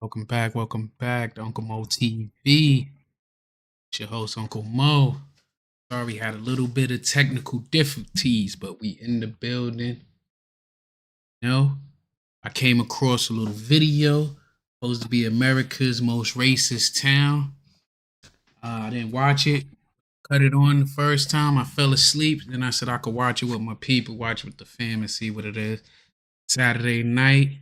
Welcome back to Uncle Mo TV. It's your host, Uncle Mo. Sorry, had a little bit of technical difficulties, but we in the building. You know, I came across a little video, supposed to be America's most racist town. I didn't watch it. Cut it on the first time. I fell asleep. Then I said I could watch it with my people, watch it with the fam, and see what it is. Saturday night,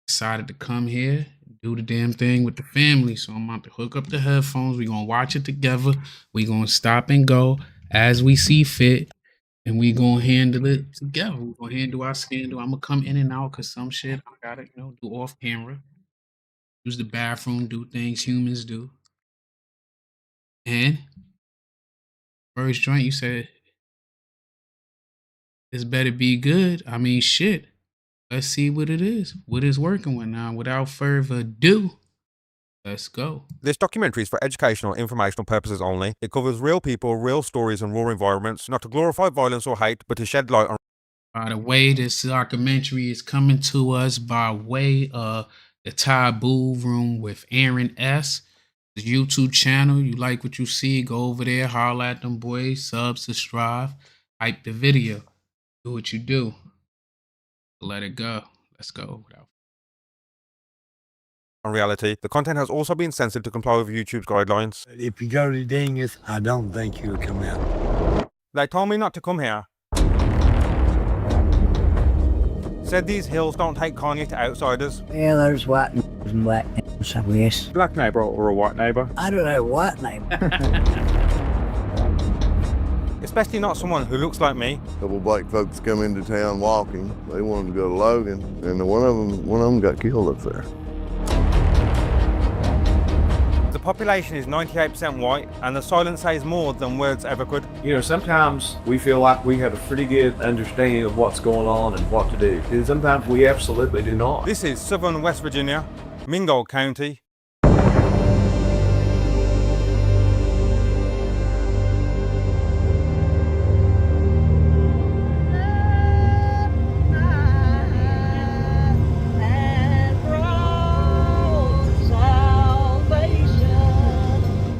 decided to come here, do the damn thing with the family. So I'm about to hook up the headphones. We're gonna watch it together. We're gonna stop and go as we see fit. And we gonna handle it together. We're gonna handle our scandal. I'm gonna come in and out because some shit I gotta, do off camera. Use the bathroom, do things humans do. And first joint, you said this better be good. I mean, shit. Let's see what it is. What is working with now. Without further ado, let's go. This documentary is for educational, informational purposes only. It covers real people, real stories, and raw environments, not to glorify violence or hate, but to shed light on. By the way, this documentary is coming to us by way of the Taboo Room with Aaron S. The YouTube channel. You like what you see, go over there, holler at them boys, subscribe, hype the video. Do what you do. Let it go. Let's go. reality. The content has also been censored to comply with YouTube's guidelines. If you go to Dingus, I don't think you'll come out. They told me not to come here. Said these hills don't take kindly to outsiders. Yeah, there's white and black neighbors, I guess. Black neighbour or a white neighbour? I don't know what neighbor. Especially not someone who looks like me. A couple black folks come into town walking. They wanted to go to Logan, and one of them got killed up there. The population is 98% white, and the silence says more than words ever could. You know, sometimes we feel like we have a pretty good understanding of what's going on and what to do. And sometimes we absolutely do not. This is southern West Virginia, Mingo County.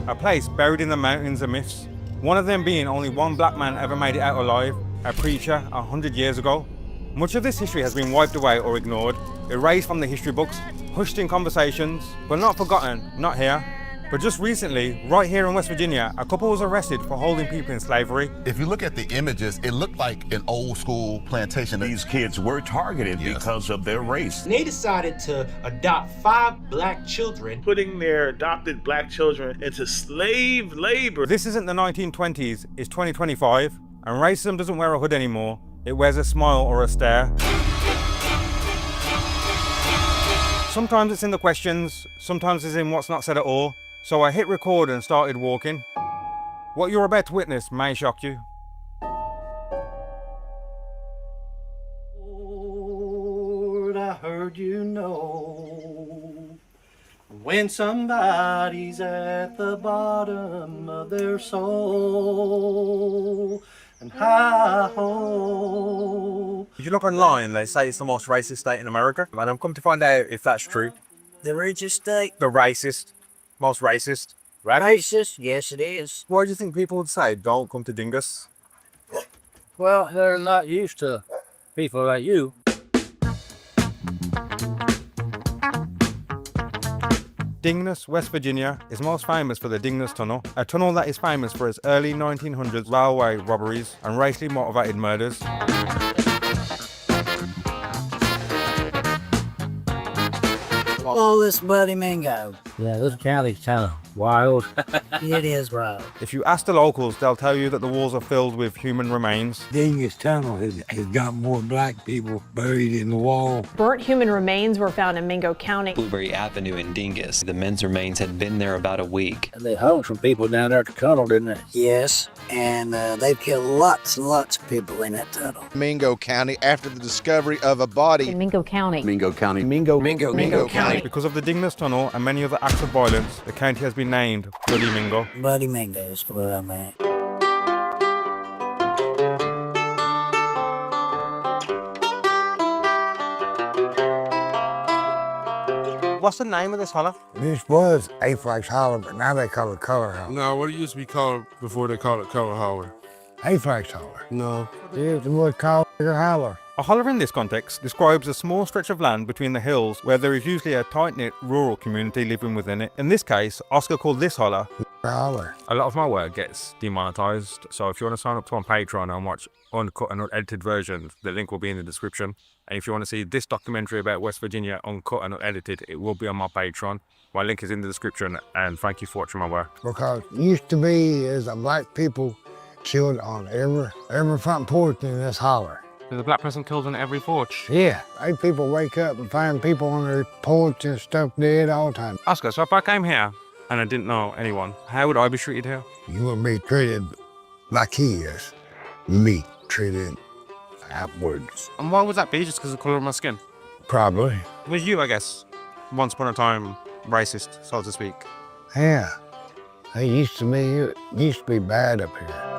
A place buried in the mountains of myths. One of them being only one black man ever made it out alive, a preacher 100 years ago. Much of this history has been wiped away or ignored, erased from the history books, hushed in conversations, but not forgotten, not here. But just recently, right here in West Virginia, a couple was arrested for holding people in slavery. If you look at the images, it looked like an old school plantation. These kids were targeted because of their race. They decided to adopt 5 black children, putting their adopted black children into slave labor. This isn't the 1920s, it's 2025, and racism doesn't wear a hood anymore. It wears a smile or a stare. Sometimes it's in the questions, sometimes it's in what's not said at all. So I hit record and started walking. What you're about to witness may shock you. Lord, I heard you know when somebody's at the bottom of their soul, and I hope. If you look online, they say it's the most racist state in America, and I'm come to find out if that's true. The richest state? The racist. Most racist. Right? Racist? Yes, it is. Why do you think people would say, don't come to Dingus? Well, they're not used to people like you. Dingus, West Virginia is most famous for the Dingus Tunnel, a tunnel that is famous for its early 1900s railway robberies and racially motivated murders. Oh, this Bloody Mingo. Yeah, this county's kind of wild. It is wild. If you ask the locals, they'll tell you that the walls are filled with human remains. Dingus Tunnel has got more black people buried in the wall. Burnt human remains were found in Mingo County. Blueberry Avenue in Dingus. The men's remains had been there about a week. They hung some people down there at the tunnel, didn't they? Yes, and they've killed lots and lots of people in that tunnel. Mingo County after the discovery of a body. In Mingo County. Mingo County. Mingo County. Because of the Dingus Tunnel and many other acts of violence, the county has been named Bloody Mingo. Bloody Mingo is what I meant. What's the name of this holler? This was Aphex Holler, but now they call it Color Holler. No, what it used to be called before they called it Color Holler? Aphex Holler. No. Yeah, it was called Holler. A holler in this context describes a small stretch of land between the hills where there is usually a tight-knit rural community living within it. In this case, Oscar called this holler Holler. A lot of my work gets demonetized, so if you want to sign up to my Patreon and watch uncut and unedited versions, the link will be in the description. And if you want to see this documentary about West Virginia uncut and unedited, it will be on my Patreon. My link is in the description, and thank you for watching my work. Because it used to be as a black people chilled on every front porch in this holler. There's a black person killed on every porch. Yeah, people wake up and find people on their porch and stuff dead all the time. Oscar, so if I came here and I didn't know anyone, how would I be treated here? You wouldn't be treated like he is. Me treated upwards. And why would that be? Just because of the colour of my skin? Probably. Was you, I guess, once upon a time, racist, so to speak? Yeah. It used to be bad up here.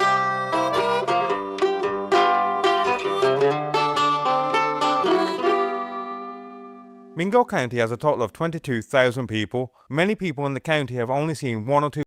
Mingo County has a total of 22,000 people. Many people in the county have only seen one or two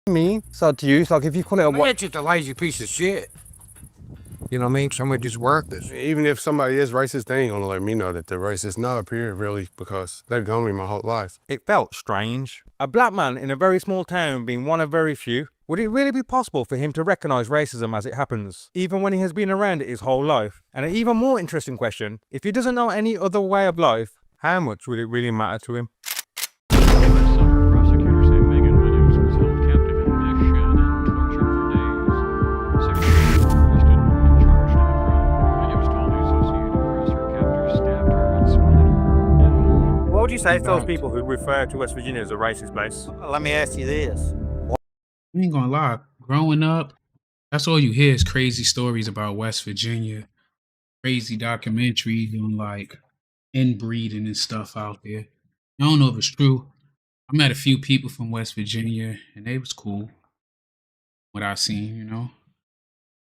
Me? It's up to you. It's like if you call it a It's just a lazy piece of shit. You know what I mean? Somebody just worked this. even if somebody is racist, they ain't gonna let me know that they're racist. Not up here, really, because they've known me my whole life. It felt strange. A black man in a very small town being one of very few. Would it really be possible for him to recognise racism as it happens, even when he has been around it his whole life? And an even more interesting question, if he doesn't know any other way of life, how much would it really matter to him? What would you say to those people who refer to West Virginia as a racist place? Let me ask you this. I ain't gonna lie, growing up, that's all you hear is crazy stories about West Virginia, crazy documentaries on like inbreeding and stuff out there. I don't know if it's true. I met a few people from West Virginia and they was cool. What I seen, you know.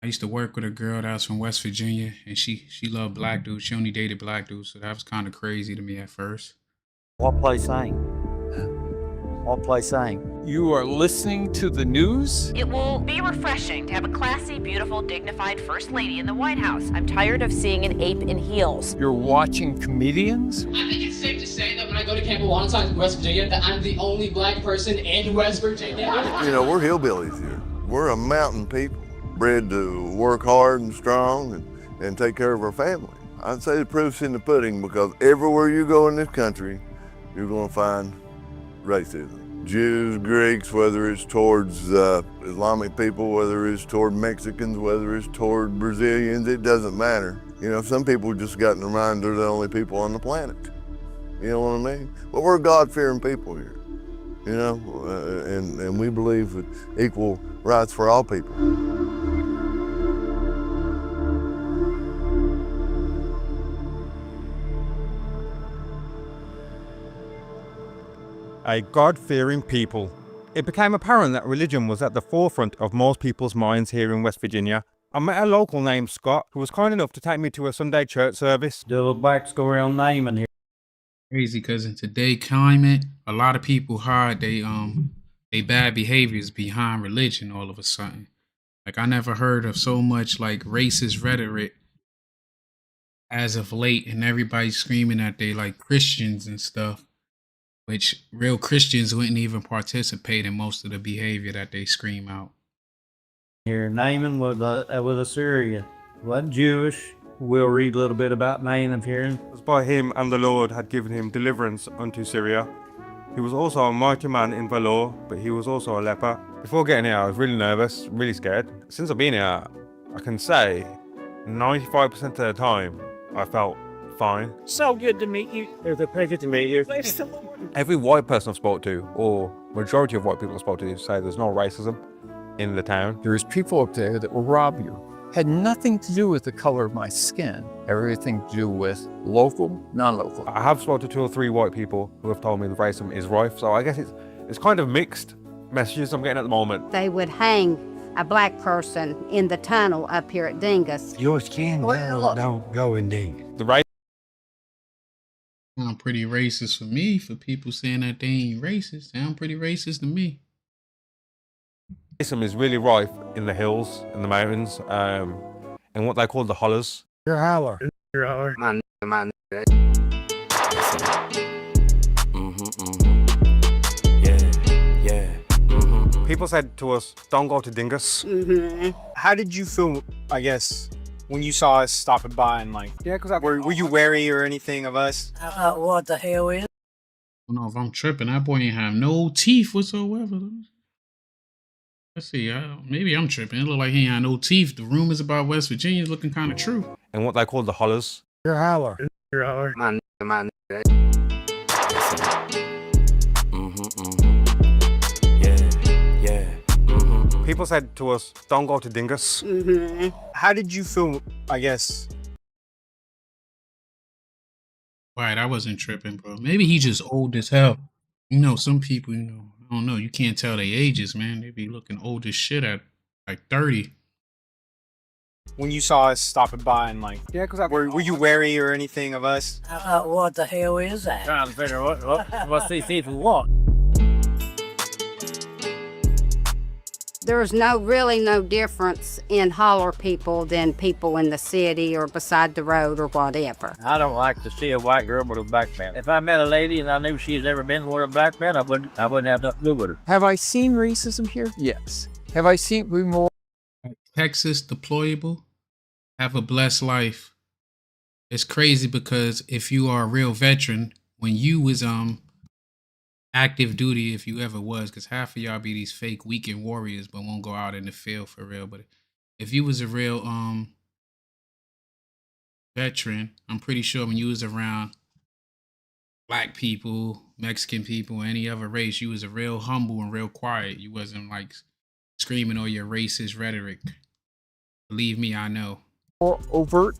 I used to work with a girl that was from West Virginia and she loved black dudes. She only dated black dudes, so that was kind of crazy to me at first. What place ain't? What place ain't? You are listening to the news? It will be refreshing to have a classy, beautiful, dignified First Lady in the White House. I'm tired of seeing an ape in heels. You're watching comedians? I think it's safe to say that when I go to Camp Alongside in West Virginia, that I'm the only black person in West Virginia. You know, we're hillbillies here. We're a mountain people, bred to work hard and strong and take care of our family. I'd say the proof's in the pudding because everywhere you go in this country, you're gonna find racism. Jews, Greeks, whether it's towards Islamic people, whether it's toward Mexicans, whether it's toward Brazilians, it doesn't matter. You know, some people just got in their mind they're the only people on the planet. You know what I mean? But we're God-fearing people here. you know, and we believe in equal rights for all people. A God-fearing people. It became apparent that religion was at the forefront of most people's minds here in West Virginia. I met a local named Scott who was kind enough to take me to a Sunday church service. Do a backstory on naming here. Crazy because in today's climate, a lot of people hide they bad behaviors behind religion all of a sudden. Like I never heard of so much like racist rhetoric as of late, and everybody's screaming that they like Christians and stuff, which real Christians wouldn't even participate in most of the behavior that they scream out. Here, Naaman was a Syrian, wasn't Jewish. We'll read a little bit about Naaman here. It was by him and the Lord had given him deliverance unto Syria. He was also a mighty man in valor, but he was also a leper. Before getting here, I was really nervous, really scared. Since I've been here, I can say 95% of the time, I felt fine. So good to meet you. It was a pleasure to meet you. Every white person I've spoke to, or majority of white people I've spoke to, say there's no racism in the town. There's people up there that will rob you. Had nothing to do with the color of my skin. Everything to do with local, non-local. I have spoken to 2 or 3 white people who have told me that racism is rife, so I guess it's kind of mixed messages I'm getting at the moment. They would hang a black person in the tunnel up here at Dingus. Your skin don't go in Dingus. The race Sound pretty racist for me. For people saying that they ain't racist, sound pretty racist to me. racism is really rife in the hills, in the mountains, and what they call the hollers. You're a holler. You're a holler. My People said to us, don't go to Dingus. How did you feel, I guess, when you saw us stopping by and like, Yeah, because were you wary or anything of us? What the hell is? I don't know if I'm tripping. That boy ain't have no teeth whatsoever. Let's see. Maybe I'm tripping. It look like he ain't had no teeth. The rumors about West Virginia is looking kind of true. And what they call the hollers. You're a holler. You're a holler. My People said to us, don't go to Dingus. How did you feel, I guess? Right, I wasn't tripping, bro. Maybe he just old as hell. You know, some people, I don't know. You can't tell their ages, man. They be looking old as shit at like 30. When you saw us stopping by and like, were you wary or anything of us? What the hell is that? Trying to figure what's these people want. There's really no difference in holler people than people in the city or beside the road or whatever. I don't like to see a white girl with a black man. If I met a lady and I knew she's ever been with a black man, I wouldn't have nothing to do with her. Have I seen racism here? Yes. Have I seen more? Texas deployable. Have a blessed life. It's crazy because if you are a real veteran, when you was active duty, if you ever was, because half of y'all be these fake weekend warriors but won't go out in the field for real. But if you was a real veteran, I'm pretty sure when you was around black people, Mexican people, any other race, you was a real humble and real quiet. You wasn't like screaming all your racist rhetoric. Believe me, I know. More overt?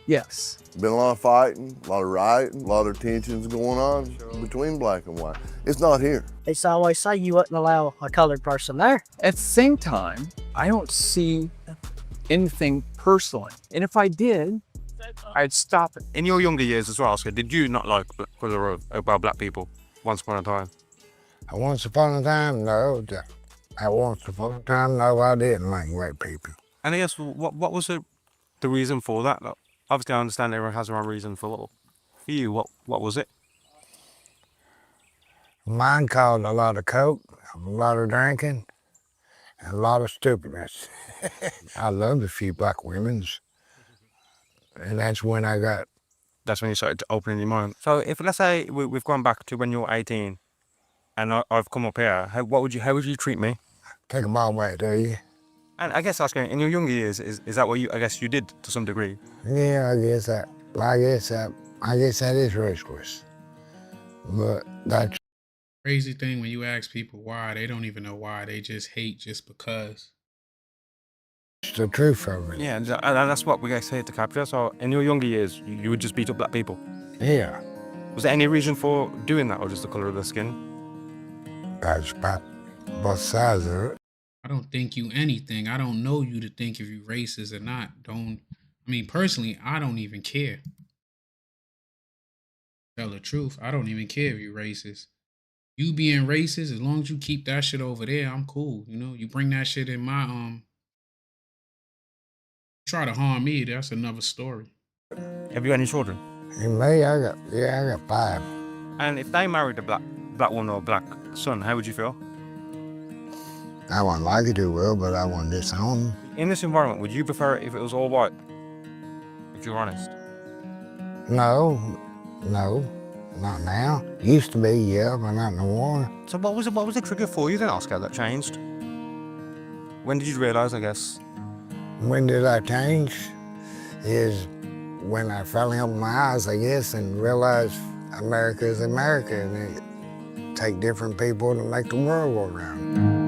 Yes. Been a lot of fighting, a lot of rioting, a lot of tensions going on between black and white. It's not here. They always say you wouldn't allow a colored person there. At the same time, I don't see anything personally. And if I did, I'd stop it. In your younger years as well, Oscar, did you not like color about black people once upon a time? Once upon a time, no. Once upon a time, no, I didn't like white people. And I guess, what was the reason for that? Like, obviously, I understand everyone has their own reason for you. What was it? Mine caused a lot of coke, a lot of drinking, and a lot of stupidness. I loved a few black women's, and that's when I got. That's when you started opening your mind. So, if let's say we've gone back to when you were 18, and I've come up here, how would you treat me? Take them all back to you. And I guess asking, in your younger years, is that what I guess you did to some degree? Yeah, I guess that is racist. But that's Crazy thing when you ask people why, they don't even know why. They just hate just because. It's the truth of it. Yeah, and that's what we guys say to capture. So in your younger years, you would just beat up black people. Yeah. Was there any reason for doing that, or just the color of their skin? That's about both sides of it. I don't think you anything. I don't know you to think if you racist or not. I mean, personally, I don't even care. Tell the truth, I don't even care if you racist. You being racist, as long as you keep that shit over there, I'm cool. You know, you bring that shit in my try to harm me, that's another story. Have you got any children? And me, I got 5. And if they married a black woman or a black son, how would you feel? I wouldn't like it too well, but I wouldn't disown them. In this environment, would you prefer it if it was all white? If you're honest. No, not now. Used to be, yeah, but not no more. So what was the trigger for you then, Oscar, that changed? When did you realise, I guess? When did I change? Is when I finally opened my eyes, I guess, and realized America is America, and it take different people to make the world go around.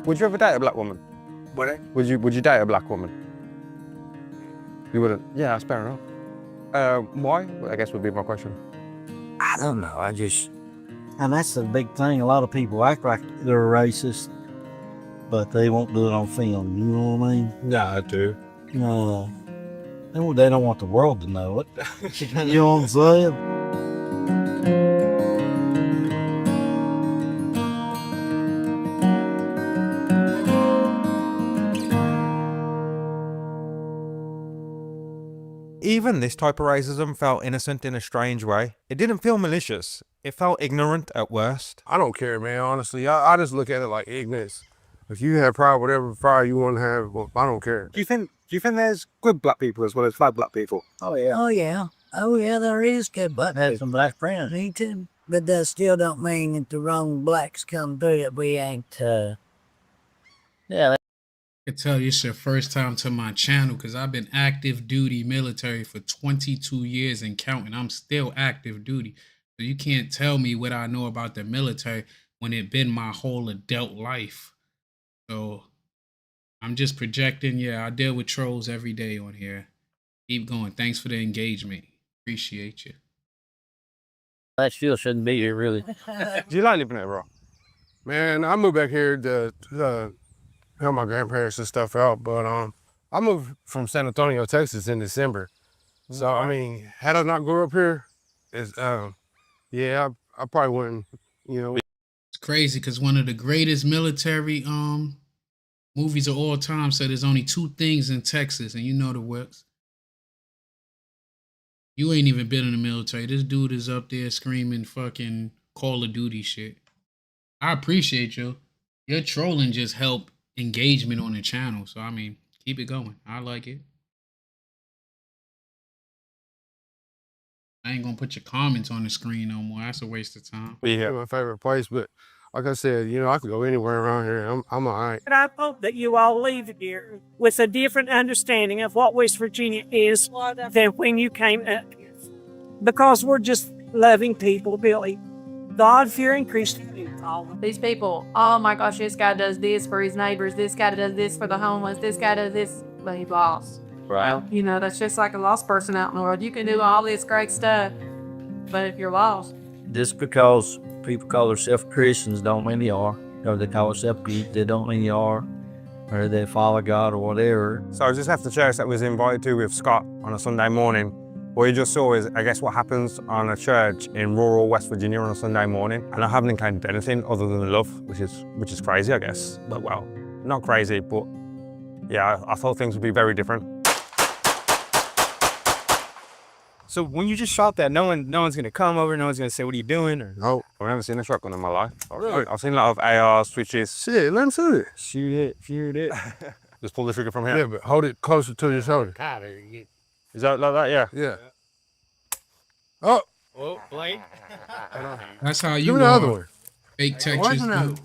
Would you ever date a black woman? Would you date a black woman? You wouldn't? Yeah, that's fair enough. Why? I guess would be my question. I don't know. And that's the big thing. A lot of people act like they're racist, but they won't do it on film. You know what I mean? Yeah, I do. They don't want the world to know it. You know what I'm saying? Even this type of racism felt innocent in a strange way. It didn't feel malicious. It felt ignorant at worst. I don't care, man, honestly. I just look at it like ignorance. If you have pride, whatever pride you want to have, well, I don't care. Do you think there's good black people as well as bad black people? Oh yeah, there is good black people. I had some black friends. Me too. But that still don't mean that the wrong blacks come through that we ain't. Yeah. I can tell you it's your first time to my channel because I've been active duty military for 22 years and counting. I'm still active duty. So you can't tell me what I know about the military when it been my whole adult life. So I'm just projecting. Yeah, I deal with trolls every day on here. Keep going. Thanks for the engagement. Appreciate you. That still shouldn't be here, really. Do you like living there, bro? Man, I moved back here to help my grandparents and stuff out, but I moved from San Antonio, Texas in December. So, I mean, had I not grew up here, yeah, I probably wouldn't, you know. It's crazy because one of the greatest military movies of all time said there's only 2 things in Texas, and you know the works. You ain't even been in the military. This dude is up there screaming fucking Call of Duty shit. I appreciate you. Your trolling just helped engagement on the channel. So, I mean, keep it going. I like it. I ain't gonna put your comments on the screen no more. That's a waste of time. Yeah, my favorite place, but like I said, you know, I could go anywhere around here. I'm all right. And I hope that you all leave here with a different understanding of what West Virginia is than when you came up here. Because we're just loving people, Billy. God-fearing Christian people. These people, oh my gosh, this guy does this for his neighbors, this guy does this for the homeless, this guy does this, but he lost. Right. You know, that's just like a lost person out in the world. You can do all this great stuff, but if you're lost. Just because people call themselves Christians don't mean they are. Or they call themselves geeks, they don't mean they are. Or they follow God or whatever. So I just left the church that was invited to with Scott on a Sunday morning. What you just saw is, I guess, what happens on a church in rural West Virginia on a Sunday morning. And I haven't encountered anything other than love, which is crazy, I guess. But well, not crazy, but yeah, I thought things would be very different. So when you just shot that, no one's gonna come over, no one's gonna say, "What are you doing?" Or no, I've never seen a shotgun in my life. Really? I've seen a lot of AR switches. Shit, let him shoot it. Shoot it. Just pull the trigger from here. Yeah, but hold it closer to your shoulder. Is that like that? Yeah. Yeah. Oh. Oh, Blake. That's how Give you me the other are. one. Fake Texas.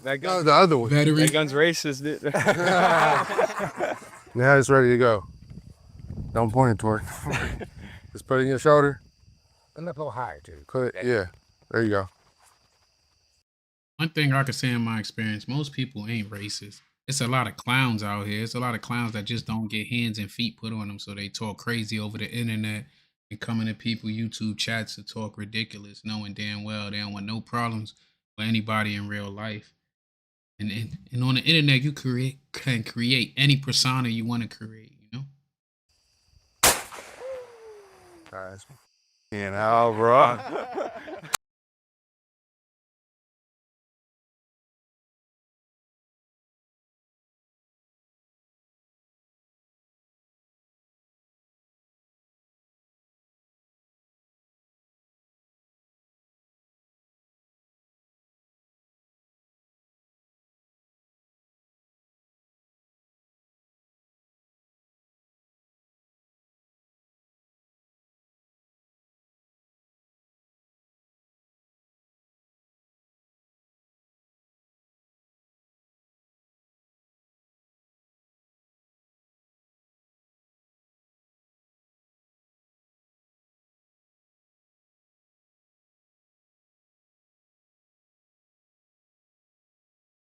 That gun's the other one. Veteran. That gun's racist, dude. Now it's ready to go. Don't point it toward. Just put it in your shoulder. And up a little higher, too. Put it, yeah. There you go. One thing I can say in my experience, most people ain't racist. It's a lot of clowns out here. It's a lot of clowns that just don't get hands and feet put on them, so they talk crazy over the internet and come into people YouTube chats to talk ridiculous, knowing damn well they don't want no problems with anybody in real life. And on the internet, you can create any persona you want to create, you know? Guys. You know, bro.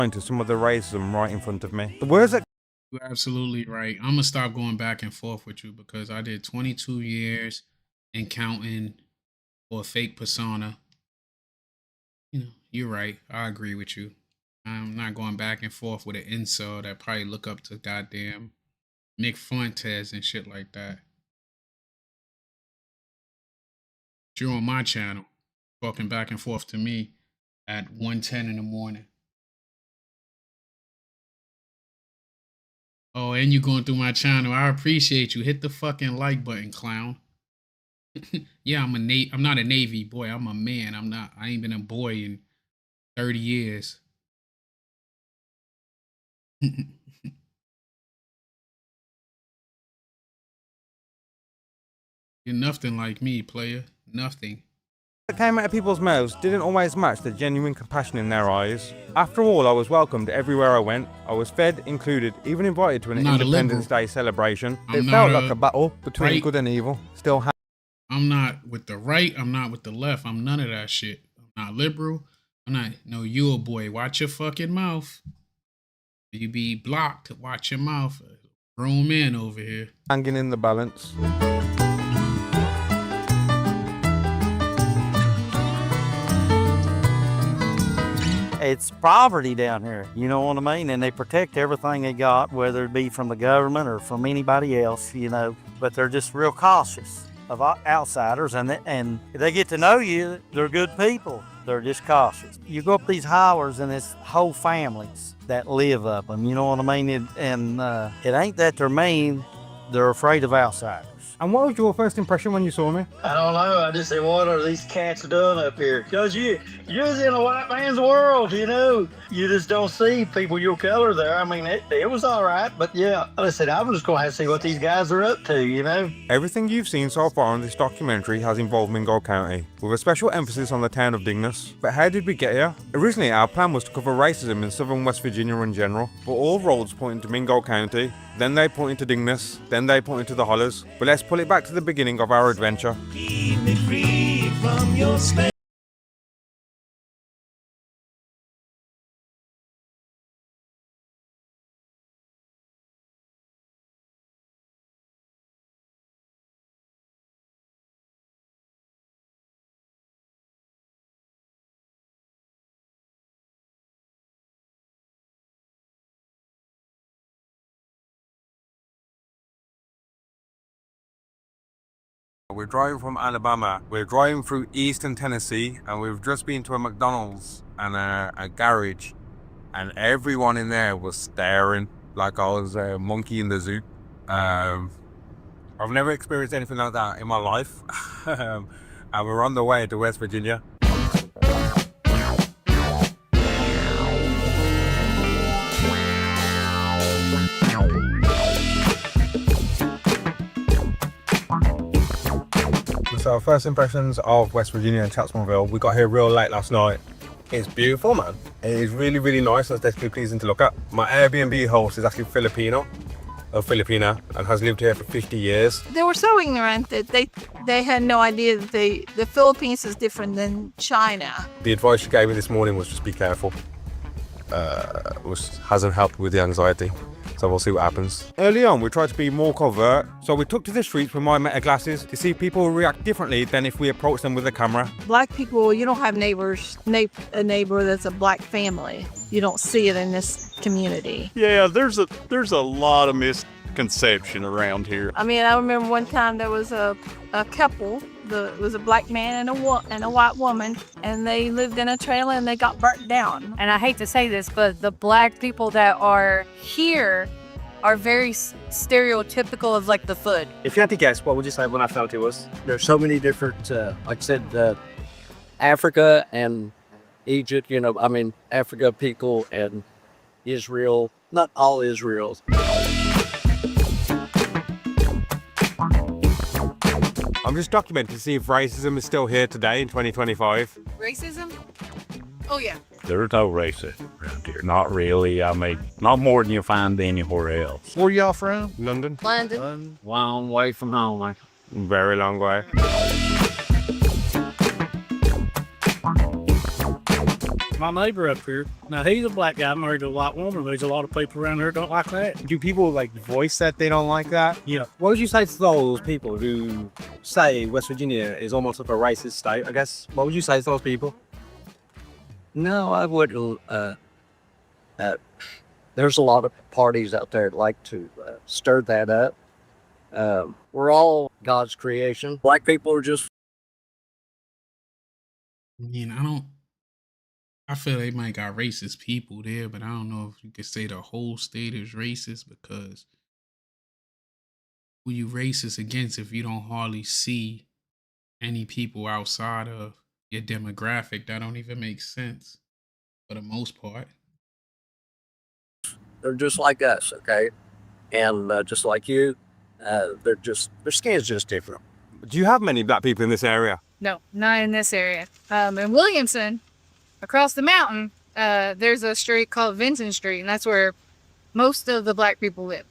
To some of the racism right in front of me. The words that You're absolutely right. I'm gonna stop going back and forth with you because I did 22 years and counting for a fake persona. You know, you're right. I agree with you. I'm not going back and forth with an incel that probably look up to goddamn Nick Fuentes and shit like that. But you're on my channel, talking back and forth to me at 1:10 in the morning. Oh, and you going through my channel. I appreciate you. Hit the fucking like button, clown. Yeah, I'm not a Navy boy. I'm a man. I ain't been a boy in 30 years. You're nothing like me, player. Nothing. that came out of people's mouths didn't always match the genuine compassion in their eyes. After all, I was welcomed everywhere I went. I was fed, included, even invited to an Independence Day celebration. It felt like a battle between good and evil. Still I'm not with the right. I'm not with the left. I'm none of that shit. I'm not liberal. I'm not. No, you a boy. Watch your fucking mouth. You be blocked. Watch your mouth. Grown men over here. hanging in the balance. It's poverty down here, you know what I mean? And they protect everything they got, whether it be from the government or from anybody else, you know, but they're just real cautious of outsiders, and they get to know you, they're good people. They're just cautious. You go up these highways and it's whole families that live up them, you know what I mean? It ain't that they're mean, they're afraid of outsiders. And what was your first impression when you saw me? I don't know. I just said, what are these cats doing up here? Because you're just in a white man's world, you know. You just don't see people your color there. I mean, it was all right, but yeah. I said, I'm just going to have to see what these guys are up to, you know. Everything you've seen so far in this documentary has involved Mingo County, with a special emphasis on the town of Dignas. But how did we get here? Originally, our plan was to cover racism in southern West Virginia in general, but all roads pointed to Mingo County. Then they pointed to Dignas, then they pointed to the Hollers. But let's pull it back to the beginning of our adventure. Keep me free from your space. We're driving from Alabama. We're driving through eastern Tennessee, and we've just been to a McDonald's and a garage, and everyone in there was staring like I was a monkey in the zoo. I've never experienced anything like that in my life. And we're on the way to West Virginia. So first impressions of West Virginia and Chatsonville. We got here real late last night. It's beautiful, man. It's really, really nice and aesthetically pleasing to look at. My Airbnb host is actually Filipina, and has lived here for 50 years. They were so ignorant that they had no idea that the Philippines is different than China. The advice she gave me this morning was just be careful. Which hasn't helped with the anxiety. So we'll see what happens. Early on, we tried to be more covert, so we took to the streets with my meta glasses to see if people will react differently than if we approached them with a camera. Black people, you don't have a neighbor that's a black family. You don't see it in this community. Yeah, there's a lot of misconception around here. I mean, I remember one time there was a couple. It was a black man and a white woman, and they lived in a trailer and they got burnt down. And I hate to say this, but the black people that are here are very stereotypical of like the food. If you had to guess, what would you say when I felt it was? There's so many different, like I said, Africa and Egypt, Africa people and Israel, not all Israels. I'm just documenting to see if racism is still here today in 2025. Racism? Oh yeah. There's no racism around here. Not really. I mean, not more than you find anywhere else. Where y'all from? London. London. Long way from home, man. Very long way. My neighbor up here, now he's a black guy married to a white woman. There's a lot of people around here who don't like that. Do people like voice that they don't like that? Yeah. What would you say to those people who say West Virginia is almost like a racist state, I guess? What would you say to those people? No, I wouldn't. There's a lot of parties out there that like to stir that up. We're all God's creation. Black people are just... I mean, I feel they might got racist people there, but I don't know if you could say the whole state is racist, because who you racist against if you don't hardly see any people outside of your demographic? That don't even make sense for the most part. They're just like us, okay? And just like you, their skin's just different. Do you have many black people in this area? No, not in this area. In Williamson, across the mountain, there's a street called Vincent Street, and that's where most of the black people live.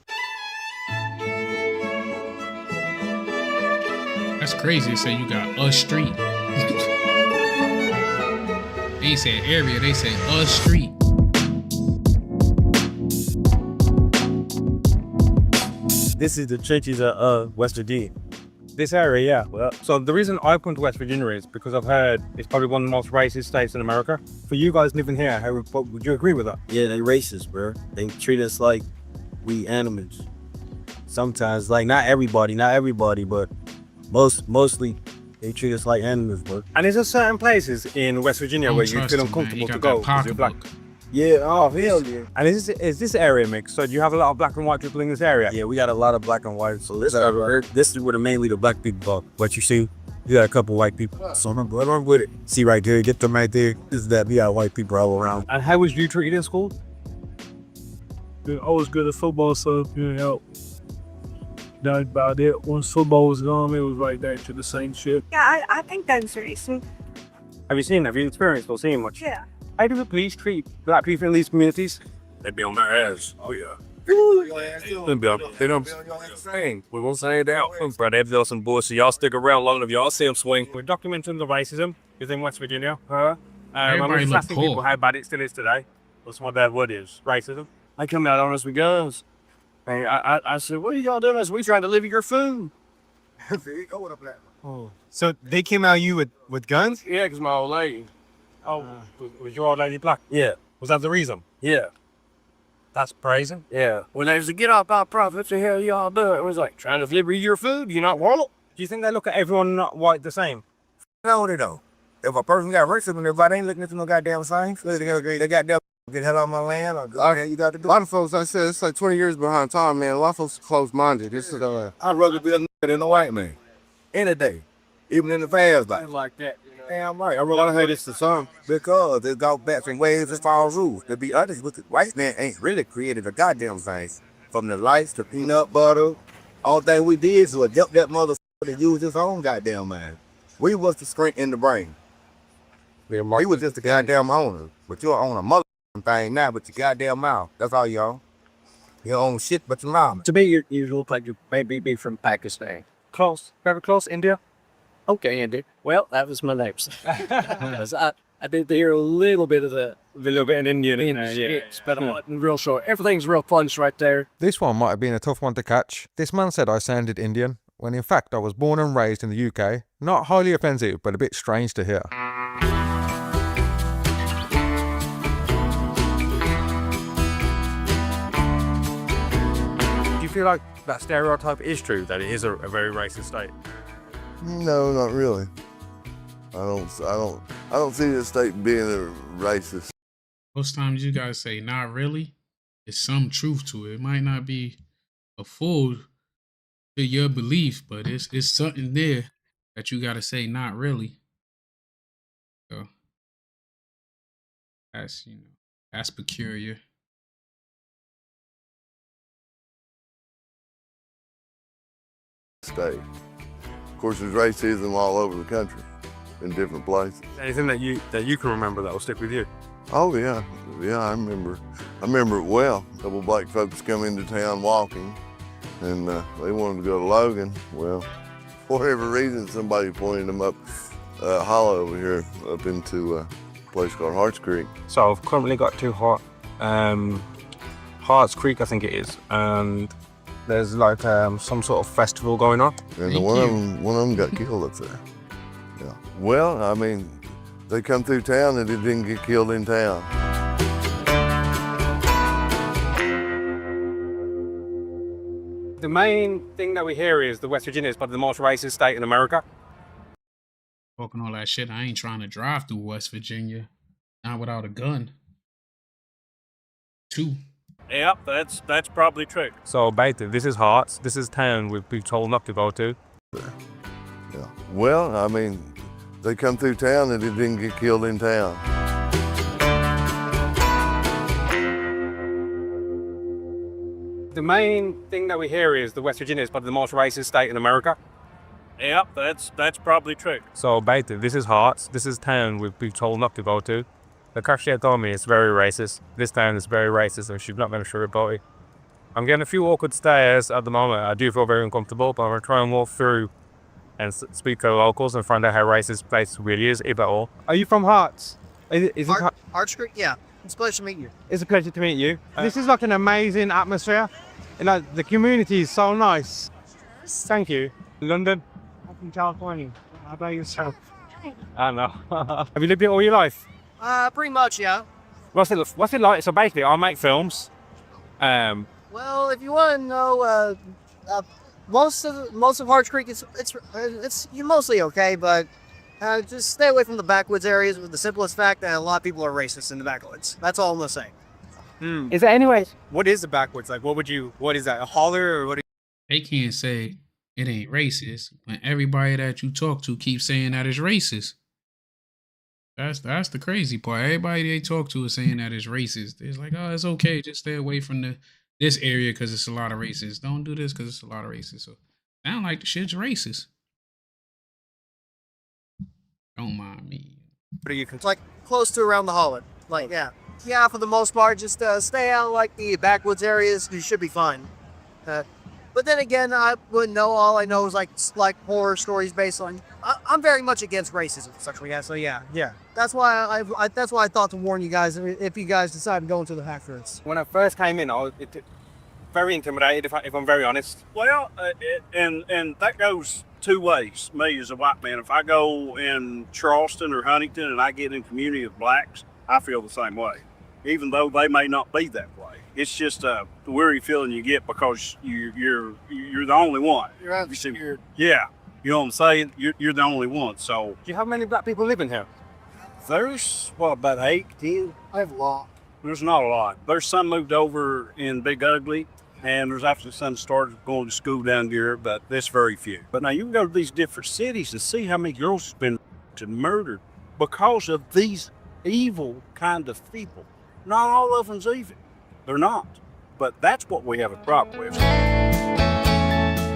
That's crazy to say you got a street. They say area, they say a street. This is the churches of West Virginia. This area, yeah. Well, so the reason I've come to West Virginia is because I've heard it's probably one of the most racist states in America. For you guys living here, would you agree with that? Yeah, they racist, bro. They treat us like we animals. Sometimes, like not everybody, but mostly they treat us like animals, bro. And is there certain places in West Virginia where you feel uncomfortable to go because you're black? Yeah, oh hell yeah. And is this area mixed? So do you have a lot of black and white people in this area? Yeah, we got a lot of black and white. So this is where mainly the black people are. But you see, you got a couple white people. So I'm going with it. See right there, get them right there. This is that. We got white people all around. And how was you treated in school? I was good at football, so that's about it. Once football was gone, it was right back to the same shit. Yeah, I think that's racist. Have you experienced or seen much? Yeah. How do the police treat black people in these communities? They be on their ass. Oh yeah. They don't saying. We won't say it out. Brad Evdale some bullshit. Y'all stick around long enough, y'all see him swing. We're documenting the racism in West Virginia. Everybody I'm just look asking people poor. how bad it still is today. That's what that word is. Racism. I come out on us with guns. And I said, what are y'all doing? I said, we trying to live your food. Oh. So they came out you with guns? Yeah, because my old lady. Oh, was your old lady black? Yeah. Was that the reason? Yeah. That's crazy. Yeah. When they said, get off our profit, what the hell y'all doing? It was like, trying to deliver your food, you not want it? Do you think they look at everyone not white the same? No, they don't. If a person got racism, everybody ain't looking at no goddamn same. They got them get hell on my land. Or, okay, you got to do. A lot of folks, I said, it's like 20 years behind time, man. A lot of folks are closed-minded. This is I'd rather be a nigga than a white man. Any day. Even in the fast life. Like that. Damn right. I really heard this to some because it goes back from ways as far as rules. To be honest with the white man ain't really created a goddamn thing. From the lights to peanut butter, all thing we did is adopt that motherfucker to use his own goddamn mind. We was the shrink in the brain. You was just a goddamn owner, but you're on a motherfucking thing now, but your goddamn mouth. That's all you own. You don't own shit but your mouth. To me, you look like you maybe be from Pakistan. Close, very close, India. Okay, India. Well, that was my neighbor. 'Cause I did hear a little bit of the little bit in Indian, yes, but I'm not real sure. Everything's real punch right there. This one might have been a tough one to catch. This man said I sounded Indian, when in fact I was born and raised in the UK. Not highly offensive, but a bit strange to hear. Do you feel like that stereotype is true, that it is a very racist state? No, not really. I don't see the state being a racist. Most times you guys say not really. There's some truth to it. It might not be a full to your belief, but it's something there that you gotta say not really. So that's peculiar. State. Of course, there's racism all over the country, in different places. Anything that you can remember that will stick with you? Oh yeah, I remember it well. A couple black folks come into town walking, and they wanted to go to Logan. Well, for whatever reason, somebody pointed them up hollow over here, up into a place called Harts Creek. So I've currently got two Harts Creek, I think it is, and there's like some sort of festival going on. And one of them got killed up there. Yeah. Well, I mean, they come through town and they didn't get killed in town. The main thing that we hear is the West Virginia is probably the most racist state in America. Talking all that shit, I ain't trying to drive through West Virginia. Not without a gun. 2. Yep, that's probably true. So basically, this is Harts, this is town we've been told not to go to. Yeah. Well, I mean, they come through town and they didn't get killed in town. The main thing that we hear is the West Virginia is probably the most racist state in America. Yep, that's probably true. So basically, this is Harts, this is town we've been told not to go to. The cashier told me it's very racist. This town is very racist and she's not going to sugarcoat it. I'm getting a few awkward stares at the moment. I do feel very uncomfortable, but I'm going to try and walk through and speak to the locals and find out how racist this place really is, if at all. Are you from Harts? Harts Creek? Yeah. It's a pleasure to meet you. It's a pleasure to meet you. This is like an amazing atmosphere. You know, the community is so nice. Thank you. London? I'm from California. How about yourself? I know. Have you lived here all your life? Pretty much, yeah. What's it like? So basically, I make films. Well, if you want to know, most of Harts Creek it's you're mostly okay, but just stay away from the backwoods areas with the simplest fact that a lot of people are racist in the backwoods. That's all I'm gonna say. Is there anyways? What is the backwoods? Like, what is that? A holler or what? They can't say it ain't racist when everybody that you talk to keeps saying that it's racist. That's the crazy part. Everybody they talk to is saying that it's racist. It's like, oh, it's okay. Just stay away from this area because it's a lot of racists. Don't do this because it's a lot of racists. So, sound like the shit's racist. Don't mind me. It's like close to around the Holland. Like, yeah, for the most part, just stay out like the backwoods areas. You should be fine. But then again, I wouldn't know. All I know is like horror stories based on. I'm very much against racism, sexually. Yeah, so yeah. That's why I thought to warn you guys if you guys decide to go into the Hackfords. When I first came in, I was very intimidated, if I'm very honest. Well, and that goes two ways. Me as a white man, if I go in Charleston or Huntington and I get in a community of blacks, I feel the same way, even though they may not be that way. It's just a weary feeling you get because you're the only one. You're out scared. Yeah, you know what I'm saying? You're the only one. So, do you have many black people living here? There's about 8, 10. I have a lot. There's not a lot. There's some moved over in Big Ugly, and there's actually some started going to school down here, but there's very few. But now you can go to these different cities and see how many girls have been murdered because of these evil kind of people. Not all of them's evil. They're not. But that's what we have a problem with.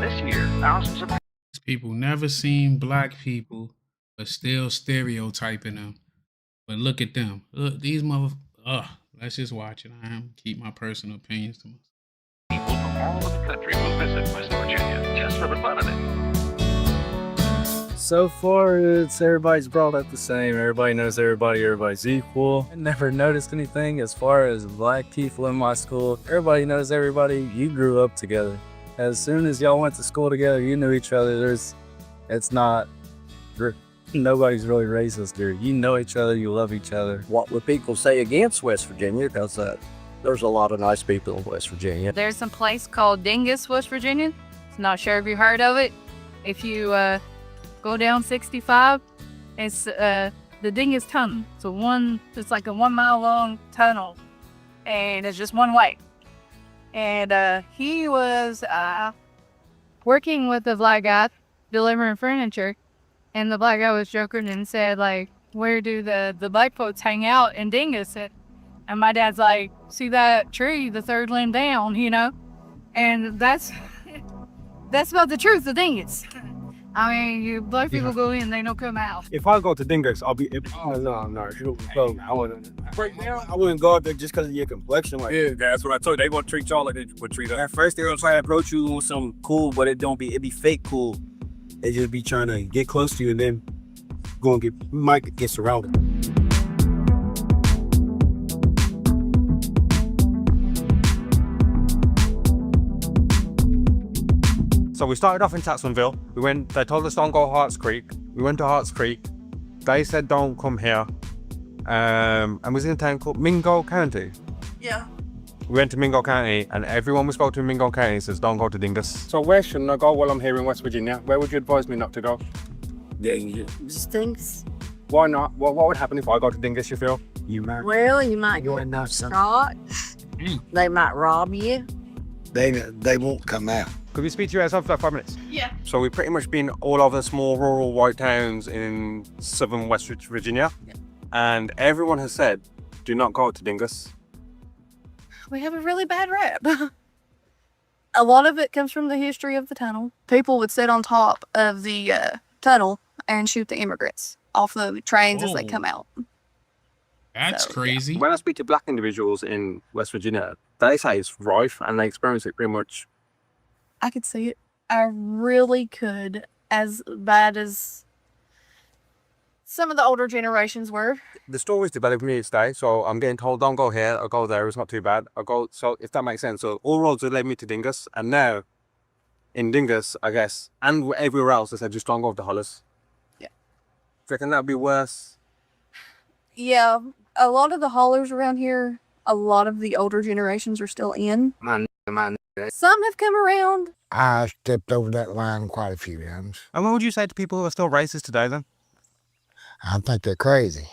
This year, thousands of people never seen black people, but still stereotyping them. But look at them. Look, these mother. Let's just watch it. I am keep my personal opinions to myself. People from all over the country will visit West Virginia just for the fun of it. So far, it's everybody's brought up the same. Everybody knows everybody. Everybody's equal. I never noticed anything as far as black people in my school. Everybody knows everybody. You grew up together. As soon as y'all went to school together, you knew each other. Nobody's really racist here. You know each other. You love each other. What would people say against West Virginia? Because there's a lot of nice people in West Virginia. There's some place called Dingus, West Virginia. Not sure if you heard of it. If you go down 65, it's the Dingus Tunnel. It's like a 1 mile long tunnel, and it's just one way. And he was working with a black guy delivering furniture, and the black guy was joking and said, like, where do the black folks hang out in Dingus? And my dad's like, see that tree, the third limb down, you know? And that's about the truth of Dingus. I mean, you black people go in, they don't come out. If I go to Dingus, I'll be. No. I wouldn't. Right now, I wouldn't go up there just because of your complexion. Like, Yeah, that's what I told you. They gonna treat y'all like they would treat us. at first, they're gonna try to approach you with some cool, but it be fake cool. They just be trying to get close to you, and then you might get surrounded. So we started off in Tatsonville. They told us don't go Harts Creek. We went to Harts Creek. They said don't come here. And we was in a town called Mingo County. Yeah. We went to Mingo County, and everyone we spoke to in Mingo County says don't go to Dingus. So where shouldn't I go while I'm here in West Virginia? Where would you advise me not to go? Dingus. Why not? What would happen if I go to Dingus, you feel? Well, you might get shot. They might rob you. They won't come out. Could we speak to you outside for like 5 minutes? Yeah. So we've pretty much been all over the small rural white towns in southern West Virginia. Yeah. And everyone has said, do not go to Dingus. We have a really bad rep. A lot of it comes from the history of the tunnel. People would sit on top of the tunnel and shoot the immigrants off the trains as they come out. That's crazy. When I speak to black individuals in West Virginia, they say it's rife and they experience it pretty much. I could see it. I really could. As bad as some of the older generations were. The story's developing each day, so I'm getting told don't go here or go there, it's not too bad. So if that makes sense. So all roads have led me to Dingus, and now in Dingus, I guess, and everywhere else, they said just don't go to Hollis. Yeah. Do you reckon that'd be worse? Yeah, a lot of the haulers around here, a lot of the older generations are still in. Some have come around. I stepped over that line quite a few times. And what would you say to people who are still racist today then? I think they're crazy.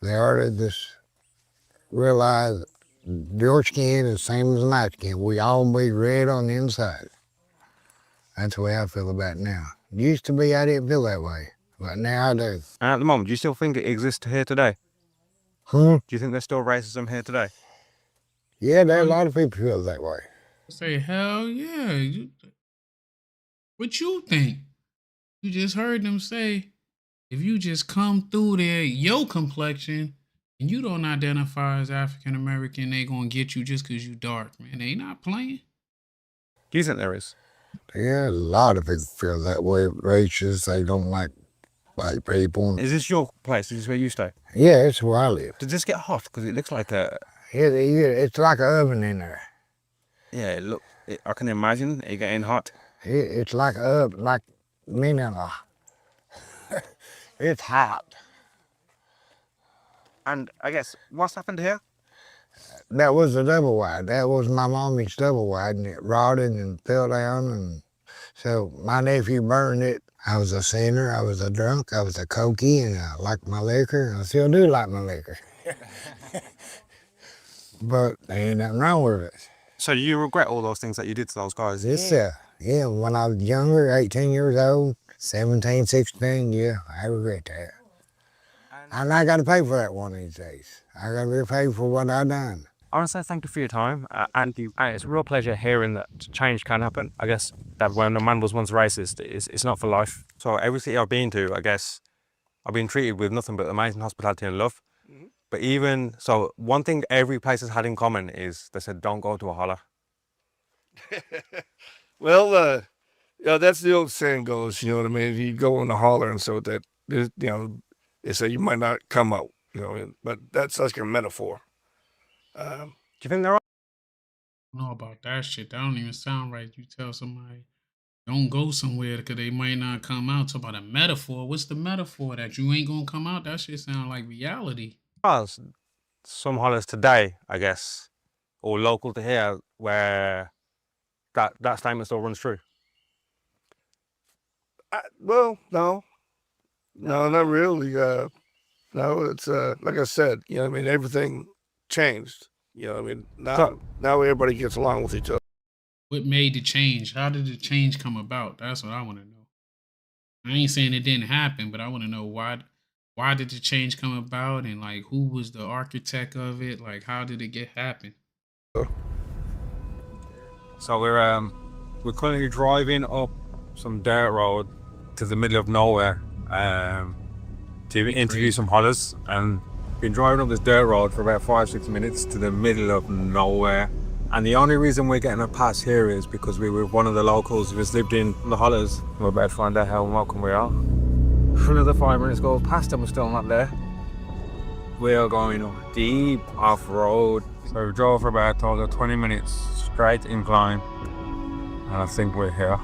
They ought to just realize your skin is the same as my skin. We all be red on the inside. That's the way I feel about it now. Used to be, I didn't feel that way, but now I do. And at the moment, do you still think it exists here today? Hmm? Do you think there's still racism here today? Yeah, there are a lot of people feel that way. Say, hell yeah. What you think? You just heard them say, if you just come through there, your complexion, and you don't identify as African American, they gonna get you just because you dark, man. They not playing. Do you think there is? Yeah, a lot of people feel that way. Racist, they don't like white people. Is this your place? Is this where you stay? Yeah, it's where I live. Does this get hot? Because it looks like a... It's like an oven in there. Yeah, I can imagine it getting hot. It's like an oven, like, meaning, it's hot. And I guess, what's happened here? That was a double wide. That was my mommy's double wide, and it rotted and fell down. And so my nephew burned it. I was a sinner, I was a drunk, I was a cokey, and I liked my liquor, and I still do like my liquor. But there ain't nothing wrong with it. So do you regret all those things that you did to those guys? Yeah, when I was younger, 18 years old, 17, 16, yeah, I regret that. And I got to pay for that one of these days. I got to pay for what I done. I want to say thank you for your time, and it's a real pleasure hearing that change can happen. I guess that when a man was once racist, it's not for life. So every city I've been to, I guess, I've been treated with nothing but amazing hospitality and love. But even so, one thing every place has had in common is they said, don't go to a holler. Well, yeah, that's the old saying goes, you know what I mean? If you go in the holler and so that, you know, they say you might not come out, you know, but that's like a metaphor. Do you think there are? I don't know about that shit. That don't even sound right. You tell somebody, don't go somewhere because they might not come out. Talk about a metaphor. What's the metaphor that you ain't gonna come out? That shit sound like reality. Some hollers today, I guess, or local to here, where that statement still runs true. Well, no, not really. No, it's like I said, you know, I mean, everything changed. You know, I mean, now everybody gets along with each other. What made the change? How did the change come about? That's what I want to know. I ain't saying it didn't happen, but I want to know why. Why did the change come about, and like who was the architect of it? Like how did it get happen? So we're currently driving up some dirt road to the middle of nowhere to interview some hollers, and been driving up this dirt road for about 5-6 minutes to the middle of nowhere. And the only reason we're getting a pass here is because we were one of the locals who has lived in the hollers. We're about to find out how welcome we are. Another 5 minutes goes past and we're still not there. We are going deep off road. So we drove for about 20 minutes straight incline, and I think we're here.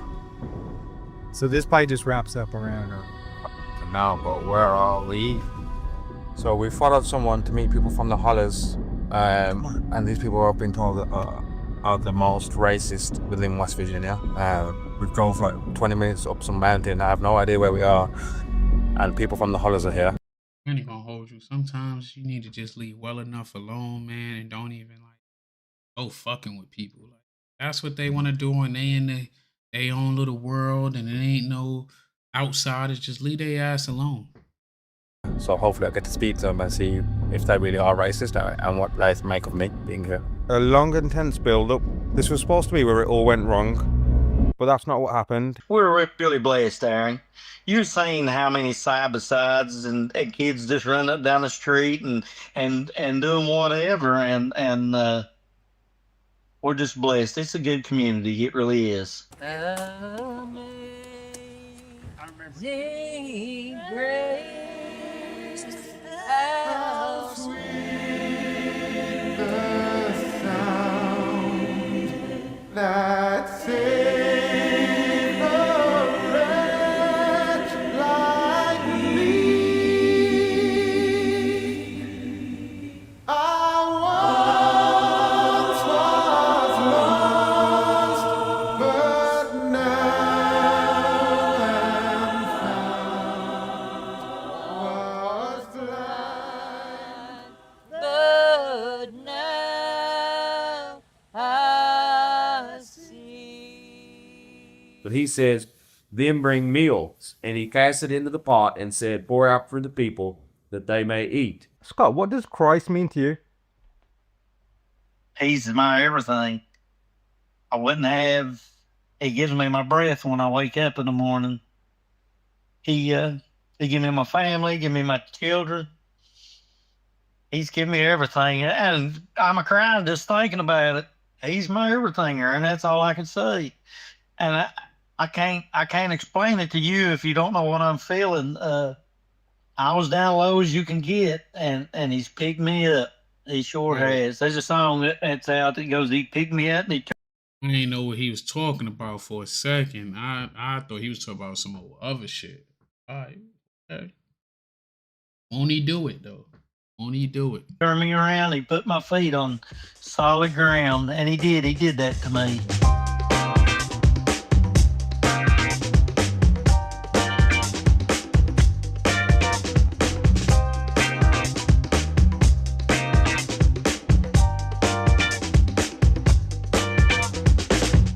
So this probably just wraps up around now, but where are we? So we followed someone to meet people from the hollers, and these people have been told are the most racist within West Virginia. We drove like 20 minutes up some mountain. I have no idea where we are, and people from the hollers are here. I ain't gonna hold you. Sometimes you need to just leave well enough alone, man, and don't even like go fucking with people. Like that's what they want to do, and they in their own little world, and it ain't no outsiders. Just leave their ass alone. So hopefully I get to speak to them and see if they really are racist and what they make of me being here. A long, intense build-up. This was supposed to be where it all went wrong, but that's not what happened. We're really blessed, Aaron. You've seen how many side-by-sides and kids just running up down the street and doing whatever, and we're just blessed. It's a good community. It really is. Amazing grace, how sweet the sound that saved a wretch like me. I once was lost, but now am found. Was blind, but now I see. But he says, then bring meals. And he cast it into the pot and said, pour out for the people that they may eat. Scott, what does Christ mean to you? He's my everything. I wouldn't have. He gives me my breath when I wake up in the morning. He gives me my family, give me my children. He's given me everything, and I'm a crying just thinking about it. He's my everything, and that's all I can say. And I can't explain it to you if you don't know what I'm feeling. I was down low as you can get, and he's picked me up. He sure has. There's a song that's out that goes, he picked me up and he I didn't know what he was talking about for a second. I thought he was talking about some other shit. All right. Okay. Won't he do it though? Won't he do it? turned me around. He put my feet on solid ground, and he did. He did that to me.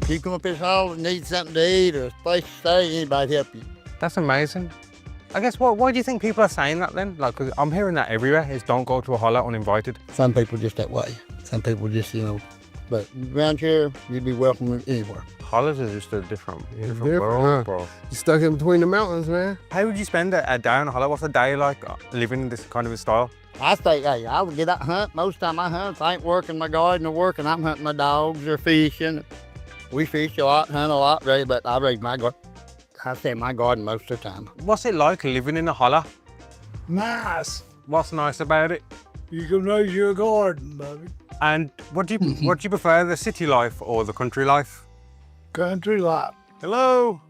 You come up this hall and need something to eat or a place to stay, anybody help you. That's amazing. I guess, why do you think people are saying that then? Like, 'cause I'm hearing that everywhere, is don't go to a holler uninvited. Some people just that way. Some people just, but around here, you'd be welcome anywhere. hollers is just a different different, world, huh? bro. You stuck in between the mountains, man. How would you spend a day on a holler? What's a day like living in this kind of a style? I think, hey, I would get out and hunt. Most of the time I hunt. If I ain't working my garden or working, I'm hunting my dogs or fishing. We fish a lot, hunt a lot, really, but I raise my garden. I say my garden most of the time. What's it like living in a holler? Nice. What's nice about it? You can raise your garden, baby. And what do you prefer, the city life or the country life? Country life. Hello.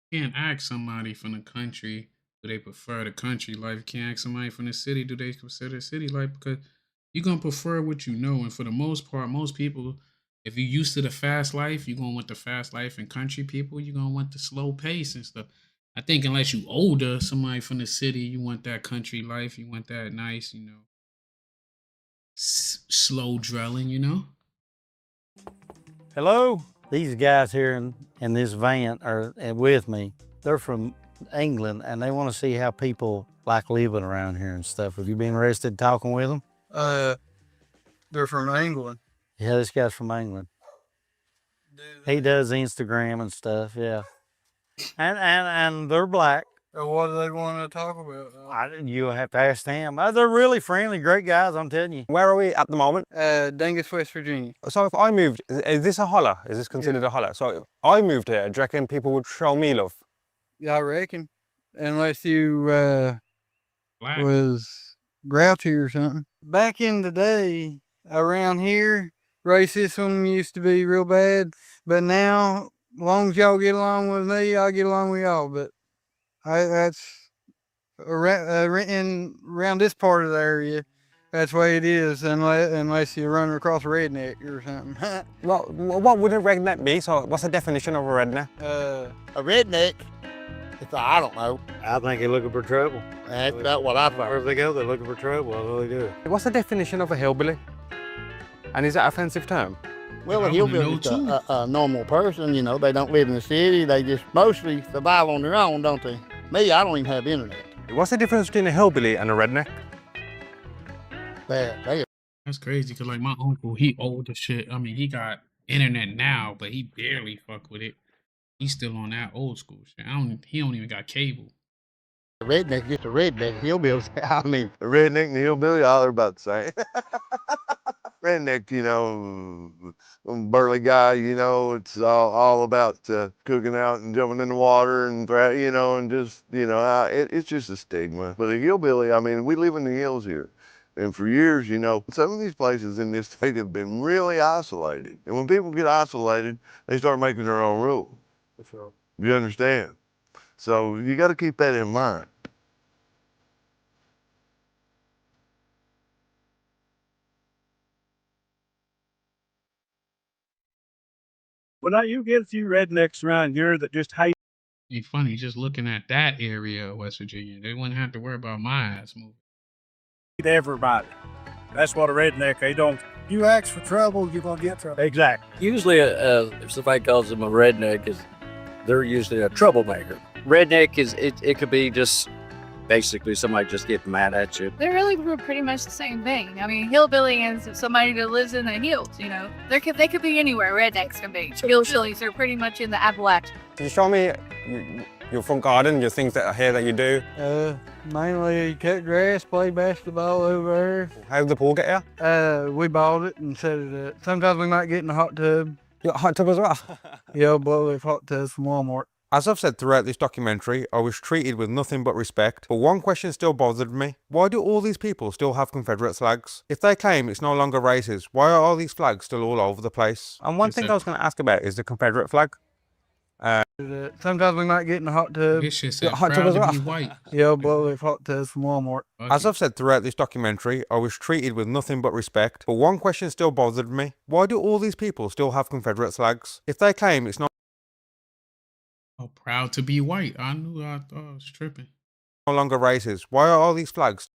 You can't ask somebody from the country do they prefer the country life. You can't ask somebody from the city do they consider city life, because you're gonna prefer what you know. And for the most part, most people, if you're used to the fast life, you're gonna want the fast life. And country people, you're gonna want the slow pace and stuff. I think unless you older, somebody from the city, you want that country life. You want that nice, slow drilling, Hello? These guys here in this van are with me. They're from England, and they want to see how people like living around here and stuff. Have you been interested in talking with them? They're from England. Yeah, this guy's from England. He does Instagram and stuff, yeah. And they're black. What do they want to talk about? You'll have to ask them. They're really friendly, great guys, I'm telling you. Where are we at the moment? Dingus, West Virginia. So if I moved, is this a holler? Is this considered a holler? So if I moved here, do you reckon people would show me love? Yeah, I reckon. Unless you was grouchy or something. Back in the day, around here, racism used to be real bad. But now, as long as y'all get along with me, I'll get along with y'all. But that's around this part of the area. That's the way it is, unless you run across a redneck or something. Well, what would a redneck be? So what's the definition of a redneck? A redneck, I don't know. I think they're looking for trouble. That's about what I Wherever thought. they go, they're looking for trouble. I really do. What's the definition of a hillbilly? And is that an offensive term? Well, a hillbilly's a normal person, they don't live in the city. They just mostly survive on their own, don't they? Me, I don't even have internet. What's the difference between a hillbilly and a redneck? That's crazy, because like my uncle, he old as shit. I mean, he got internet now, but he barely fuck with it. He's still on that old school shit. He don't even got cable. A redneck, just a redneck. Hillbillies, I mean, a redneck and a hillbilly, all are about the same. Redneck, burly guy, it's all about cooking out and jumping in the water and, and just, it's just a stigma. But a hillbilly, I mean, we live in the hills here. And for years, some of these places in this state have been really isolated. And when people get isolated, they start making their own rules. Sure. You understand? So you got to keep that in mind. Well, now you get a few rednecks around here that just hate It's funny, just looking at that area of West Virginia, they wouldn't have to worry about my ass moving. everybody. That's what a redneck, they don't. You ask for trouble, you're going to get trouble. Exactly. Usually, if somebody calls them a redneck, they're usually a troublemaker. Redneck it could be just basically somebody just getting mad at you. They're really pretty much the same thing. I mean, hillbilly is somebody that lives in the hills, They could be anywhere. Rednecks can be. Hillbillies are pretty much in the Appalachians. Can you show me your front garden, your things that are here that you do? Mainly cut grass, play basketball over there. How did the pool get here? We bought it and set it up. Sometimes we might get in a hot tub. You got a hot tub as well? Yeah, blow with hot tubs from Walmart. As I've said throughout this documentary, I was treated with nothing but respect, but one question still bothered me. Why do all these people still have Confederate flags? If they claim it's no longer racist, why are all these flags still all over the place? And one thing I was going to ask about is the Confederate flag. Sometimes we might get in a hot tub. This shit said hot proud tub as to well. be white. Yeah, blow with hot tubs from Walmart. As I've said throughout this documentary, I was treated with nothing but respect, but one question still bothered me. Why do all these people still have Confederate flags? If they claim it's no Proud to be white. I thought I was tripping. longer racist, why are all these flags?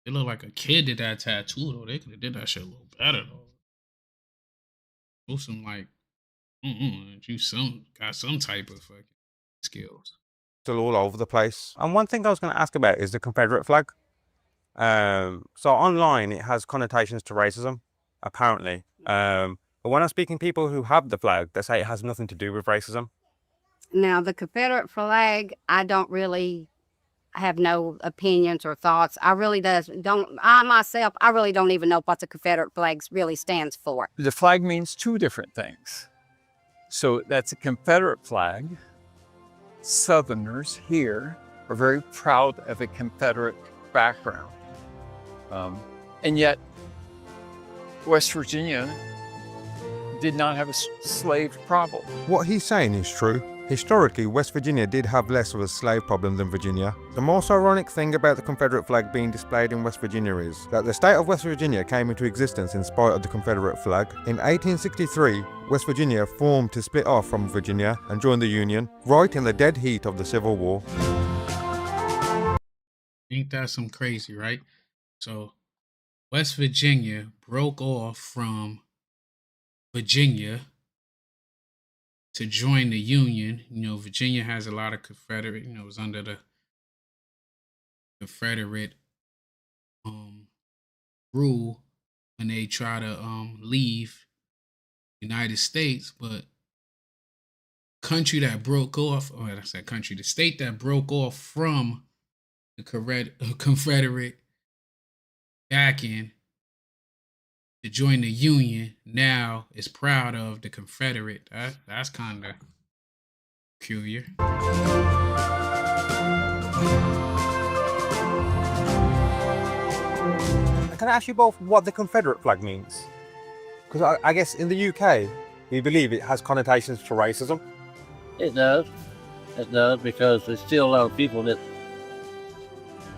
It looked like a kid did that tattoo, though. They could have did that shit a little better, though. Do some like, you got some type of fucking skills. Still all over the place. And one thing I was going to ask about is the Confederate flag. So online it has connotations to racism, apparently. But when I'm speaking to people who have the flag, they say it has nothing to do with racism. Now, the Confederate flag, I don't really have no opinions or thoughts. I really I really don't even know what the Confederate flag really stands for. The flag means two different things. So that's a Confederate flag. Southerners here are very proud of a Confederate background. And yet, West Virginia did not have a slave problem. What he's saying is true. Historically, West Virginia did have less of a slave problem than Virginia. The most ironic thing about the Confederate flag being displayed in West Virginia is that the state of West Virginia came into existence in spite of the Confederate flag. In 1863, West Virginia formed to split off from Virginia and join the Union, right in the dead heat of the Civil War. Ain't that some crazy, right? So, West Virginia broke off from Virginia to join the Union. You know, Virginia has a lot of Confederate, it was under the Confederate rule when they try to leave the United States, but country that broke off, or I said country, the state that broke off from the Confederate backing to join the Union now is proud of the Confederate. That's kind of peculiar. Can I ask you both what the Confederate flag means? Because I guess in the UK, we believe it has connotations to racism. It does. It does, because there's still a lot of people that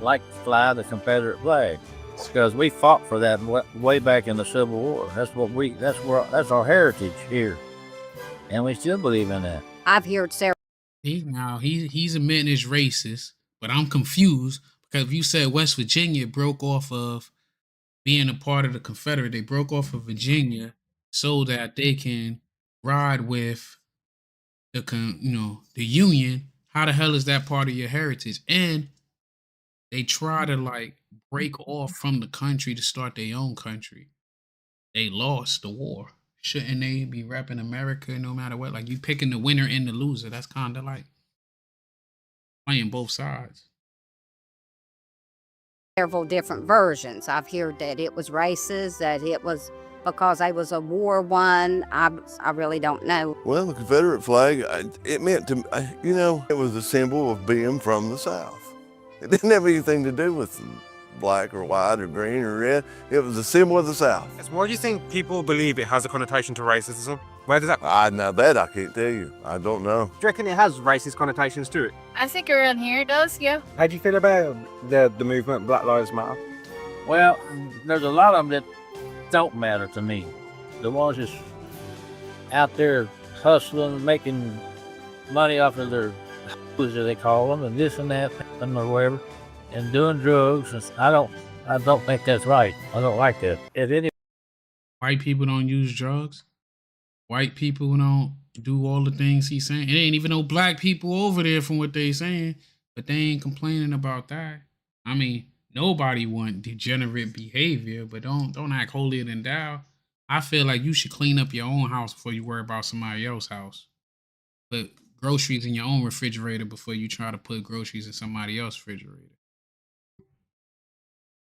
like to fly the Confederate flag. It's because we fought for that way back in the Civil War. That's our heritage here, and we still believe in that. I've heard several. He's admitting it's racist, but I'm confused because if you said West Virginia broke off of being a part of the Confederate, they broke off of Virginia so that they can ride with the Union. How the hell is that part of your heritage? And they try to break off from the country to start their own country. They lost the war. Shouldn't they be repping America no matter what? Like, you picking the winner and the loser. That's kind of like playing both sides. Several different versions. I've heard that it was racist, that it was because I was a war one. I really don't know. Well, the Confederate flag, it meant to, it was a symbol of being from the South. It didn't have anything to do with black or white or green or red. It was a symbol of the South. Why do you think people believe it has a connotation to racism? Where does that? Now that I can't tell you. I don't know. Do you reckon it has racist connotations to it? I think around here it does, yeah. How do you feel about the movement Black Lives Matter? Well, there's a lot of them that don't matter to me. The ones that's out there hustling, making money off of their as they call them, and this and that, and or whatever, and doing drugs. And I don't think that's right. I don't like that. If any white people don't use drugs, white people don't do all the things he's saying. It ain't even no black people over there from what they saying, but they ain't complaining about that. I mean, nobody want degenerate behavior, but don't act holier than thou. I feel like you should clean up your own house before you worry about somebody else's house. Put groceries in your own refrigerator before you try to put groceries in somebody else's refrigerator.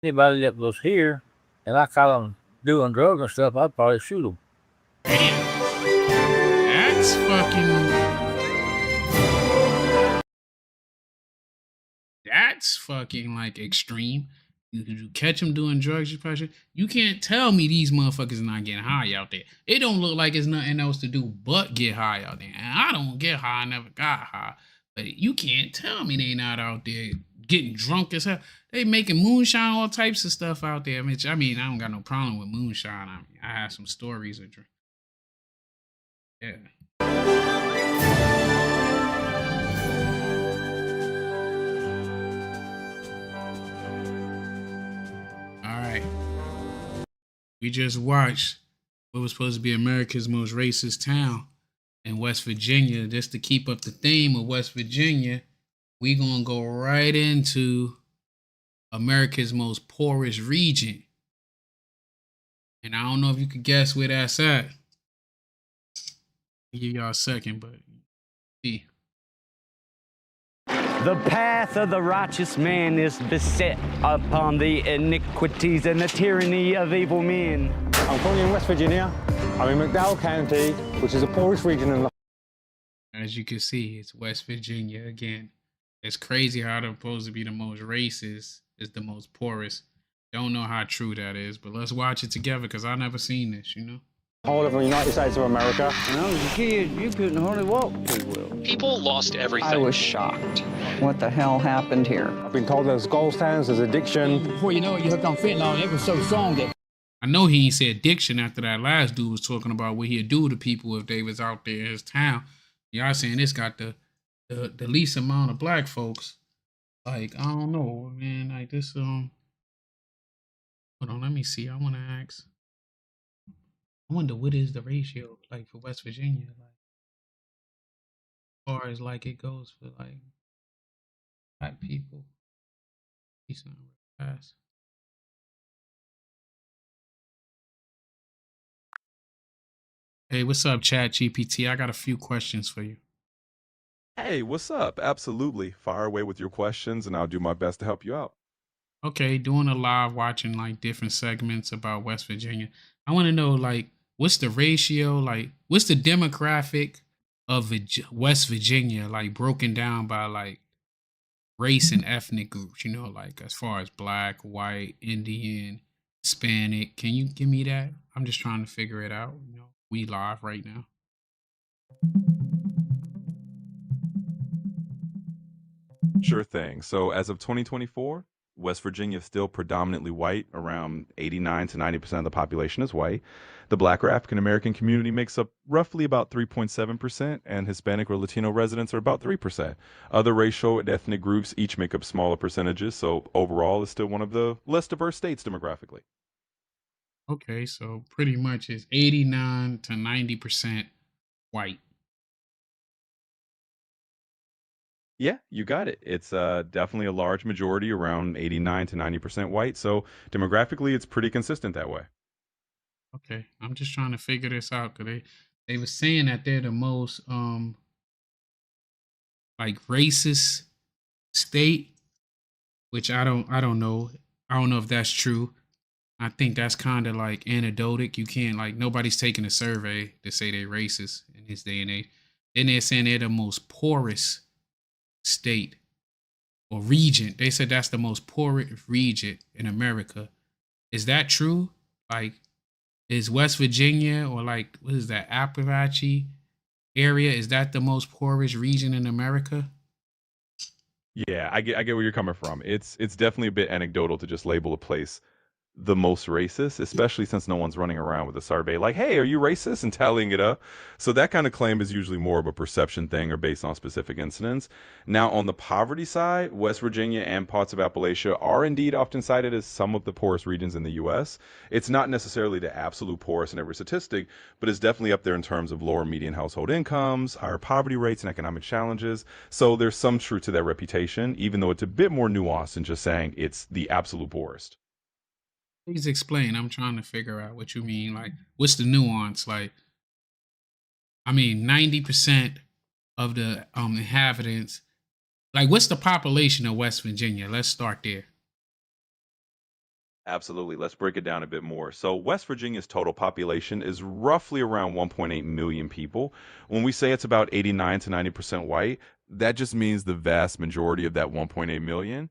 Anybody that was here and I caught them doing drugs and stuff, I'd probably shoot them. That's fucking like extreme. You catch them doing drugs, you can't tell me these motherfuckers are not getting high out there. It don't look like it's nothing else to do but get high out there. And I don't get high, I never got high. But you can't tell me they not out there getting drunk as hell. They making moonshine, all types of stuff out there. I mean, I don't got no problem with moonshine. I mean, I have some stories of drink. Yeah. We just watched what was supposed to be America's most racist town in West Virginia. Just to keep up the theme of West Virginia, we gonna go right into America's most poorest region. And I don't know if you could guess where that's at. Give y'all a second, but see. The path of the righteous man is beset upon the iniquities and the tyranny of evil men. I'm currently in West Virginia. I'm in McDowell County, which is a poorest region in the. As you can see, it's West Virginia again. It's crazy how they're supposed to be the most racist is the most poorest. Don't know how true that is, but let's watch it together because I never seen this, you know? Whole of the United States of America. When I was a kid, you couldn't hardly walk too well. People lost everything. I was shocked. What the hell happened here? I've been told there's gold standards, there's addiction. Before you know it, you hooked on fentanyl, and it was so strong that. I know he ain't said addiction after that last dude was talking about what he'd do to people if they was out there in his town. Y'all saying this got the least amount of black folks. Like, I don't know, man. Like this, hold on, let me see. I wanna ask. I wonder what is the ratio like for West Virginia, like as far as like it goes for like black people. He's not real fast. Hey, what's up, Chat GPT? I got a few questions for you. Hey, what's up? Absolutely. Fire away with your questions and I'll do my best to help you out. Okay, doing a live watching like different segments about West Virginia. I want to know like what's the ratio, like what's the demographic of West Virginia, like broken down by like race and ethnic groups, you know, like as far as black, white, Indian, Hispanic. Can you give me that? I'm just trying to figure it out. You know, we live right now. Sure thing. So as of 2024, West Virginia is still predominantly white. Around 89 to 90% of the population is white. The Black or African American community makes up roughly about 3.7%, and Hispanic or Latino residents are about 3%. Other racial and ethnic groups each make up smaller percentages, so overall it's still one of the less diverse states demographically. Okay, so pretty much it's 89 to 90% white. Yeah, you got it. It's definitely a large majority, around 89 to 90% white. So demographically, it's pretty consistent that way. Okay, I'm just trying to figure this out because they were saying that they're the most like racist state, which I don't know. I don't know if that's true. I think that's kind of like anecdotic. You can't like nobody's taking a survey to say they're racist in this day and age. Then they're saying they're the most poorest state or region. They said that's the most poorest region in America. Is that true? Like, is West Virginia or like what is that Appalachia area? Is that the most poorest region in America? Yeah, I get where you're coming from. It's definitely a bit anecdotal to just label a place the most racist, especially since no one's running around with a survey like, hey, are you racist? And tallying it up. So that kind of claim is usually more of a perception thing or based on specific incidents. Now, on the poverty side, West Virginia and parts of Appalachia are indeed often cited as some of the poorest regions in the U.S. It's not necessarily the absolute poorest in every statistic, but it's definitely up there in terms of lower median household incomes, higher poverty rates, and economic challenges. So there's some truth to that reputation, even though it's a bit more nuanced than just saying it's the absolute poorest. Please explain. I'm trying to figure out what you mean. Like, what's the nuance? Like, I mean, 90% of the inhabitants. Like, what's the population of West Virginia? Let's start there. Absolutely. Let's break it down a bit more. So, West Virginia's total population is roughly around 1.8 million people. When we say it's about 89 to 90% white, that just means the vast majority of that 1.8 million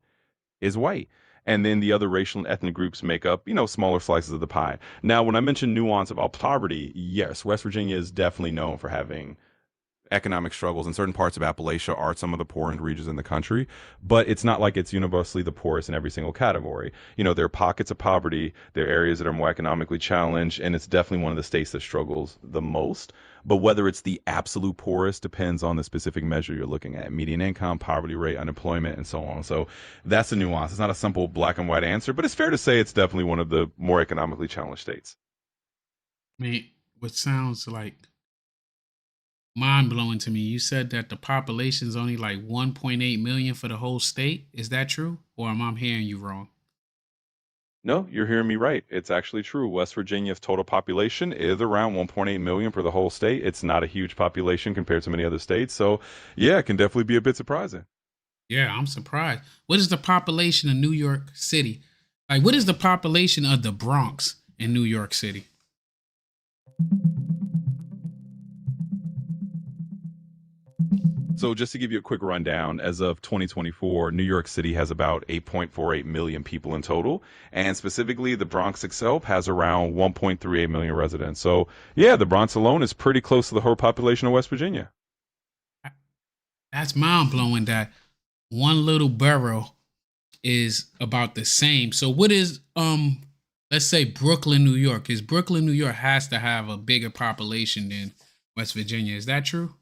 is white. And then the other racial and ethnic groups make up, smaller slices of the pie. Now, when I mentioned nuance about poverty, yes, West Virginia is definitely known for having economic struggles, and certain parts of Appalachia are some of the poorest regions in the country, but it's not like it's universally the poorest in every single category. There are pockets of poverty, there are areas that are more economically challenged, and it's definitely one of the states that struggles the most. But whether it's the absolute poorest depends on the specific measure you're looking at: median income, poverty rate, unemployment, and so on. So that's a nuance. It's not a simple black and white answer, but it's fair to say it's definitely one of the more economically challenged states. I mean, what sounds like mind blowing to me. You said that the population is only like 1.8 million for the whole state. Is that true? Or am I hearing you wrong? No, you're hearing me right. It's actually true. West Virginia's total population is around 1.8 million for the whole state. It's not a huge population compared to many other states. So, yeah, it can definitely be a bit surprising. Yeah, I'm surprised. What is the population of New York City? Like, what is the population of the Bronx in New York City? So, just to give you a quick rundown, as of 2024, New York City has about 8.48 million people in total. And specifically, the Bronx itself has around 1.38 million residents. So, yeah, the Bronx alone is pretty close to the whole population of West Virginia. That's mind blowing that one little borough is about the same. So what is let's say Brooklyn, New York? Is Brooklyn, New York has to have a bigger population than West Virginia. Is that true?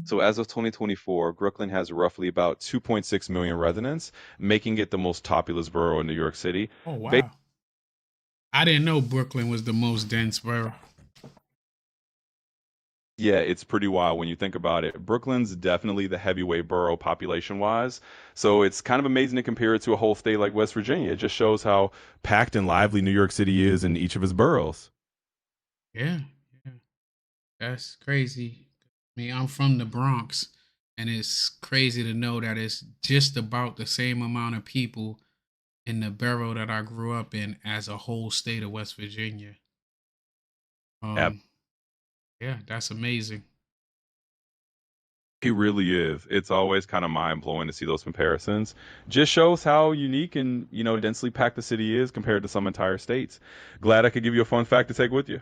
So as of 2024, Brooklyn has roughly about 2.6 million residents, making it the most populous borough in New York City. Oh wow. I didn't know Brooklyn was the most dense borough. Yeah, it's pretty wild when you think about it. Brooklyn's definitely the heavyweight borough population wise. So it's kind of amazing to compare it to a whole state like West Virginia. It just shows how packed and lively New York City is in each of its boroughs. Yeah, yeah. That's crazy. I mean, I'm from the Bronx, and it's crazy to know that it's just about the same amount of people in the borough that I grew up in as a whole state of West Virginia. Ab- Um, yeah, that's amazing. It really is. It's always kind of mind blowing to see those comparisons. Just shows how unique and, densely packed the city is compared to some entire states. Glad I could give you a fun fact to take with you.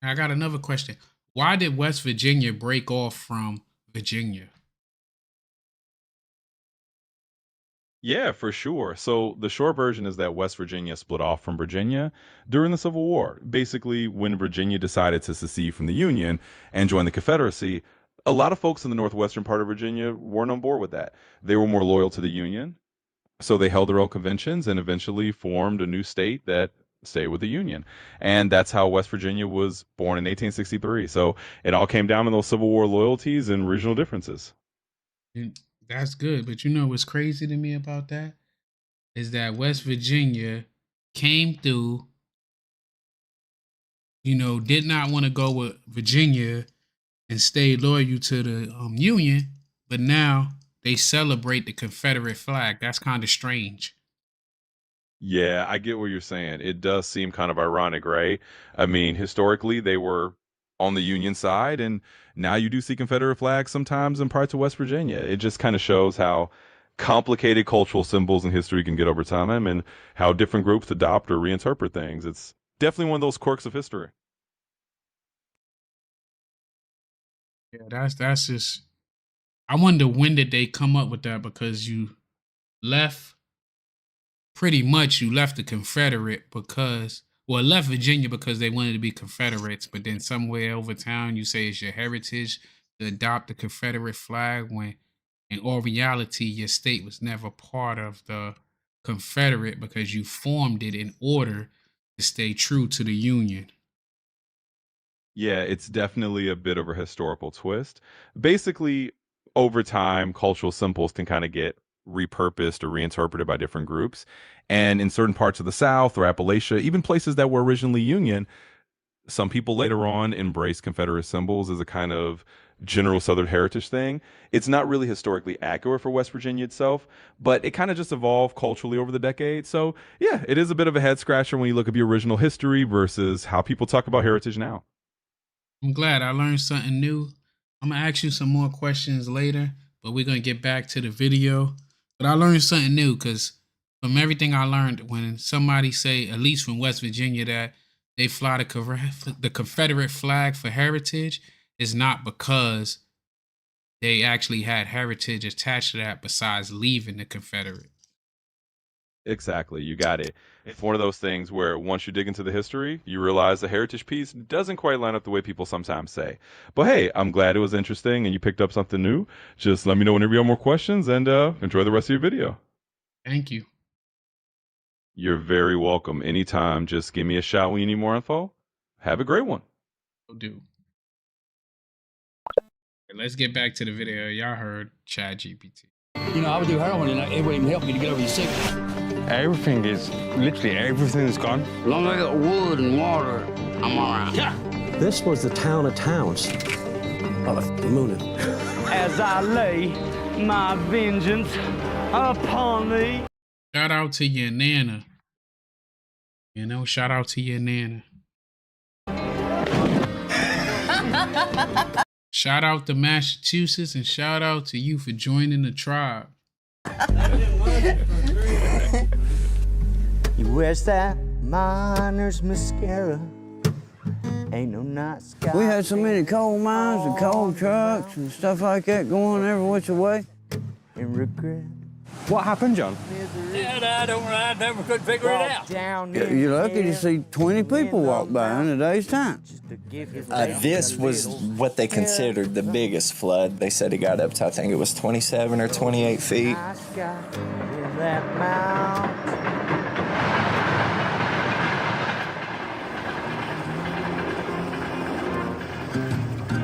I got another question. Why did West Virginia break off from Virginia? Yeah, for sure. So the short version is that West Virginia split off from Virginia during the Civil War. Basically, when Virginia decided to secede from the Union and join the Confederacy, a lot of folks in the northwestern part of Virginia weren't on board with that. They were more loyal to the Union, so they held their own conventions and eventually formed a new state that stayed with the Union. And that's how West Virginia was born in 1863. So it all came down to those Civil War loyalties and regional differences. And that's good, but you know what's crazy to me about that is that West Virginia came through, did not want to go with Virginia and stayed loyal to the Union, but now they celebrate the Confederate flag. That's kind of strange. Yeah, I get what you're saying. It does seem kind of ironic, right? I mean, historically, they were on the Union side, and now you do see Confederate flags sometimes in parts of West Virginia. It just kind of shows how complicated cultural symbols and history can get over time and how different groups adopt or reinterpret things. It's definitely one of those quirks of history. Yeah, that's just. I wonder when did they come up with that because left pretty much you left the Confederate because left Virginia because they wanted to be Confederates, but then somewhere over town you say it's your heritage to adopt the Confederate flag when in all reality your state was never part of the Confederate because you formed it in order to stay true to the Union. Yeah, it's definitely a bit of a historical twist. Basically, over time, cultural symbols can kind of get repurposed or reinterpreted by different groups. And in certain parts of the South or Appalachia, even places that were originally Union, some people later on embraced Confederate symbols as a kind of general Southern heritage thing. It's not really historically accurate for West Virginia itself, but it kind of just evolved culturally over the decades. So, yeah, it is a bit of a head scratcher when you look at the original history versus how people talk about heritage now. I'm glad I learned something new. I'm gonna ask you some more questions later, but we're gonna get back to the video. But I learned something new because from everything I learned, when somebody say, at least from West Virginia, that they fly the Confederate flag for heritage, is not because they actually had heritage attached to that besides leaving the Confederate. Exactly, you got it. It's one of those things where once you dig into the history, you realize the heritage piece doesn't quite line up the way people sometimes say. But hey, I'm glad it was interesting and you picked up something new. Just let me know whenever you have more questions and enjoy the rest of your video. Thank you. You're very welcome. Anytime, just give me a shout when you need more info. Have a great one. Will do. Let's get back to the video. Y'all heard ChatGPT. You know, I would do heroin and it wouldn't even help me to get over these sickness. Everything is, literally everything is gone. As long as I got wood and water, I'm all right. Yeah. This was the town of towns. Oh, the moon. As I lay my vengeance upon thee. Shout out to your nana. You know, shout out to your nana. Shout out to Massachusetts and shout out to you for joining the tribe. Where's that miner's mascara? Ain't no night sky. We had so many coal mines and coal trucks and stuff like that going every which way. And regret. What happened, John? I never could figure it out. You're lucky to see 20 people walk by in a day's time. This was what they considered the biggest flood. They said it got up to, I think it was 27 or 28 feet.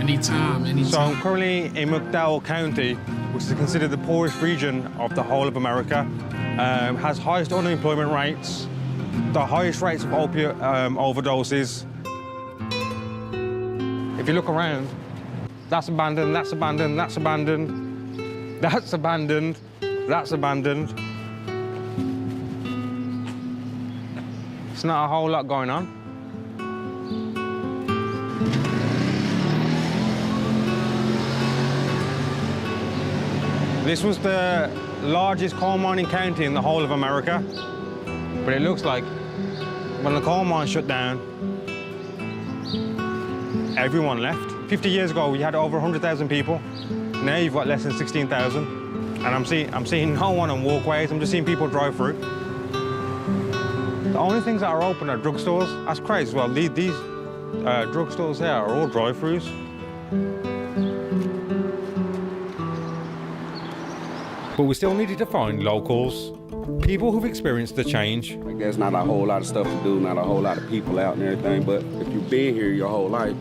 Anytime. So I'm currently in McDowell County, which is considered the poorest region of the whole of America. Has highest unemployment rates, the highest rates of opiate overdoses. If you look around, that's abandoned, that's abandoned, that's abandoned, that's abandoned, that's abandoned. It's not a whole lot going on. This was the largest coal mining county in the whole of America, but it looks like when the coal mine shut down, everyone left. 50 years ago, we had over 100,000 people. Now you've got less than 16,000, and I'm seeing no one on walkways. I'm just seeing people drive through. The only things that are open are drugstores. That's crazy. Well, these drugstores here are all drive-throughs. But we still needed to find locals, people who've experienced the change. Like there's not a whole lot of stuff to do, not a whole lot of people out and everything, but if you've been here your whole life,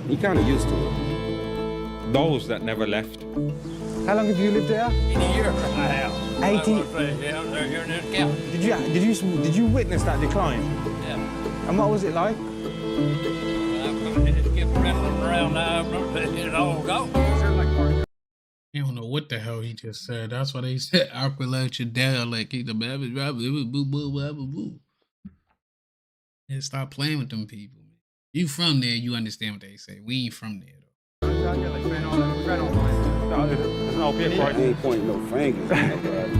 you're kind of used to it. Those that never left. How long have you lived here? In a year. I have. 80. Yeah, they're here in this county. Did you witness that decline? Yeah. And what was it like? It kept rattling around now, it all gone. You don't know what the hell he just said. That's why they said Aquilacture dialect. He's the baby boo boo boo boo. And stop playing with them people. You from there, you understand what they say. We ain't from there though. There's no opiate price. They ain't pointing no fingers at nobody.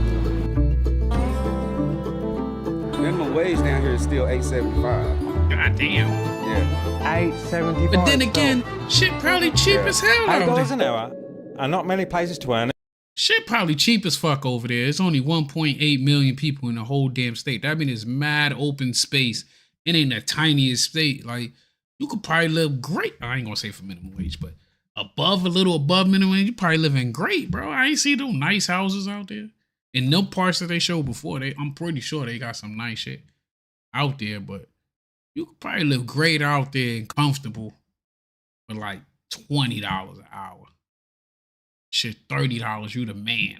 Minimum wage down here is still $8.75. God damn. Yeah. $8.75. But then again, shit probably cheap as hell out $8 there. an hour, and not many places to earn it. Shit probably cheap as fuck over there. It's only 1.8 million people in the whole damn state. That means it's mad open space. It ain't the tiniest state. Like, you could probably live great. I ain't gonna say for minimum wage, but a little above minimum wage, you probably living great, bro. I ain't see those nice houses out there. In no parts that they showed before, I'm pretty sure they got some nice shit out there, but you could probably live great out there and comfortable for like $20 an hour. Shit, $30, you the man.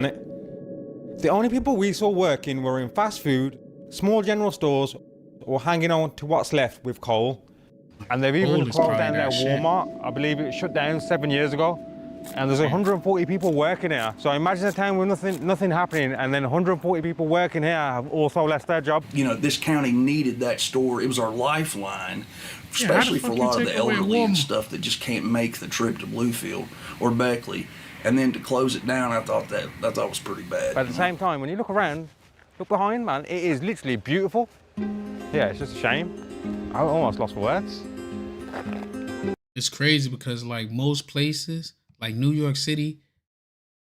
The only people we saw working were in fast food, small general stores, or hanging on to what's left with coal. And they've even closed down their Walmart. I believe it shut down 7 years ago. And there's 140 people working here. So imagine a town with nothing happening, and then 140 people working here have also left their job. You know, this county needed that store. It was our lifeline, especially for a lot of the elderly and stuff that just can't make the trip to Bluefield or Beckley. And then to close it down, I thought was pretty bad. But at the same time, when you look around, look behind, man, it is literally beautiful. Yeah, it's just a shame. I almost lost for words. It's crazy because like most places, like New York City,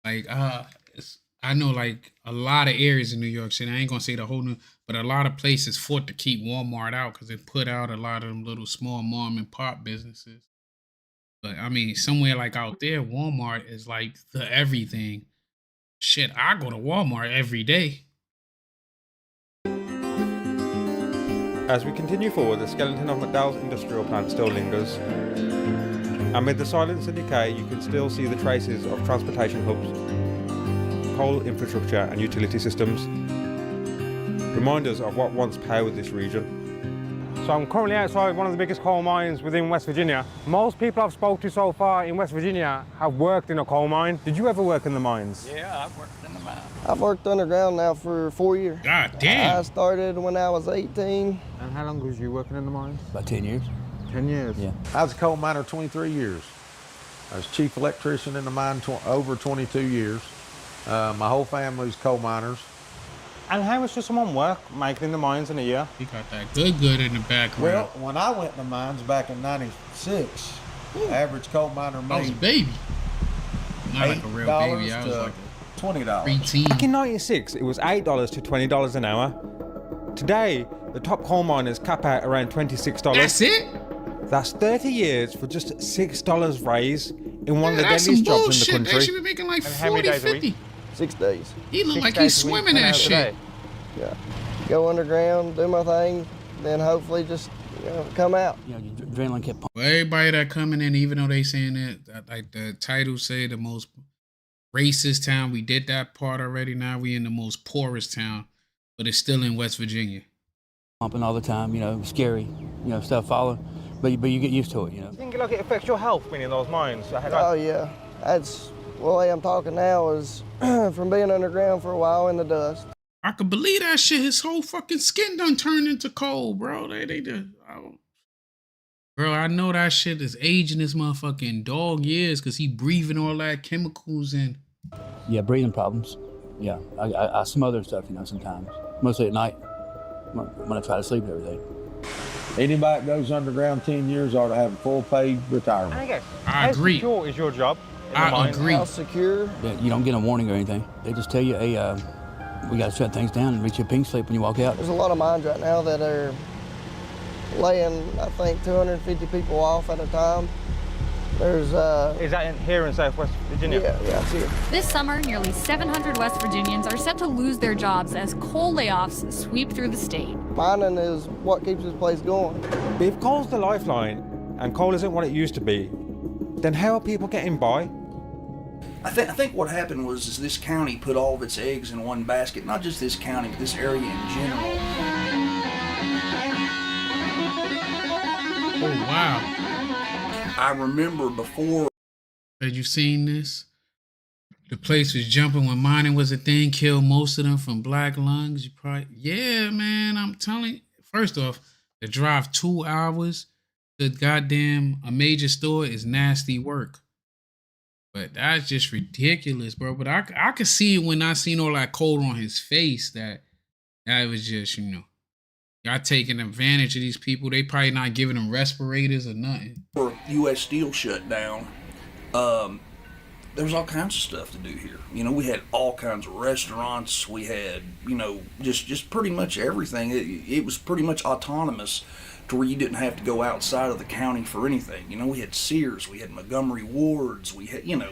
like I know like a lot of areas in New York City. I ain't gonna say the whole but a lot of places fought to keep Walmart out because it put out a lot of them little small mom and pop businesses. But I mean, somewhere like out there, Walmart is like the everything. Shit, I go to Walmart every day. As we continue forward, the skeleton of McDowell's industrial plant still lingers. Amid the silence and decay, you can still see the traces of transportation hubs. coal infrastructure and utility systems. Reminders of what once powered this region. So I'm currently outside one of the biggest coal mines within West Virginia. Most people I've spoke to so far in West Virginia have worked in a coal mine. Did you ever work in the mines? Yeah, I've worked in the mine. I've worked underground now for 4 years. God damn. I started when I was 18. And how long was you working in the mines? About 10 years. 10 years? Yeah. I was a coal miner 23 years. I was chief electrician in the mine over 22 years. My whole family's coal miners. And how much does someone work making in the mines in a year? He got that good in the background. Well, when I went in the mines back in '96, average coal miner made I was a baby. Not like a real baby. I was like a $20. preteen. Back in '96, it was $8 to $20 an hour. Today, the top coal miners cap out around $26. That's it? That's 30 years for just $6 raise in one of the that's deadliest some jobs bullshit. in the country. They should be making like And how many 40, days a week? 50. 6 days. He look 6 like days he's a week, swimming 10 that hours a shit. day. Yeah. Go underground, do my thing, then hopefully just come out. You know, your adrenaline kept pumping. Well, everybody that coming in, even though they saying that, like the title say, the most racist town, we did that part already. Now we in the most poorest town, but it's still in West Virginia. Pumping all the time, you know, scary, you know, stuff follow. But you get used to it, you know. Do you think like it affects your health being in those mines? Oh yeah, that's the way I'm talking now is from being underground for a while in the dust. I could believe that shit. His whole fucking skin done turned into coal, bro. They just, bro, I know that shit is aging this motherfucking dog years because he breathing all that chemicals in. Yeah, breathing problems. Yeah, I smother stuff, you know, sometimes. Mostly at night when I try to sleep every day. Anybody that goes underground 10 years ought to have a full paid retirement. I agree. How secure is your job in the I mines? agree. How secure? Yeah, you don't get a warning or anything. They just tell you, hey, we got to shut things down and reach your pink slip when you walk out. There's a lot of mines right now that are laying, I think, 250 people off at a time. There's Is that here in Southwest Virginia? Yeah, that's here. This summer, nearly 700 West Virginians are set to lose their jobs as coal layoffs sweep through the state. Mining is what keeps this place going. But if coal's the lifeline and coal isn't what it used to be, then how are people getting by? I think what happened was is this county put all of its eggs in one basket. Not just this county, but this area in general. Oh, wow. I remember before. Had you seen this? The place was jumping when mining was a thing, killed most of them from black lungs. You probably, yeah, man, I'm telling you. First off, to drive 2 hours to goddamn a major store is nasty work. But that's just ridiculous, bro. But I could see when I seen all that coal on his face that was just, you know, y'all taking advantage of these people. They probably not giving them respirators or nothing. For U.S. Steel shut down, there was all kinds of stuff to do here. You know, we had all kinds of restaurants. We had, you know, just pretty much everything. It was pretty much autonomous to where you didn't have to go outside of the county for anything. You know, we had Sears, we had Montgomery Ward's, we had, you know,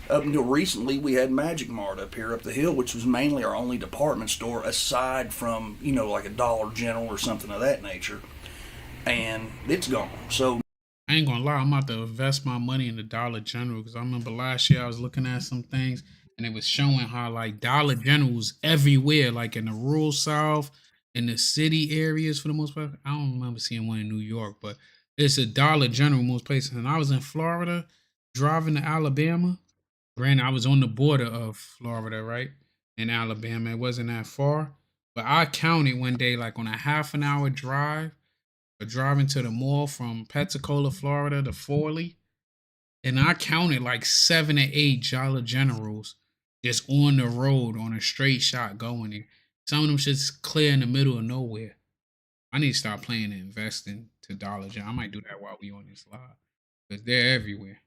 up until recently we had Magic Mart up here up the hill, which was mainly our only department store aside from, you know, like a Dollar General or something of that nature. And it's gone. So I ain't gonna lie, I'm about to invest my money in the Dollar General because I remember last year I was looking at some things and it was showing how like Dollar Generals everywhere, like in the rural South, in the city areas for the most part. I don't remember seeing one in New York, but it's a Dollar General most places. And I was in Florida driving to Alabama. Granted, I was on the border of Florida, right? In Alabama. It wasn't that far. But I counted one day like on a half an hour drive or driving to the mall from Pensacola, Florida to Forley. And I counted like 7 or 8 Dollar Generals just on the road on a straight shot going there. Some of them shit's clear in the middle of nowhere. I need to start playing and investing to Dollar General. I might do that while we on this live. Because they're everywhere.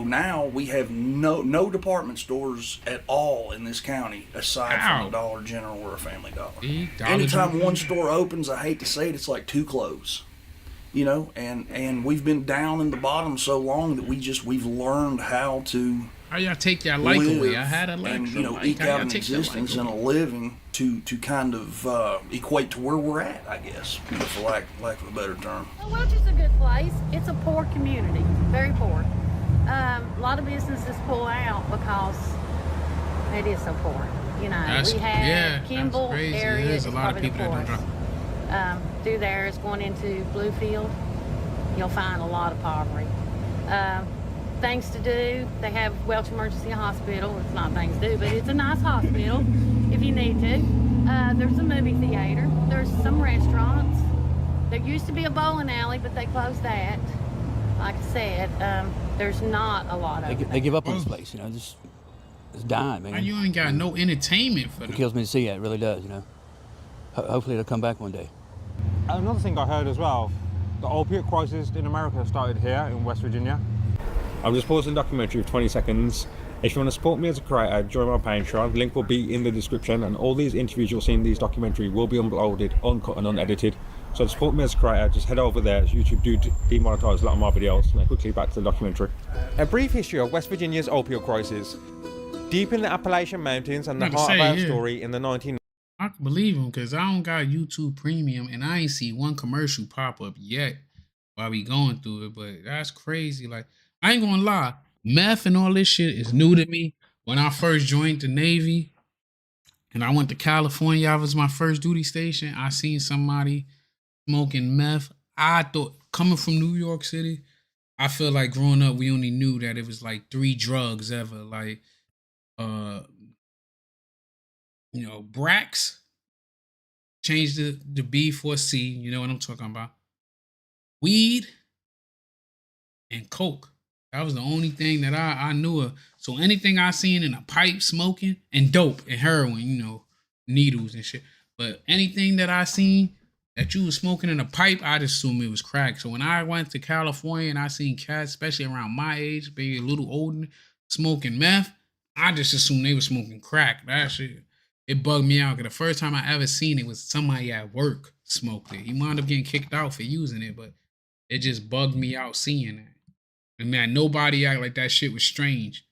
now we have no department stores at all in this county aside from a Dollar General or a Family Dollar. Anytime one store opens, I hate to say it, it's like 2 close. You know, and we've been down in the bottom so long that we've learned how to y'all take your life away. I had a lecture. And, you know, eke out an existence and a living to kind of equate to where we're at, I guess, for lack of a better term. Well, Welch is a good place. It's a poor community, very poor. A lot of businesses pull out because It is so poor. You know, we have Kimball area. There's a lot of people that don't drive. Through there is going into Bluefield. You'll find a lot of poverty. Things to do. They have Welch Emergency Hospital. It's not things to do, but it's a nice hospital if you need to. There's a movie theater. There's some restaurants. There used to be a bowling alley, but they closed that. Like I said, there's not a lot of They give up on this place, you know, just it's dying, man. And you ain't got no entertainment for them. It kills me to see that, it really does, you know. Hopefully it'll come back one day. Another thing I heard as well, the opiate crisis in America started here in West Virginia. I'm just pausing the documentary for 20 seconds. If you want to support me as a creator, join my Patreon. The link will be in the description, and all these interviews you'll see in these documentary will be uploaded, uncut and unedited. So to support me as a creator, just head over there, as YouTube do demonetize a lot of my videos. Now quickly back to the documentary. A brief history of West Virginia's opioid crisis. Deep in the Appalachian Mountains and the heart of our story in the 1990s. I can believe him because I don't got YouTube Premium and I ain't see one commercial pop up yet while we going through it. But that's crazy. Like, I ain't gonna lie, meth and all this shit is new to me. When I first joined the Navy and I went to California, I was my first duty station. I seen somebody smoking meth. I thought, coming from New York City, I feel like growing up, we only knew that it was like 3 drugs ever. Like, you know, Brax, changed the B for a C, you know what I'm talking about. Weed and coke. That was the only thing that I knew of. So anything I seen in a pipe smoking, and dope and heroin, you know, needles and shit. But anything that I seen that you was smoking in a pipe, I just assumed it was crack. So when I went to California and I seen cats, especially around my age, maybe a little older, smoking meth, I just assumed they were smoking crack. That shit, it bugged me out. Because the first time I ever seen it was somebody at work smoked it. He wound up getting kicked out for using it, but it just bugged me out seeing that. And man, nobody act like that shit was strange.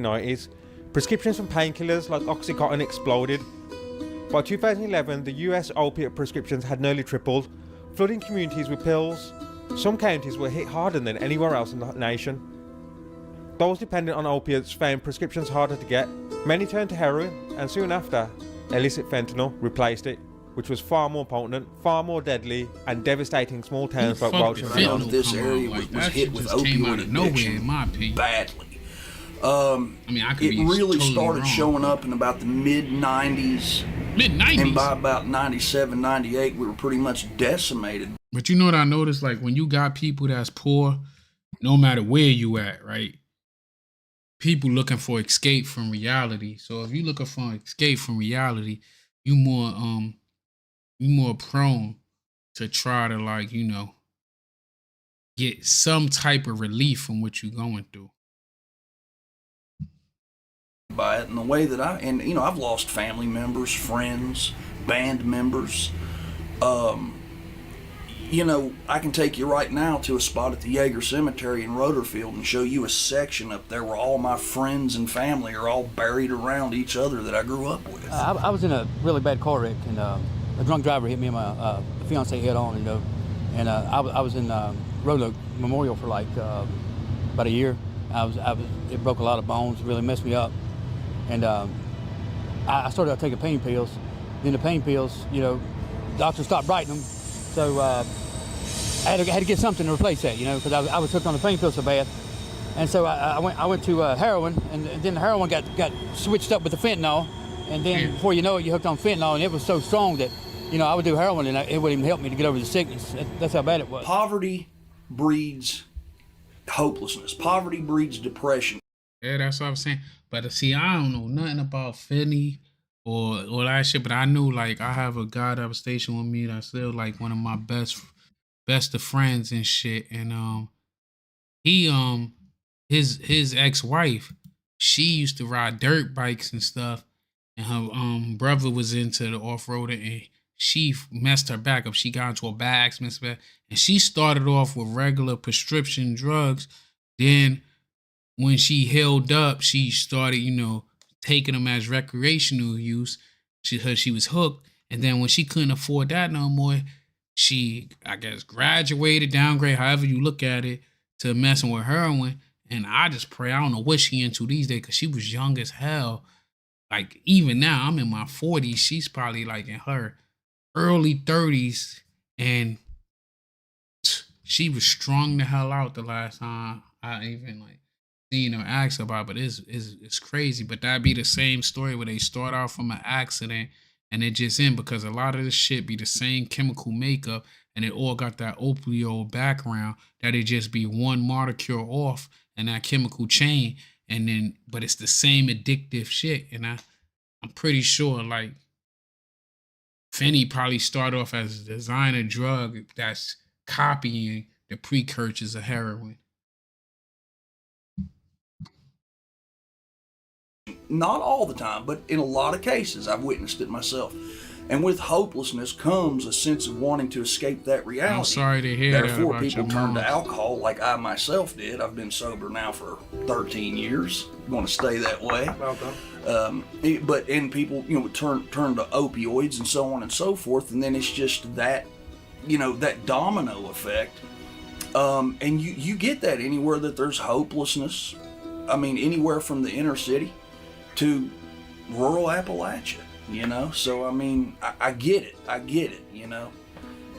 90s, prescriptions for painkillers like Oxycontin exploded. By 2011, the US opiate prescriptions had nearly tripled, flooding communities with pills. Some counties were hit harder than anywhere else in the nation. Those dependent on opiates found prescriptions harder to get. Many turned to heroin, and soon after, illicit fentanyl replaced it, which was far more potent, far more deadly, and devastating small towns like Welch and beyond. This area was hit with opioid addiction badly. I mean, it really started showing up in about the mid-90s. Mid-90s? And by about 97, 98, we were pretty much decimated. But you know what I noticed? Like, when you got people that's poor, no matter where you at, right? People looking for escape from reality. So if you looking for escape from reality, you more prone to try to, like, you know, get some type of relief from what you're going through. By it, and the way that I've lost family members, friends, band members. I can take you right now to a spot at the Yeager Cemetery in Roderfield and show you a section up there where all my friends and family are all buried around each other that I grew up with. I was in a really bad car wreck, and a drunk driver hit me and my fiance head on, you know, and I was in Roanoke Memorial for like about a year. It broke a lot of bones, really messed me up. And I started out taking pain pills. Then the pain pills, you know, doctors stopped writing them. So I had to get something to replace that, you know, because I was hooked on the pain pills so bad. And so I went to heroin, and then the heroin got switched up with the fentanyl. And then before you know it, you hooked on fentanyl, and it was so strong that, you know, I would do heroin and it wouldn't even help me to get over the sickness. That's how bad it was. Poverty breeds hopelessness. Poverty breeds depression. Yeah, that's what I'm saying. But see, I don't know nothing about Philly or that shit. But I knew, like, I have a guy that was stationed with me that's still like one of my best of friends and shit. And his ex-wife, she used to ride dirt bikes and stuff. And her brother was into the off-roading, and she messed her back up. She got into a bad accident, and she started off with regular prescription drugs. Then when she healed up, she started, you know, taking them as recreational use. She was hooked. And then when she couldn't afford that no more, she, I guess, graduated, downgraded, however you look at it, to messing with heroin. And I just pray. I don't know what she into these days because she was young as hell. Like even now, I'm in my 40s. She's probably like in her early 30s, and she was strung the hell out the last time I even like seen her ask about. But it's crazy. But that'd be the same story where they start off from an accident and it just end because a lot of this shit be the same chemical makeup and it all got that opioid background that it just be one molecule off and that chemical chain, and then but it's the same addictive shit. And I'm pretty sure like Finney probably start off as a designer drug that's copying the precursors of heroin. Not all the time, but in a lot of cases, I've witnessed it myself. And with hopelessness comes a sense of wanting to escape that reality. I'm sorry to hear that Therefore, about people your turn mom. to alcohol like I myself did. I've been sober now for 13 years. Want to stay that way. But people, turn to opioids and so on and so forth, and then it's just that, that domino effect. And you get that anywhere that there's hopelessness. I mean, anywhere from the inner city to rural Appalachia, So, I mean, I get it,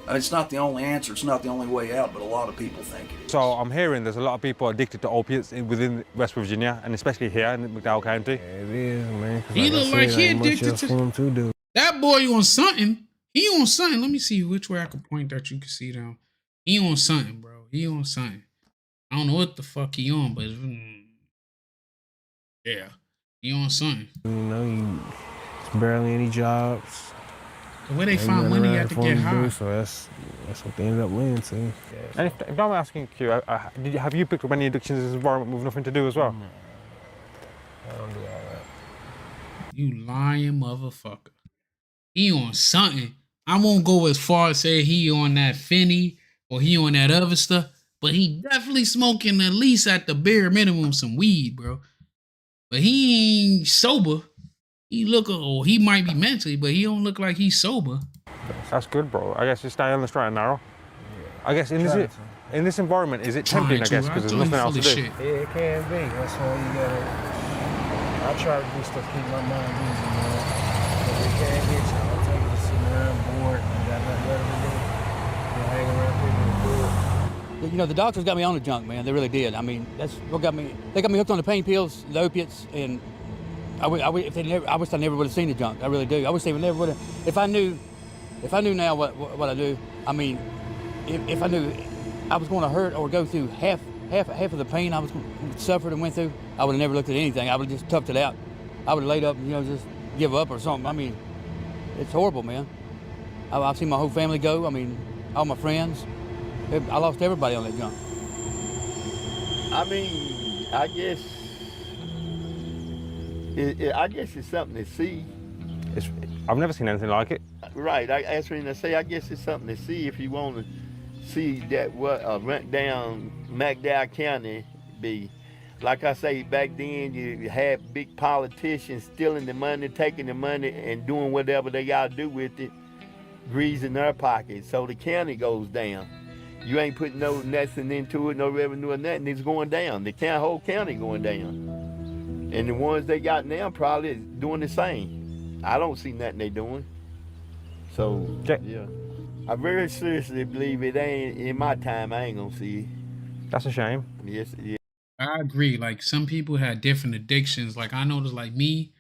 It's not the only answer, it's not the only way out, but a lot of people think it is. So I'm hearing there's a lot of people addicted to opiates within West Virginia, and especially here in McDowell County. Yeah, it is, man. He look like he addicted to him to do. That boy on something. He on something. Let me see which way I can point that you can see down. He on something, bro. He on something. I don't know what the fuck he on, but yeah. He on something. It's barely any jobs. Where they find money at to get high? So that's what they ended up leading to. Yeah, so. And if I'm asking you, have you picked up any addictions in this environment with nothing to do as well? No. I don't do all that. You lying motherfucker. He on something. I won't go as far as say he on that Finney or he on that other stuff, but he definitely smoking at least at the bare minimum some weed, bro. But he ain't sober. He he might be mentally, but he don't look like he's sober. That's good, bro. I guess you stay on the straight and narrow. Yeah. I guess in this environment, is it tempting? I guess because there's nothing else to do. Shit. Yeah, it can be. That's why you gotta. I try to do stuff to keep my mind busy, man. If it can't get you, I'll take it to sit around bored and got nothing better to do. Hang around people and do it. The doctors got me on the junk, man. They really did. I mean, that's what got me. They got me hooked on the pain pills, the opiates, and I wish I never would have seen the junk. I really do. I wish they never would have. If I knew now what I do, I mean, if I knew I was going to hurt or go through half of the pain I was suffered and went through, I would have never looked at anything. I would have just toughed it out. I would have laid up and just give up or something. I mean, it's horrible, man. I've seen my whole family go. I mean, all my friends. I lost everybody on that junk. I mean, I guess it's something to see. I've never seen anything like it. Right. That's what I say. I guess it's something to see if you want to see that what rent down McDowell County be. Like I say, back then you had big politicians stealing the money, taking the money, and doing whatever they got to do with it, greasing their pockets. So the county goes down. You ain't putting no nothing into it, no revenue or nothing. It's going down. The whole county going down. And the ones they got now probably is doing the same. I don't see nothing they doing. So, yeah. I very seriously believe it ain't, in my time, I ain't gonna see it. That's a shame. Yes, yeah. I agree. Like, some people had different addictions. Like, I noticed, like me,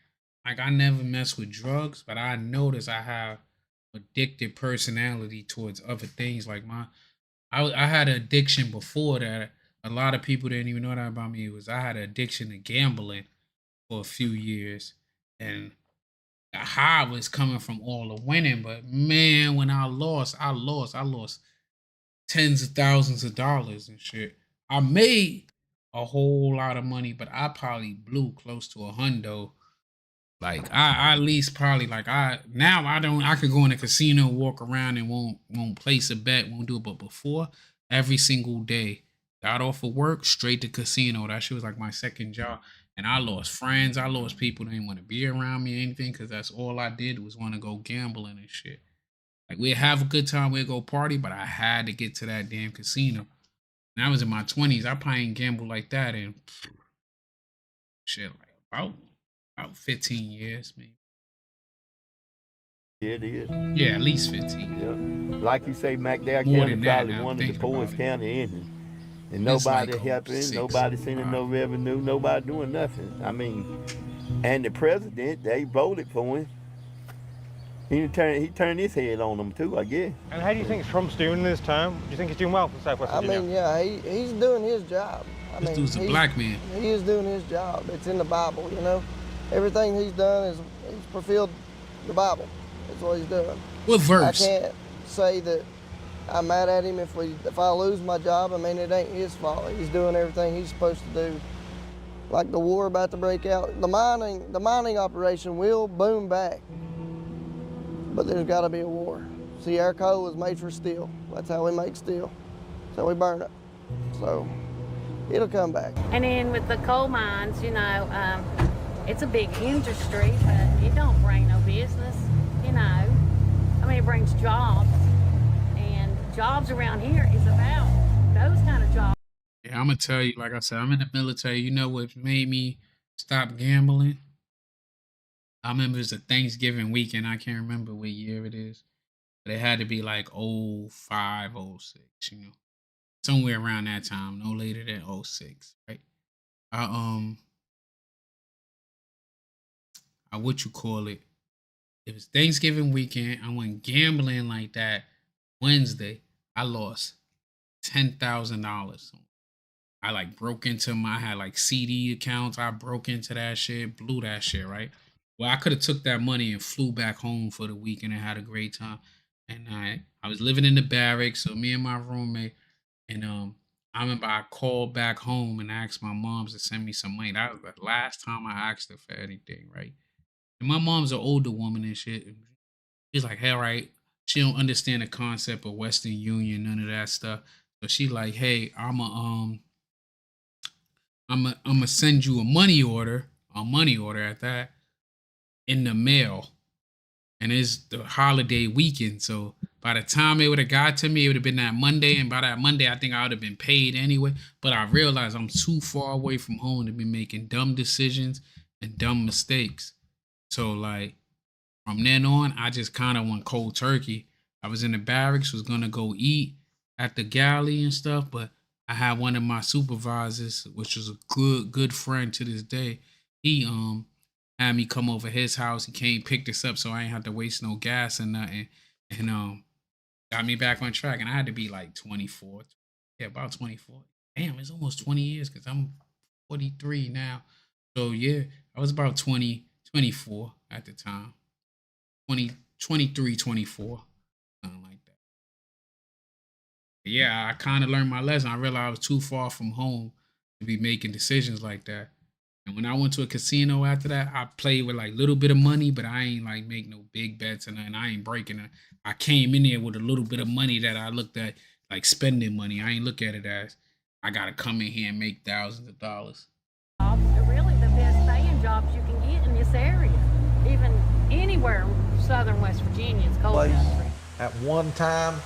like, I never mess with drugs, but I noticed I have addicted personality towards other things. Like, I had an addiction before that. A lot of people didn't even know that about me. I had an addiction to gambling for a few years. And the high was coming from all the winning. But, man, when I lost tens of thousands of dollars and shit. I made a whole lot of money, but I probably blew close to $100. Like I at least probably I could go in a casino, walk around and won't place a bet, won't do it. But before, every single day, got off of work, straight to casino. That shit was like my second job. And I lost friends. I lost people that didn't want to be around me or anything, because that's all I did was want to go gambling and shit. Like, we'd have a good time, we'd go party, but I had to get to that damn casino. And I was in my 20s. I probably ain't gambled like that in shit like about 15 years, maybe. It is. Yeah, at least 15. Yep. Like you say, McDowell More County than that, probably now one of the thinking poorest about it. county in it. And It's nobody like helping, 06, nobody sending no revenue, nobody doing nothing. I mean, and the president, they voted for him. He turned his head on them too, I guess. And how do you think Trump's doing this term? Do you think he's doing well for Southwest Virginia? I mean, yeah, he's doing his job. This dude's a black man. He is doing his job. It's in the Bible, you know. Everything he's done is he's fulfilled the Bible. That's what he's doing. What verse? I can't say that I'm mad at him if I lose my job. I mean, it ain't his fault. He's doing everything he's supposed to do. Like the war about to break out, the mining operation will boom back. But there's got to be a war. See, our coal is made for steel. That's how we make steel. So we burn it. So it'll come back. And then with the coal mines, you know, it's a big industry, but it don't bring no business, you know. I mean, it brings jobs, and jobs around here is about those kind of jobs. Yeah, I'm gonna tell you, like I said, I'm in the military. You know what made me stop gambling? I remember it was a Thanksgiving weekend. I can't remember what year it is, but it had to be like 05, 06, you know, somewhere around that time, no later than 06, right? I what you call it? It was Thanksgiving weekend. I went gambling like that Wednesday. I lost $10,000. I like broke into I had like CD accounts. I broke into that shit, blew that shit, right? Well, I could have took that money and flew back home for the weekend and had a great time. And I was living in the barracks, so me and my roommate, and I remember I called back home and asked my moms to send me some money. That was the last time I asked her for anything, right? And my mom's an older woman and shit. She's like, hey, right. She don't understand the concept of Western Union, none of that stuff. So she like, hey, I'm gonna send you a money order at that, in the mail. And it's the holiday weekend. So by the time it would have got to me, it would have been that Monday. And by that Monday, I think I would have been paid anyway. But I realized I'm too far away from home to be making dumb decisions and dumb mistakes. So like from then on, I just kind of went cold turkey. I was in the barracks, was gonna go eat at the galley and stuff, but I had one of my supervisors, which was a good friend to this day. He had me come over his house. He came, picked us up, so I ain't had to waste no gas and nothing. And got me back on track. And I had to be like 24. Yeah, about 24. Damn, it's almost 20 years because I'm 43 now. So yeah, I was about 24 at the time. 23, 24. Something like that. But yeah, I kind of learned my lesson. I realized I was too far from home to be making decisions like that. And when I went to a casino after that, I played with like a little bit of money, but I ain't like make no big bets and I ain't breaking it. I came in there with a little bit of money that I looked at like spending money. I ain't look at it as I gotta come in here and make thousands of dollars. Jobs are really the best paying jobs you can get in this area, even anywhere in southern West Virginia. It's coal country. At one time,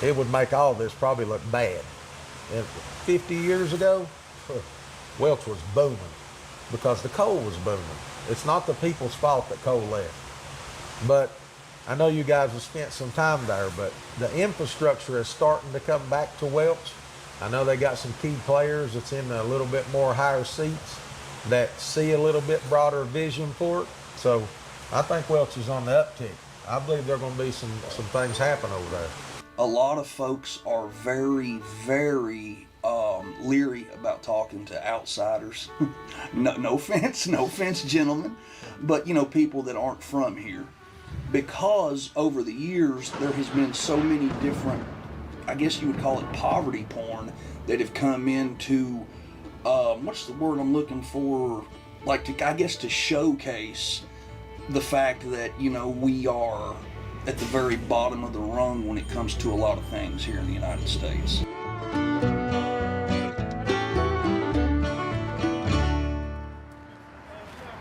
it would make all this probably look bad. And 50 years ago, Welch was booming because the coal was booming. It's not the people's fault that coal left. But I know you guys have spent some time there, but the infrastructure is starting to come back to Welch. I know they got some key players that's in a little bit more higher seats that see a little bit broader vision for it. So I think Welch is on the uptick. I believe there are going to be some things happen over there. A lot of folks are very, very leery about talking to outsiders. no offense, gentlemen, but you know, people that aren't from here, because over the years there has been so many different, I guess you would call it poverty porn, that have come into what's the word I'm looking for, like to showcase the fact that, you know, we are at the very bottom of the rung when it comes to a lot of things here in the United States.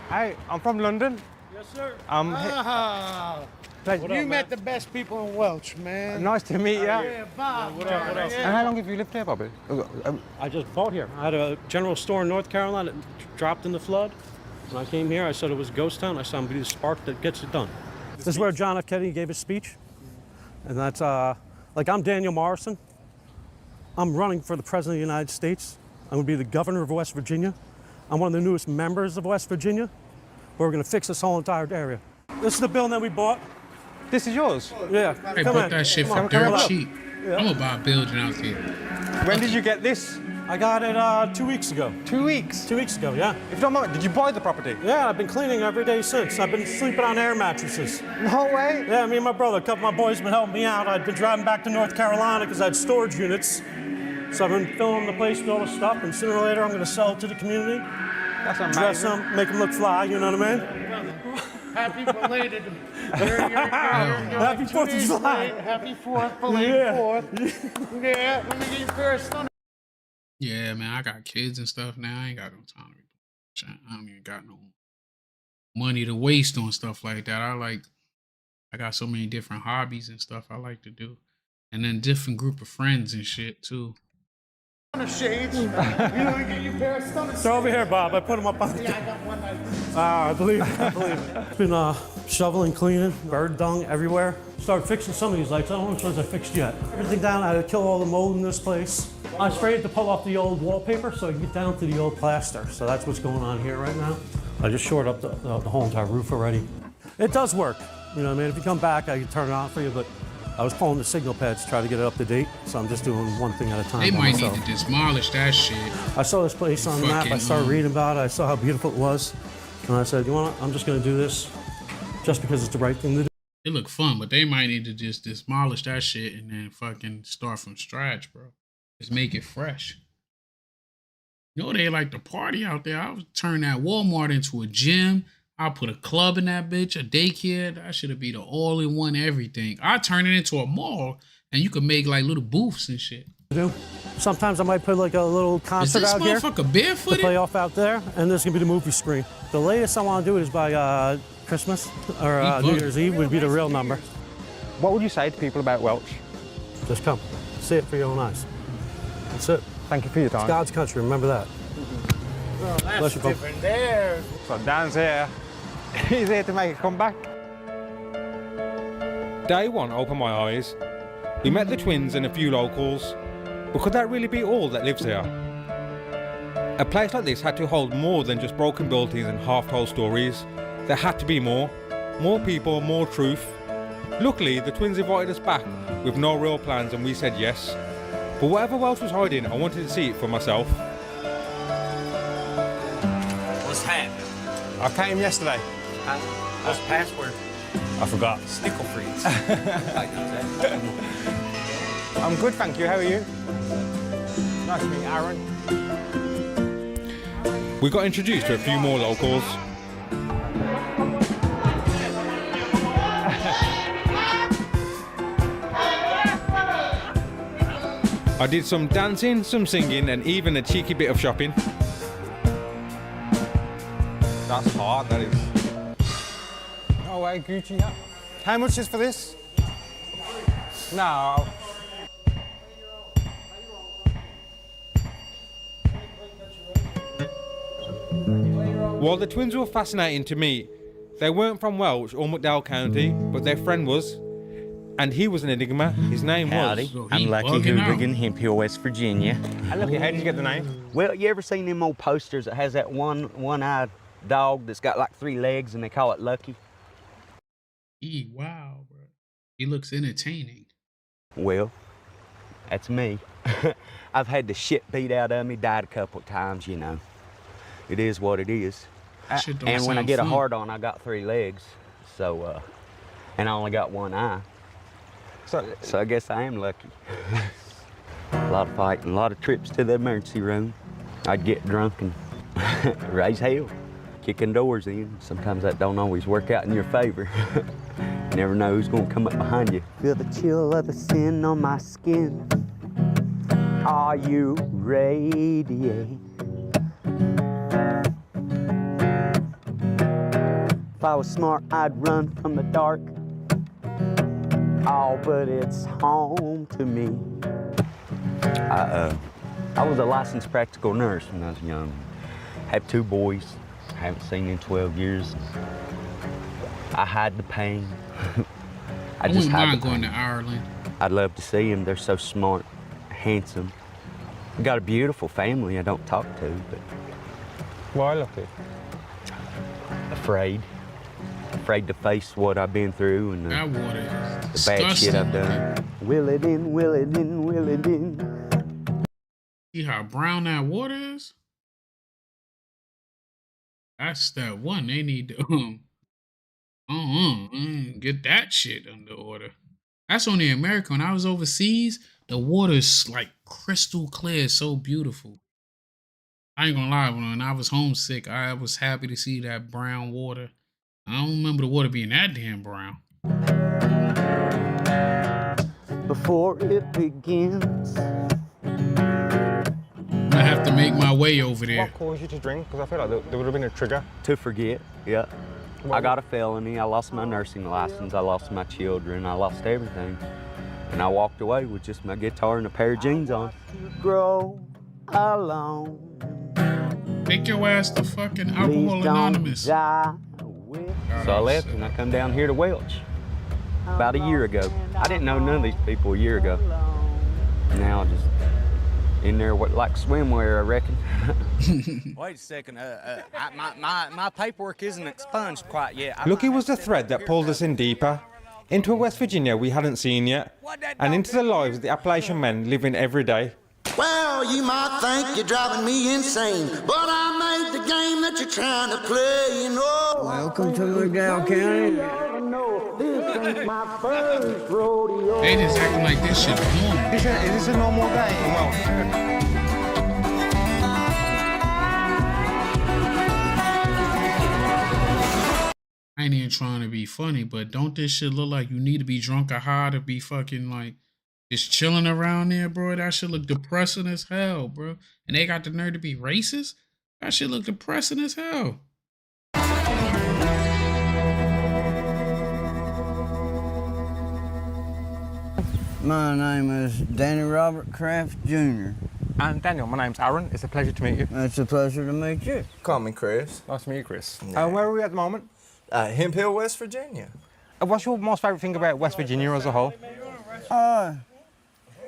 Hey, I'm from London. Yes, sir. You met the best people in Welch, man. Nice to meet you. Yeah, Bob. What up? And how long have you lived here, Bobby? I just bought here. I had a general store in North Carolina that dropped in the flood. When I came here, I said it was a ghost town. I said I'm going to be the spark that gets it done. This is where John F. Kennedy gave his speech. And that's, like, I'm Daniel Morrison. I'm running for the President of the United States. I'm going to be the governor of West Virginia. I'm one of the newest members of West Virginia. We're going to fix this whole entire area. This is the building that we bought. This is yours? Yeah. They bought that shit for dirt cheap. Yeah. I'm gonna buy a building out there. When did you get this? I got it 2 weeks ago. 2 weeks? 2 weeks ago, yeah. If you don't mind, did you buy the property? Yeah, I've been cleaning every day since. I've been sleeping on air mattresses. No way? Yeah, me and my brother, a couple of my boys have been helping me out. I've been driving back to North Carolina because I had storage units. So I've been filling the place with all the stuff, and sooner or later I'm gonna sell it to the community. That's amazing. Dress them, make them look fly, you know what I mean? Happy belated. Happy 4th of July. Happy 4th, belated 4th. Yeah, let me get your first one. Yeah, man, I got kids and stuff now. I ain't got no time to be. I don't even got no money to waste on stuff like that. I got so many different hobbies and stuff I like to do. And then different group of friends and shit too. Shades. You want to get your pair of stomach They're over here, Bob. I put them up on the... Yeah, I got one like this. I believe it. It's been shoveling, cleaning, bird dung everywhere. Started fixing some of these lights. I don't know which ones I fixed yet. Everything down, I had to kill all the mold in this place. I sprayed it to pull off the old wallpaper so I can get down to the old plaster. So that's what's going on here right now. I just shored up the whole entire roof already. It does work. You know what I mean? If you come back, I can turn it on for you, but I was pulling the signal pads to try to get it up to date, so I'm just doing one thing at a time. They might need to demolish that shit. I saw this place on the map. I started reading about it. I saw how beautiful it was, and I said, you know what? I'm just going to do this just because it's the right thing to do. It look fun, but they might need to just demolish that shit and then fucking start from scratch, bro. Just make it fresh. You know they like to party out there. I would turn that Walmart into a gym. I'll put a club in that bitch, a daycare. That should be the all-in-one everything. I turn it into a mall, and you can make like little booths and shit. Sometimes I might put like a little concert out here. Is this motherfucker barefooted? To play off out there, and this is gonna be the movie screen. The latest I want to do is by Christmas or New Year's Eve would be the real number. What would you say to people about Welch? Just come, see it for your own eyes. That's it. Thank you for your time. It's God's country. Remember that. Well, that's different there. So Dan's here. He's here to make a comeback. Day one opened my eyes. We met the twins and a few locals, but could that really be all that lives here? A place like this had to hold more than just broken buildings and half-told stories. There had to be more. More people, more truth. Luckily, the twins invited us back with no real plans and we said yes. But whatever Welch was hiding, I wanted to see it for myself. What's happening? I came yesterday. What's the password? I forgot. Stickle freeze. I'm good, thank you. How are you? Nice to meet Aaron. We got introduced to a few more locals. I did some dancing, some singing, and even a cheeky bit of shopping. That's hard, that is. No way, Gucci hat. How much is for this? No. While the twins were fascinating to me, they weren't from Welch or McDowell County, but their friend was. And he was an enigma. His name Howdy. was. I'm Lucky Hooligan, Hemp Hill, West Virginia. Hey, Lucky, how did you get the name? Well, you ever seen them old posters that has that one-eyed dog that's got like 3 legs and they call it Lucky? Wow, bro. He looks entertaining. Well, that's me. I've had the shit beat out of me, died a couple of times, you know. It is what it is. And when I get a hard on, I got 3 legs. So, and I only got 1 eye. So I guess I am lucky. A lot of fighting, a lot of trips to the emergency room. I'd get drunk and raise hell, kicking doors in. Sometimes that don't always work out in your favor. You never know who's gonna come up behind you. Feel the chill of the sin on my skin. Are you radiate? If I was smart, I'd run from the dark. Oh, but it's home to me. I was a licensed practical nurse when I was young. I have 2 boys, I haven't seen in 12 years. I hide the pain. I wouldn't mind going to Ireland. I'd love to see them. They're so smart, handsome. I got a beautiful family I don't talk to, but... Why, Lucky? Afraid. Afraid to face what I've been through and that water is the bad shit I've done. Will it in, will it in, will it in? See how brown that water is? That's step one. They need to get that shit under order. That's only America. When I was overseas, the water's like crystal clear, so beautiful. I ain't gonna lie, when I was homesick, I was happy to see that brown water. I don't remember the water being that damn brown. Before it begins, I have to make my way over there. What caused you to drink? Because I feel like there would have been a trigger. To forget, yeah. I got a felony, I lost my nursing license, I lost my children, I lost everything. And I walked away with just my guitar and a pair of jeans on. Grow alone. Take your ass to fucking Alcohol Anonymous. So I left and I come down here to Welch about a year ago. I didn't know none of these people a year ago. Now just in there like swimwear, I reckon. Wait a second, my paperwork isn't expunged quite yet. Lucky was the thread that pulled us in deeper, into a West Virginia we hadn't seen yet, and into the lives of the Appalachian men living every day. Well, you might think you're driving me insane, but I made the game that you're trying to play, you know. Welcome to McDowell County. This ain't my first rodeo. They just acting like this shit is normal. Is this a normal day? Well, I ain't even trying to be funny, but don't this shit look like you need to be drunk or high to be fucking like just chilling around there, bro? That shit look depressing as hell, bro. And they got the nerve to be racist? That shit look depressing as hell. My name is Danny Robert Kraft Jr. And Daniel, my name's Aaron. It's a pleasure to meet you. It's a pleasure to meet you. Call me Chris. Nice to meet you, Chris. Yeah. Where are we at the moment? Hemp Hill, West Virginia. What's your most favourite thing about West Virginia as a whole?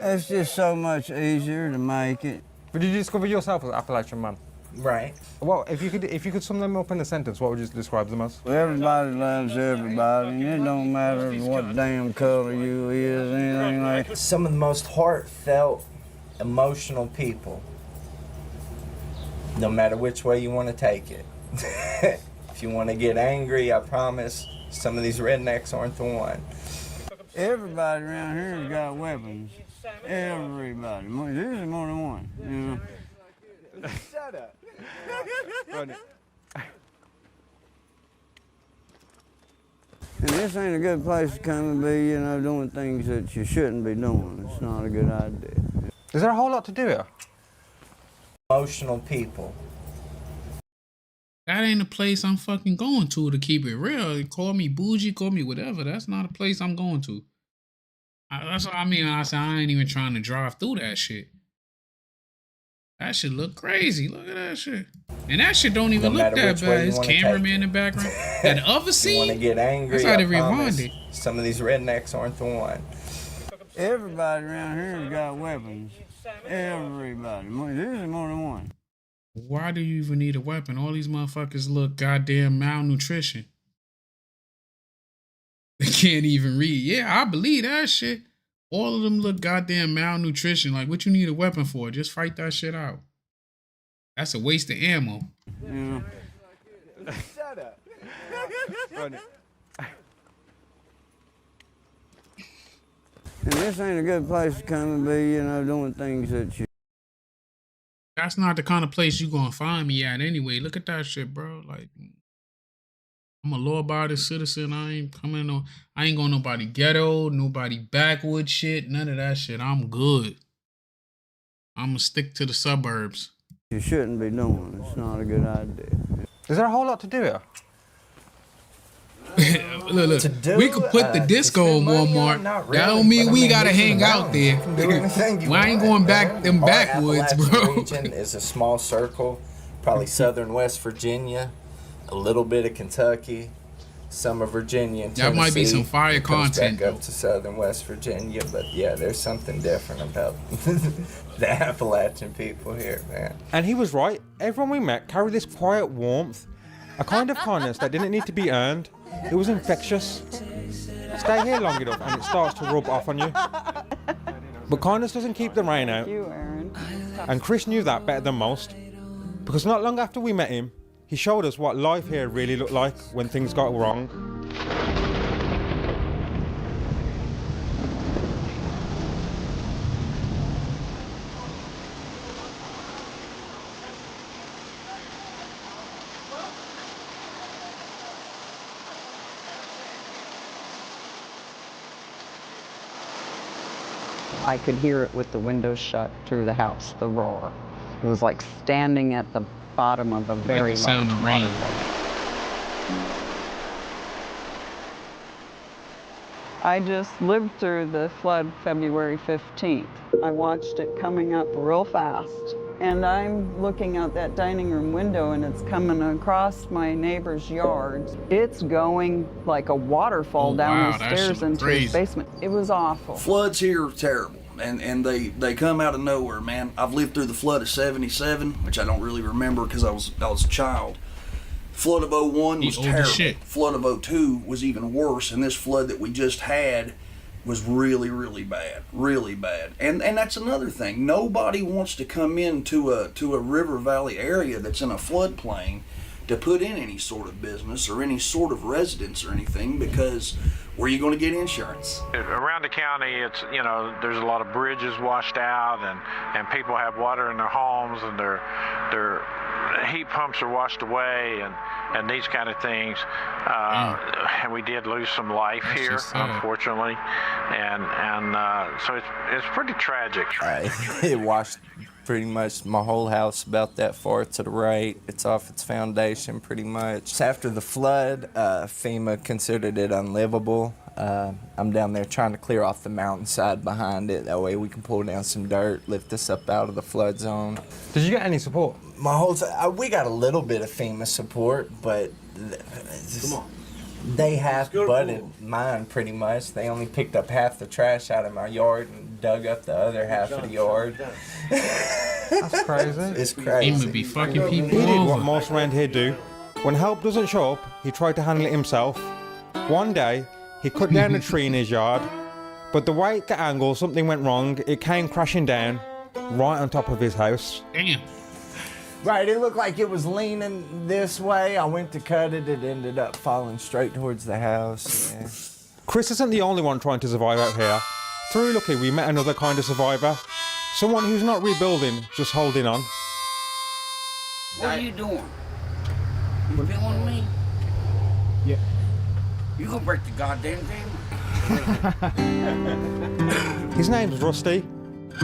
It's just so much easier to make it. But did you discover yourself as an Appalachian man? Right. Well, if you could sum them up in a sentence, what would you describe them as? Well, everybody loves everybody, and it don't matter what damn color you is, anything like that. Some of the most heartfelt, emotional people. No matter which way you want to take it. If you want to get angry, I promise some of these rednecks aren't the one. Everybody around here has got weapons. Everybody. Usually more than one, you know. Shut up. And this ain't a good place to come and be, you know, doing things that you shouldn't be doing. It's not a good idea. Is there a whole lot to do here? Emotional people. That ain't a place I'm fucking going to keep it real. Call me bougie, call me whatever. That's not a place I'm going to. That's what I mean. I said I ain't even trying to drive through that shit. That shit look crazy. Look at that shit. And that shit don't even look that bad. His cameraman in the background. That other scene. You want to get angry? That's how they rewind it. Some of these rednecks aren't the one. Everybody around here has got weapons. Everybody. Usually more than one. Why do you even need a weapon? All these motherfuckers look goddamn malnutrition. They can't even read. Yeah, I believe that shit. All of them look goddamn malnutrition. Like, what you need a weapon for? Just fight that shit out. That's a waste of ammo. Yeah. Shut up. And this ain't a good place to come and be, you know, doing things that you... That's not the kind of place you gonna find me at anyway. Look at that shit, bro. Like, I'm a law-abiding citizen. I ain't going nobody ghetto, nobody backwood shit, none of that shit. I'm good. I'm gonna stick to the suburbs. You shouldn't be doing. It's not a good idea. Is there a whole lot to do here? Look. We could put the disco in Walmart. That don't mean we gotta hang out there. We ain't going back them backwoods, bro. Region is a small circle, probably southern West Virginia, a little bit of Kentucky, some of Virginia and Tennessee. That might be some fire content. Back up to southern West Virginia, but yeah, there's something different about the Appalachian people here, man. And he was right. Everyone we met carried this quiet warmth, a kind of kindness that didn't need to be earned. It was infectious. Stay here long enough and it starts to rub off on you. But kindness doesn't keep the rain out. And Chris knew that better than most. Because not long after we met him, he showed us what life here really looked like when things got wrong. I could hear it with the windows shut through the house, the roar. It was like standing at the bottom of a very large waterfall. I just lived through the flood February 15th. I watched it coming up real fast. And I'm looking out that dining room window and it's coming across my neighbor's yard. It's going like a waterfall down the stairs into his basement. It was awful. Floods here are terrible. And they come out of nowhere, man. I've lived through the flood of 77, which I don't really remember because I was a child. Flood of 01 was terrible. Flood of 02 was even worse, and this flood that we just had was really, really bad, really bad. And that's another thing. Nobody wants to come into a river valley area that's in a floodplain to put in any sort of business or any sort of residence or anything, because where are you going to get insurance? Around the county, it's, you know, there's a lot of bridges washed out, and people have water in their homes, and their heat pumps are washed away, and these kind of things. And we did lose some life here, unfortunately, and so it's pretty tragic. It washed pretty much my whole house about that far to the right. It's off its foundation pretty much. After the flood, FEMA considered it unlivable. I'm down there trying to clear off the mountainside behind it. That way we can pull down some dirt, lift this up out of the flood zone. Did you get any support? My whole we got a little bit of FEMA support, but they half-butted mine pretty much. They only picked up half the trash out of my yard and dug up the other half of the yard. That's crazy. It's crazy. He would be fucking people He did over. what most around here do. When help doesn't show up, he tried to handle it himself. One day, he cut down a tree in his yard, but the way it got angled, something went wrong. It came crashing down right on top of his house. Damn. Right, it looked like it was leaning this way. I went to cut it, it ended up falling straight towards the house. Yeah. Chris isn't the only one trying to survive out here. Through lucky, we met another kind of survivor. Someone who's not rebuilding, just holding on. What are you doing? You filming me? Yeah. You gonna break the goddamn camera. His name's Rusty.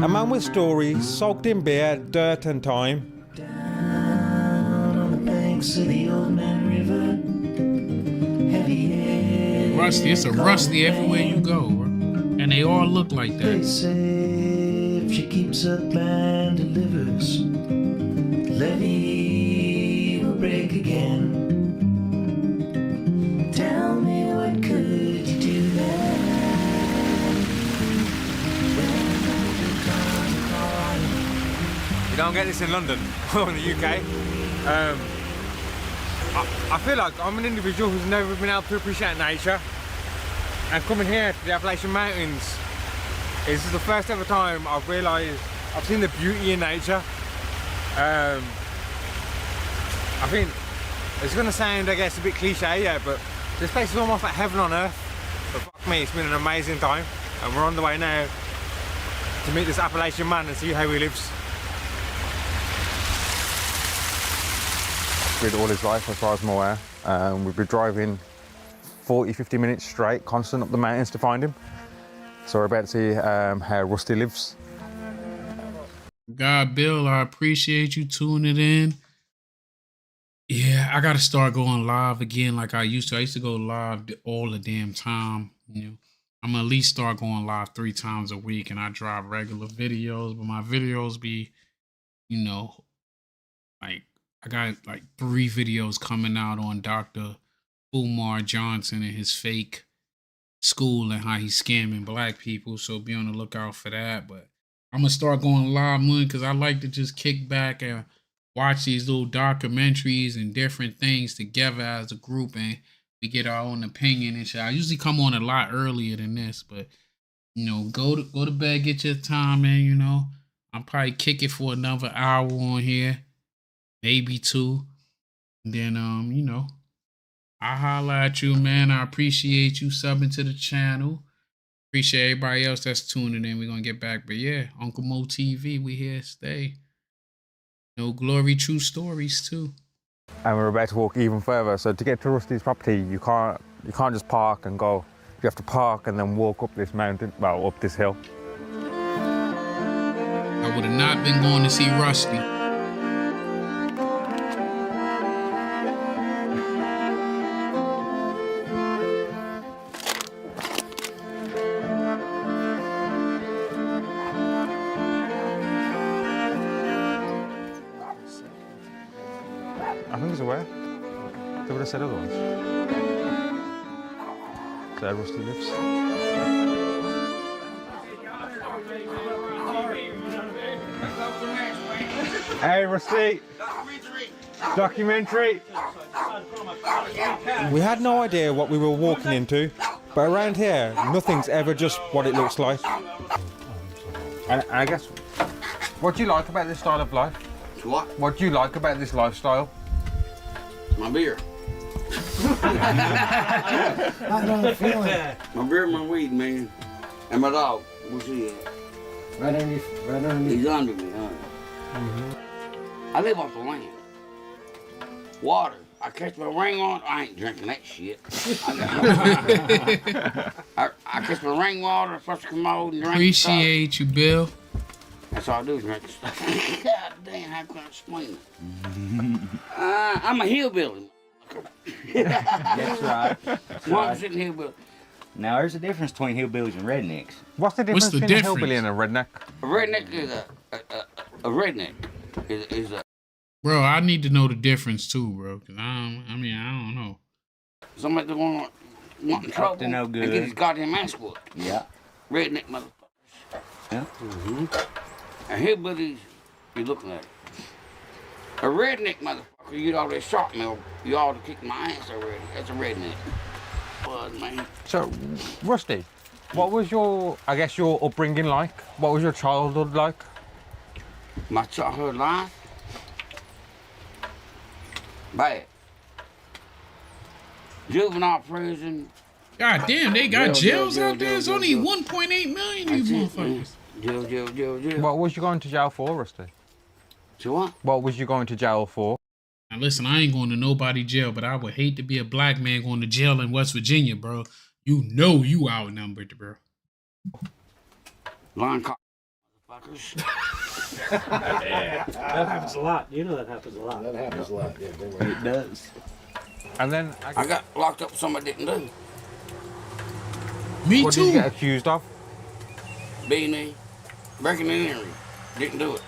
A man with stories, soaked in beer, dirt and time. Rusty, it's a Rusty everywhere you go, bro. And they all look like that. They say if she keeps up and delivers, levee will break again. Tell me, what could you do then? You don't get this in London or in the UK. I feel like I'm an individual who's never been able to appreciate nature, and coming here to the Appalachian Mountains, this is the first ever time I've realised I've seen the beauty in nature. I think it's going to sound, I guess, a bit cliche, yeah, but this place is almost like heaven on earth. But fuck me, it's been an amazing time, and we're on the way now to meet this Appalachian man and see how he lives. With all his life, as far as I'm aware. We've been driving 40-50 minutes straight, constant up the mountains to find him. So we're about to see how Rusty lives. God, Bill, I appreciate you tuning in. Yeah, I gotta start going live again like I used to. I used to go live all the damn time. I'm gonna at least start going live 3 times a week, and I drop regular videos. But my videos be, you know, like I got like 3 videos coming out on Dr. Umar Johnson and his fake school and how he's scamming black people. So be on the lookout for that. But I'm gonna start going live more because I like to just kick back and watch these little documentaries and different things together as a group, and we get our own opinion and shit. I usually come on a lot earlier than this, but go to bed, get your time, and I'll probably kick it for another hour on here, maybe 2. And then I'll holler at you, man. I appreciate you subbing to the channel. Appreciate everybody else that's tuning in. We're gonna get back. But yeah, Uncle Mo TV, we here to stay. No glory, true stories too. And we're about to walk even further. So to get to Rusty's property, you can't just park and go. You have to park and then walk up this mountain, well, up this hill. I would have not been going to see Rusty. I think it's aware. They would have said otherwise. Is that Rusty lives? Hey, Rusty! Documentary! We had no idea what we were walking into, but around here, nothing's ever just what it looks like. And I guess, what do you like about this style of life? What? What do you like about this lifestyle? My beer. How do I feel it? My beer and my weed, man. And my dog. Where's he at? Right underneath. He's under me, huh? I live off the land. Water. I catch my rainwater. I ain't drinking that shit. I catch my rainwater, flush the commode, and drink. Appreciate you, Bill. That's all I do is drink stuff. God damn, how can I explain it? I'm a hillbilly. That's right. That's 100% hillbilly. Now, there's a difference between hillbillies and rednecks. What's the difference between a hillbilly and a redneck? A redneck is a redneck. Is a. Bro, I need to know the difference too, bro. Cause I don't know. Somebody that want trouble to no good. and get his goddamn ass whooped. Yeah. Redneck motherfuckers. Yeah. And hillbillies, you looking at it. A redneck motherfucker, you'd already shot me, or you ought to kick my ass already. That's a redneck. Bud, man. So, Rusty, what was your upbringing like? What was your childhood like? My childhood life? Bad. Juvenile prison. God damn, they got jails out there. It's only 1.8 million, you motherfuckers. Jail. What was you going to jail for, Rusty? To what? What was you going to jail for? Now listen, I ain't going to nobody jail, but I would hate to be a black man going to jail in West Virginia, bro. You know you outnumbered, bro. Line cock motherfuckers. Yeah, that happens a lot. You know that happens a lot. That happens a lot. Yeah, It does. And then I got locked up for something I didn't do. Me what too. What did you get accused of? Beating, breaking and entering. Didn't do it.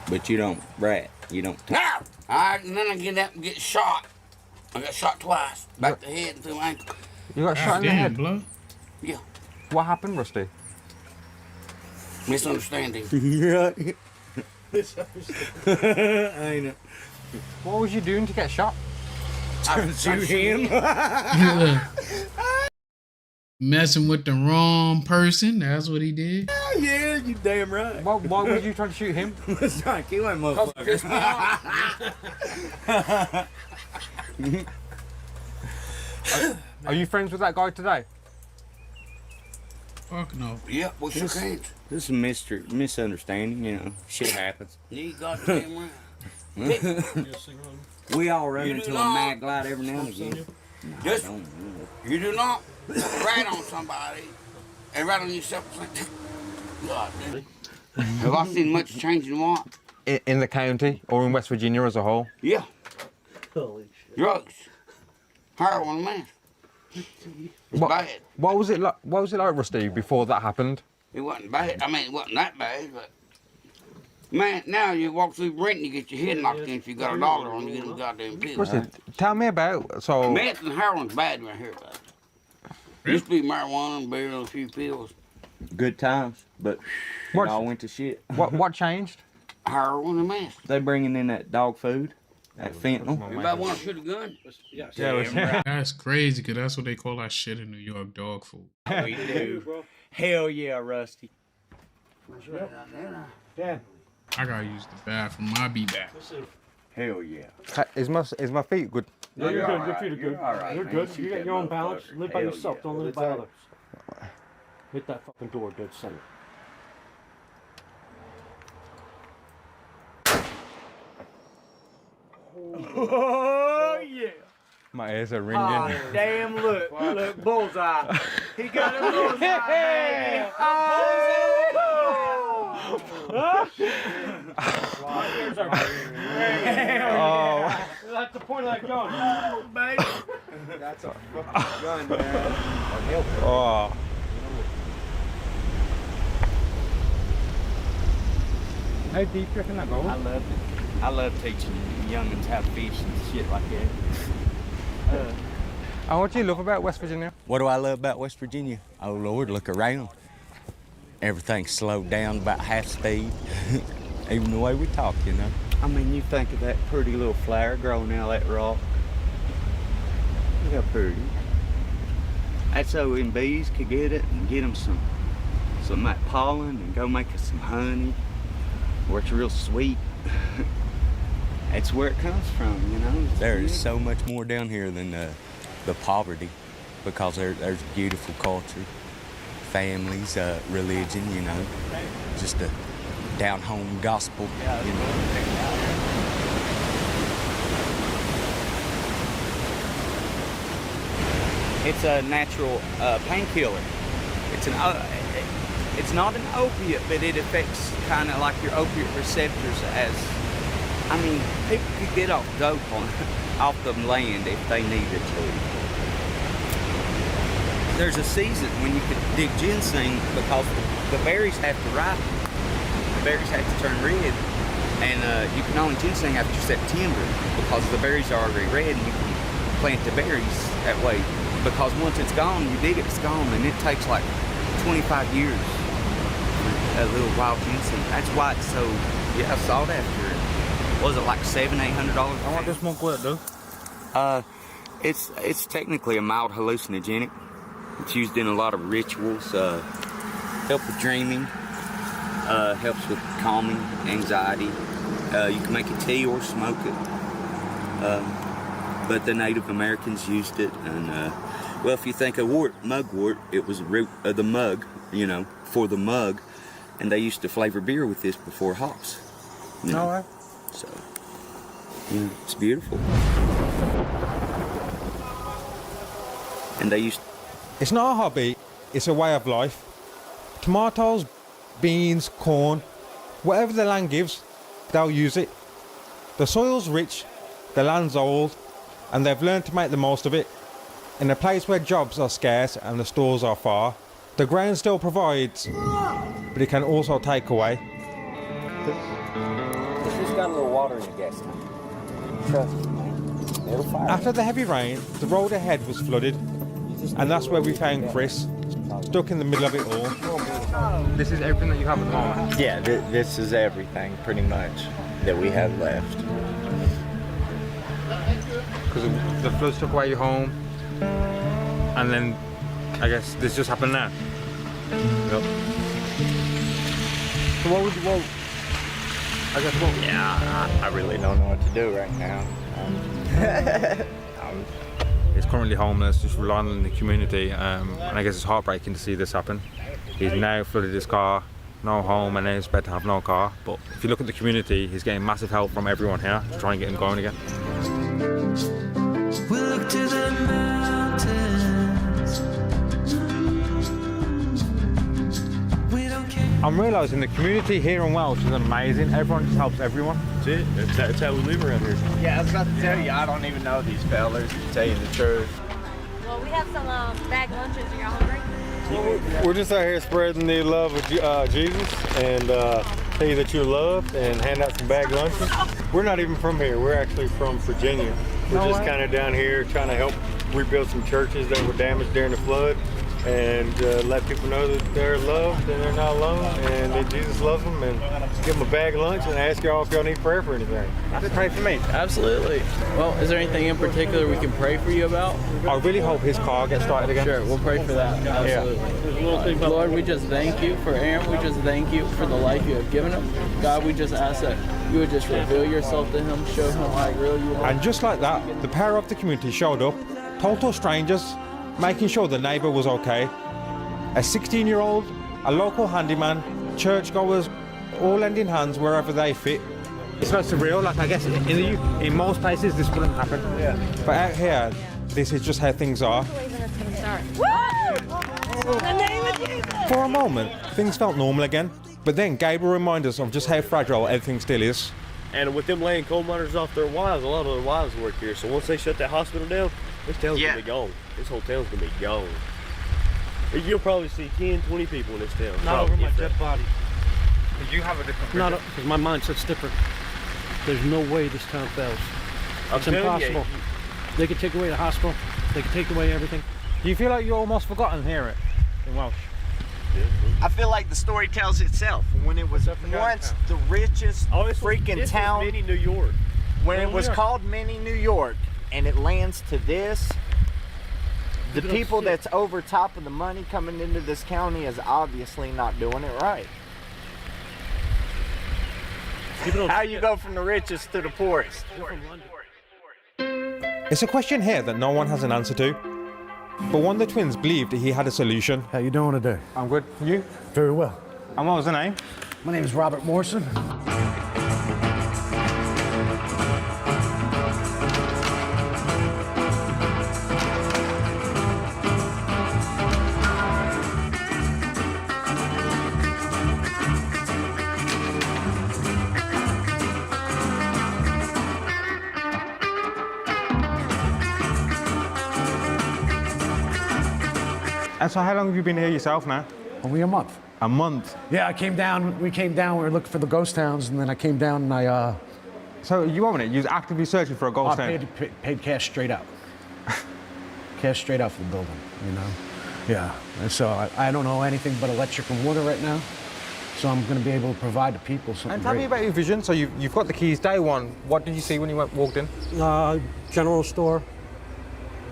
But you don't rat. You don't. Now, and then I get up and get shot. I got shot twice. Back the head and through my ankle. You got shot in the head? Blood? Yeah. What happened, Rusty? Misunderstanding. Right. Ain't it? What was you doing to get shot? I shoot him. Messing with the wrong person. That's what he did. Yeah, you damn right. Why were you trying to shoot him? Let's try to kill him, motherfucker. Are you friends with that guy today? Fuck no. Yeah, we shook hands. This is a misunderstanding, you know. Shit happens. You goddamn right. We all run You do into a not. mad glide every now and again. No, I Just, don't. you do not rat on somebody and rat on yourself. God, dude. Have I seen much change in what? In the county or in West Virginia as a whole? Yeah. Holy shit. Drugs. Heroin, man. It's bad. What was it like? What was it like, Rusty, before that happened? It wasn't bad. I mean, it wasn't that bad, but man, now you walk through Brent and you get your head knocked in if you got $1 on you get them goddamn pills. Rusty, tell me about Meth and heroin's bad right here, bud. Used to be marijuana, beer, and a few pills. Good times, but it all went to shit. What changed? Heroin and meth. They bringing in that dog food, that fentanyl. Everybody want to shoot a gun? Yeah, That's crazy, because that's what they call that shit in New York, dog food. we do. Hell yeah, Rusty. Yeah. I gotta use the bathroom. I'll be back. Hell yeah. Is my feet good? Yeah, you're good. Your right. feet are good. You're all right, You're man. good. You You got that your own balance. motherfucker. Live by Hell yourself. yeah. Don't live by others. Hit that fucking door dead center. Oh yeah. My ears are ringing. Oh, damn, look, bullseye. He got a bullseye. Hey. Oh. That's the point of that gun. Oh, baby. That's a fucking gun, man. Oh. How deep do you reckon that goes? I loved it. I love teaching youngins how to fish and shit like that. And what do you love about West Virginia? What do I love about West Virginia? Oh, Lord, look around. Everything's slowed down about half speed. Even the way we talk, you know. I mean, you think of that pretty little flower growing out of that rock. Look how pretty. That's so them bees could get it and get them some of that pollen and go make us some honey, where it's real sweet. That's where it comes from, you know. There is so much more down here than the poverty, because there's beautiful culture, families, religion, you know, just a down-home gospel, you know. It's a natural painkiller. It's not an opiate, but it affects kind of like your opiate receptors as, I mean, people could get off dope off the land if they needed to. There's a season when you could dig ginseng because the berries have to ripen. The berries have to turn red. And you can only ginseng after September because the berries are already red, and you can plant the berries that way. Because once it's gone, you dig it, it's gone, and it takes like 25 years for a little wild ginseng. That's why it's so, sought after. Was it like $700-800? I want this one quit, dude. It's technically a mild hallucinogenic. It's used in a lot of rituals. Help with dreaming. Helps with calming anxiety. You can make it tea or smoke it. But the Native Americans used it, and well, if you think of mugwort, it was a root of the mug, you know, for the mug, and they used to flavor beer with this before hops. You know? No way. So, yeah, it's beautiful. And they used. It's not a hobby, it's a way of life. Tomatoes, beans, corn, whatever the land gives, they'll use it. The soil's rich, the land's old, and they've learned to make the most of it. In a place where jobs are scarce and the stores are far, the ground still provides, but it can also take away. It's just got a little water in the gas tank. Trust me, man. It'll fire. After the heavy rain, the road ahead was flooded, and that's where we found Chris, stuck in the middle of it all. This is everything that you have at the moment? Yeah, this is everything, pretty much, that we have left. Because the floods took away your home, and then I guess this just happened now. Yep. So what would you, Yeah, I really don't know what to do right now. He's currently homeless, just relying on the community, and I guess it's heartbreaking to see this happen. He's now flooded his car, no home, and now he's about to have no car. But if you look at the community, he's getting massive help from everyone here to try and get him going again. We look to the mountains. We don't care. I'm realising the community here in Welsh is amazing. Everyone just helps everyone. That's it. That's how we live around here. Yeah, I was about to tell you, I don't even know these fellas, to tell you the truth. Well, we have some bag lunches. Are y'all hungry? We're just out here spreading the love of Jesus and tell you that you're loved and hand out some bag lunches. We're not even from here. We're actually from Virginia. We're just kind of down here trying to help rebuild some churches that were damaged during the flood and let people know that they're loved and they're not alone and that Jesus loves them, and give them a bag of lunch and ask y'all if y'all need prayer for anything. Just pray for me. Absolutely. Well, is there anything in particular we can pray for you about? I really hope his car gets started again. Sure, we'll pray for that. Absolutely. Yeah. Lord, we just thank you for Aaron. We just thank you for the life you have given him. God, we just ask that you would just reveal yourself to him, show him how real you are. And just like that, the power of the community showed up, total strangers, making sure the neighbour was okay. A 16-year-old, a local handyman, churchgoers, all lending hands wherever they fit. It's not surreal, like I guess in most places this wouldn't happen. Yeah. But out here, this is just how things are. For a moment, things felt normal again, but then Gabriel reminded us of just how fragile everything still is. And with them laying coal miners off their wives, a lot of their wives work here. So once they shut that hospital down, this town's gonna be gone. This whole town's gonna be gone. You'll probably see 10, 20 people in this town. Not over my dead body. You have a different Not because my mindset's different. There's no way this town fails. It's impossible. They could take away the hospital. They could take away everything. Do you feel like you're almost forgotten here in Welsh? I feel like the story tells itself. When it was once the richest freaking town, Mini New York. when it was called Mini New York, and it lands to this, the people that's over top of the money coming into this county is obviously not doing it right. How you go from the richest to the poorest? It's a question here that no one has an answer to. But one of the twins believed he had a solution. How you doing today? I'm good. You? Very well. And what was the name? My name is Robert Morrison. And so how long have you been here yourself now? Only a month. A month? Yeah, we came down, we were looking for the ghost towns, and then I came down and I... So you own it? You're actively searching for a ghost town? I paid cash straight out. Cash straight out for the building, you know? Yeah, and so I don't know anything but electric and water right now, so I'm going to be able to provide the people something And tell me about your vision. So you've got the keys day one. What did you see when you walked in? General store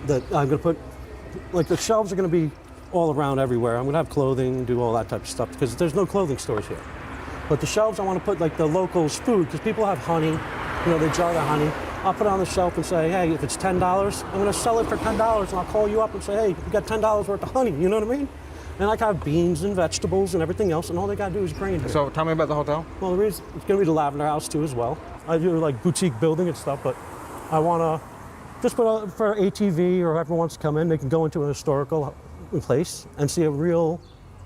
that I'm going to put, like the shelves are going to be all around everywhere. I'm going to have clothing, do all that type of stuff, because there's no clothing stores here. But the shelves, I want to put like the locals' food, because people have honey, you know, they jar their honey. I'll put it on the shelf and say, hey, if it's $10, I'm going to sell it for $10, and I'll call you up and say, hey, you got $10 worth of honey, you know what I mean? And I can have beans and vegetables and everything else, and all they got to do is grain here. So tell me about the hotel. Well, it's going to be the Lavender House too as well. I do like boutique building and stuff, but I want to just put for ATV or whoever wants to come in, they can go into a historical place and see a real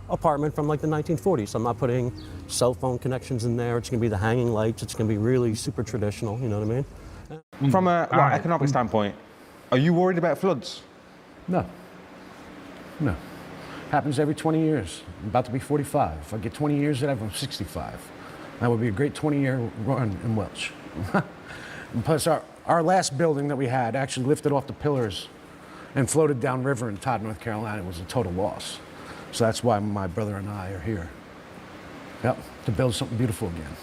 apartment from like the 1940s. I'm not putting cell phone connections in there. It's going to be the hanging lights. It's going to be really super traditional, you know what I mean? From an economic standpoint, are you worried about floods? No. No. Happens every 20 years. I'm about to be 45. If I get 20 years out of it, I'm 65. That would be a great 20-year run in Welch. And plus, our last building that we had actually lifted off the pillars and floated downriver in Todd, North Carolina. It was a total loss. So that's why my brother and I are here. Yep, to build something beautiful again.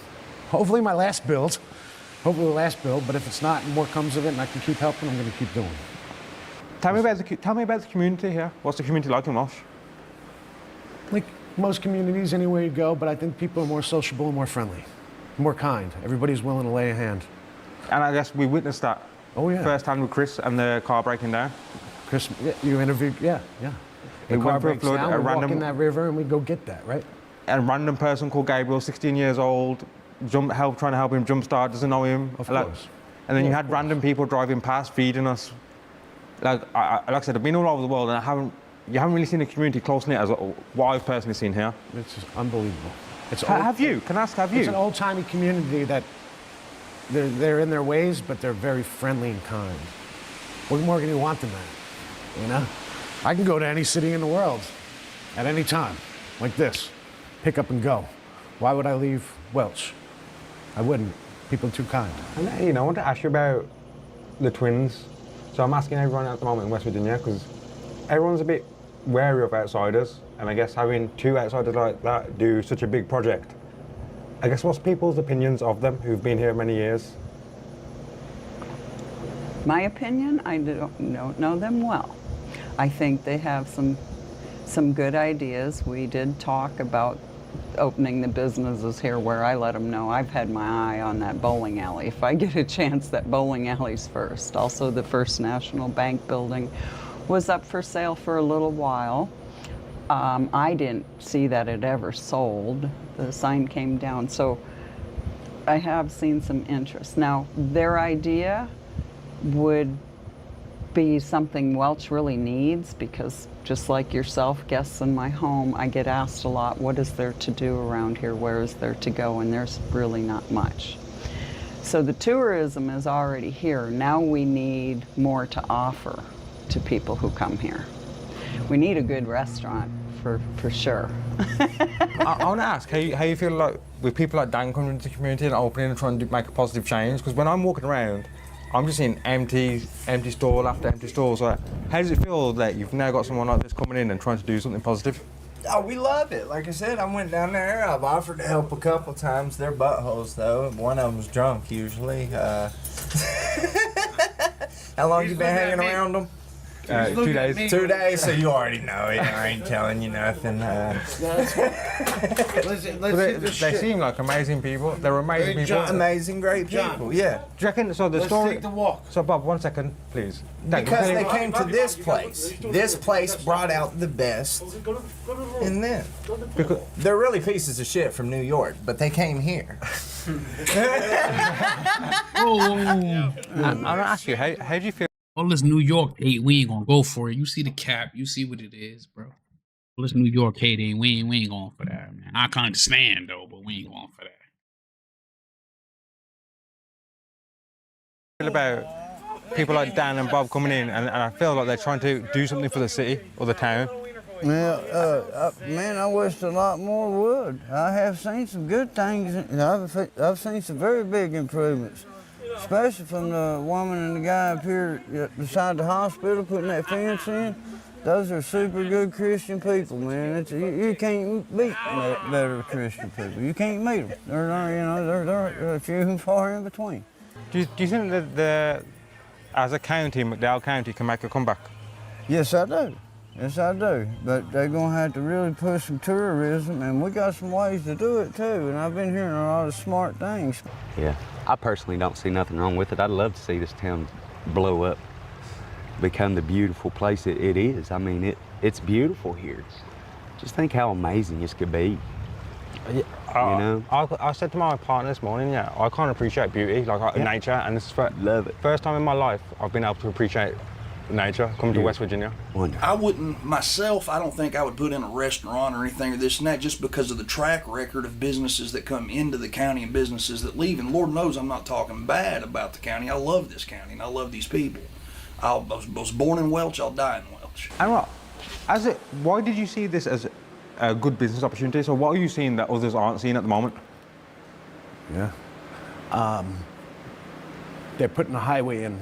Hopefully my last build. Hopefully the last build, but if it's not and more comes of it and I can keep helping, I'm going to keep doing it. Tell me about the community here. What's the community like in Welsh? Like most communities, anywhere you go, but I think people are more sociable and more friendly, more kind. Everybody's willing to lay a hand. And I guess we witnessed that firsthand with Chris and the car breaking down. Chris, you interviewed, yeah. The car breaks down, we walk in that river and we go get that, right? A random person called Gabriel, 16 years old, trying to help him jumpstart, doesn't know him. Of course. And then you had random people driving past, feeding us. Like I said, I've been all over the world and you haven't really seen a community close-knit as what I've personally seen here. It's unbelievable. Have you? Can I ask, have you? It's an old-timey community that They're in their ways, but they're very friendly and kind. What more can you want than that, you know? I can go to any city in the world at any time, like this, pick up and go. Why would I leave Welch? I wouldn't. People are too kind. And, you know, I want to ask you about the twins. So I'm asking everyone at the moment in West Virginia, because everyone's a bit wary of outsiders, and I guess having two outsiders like that do such a big project, I guess what's people's opinions of them who've been here many years? My opinion, I don't know them well. I think they have some good ideas. We did talk about opening the businesses here where I let them know I've had my eye on that bowling alley. If I get a chance, that bowling alley's first. Also, the First National Bank building was up for sale for a little while. I didn't see that it ever sold. The sign came down, so I have seen some interest. Now, their idea would be something Welch really needs, because just like yourself, guests in my home, I get asked a lot, what is there to do around here? Where is there to go? And there's really not much. So the tourism is already here. Now we need more to offer to people who come here. We need a good restaurant for sure. I want to ask how you feel like with people like Dan coming into the community and opening and trying to make a positive change, because when I'm walking around, I'm just seeing empty stall after empty stall. So how does it feel that you've now got someone like this coming in and trying to do something positive? Oh, we love it. Like I said, I went down there. I've offered to help a couple times. They're buttholes, though. One of them's drunk, usually. How long you been hanging around them? 2 days. 2 days, so you already know it. I ain't telling you nothing. They seem like amazing people. They're amazing people. Amazing, great people, yeah. Do you reckon, so the story... Take the walk. So Bob, 1 second, please. Because they came to this place. This place brought out the best in them. Because they're really pieces of shit from New York, but they came here. I'm gonna ask you, how do you feel? All this New York hate, we ain't gonna go for it. You see the cap, you see what it is, bro. All this New York hate, we ain't going for that, man. I can understand though, but we ain't going for that. About people like Dan and Bob coming in, and I feel like they're trying to do something for the city or the town. Yeah, man, I wish a lot more would. I have seen some good things. I've seen some very big improvements, especially from the woman and the guy up here beside the hospital putting that fence in. Those are super good Christian people, man. You can't beat better Christian people. You can't meet them. They're few and far in between. Do you think that as a county, McDowell County can make a comeback? Yes, I do. Yes, I do. But they're going to have to really push some tourism, and we got some ways to do it, too. And I've been hearing a lot of smart things. Yeah, I personally don't see nothing wrong with it. I'd love to see this town blow up, become the beautiful place it is. I mean, it's beautiful here. Just think how amazing this could be. Yeah, you know? I said to my partner this morning, yeah, I can't appreciate beauty, like nature, and this is love it. First time in my life I've been able to appreciate nature, coming to West Virginia. I wouldn't, myself, I don't think I would put in a restaurant or anything or this and that just because of the track record of businesses that come into the county and businesses that leave. And Lord knows I'm not talking bad about the county. I love this county and I love these people. I was born in Welch, I'll die in Welch. And why did you see this as a good business opportunity? So what are you seeing that others aren't seeing at the moment? Yeah. They're putting a highway in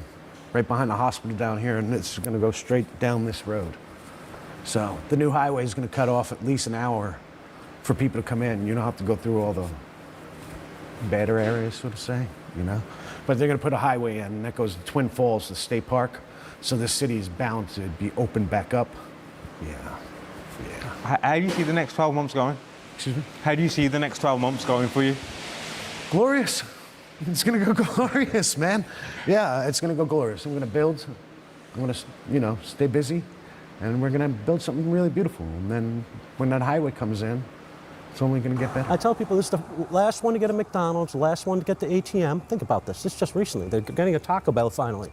right behind the hospital down here, and it's going to go straight down this road. So the new highway is going to cut off at least an hour for people to come in. You don't have to go through all the better areas, so to say, you know. But they're going to put a highway in, and that goes to Twin Falls, the state park. So the city is bound to be opened back up. Yeah. How do you see the next 12 months going? Excuse me? How do you see the next 12 months going for you? Glorious. It's gonna go glorious, man. Yeah, it's gonna go glorious. I'm gonna build. I'm gonna, stay busy, and we're gonna build something really beautiful. And then when that highway comes in, it's only gonna get better. I tell people this is the last one to get a McDonald's, the last one to get the ATM. Think about this. This is just recently. They're getting a Taco Bell finally.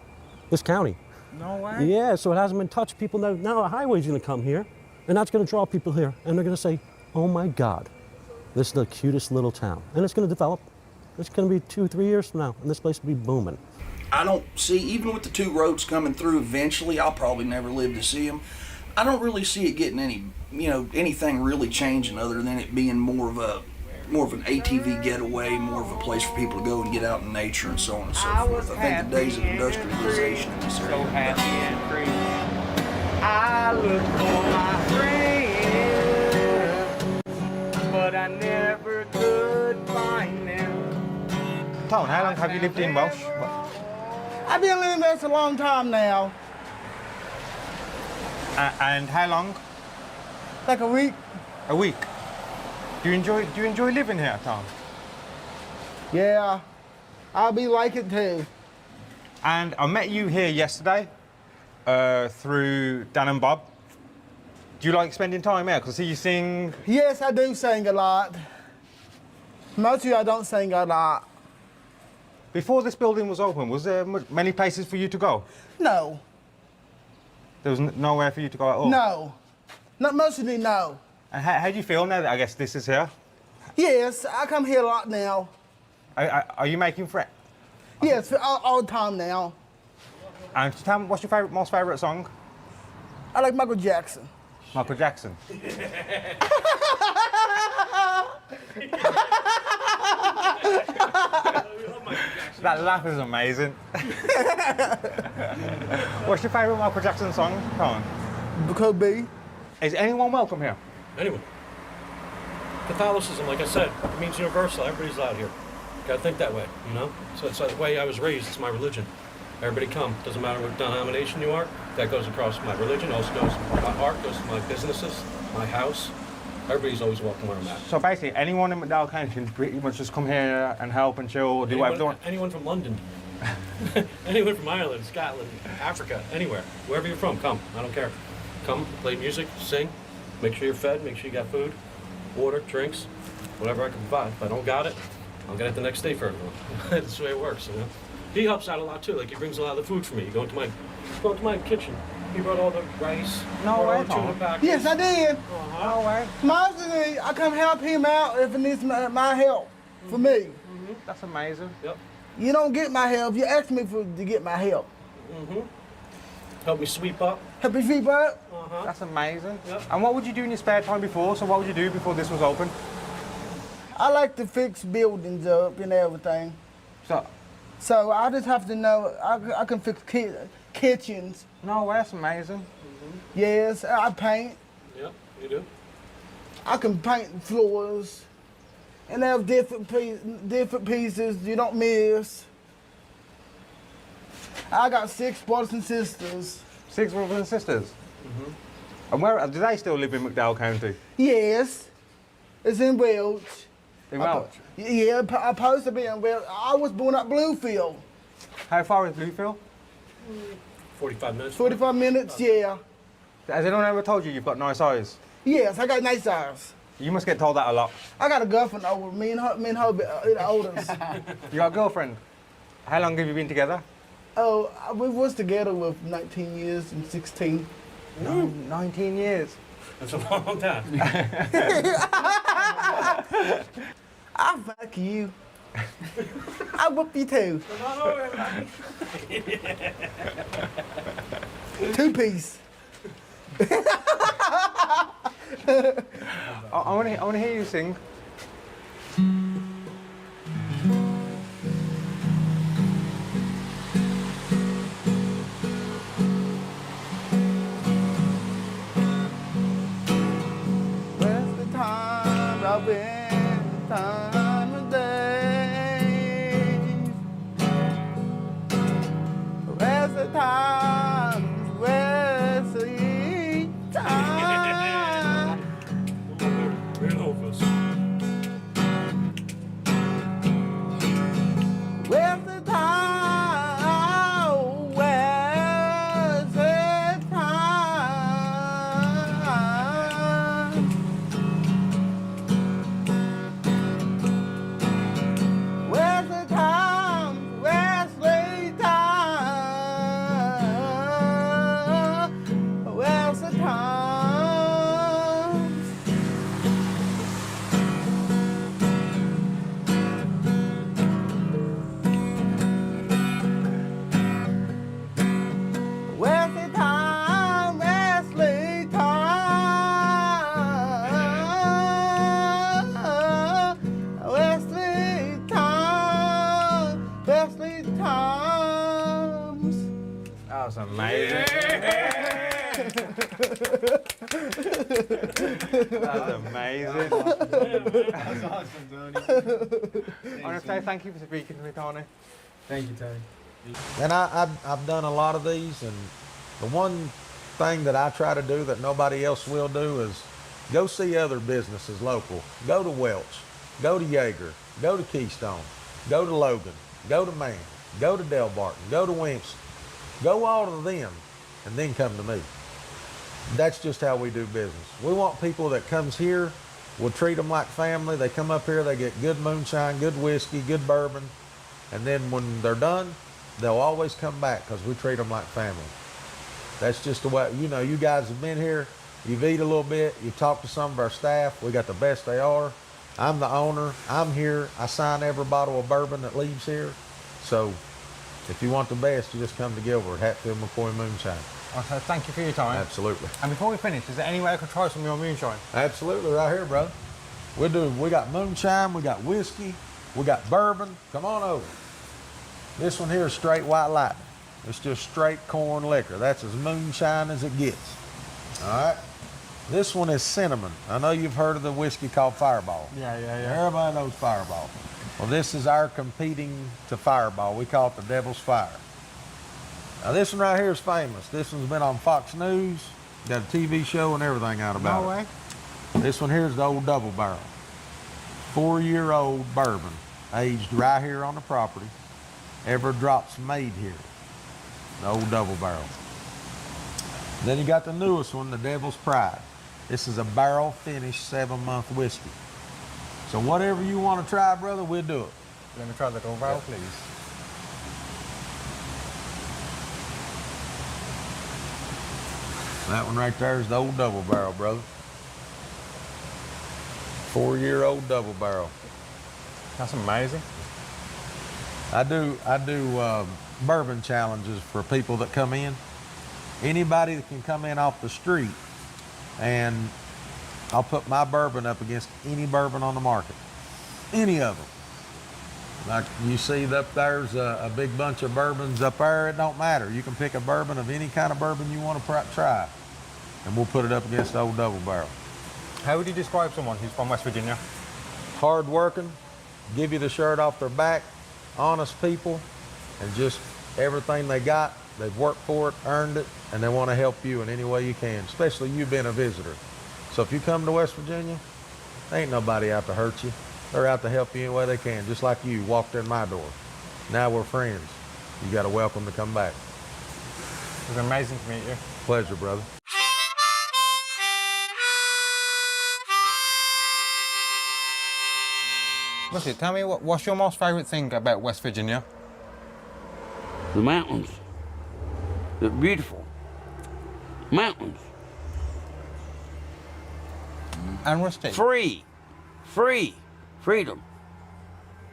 This county. No way. Yeah, so it hasn't been touched. People know now a highway's gonna come here, and that's gonna draw people here, and they're gonna say, "Oh my God, this is the cutest little town," and it's gonna develop. It's going to be 2-3 years from now, and this place will be booming. I don't see, even with the 2 roads coming through eventually, I'll probably never live to see them. I don't really see it getting anything really changing other than it being more of an ATV getaway, more of a place for people to go and get out in nature and so on and so forth. I think the days of industrialization in this area. So happy and free. I look for my friends, but I never could find them. Tom, how long have you lived in Welsh? I've been living there for a long time now. And how long? Like a week. A week. Do you enjoy living here, Tom? Yeah, I'll be like it too. And I met you here yesterday through Dan and Bob. Do you like spending time here? Because I see you sing. Yes, I do sing a lot. Mostly I don't sing a lot. Before this building was open, was there many places for you to go? No. There was nowhere for you to go at all? No. Not mostly, no. And how do you feel now that I guess this is here? Yes, I come here a lot now. Are you making friends? Yes, all the time now. And tell me, what's your most favourite song? I like Michael Jackson. Michael Jackson. That laugh is amazing. What's your favourite Michael Jackson song, Colin? Could be. Is anyone welcome here? Anyone. Catholicism, like I said, it means universal. Everybody's allowed here. Gotta think that way, you know? So it's the way I was raised. It's my religion. Everybody come. Doesn't matter what denomination you are. That goes across my religion. Also goes to my art, goes to my businesses, my house. Everybody's always welcome where I'm at. So basically, anyone in McDowell County can pretty much just come here and help and chill, do whatever they want. Anyone from London, anyone from Ireland, Scotland, Africa, anywhere, wherever you're from, come. I don't care. Come, play music, sing. Make sure you're fed. Make sure you got food, water, drinks, whatever I can provide. If I don't got it, I'll get it the next day for everyone. That's the way it works, you know. He helps out a lot too. Like he brings a lot of the food for me. You go into my kitchen. He brought all the rice. No way, Tom. Yes, I did. No way. Mostly, I come help him out if he needs my help for me. Mm-hmm. That's amazing. Yep. You don't get my help. You ask me to get my help. Mm-hmm. Help me sweep up. Help me sweep up. Uh-huh. That's amazing. Yep. And what would you do in your spare time before? So what would you do before this was open? I like to fix buildings up and everything. So I just have to know, I can fix kitchens. No way, that's amazing. Mm-hmm. Yes, I paint. Yep, you do. I can paint floors and have different pieces you don't miss. I got 6 brothers and sisters. 6 brothers and sisters? Mm-hmm. And where do they still live in McDowell County? Yes, it's in Welch. In Welch? Yeah, I'm supposed to be in Welch. I was born at Bluefield. How far is Bluefield? 45 minutes. 45 minutes, yeah. Has anyone ever told you you've got nice eyes? Yes, I got nice eyes. You must get told that a lot. I got a girlfriend over me and her the oldest. You got a girlfriend? How long have you been together? Oh, we was together with 19 years and 16. No, 19 years. That's a long time. I'll fuck you. I'll whoop you too. 2-piece. I want to hear you sing. Where's the time I've been, time of day? Where's the time? Where's the time? We're in office. amazing. That's amazing. That's awesome, Tony. I want to say thank you for speaking to me, Tony. Thank you, Tony. And I've done a lot of these, and the one thing that I try to do that nobody else will do is go see other businesses local. Go to Welch, go to Yeager, go to Keystone, go to Logan, go to Mann, go to Del Barton, go to Wimps, go all of them, and then come to me. That's just how we do business. We want people that comes here, we'll treat them like family. They come up here, they get good moonshine, good whiskey, good bourbon, and then when they're done, they'll always come back because we treat them like family. That's just the way, you know, you guys have been here, you've eaten a little bit, you've talked to some of our staff, we got the best they are. I'm the owner, I'm here, I sign every bottle of bourbon that leaves here. So if you want the best, you just come to Gilbert, Hatfield McCoy Moonshine. Okay, thank you for your time. Absolutely. And before we finish, is there any way I could try some of your moonshine? Absolutely, right here, brother. We got moonshine, we got whiskey, we got bourbon. Come on over. This one here is straight White Lightning. It's just straight corn liquor. That's as moonshine as it gets. All right. This one is cinnamon. I know you've heard of the whiskey called Fireball. Yeah. Everybody knows Fireball. Well, this is our competing to Fireball. We call it the Devil's Fire. Now, this one right here is famous. This one's been on Fox News. Got a TV show and everything out about it. No way. This one here is the old double barrel. 4-year-old bourbon, aged right here on the property. Every drop's made here. The old double barrel. Then you got the newest one, the Devil's Pride. This is a barrel finished 7-month whiskey. So whatever you want to try, brother, we'll do it. Let me try the double barrel, please. That one right there is the old double barrel, brother. 4-year-old double barrel. That's amazing. I do bourbon challenges for people that come in. Anybody that can come in off the street, and I'll put my bourbon up against any bourbon on the market. Any of them. Like you see up there's a big bunch of bourbons up there, it don't matter. You can pick a bourbon of any kind of bourbon you want to try, and we'll put it up against the old double barrel. How would you describe someone who's from West Virginia? Hard working, give you the shirt off their back, honest people, and just everything they got, they've worked for it, earned it, and they want to help you in any way you can, especially you being a visitor. So if you come to West Virginia, ain't nobody out to hurt you. They're out to help you any way they can, just like you walked in my door. Now we're friends. You got a welcome to come back. It was amazing to meet you. Pleasure, brother. Rusty, tell me, what's your most favourite thing about West Virginia? The mountains. They're beautiful. Mountains. And Rusty? Freedom.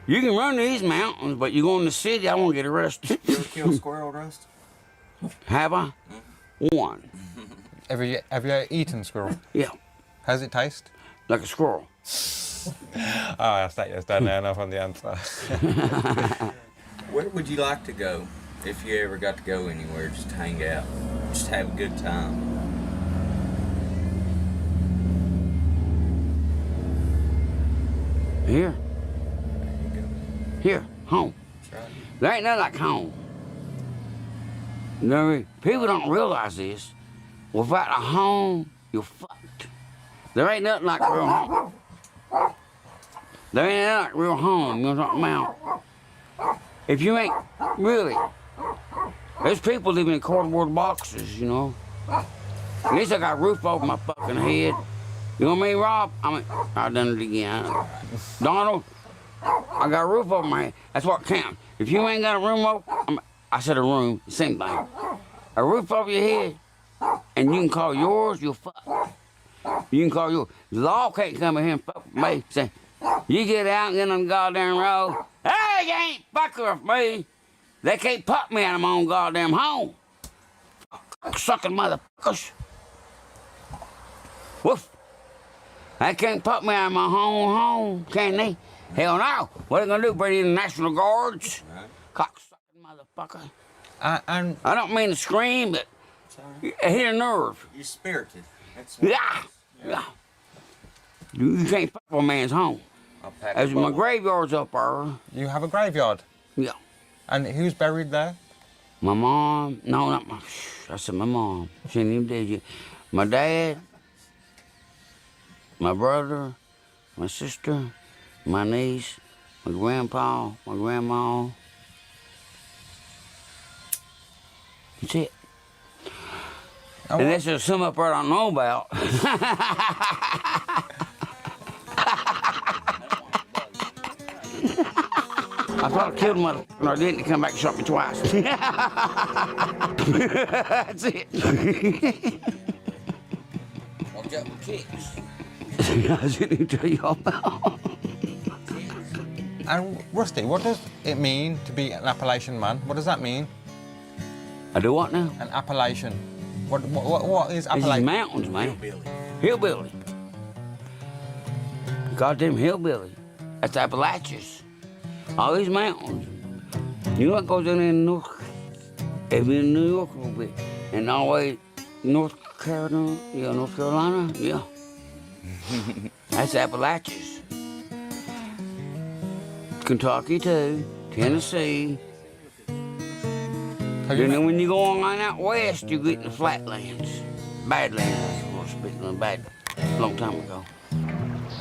You can run these mountains, but you go in the city, I won't get arrested. You ever killed a squirrel, Rust? Have I? One. Have you eaten squirrel? Yeah. How's it taste? Like a squirrel. I stand there enough on the answer. Where would you like to go if you ever got to go anywhere? Just hang out, just have a good time. Here. Here, home. There ain't nothing like home. No, people don't realize this. Without a home, you're fucked. There ain't nothing like real home. There ain't nothing like real home, you know what I'm talking about? If you ain't really, there's people living in cardboard boxes, you know. At least I got a roof over my fucking head. You know what I mean, Rob? I done it again. Donald, I got a roof over my head. That's what counts. If you ain't got a room over, I said a room, same thing. A roof over your head, and you can call yours, you're fucked. You can call yours. The law can't come in here and fuck with me. Say, you get out and get on the goddamn road. Hey, you ain't fucking with me. They can't put me out of my own goddamn home. Sucking motherfuckers. Woof. They can't put me out of my home, can they? Hell no. What are they gonna do, bring in the National Guards? Cocksucking motherfucker. And I don't mean to scream, but I hit a nerve. You're spirited. That's Yeah. You can't fuck with a man's home. As my graveyard's up there. You have a graveyard? Yeah. And who's buried there? My mom, no, not my, I said my mom. She ain't even dead yet. My dad, my brother, my sister, my niece, my grandpa, my grandma. That's it. And that's just some up there I don't know about. I thought I killed mother, and I didn't. Come back and shot me twice. That's it. Watch out for kicks. I shouldn't tell you all about. And Rusty, what does it mean to be an Appalachian man? What does that mean? I do what now? An Appalachian. What is Appalachian? This is mountains, man. Hillbilly. Goddamn hillbilly. That's Appalachians. All these mountains. You know what goes in North? It's in New York a little bit. And all the way North Carolina, yeah. That's Appalachians. Kentucky too, Tennessee. And then when you go on out west, you get the flatlands. Badlands, of course, speaking of bad, a long time ago.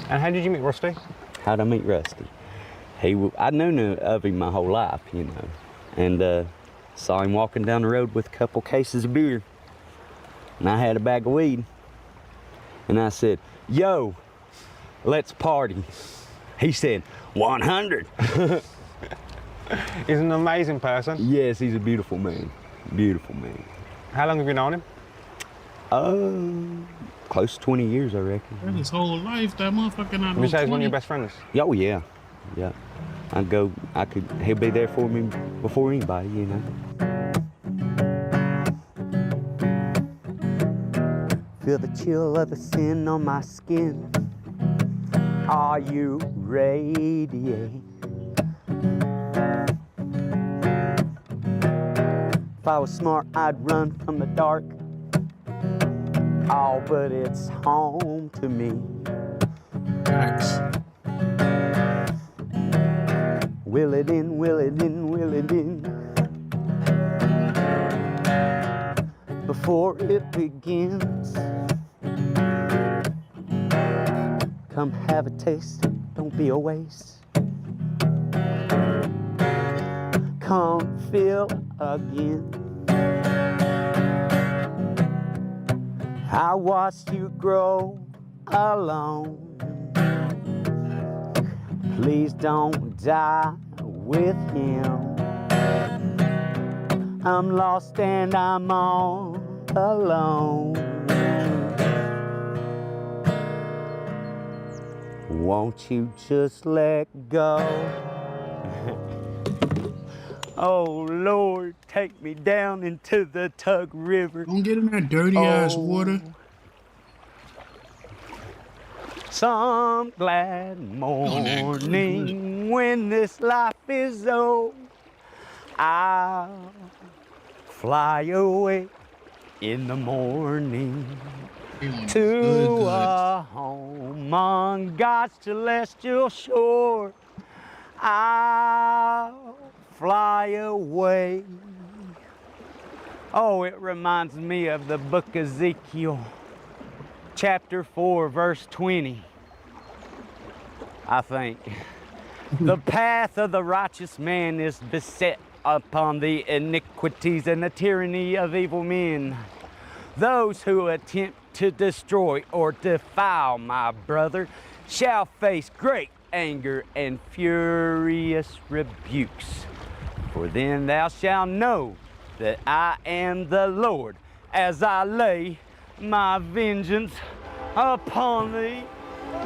And how did you meet Rusty? How'd I meet Rusty? I'd known of him my whole life, you know, and saw him walking down the road with a couple cases of beer. And I had a bag of weed. And I said, yo, let's party. He said, 100. He's an amazing person. Yes, he's a beautiful man. Beautiful man. How long have you known him? Close to 20 years, I reckon. His whole life, that motherfucker not. Would you say he's one of your best friends? Oh, yeah. Yeah. He'll be there for me before anybody, you know. Feel the chill of the sin on my skin. Are you radiate? If I was smart, I'd run from the dark. Oh, but it's home to me. Thanks. Will it in, will it in, will it in? Before it begins, come have a taste, don't be a waste. Come feel again. I watched you grow alone. Please don't die with him. I'm lost and I'm all alone. Won't you just let go? Oh Lord, take me down into the Tug River. Don't get in that dirty ass water. Some glad morning when this life is old, I'll fly away in the morning to a home on God's celestial shore. I'll fly away. Oh, it reminds me of the book of Ezekiel, chapter 4, verse 20, I think. The path of the righteous man is beset upon the iniquities and the tyranny of evil men. Those who attempt to destroy or defile my brother shall face great anger and furious rebukes. For then thou shalt know that I am the Lord, as I lay my vengeance upon thee.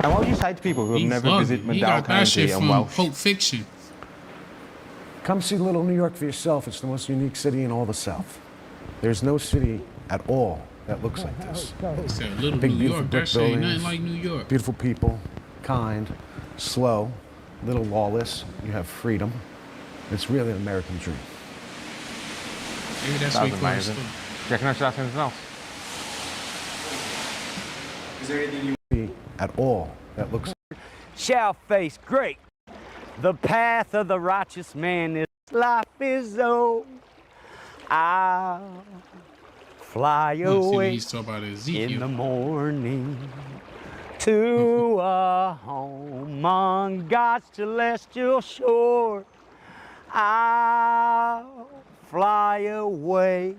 And what would you say to people who have never visited Madal County and Welsh? Pulp Fiction. Come see Little New York for yourself. It's the most unique city in all the South. There's no city at all that looks like this. Little Big, New beautiful York, brick that shit ain't buildings, nothing like New York. beautiful people, kind, slow, little lawless. You have freedom. It's really an American dream. Maybe that's That what was he amazing. Yeah, can I ask anything else? Is there anything you At all. That looks. Shall face great. The path of the righteous man is life is old. I'll fly See what away he's talking about Ezekiel. in the morning to a home on God's celestial shore. I'll fly away.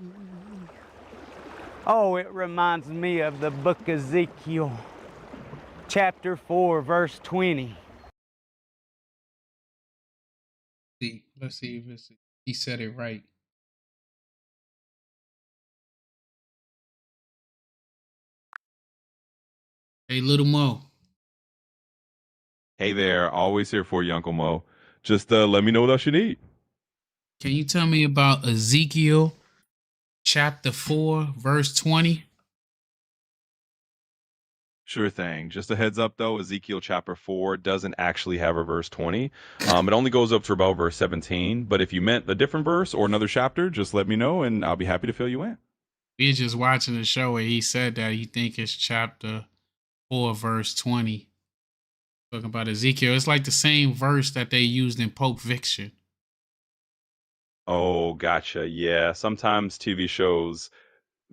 Oh, it reminds me of the book of Ezekiel, chapter 4, verse 20. Let's see if he said it right. Hey, Little Mo. Hey there, always here for you, Uncle Mo. Just let me know what else you need. Can you tell me about Ezekiel chapter 4, verse 20? Sure thing. Just a heads up though, Ezekiel chapter 4 doesn't actually have a verse 20. It only goes up to about verse 17. But if you meant a different verse or another chapter, just let me know and I'll be happy to fill you in. We're just watching the show where he said that he think it's chapter 4, verse 20. Talking about Ezekiel. It's like the same verse that they used in Pulp Fiction. Oh, gotcha. Yeah, sometimes TV shows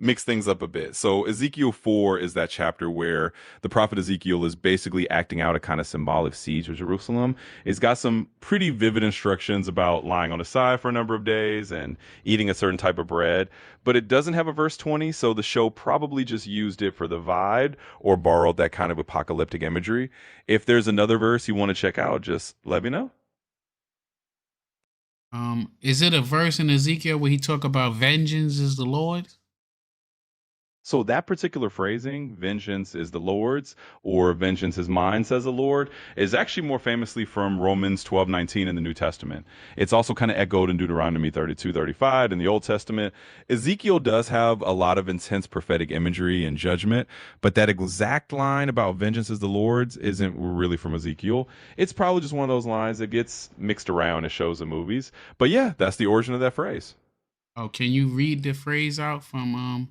mix things up a bit. So Ezekiel 4 is that chapter where the prophet Ezekiel is basically acting out a kind of symbolic siege of Jerusalem. It's got some pretty vivid instructions about lying on his side for a number of days and eating a certain type of bread, but it doesn't have a verse 20, so the show probably just used it for the vibe or borrowed that kind of apocalyptic imagery. If there's another verse you want to check out, just let me know. Is it a verse in Ezekiel where he talk about vengeance is the Lord? So that particular phrasing, vengeance is the Lord's, or vengeance is mine, says the Lord, is actually more famously from Romans 12:19 in the New Testament. It's also kind of echoed in Deuteronomy 32:35 in the Old Testament. Ezekiel does have a lot of intense prophetic imagery and judgment, but that exact line about vengeance is the Lord's isn't really from Ezekiel. It's probably just one of those lines that gets mixed around in shows and movies. But yeah, that's the origin of that phrase. Oh, can you read the phrase out from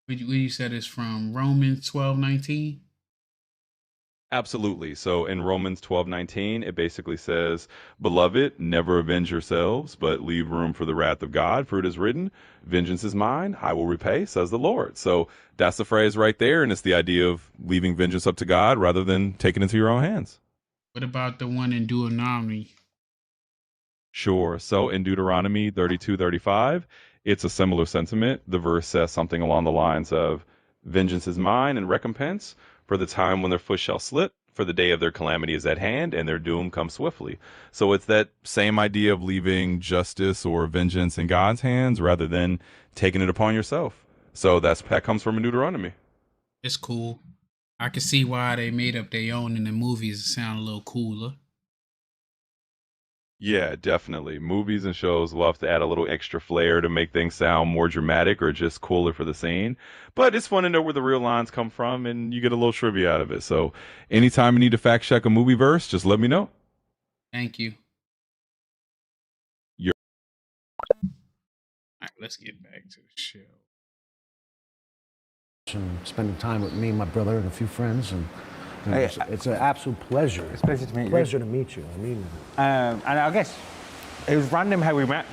where you said it's from Romans 12:19? Absolutely. So in Romans 12:19, it basically says, "Beloved, never avenge yourselves, but leave room for the wrath of God, for it is written, vengeance is mine, I will repay, says the Lord." So that's the phrase right there, and it's the idea of leaving vengeance up to God rather than taking it into your own hands. What about the one in Deuteronomy? Sure. So in Deuteronomy 32:35, it's a similar sentiment. The verse says something along the lines of, "Vengeance is mine and recompense for the time when their foot shall slip, for the day of their calamity is at hand and their doom comes swiftly." So it's that same idea of leaving justice or vengeance in God's hands rather than taking it upon yourself. So that comes from Deuteronomy. It's cool. I can see why they made up their own in the movies to sound a little cooler. Yeah, definitely. Movies and shows love to add a little extra flair to make things sound more dramatic or just cooler for the scene. But it's fun to know where the real lines come from and you get a little trivia out of it. So anytime you need to fact check a movie verse, just let me know. Thank you. You're All right, let's get back to the show. And spending time with me, my brother, and a few friends, and it's an absolute pleasure. It's a pleasure to meet you. Pleasure to meet you. I mean, and I guess it was random how we met.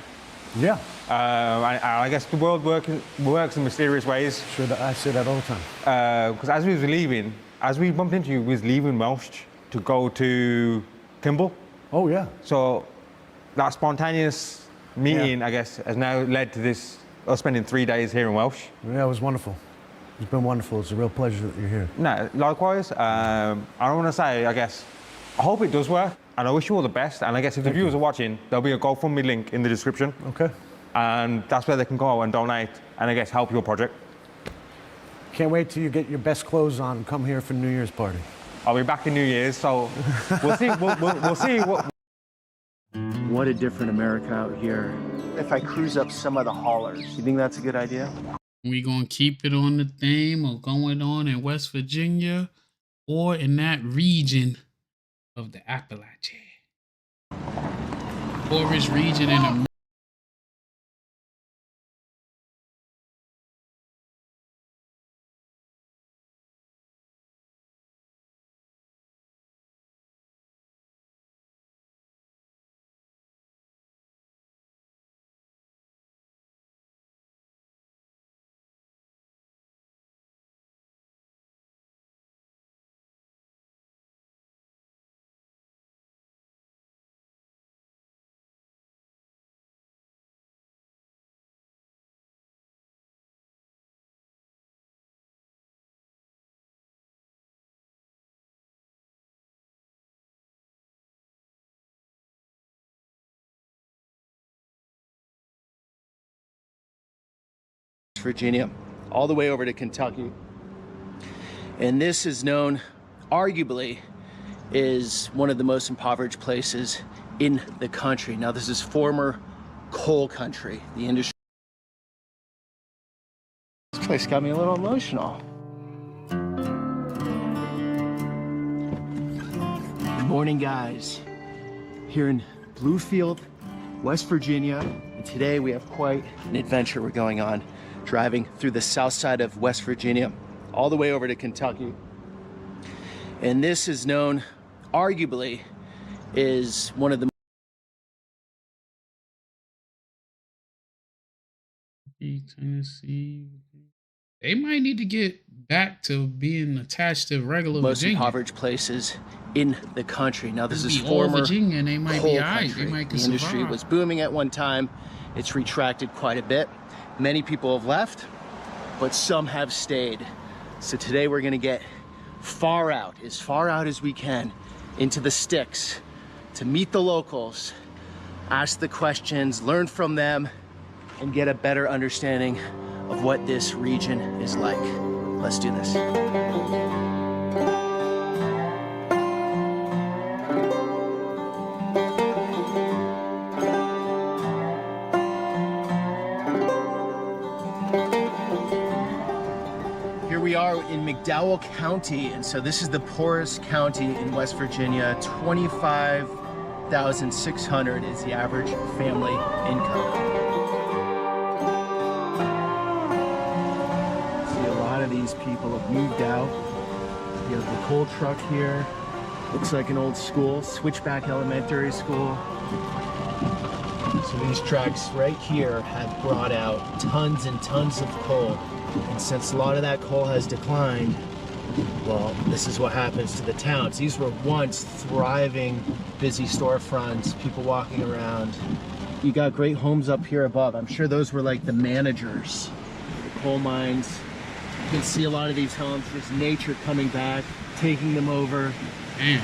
Yeah. I guess the world works in mysterious ways. Sure, I say that all the time. Because as we bumped into you, we was leaving Welsh to go to Kimball. Oh yeah. So that spontaneous meeting, I guess, has now led to us spending 3 days here in Welsh. Yeah, it was wonderful. It's been wonderful. It's a real pleasure that you're here. No, likewise. I don't want to say, I guess, I hope it does work, and I wish you all the best. And I guess if the viewers are watching, there'll be a GoFundMe link in the description. Okay. And that's where they can go and donate, and I guess help your project. Can't wait till you get your best clothes on and come here for New Year's party. I'll be back in New Year's, so we'll see. We'll see what. What a different America out here. If I cruise up some of the hollers, you think that's a good idea? We gonna keep it on the theme of going on in West Virginia or in that region of the Appalachia. Poorest region in America. Virginia, all the way over to Kentucky. And this is known, arguably, is one of the most impoverished places in the country. Now, this is former coal country. The industry. This place got me a little emotional. Good morning, guys. Here in Bluefield, West Virginia. And today we have quite an adventure we're going on, driving through the south side of West Virginia, all the way over to Kentucky. And this is known, arguably, is one of the Tennessee. They might need to get back to being attached to regular most Virginia. impoverished places in the country. Now, this is All former Virginia, and they might be coal all right. country. They might The can industry survive. was booming at one time. It's retracted quite a bit. Many people have left, but some have stayed. So today we're gonna get far out as we can, into the sticks, to meet the locals, ask the questions, learn from them, and get a better understanding of what this region is like. Let's do this. Here we are in McDowell County, and so this is the poorest county in West Virginia. 25,600 is the average family income. These people have moved out. You have the coal truck here. Looks like an old school, Switchback Elementary School. So these trucks right here have brought out tons and tons of coal. And since a lot of that coal has declined, well, this is what happens to the towns. These were once thriving, busy storefronts, people walking around. You got great homes up here above. I'm sure those were like the managers, the coal mines. You can see a lot of these homes, just nature coming back, taking them over. Damn.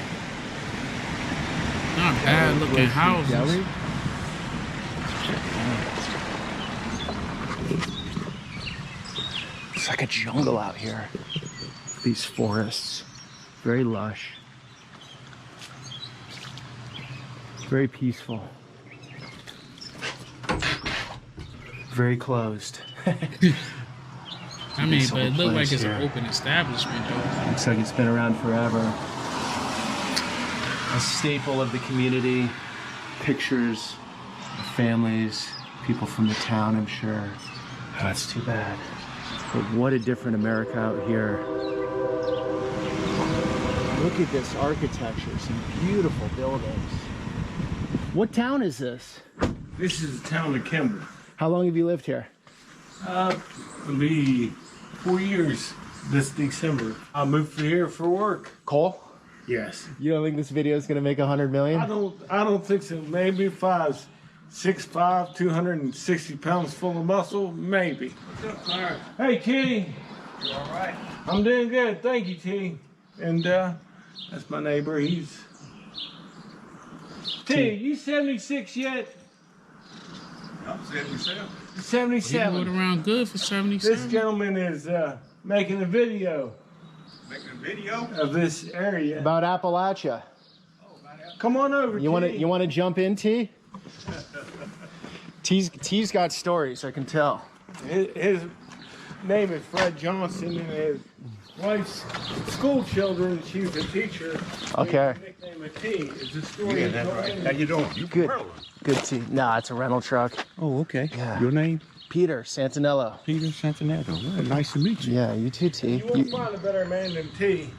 Not bad looking houses. Deli. It's like a jungle out here. These forests, very lush. Very peaceful. Very closed. I mean, but it looked like it's an open establishment, though. Looks like it's been around forever. A staple of the community. Pictures of families, people from the town, I'm sure. Oh, that's too bad. But what a different America out here. Look at this architecture, some beautiful buildings. What town is this? This is the town of Kimball. How long have you lived here? It'll be 4 years this December. I moved here for work. Cole? Yes. You don't think this video is gonna make 100 million? I don't think so. Maybe if I was 6'5", 260 pounds full of muscle, maybe. What's up, Clarence? Hey, T. You all right? I'm doing good. Thank you, T. And that's my neighbor. He's... T, you 76 yet? I'm 77. 77. He rode around good for 77. This gentleman is making a video. Making a video? Of this area. About Appalachia. Come on over, You want to jump in, T? T's got stories, I can tell. His name is Fred Johnson, and his wife's school children, she's a teacher. Okay. Nickname of T. It's a story. Yeah, that's right. How you doing? You Good. Good T. Nah, it's a rental truck. Oh, okay. Yeah. Your name? Peter Santinello. Peter Santinello. Well, nice to meet you. Yeah, you too, T. You won't find a better man than T.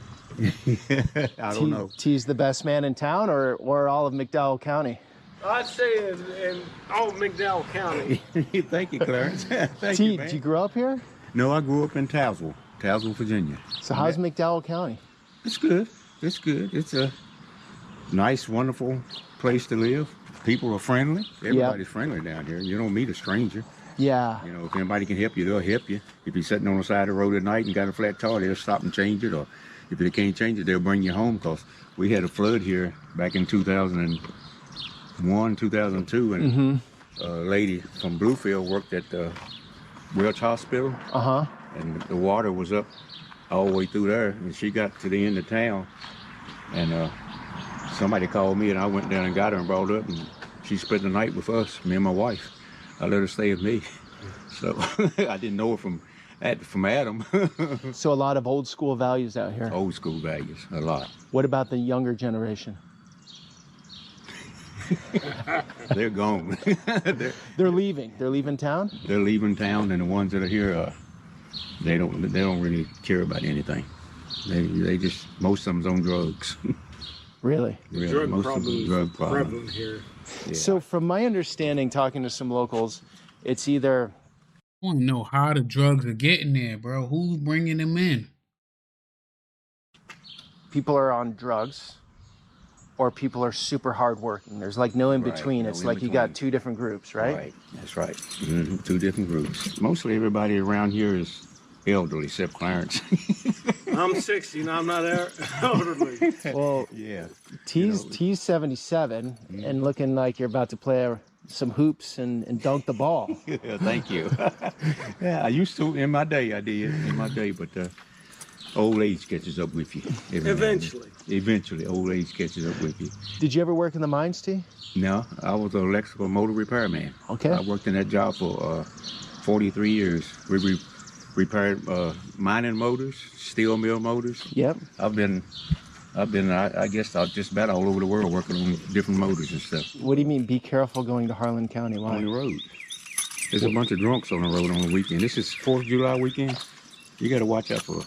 I don't know. T's the best man in town, or all of McDowell County? I'd say in all McDowell County. Thank you, Clarence. Thank T, you, man. did you grow up here? No, I grew up in Tazewell, Virginia. So how's McDowell County? It's good. It's good. It's a nice, wonderful place to live. People are friendly. Everybody's friendly down here. You don't meet a stranger. Yeah. You know, if anybody can help you, they'll help you. If you're sitting on the side of the road at night and got a flat tire, they'll stop and change it. Or if they can't change it, they'll bring you home. Because we had a flood here back in 2001, 2002, and a lady from Bluefield worked at the Welch Hospital. And the water was up all the way through there, and she got to the end of town, and somebody called me, and I went down and got her and brought her up, and she spent the night with us, me and my wife. I let her stay with me, so I didn't know her from Adam. So a lot of old school values out here. Old school values, a lot. What about the younger generation? They're gone. They're leaving. They're leaving town. They're leaving town, and the ones that are here, they don't really care about anything. They just, most of them's on drugs. Really? Really, most of them drug problems. Here. Yeah. So from my understanding, talking to some locals, it's either I want to know how the drugs are getting there, bro. Who's bringing them in? people are on drugs or people are super hardworking. There's like no in between. no it's in like you got two different groups, right? Right, that's right. Two different groups. Mostly everybody around here is elderly, except Clarence. I'm 60 and I'm not elderly. Well, yeah. T's 77 and looking like you're about to play some hoops and dunk the ball. Yeah, thank you. Yeah, I used to in my day. I did in my day, but old age catches up with you. Eventually. Eventually, old age catches up with you. Did you ever work in the mines, T? No, I was an electrical motor repairman. Okay. I worked in that job for 43 years. We repaired mining motors, steel mill motors. Yep. I've been, I guess, just about all over the world working on different motors and stuff. What do you mean, be careful going to Harlan County? Why? On the road. There's a bunch of drunks on the road on the weekend. This is 4th of July weekend. You got to watch out for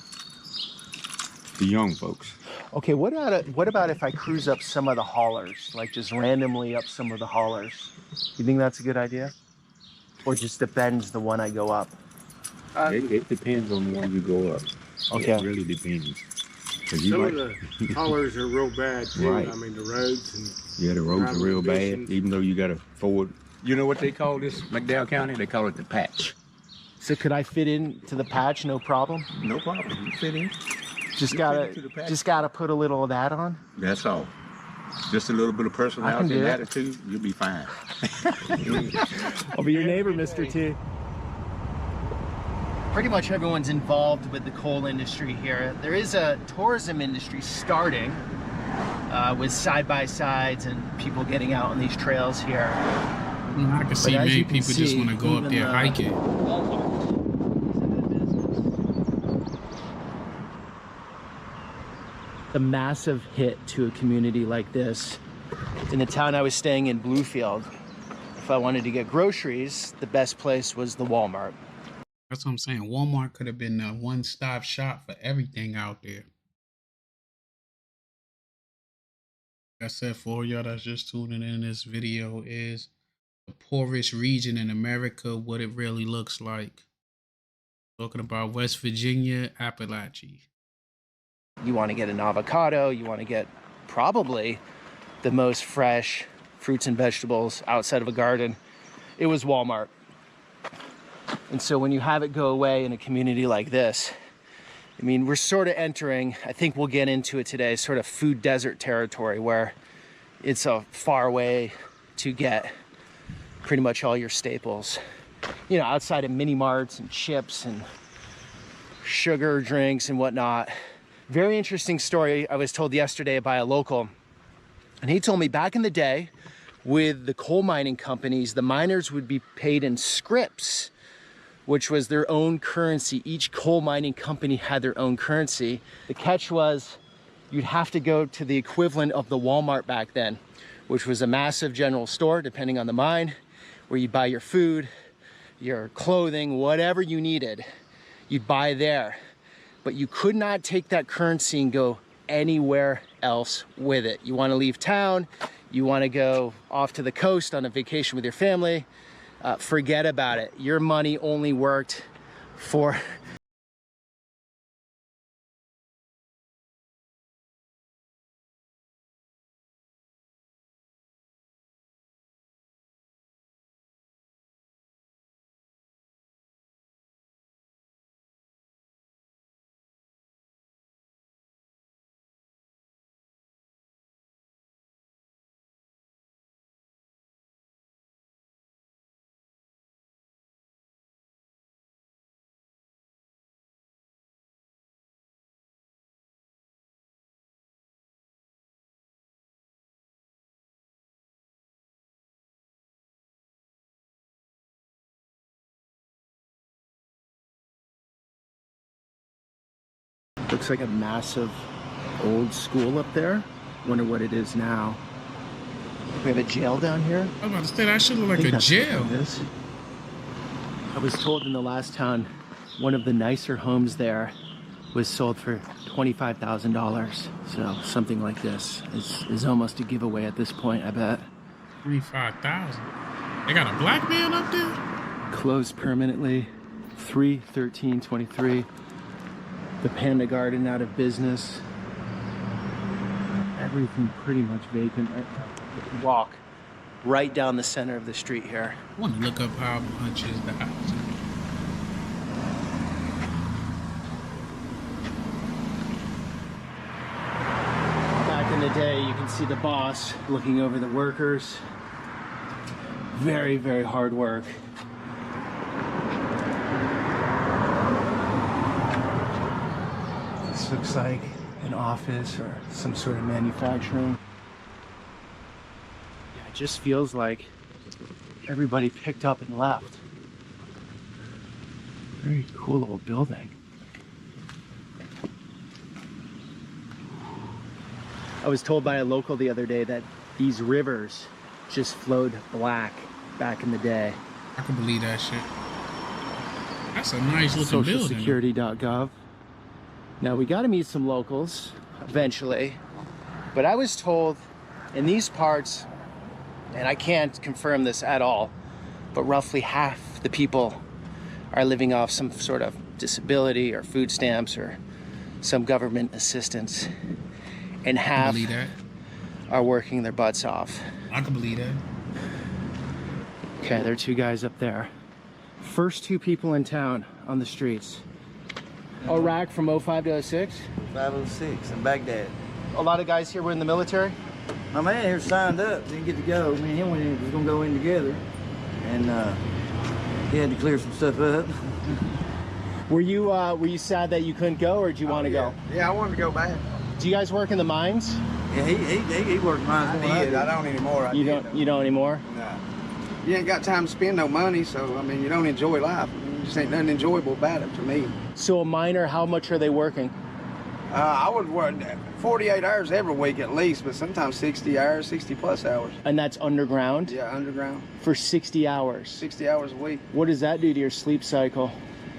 the young folks. Okay, what about if I cruise up some of the haulers, like just randomly up some of the haulers? You think that's a good idea? Or just depends the one I go up? It depends on the one you go up. Okay. It really depends. Some of the haulers are real bad too. Right. I mean, the roads and Yeah, the roads are real bad, conditions. even though you got to forward. You know what they call this, McDowell County? They call it the patch. So could I fit into the patch, no problem? No problem. You fit in. Just You gotta fit into the patch. just gotta put a little of that on. That's all. Just a little bit of personality do and it. attitude, you'll be fine. I'll be your neighbor, Mr. T. Pretty much everyone's involved with the coal industry here. There is a tourism industry starting with side-by-sides and people getting out on these trails here. I can see many people just want to go up there hiking. The massive hit to a community like this. In the town I was staying in, Bluefield, if I wanted to get groceries, the best place was the Walmart. That's what I'm saying. Walmart could have been a one-stop shop for everything out there. Like I said, for y'all that's just tuning in, this video is the poorest region in America, what it really looks like. Talking about West Virginia, Appalachia. You want to get an avocado, you want to get probably the most fresh fruits and vegetables outside of a garden. It was Walmart. And so when you have it go away in a community like this, I mean, we're sort of entering, I think we'll get into it today, sort of food desert territory where it's a far way to get pretty much all your staples. You know, outside of mini marts and chips and sugar drinks and whatnot. Very interesting story I was told yesterday by a local. And he told me back in the day with the coal mining companies, the miners would be paid in scripts, which was their own currency. Each coal mining company had their own currency. The catch was you'd have to go to the equivalent of the Walmart back then, which was a massive general store, depending on the mine, where you'd buy your food, your clothing, whatever you needed, you'd buy there. But you could not take that currency and go anywhere else with it. You want to leave town, you want to go off to the coast on a vacation with your family, forget about it. Your money only worked for Looks like a massive old school up there. Wonder what it is now. We have a jail down here. I was about to say that should look like a jail. I was told in the last town, one of the nicer homes there was sold for $25,000. So something like this is almost a giveaway at this point, I bet. 25,000. They got a black man up there? Closed permanently. 3/13/23. The Panda Garden out of business. Everything pretty much vacant. Walk right down the center of the street here. I want to look up how much is the house. Back in the day, you can see the boss looking over the workers. Very, very hard work. This looks like an office or some sort of manufacturing. Yeah, it just feels like everybody picked up and left. Very cool little building. I was told by a local the other day that these rivers just flowed black back in the day. I can believe that shit. That's a nice looking building. Socialsecurity.gov. Now we got to meet some locals eventually, but I was told in these parts, and I can't confirm this at all, but roughly half the people are living off some sort of disability or food stamps or some government assistance, and half are working their butts off. I can believe that. Okay, there are two guys up there. First two people in town on the streets. Iraq from 05 to 06? 506 in Baghdad. A lot of guys here were in the military? My man here signed up, didn't get to go. Me and him was gonna go in together. And he had to clear some stuff up. Were you sad that you couldn't go, or did you want to go? Yeah, I wanted to go back. Do you guys work in the mines? Yeah, he worked mines. I did. I don't anymore. You don't anymore? No. You ain't got time to spend no money, so I mean, you don't enjoy life. Just ain't nothing enjoyable about it to me. So a miner, how much are they working? I would work 48 hours every week at least, but sometimes 60 hours, 60 plus hours. And that's underground? Yeah, underground. For 60 hours? 60 hours a week. What does that do to your sleep cycle?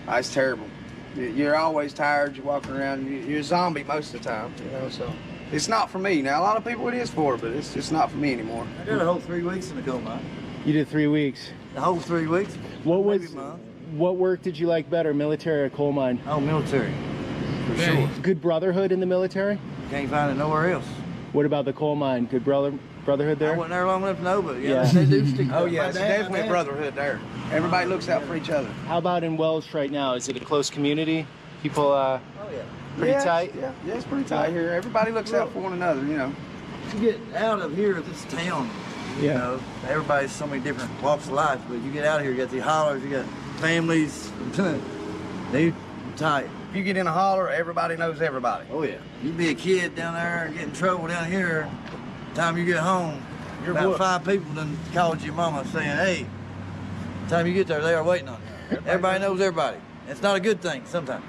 It's terrible. You're always tired, you're walking around, you're a zombie most of the time, you know, so. It's not for me. Now, a lot of people it is for, but it's just not for me anymore. I did a whole 3 weeks in the coal mine. You did 3 weeks? The whole 3 weeks. What work did you like better, military or coal mine? Oh, military, for sure. Good brotherhood in the military? Can't find it nowhere else. What about the coal mine? Good brotherhood there? I wasn't there long enough to know, but yeah. They do stick. Oh yeah, it's definitely a brotherhood there. Everybody looks out for each other. How about in Welsh right now? Is it a close community? People, pretty tight? Yeah, it's pretty tight here. Everybody looks out for one another, you know. You get out of here, this town, you know, everybody's so many different walks of life, but you get out of here, you got the hollers, you got families, they tight. If you get in a holler, everybody knows everybody. Oh yeah. You be a kid down there and get in trouble down here, time you get home, about 5 people done called your mama saying, hey, time you get there, they are waiting on you. Everybody knows everybody. It's not a good thing sometimes.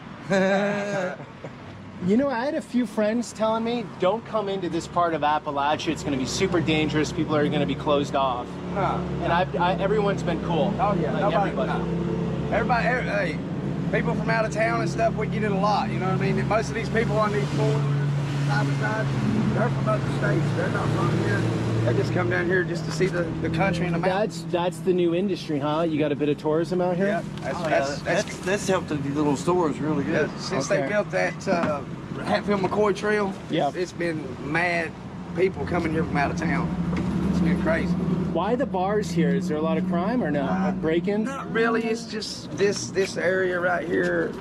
You know, I had a few friends telling me, don't come into this part of Appalachia. It's going to be super dangerous. People are going to be closed off. And everyone's been cool. Oh, yeah. Like Everybody, hey, people from out of town and stuff, we get it a lot. You know what I mean? Most of these people on these four-wheelers, side by side, they're from other states. They're not from here. They just come down here just to see the country and the mountains. That's the new industry, huh? You got a bit of tourism out here? Yeah, that's helped the little stores really good. Yeah, since they built that Hatfield-McCoy Trail, it's been mad people coming here from out of town. It's been crazy. Why the bars here? Is there a lot of crime or no? Break-ins? Not really. It's just this area right here.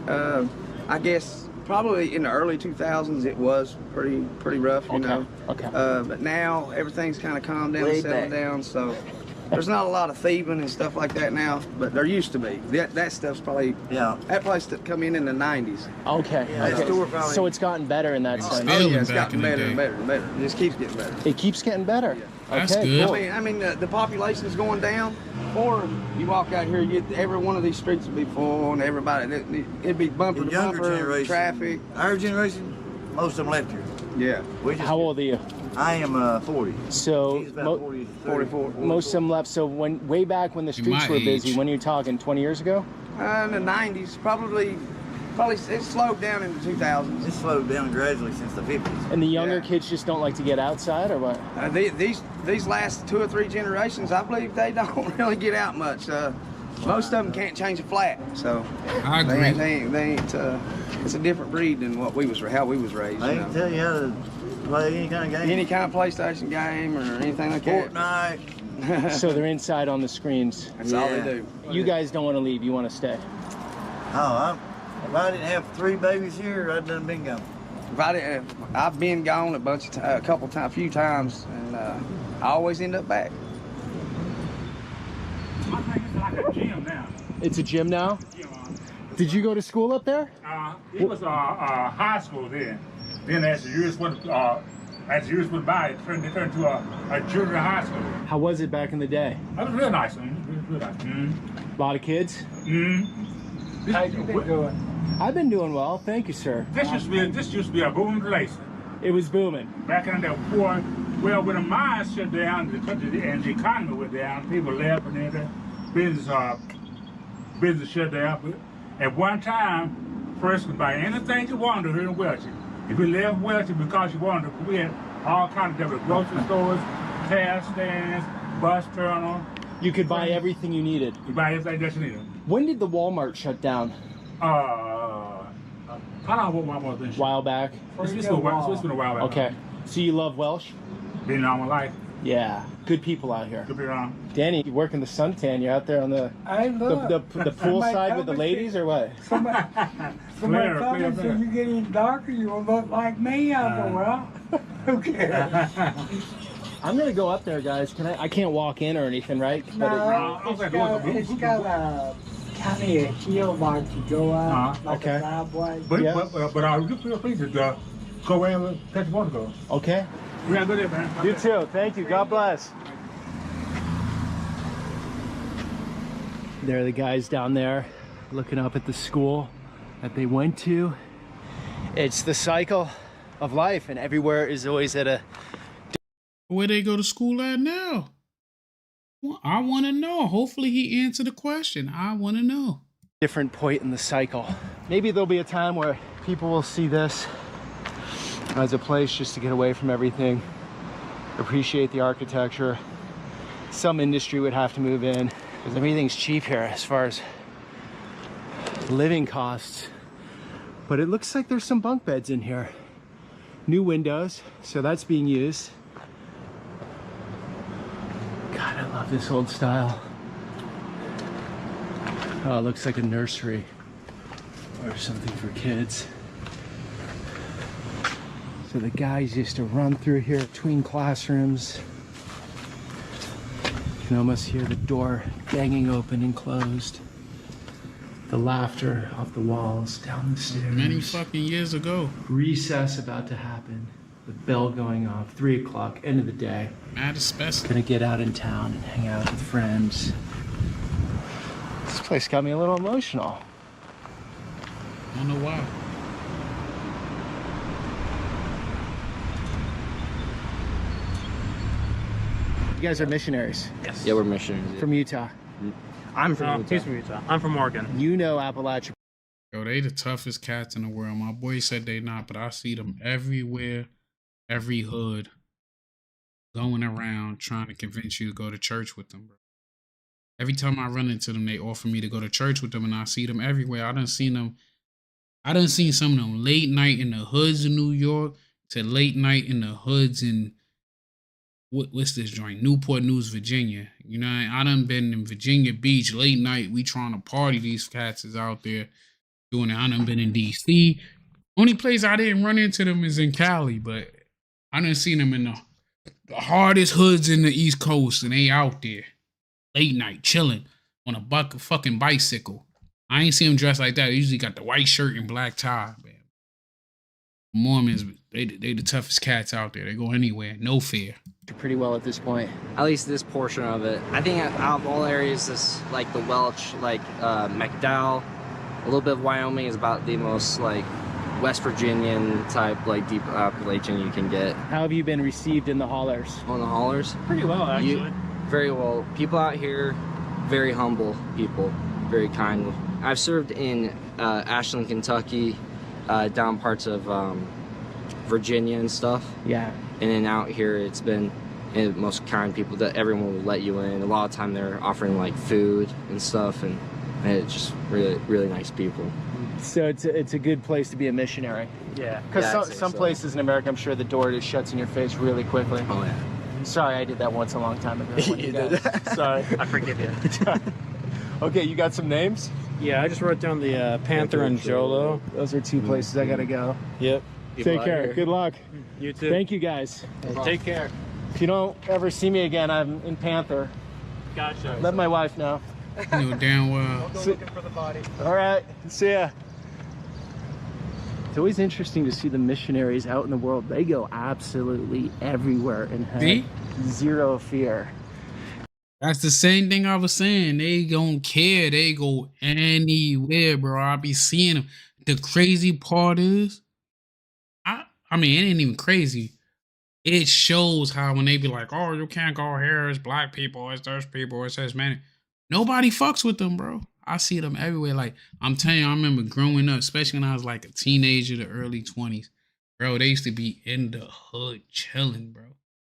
I guess probably in the early 2000s it was pretty rough, you know. Okay. But now everything's kind of calmed down and settled down. So There's not a lot of thieving and stuff like that now, but there used to be. That stuff's probably, that place that come in the 90s. Okay. Okay. So it's gotten better in that sense. Oh, yeah, it's gotten better and better and better. It just keeps getting better. It keeps getting better. That's okay, good. Cool. I mean, the population is going down. Or you walk out here, every one of these streets would be full, and everybody, it'd be bumper to bumper, traffic. Our generation, most of them left here. Yeah. How old are you? I am 40. So He's about 44. Most of them left. So way back when the streets were busy, when are you talking? 20 years ago? In the 90s, probably it slowed down in the 2000s. It slowed down gradually since the 50s. And the younger kids just don't like to get outside, or what? These last 2 or 3 generations, I believe they don't really get out much. Most of them can't change a flat, so I agree. They ain't. It's a different breed than how we was raised. I can tell you how to play any kind of game. Any kind of PlayStation game or anything like that. Fortnite. So they're inside on the screens. That's all they do. You guys don't want to leave. You want to stay. Oh, if I didn't have 3 babies here, I'd done been gone. I've been gone a few times, and I always end up back. I think it's like a gym now. It's a gym now? Did you go to school up there? It was high school then. Then as the years went by, it turned to a junior high school. How was it back in the day? It was real nice. Real nice. A lot of kids? How you been doing? I've been doing well, thank you, sir. This used to be a booming place. It was booming. Back in the war, well, when the mines shut down, the country and the economy went down, people left, and then the business shut down. But at one time, first could buy anything you wanted here in Welchie. If you left Welchie because you wanted to, we had all kinds of different grocery stores, gas stands, bus terminal. You could buy everything you needed. You buy everything that you needed. When did the Walmart shut down? I don't know what Walmart was. While back? It's been a while back. Okay. So you love Welsh? Been all my life. Yeah. Good people out here. Good people around. Danny, you work in the suntan. You're out there on the pool side with the ladies, or what? Somebody told me, so you get any darker, you will look like me. I go, well, who cares? I'm gonna go up there, guys. I can't walk in or anything, right? No, it's got a kind of a hill like to go out, like a driveway. But you feel free to go wherever that you want to go. Okay. We have a good day, man. You too. Thank you. God bless. There are the guys down there looking up at the school that they went to. It's the cycle of life, and everywhere is always at a... Where they go to school at now? Well, I want to know. Hopefully he answered the question. I want to know. Different point in the cycle. Maybe there'll be a time where people will see this as a place just to get away from everything, appreciate the architecture. Some industry would have to move in because everything's cheap here as far as living costs. But it looks like there's some bunk beds in here. New windows, so that's being used. God, I love this old style. Oh, it looks like a nursery or something for kids. So the guys used to run through here between classrooms. You can almost hear the door banging open and closed. The laughter off the walls, down the stairs. Many fucking years ago. Recess about to happen. The bell going off, 3 o'clock, end of the day. Mad especially. Gonna get out in town and hang out with friends. This place got me a little emotional. I don't know why. You guys are missionaries. Yes. Yeah, we're missionaries. From Utah. I'm from Utah. He's from Utah. I'm from Oregon. You know Appalachia. Yo, they the toughest cats in the world. My boy said they not, but I see them everywhere, every hood, going around trying to convince you to go to church with them, bro. Every time I run into them, they offer me to go to church with them, and I see them everywhere. I done seen some of them late night in the hoods in New York to late night in the hoods in what's this joint? Newport News, Virginia. You know, I done been in Virginia Beach late night. We trying to party. These cats is out there doing it. I done been in DC. Only place I didn't run into them is in Cali, but I done seen them in the hardest hoods in the East Coast, and they out there. late night chilling on a fucking bicycle. I ain't seen him dressed like that. He usually got the white shirt and black tie, man. Mormons, they the toughest cats out there. They go anywhere, no fear. Pretty well at this point. At least this portion of it. I think out of all areas, this like the Welch, like McDowell, a little bit of Wyoming is about the most like West Virginian type like deep population you can get. How have you been received in the hollers? On the hollers? Pretty well, actually. Very well. People out here, very humble people, very kind. I've served in Ashland, Kentucky, down parts of Virginia and stuff. Yeah. And then out here, it's been the most kind people that everyone will let you in. A lot of time they're offering like food and stuff, and it's just really nice people. So it's a good place to be a missionary. Yeah. Because some places in America, I'm sure the door just shuts in your face really quickly. Oh yeah. Sorry, I did that once a long time ago. You did. Sorry. I forgive you. Okay, you got some names? Yeah, I just wrote down the Panther and Jolo. Those are two places I gotta go. Yep. Take care. Good luck. You too. Thank you guys. Take care. If you don't ever see me again, I'm in Panther. Gotcha. Let my wife know. You know damn well. I'll go looking for the body. All right. See ya. It's always interesting to see the missionaries out in the world. They go absolutely everywhere and have zero fear. That's the same thing I was saying. They don't care. They go anywhere, bro. I be seeing them. The crazy part is, I mean, it ain't even crazy. It shows how when they be like, oh, you can't go here. It's black people. It's those people. It says, man, nobody fucks with them, bro. I see them everywhere. Like, I'm telling you, I remember growing up, especially when I was like a teenager, the early 20s. Bro, they used to be in the hood chilling, bro.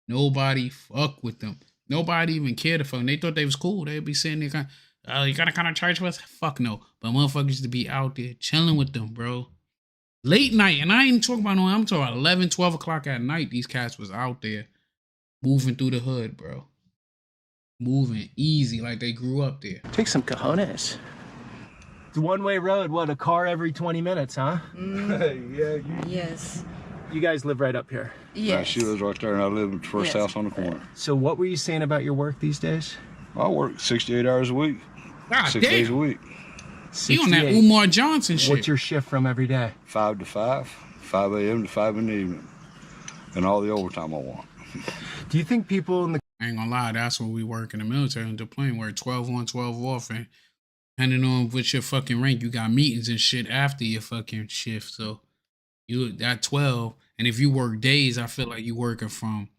Nobody fuck with them. Nobody even cared for them. They thought they was cool. They'd be sitting there you gotta kind of church with us? Fuck no. But motherfuckers used to be out there chilling with them, bro. Late night, and I ain't talking about no, I'm talking about 11, 12 o'clock at night. These cats was out there moving through the hood, bro. Moving easy like they grew up there. Take some cojones. It's a one-way road. What, a car every 20 minutes, huh? Yes. You guys live right up here? Yes. She lives right there, and I live at the first house on the corner. So what were you saying about your work these days? I work 68 hours a week. God 6 days a week. You on that Umar Johnson shit. What's your shift from every day? 5 to 5, 5 a.m. to 5 in the evening, and all the overtime I want. Do you think people in the... I ain't gonna lie, that's what we work in the military and deployment, where 12 on, 12 off, and depending on which your fucking rank, you got meetings and shit after your fucking shift. So you that 12, and if you work days, I feel like you working from,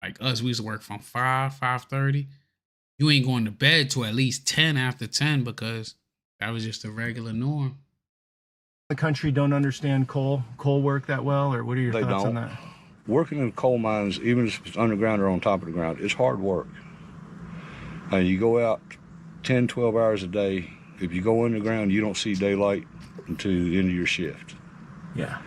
like us, we used to work from 5:30. You ain't going to bed till at least 10 after 10 because that was just a regular norm. The country don't understand coal work that well, or what are your thoughts on that? Working in coal mines, even if it's underground or on top of the ground, it's hard work. And you go out 10, 12 hours a day. If you go underground, you don't see daylight until the end of your shift. Yeah.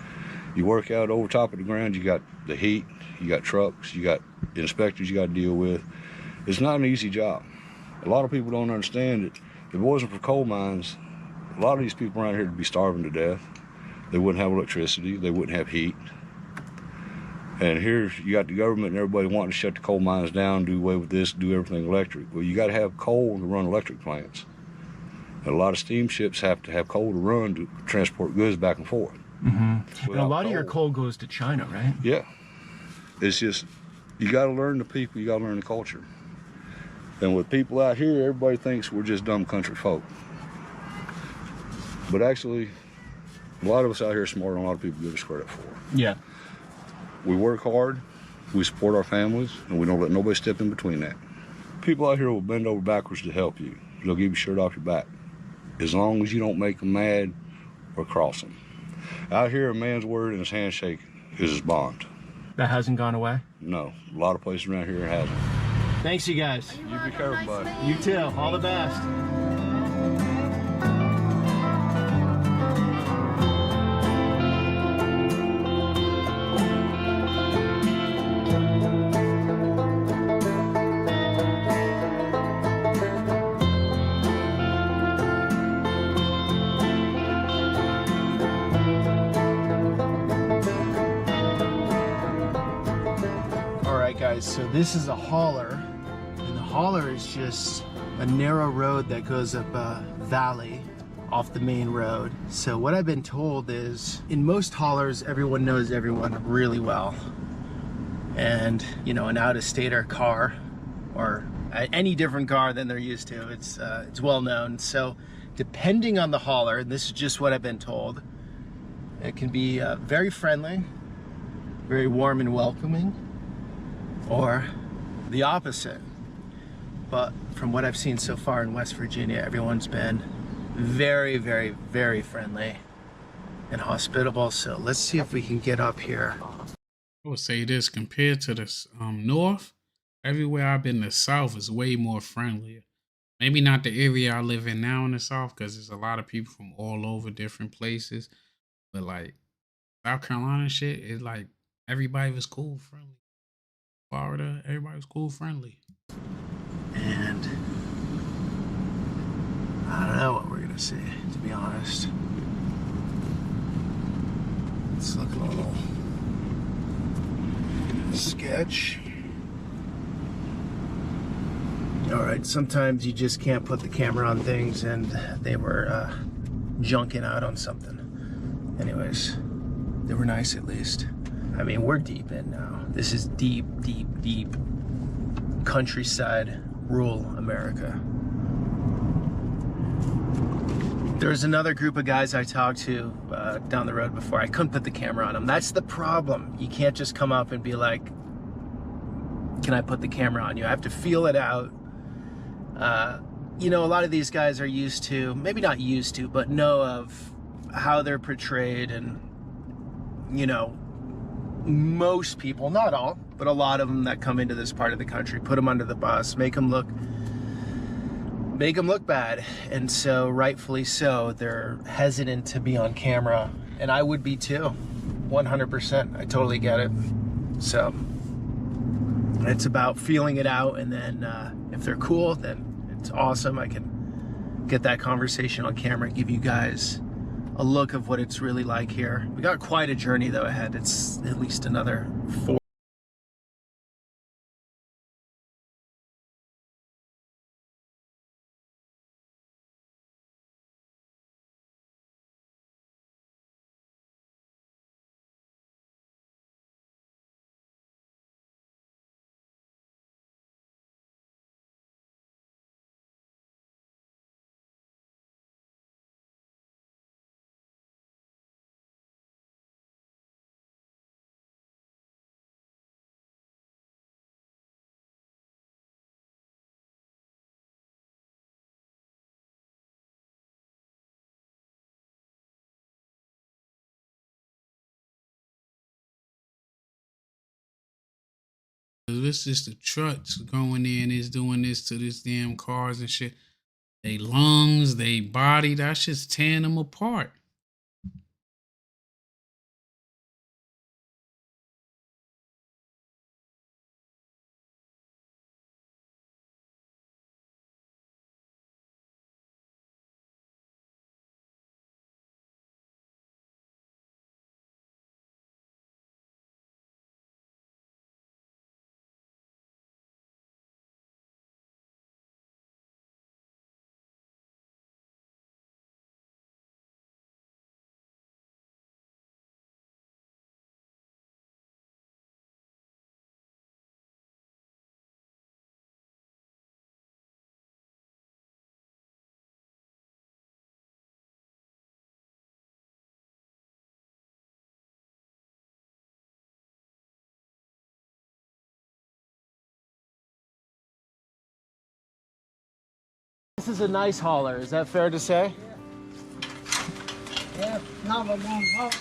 You work out over top of the ground, you got the heat, you got trucks, you got inspectors you got to deal with. It's not an easy job. A lot of people don't understand it. If it wasn't for coal mines, a lot of these people around here would be starving to death. They wouldn't have electricity, they wouldn't have heat. And here you got the government and everybody wanting to shut the coal mines down, do away with this, do everything electric. Well, you got to have coal to run electric plants. And a lot of steamships have to have coal to run to transport goods back and forth. Mm-hmm. And a lot of your coal goes to China, right? Yeah. It's just, you got to learn the people, you got to learn the culture. And with people out here, everybody thinks we're just dumb country folk. But actually, a lot of us out here are smarter than a lot of people give us credit for. Yeah. We work hard, we support our families, and we don't let nobody step in between that. People out here will bend over backwards to help you. They'll give you shirt off your back, as long as you don't make them mad or cross them. Out here, a man's word and his handshake is his bond. That hasn't gone away? No, a lot of places around here it hasn't. Thanks, you guys. You be careful, buddy. You too. All the best. So this is a hauler, and the hauler is just a narrow road that goes up a valley off the main road. So what I've been told is, in most haulers, everyone knows everyone really well. And, you know, an out-of-stater car, or any different car than they're used to, it's well known. So depending on the hauler, and this is just what I've been told, it can be very friendly, very warm and welcoming, or the opposite. But from what I've seen so far in West Virginia, everyone's been very, very, very friendly and hospitable. So let's see if we can get up here. I would say this, compared to the north, everywhere I've been, the south is way more friendlier. Maybe not the area I live in now in the south, because there's a lot of people from all over different places. But like South Carolina and shit, it's like everybody was cool, friendly. Florida, everybody was cool, friendly. And I don't know what we're gonna see, to be honest. It's looking a little sketch. All right, sometimes you just can't put the camera on things, and they were junking out on something. Anyways, they were nice at least. I mean, we're deep in now. This is deep, deep, deep countryside, rural America. There was another group of guys I talked to down the road before. I couldn't put the camera on them. That's the problem. You can't just come up and be like, can I put the camera on you? I have to feel it out. You know, a lot of these guys are used to, maybe not used to, but know of how they're portrayed, and, you know, most people, not all, but a lot of them that come into this part of the country, put them under the bus, make them look bad. And so, rightfully so, they're hesitant to be on camera. And I would be too, 100%. I totally get it. So it's about feeling it out, and then if they're cool, then it's awesome. I can get that conversation on camera, give you guys a look of what it's really like here. We got quite a journey though ahead. It's at least another 4. This is the trucks going in, is doing this to this damn cars and shit. They lungs, they body, that's just tearing them apart. This is a nice hauler, is that fair to say? Yeah, number one boat,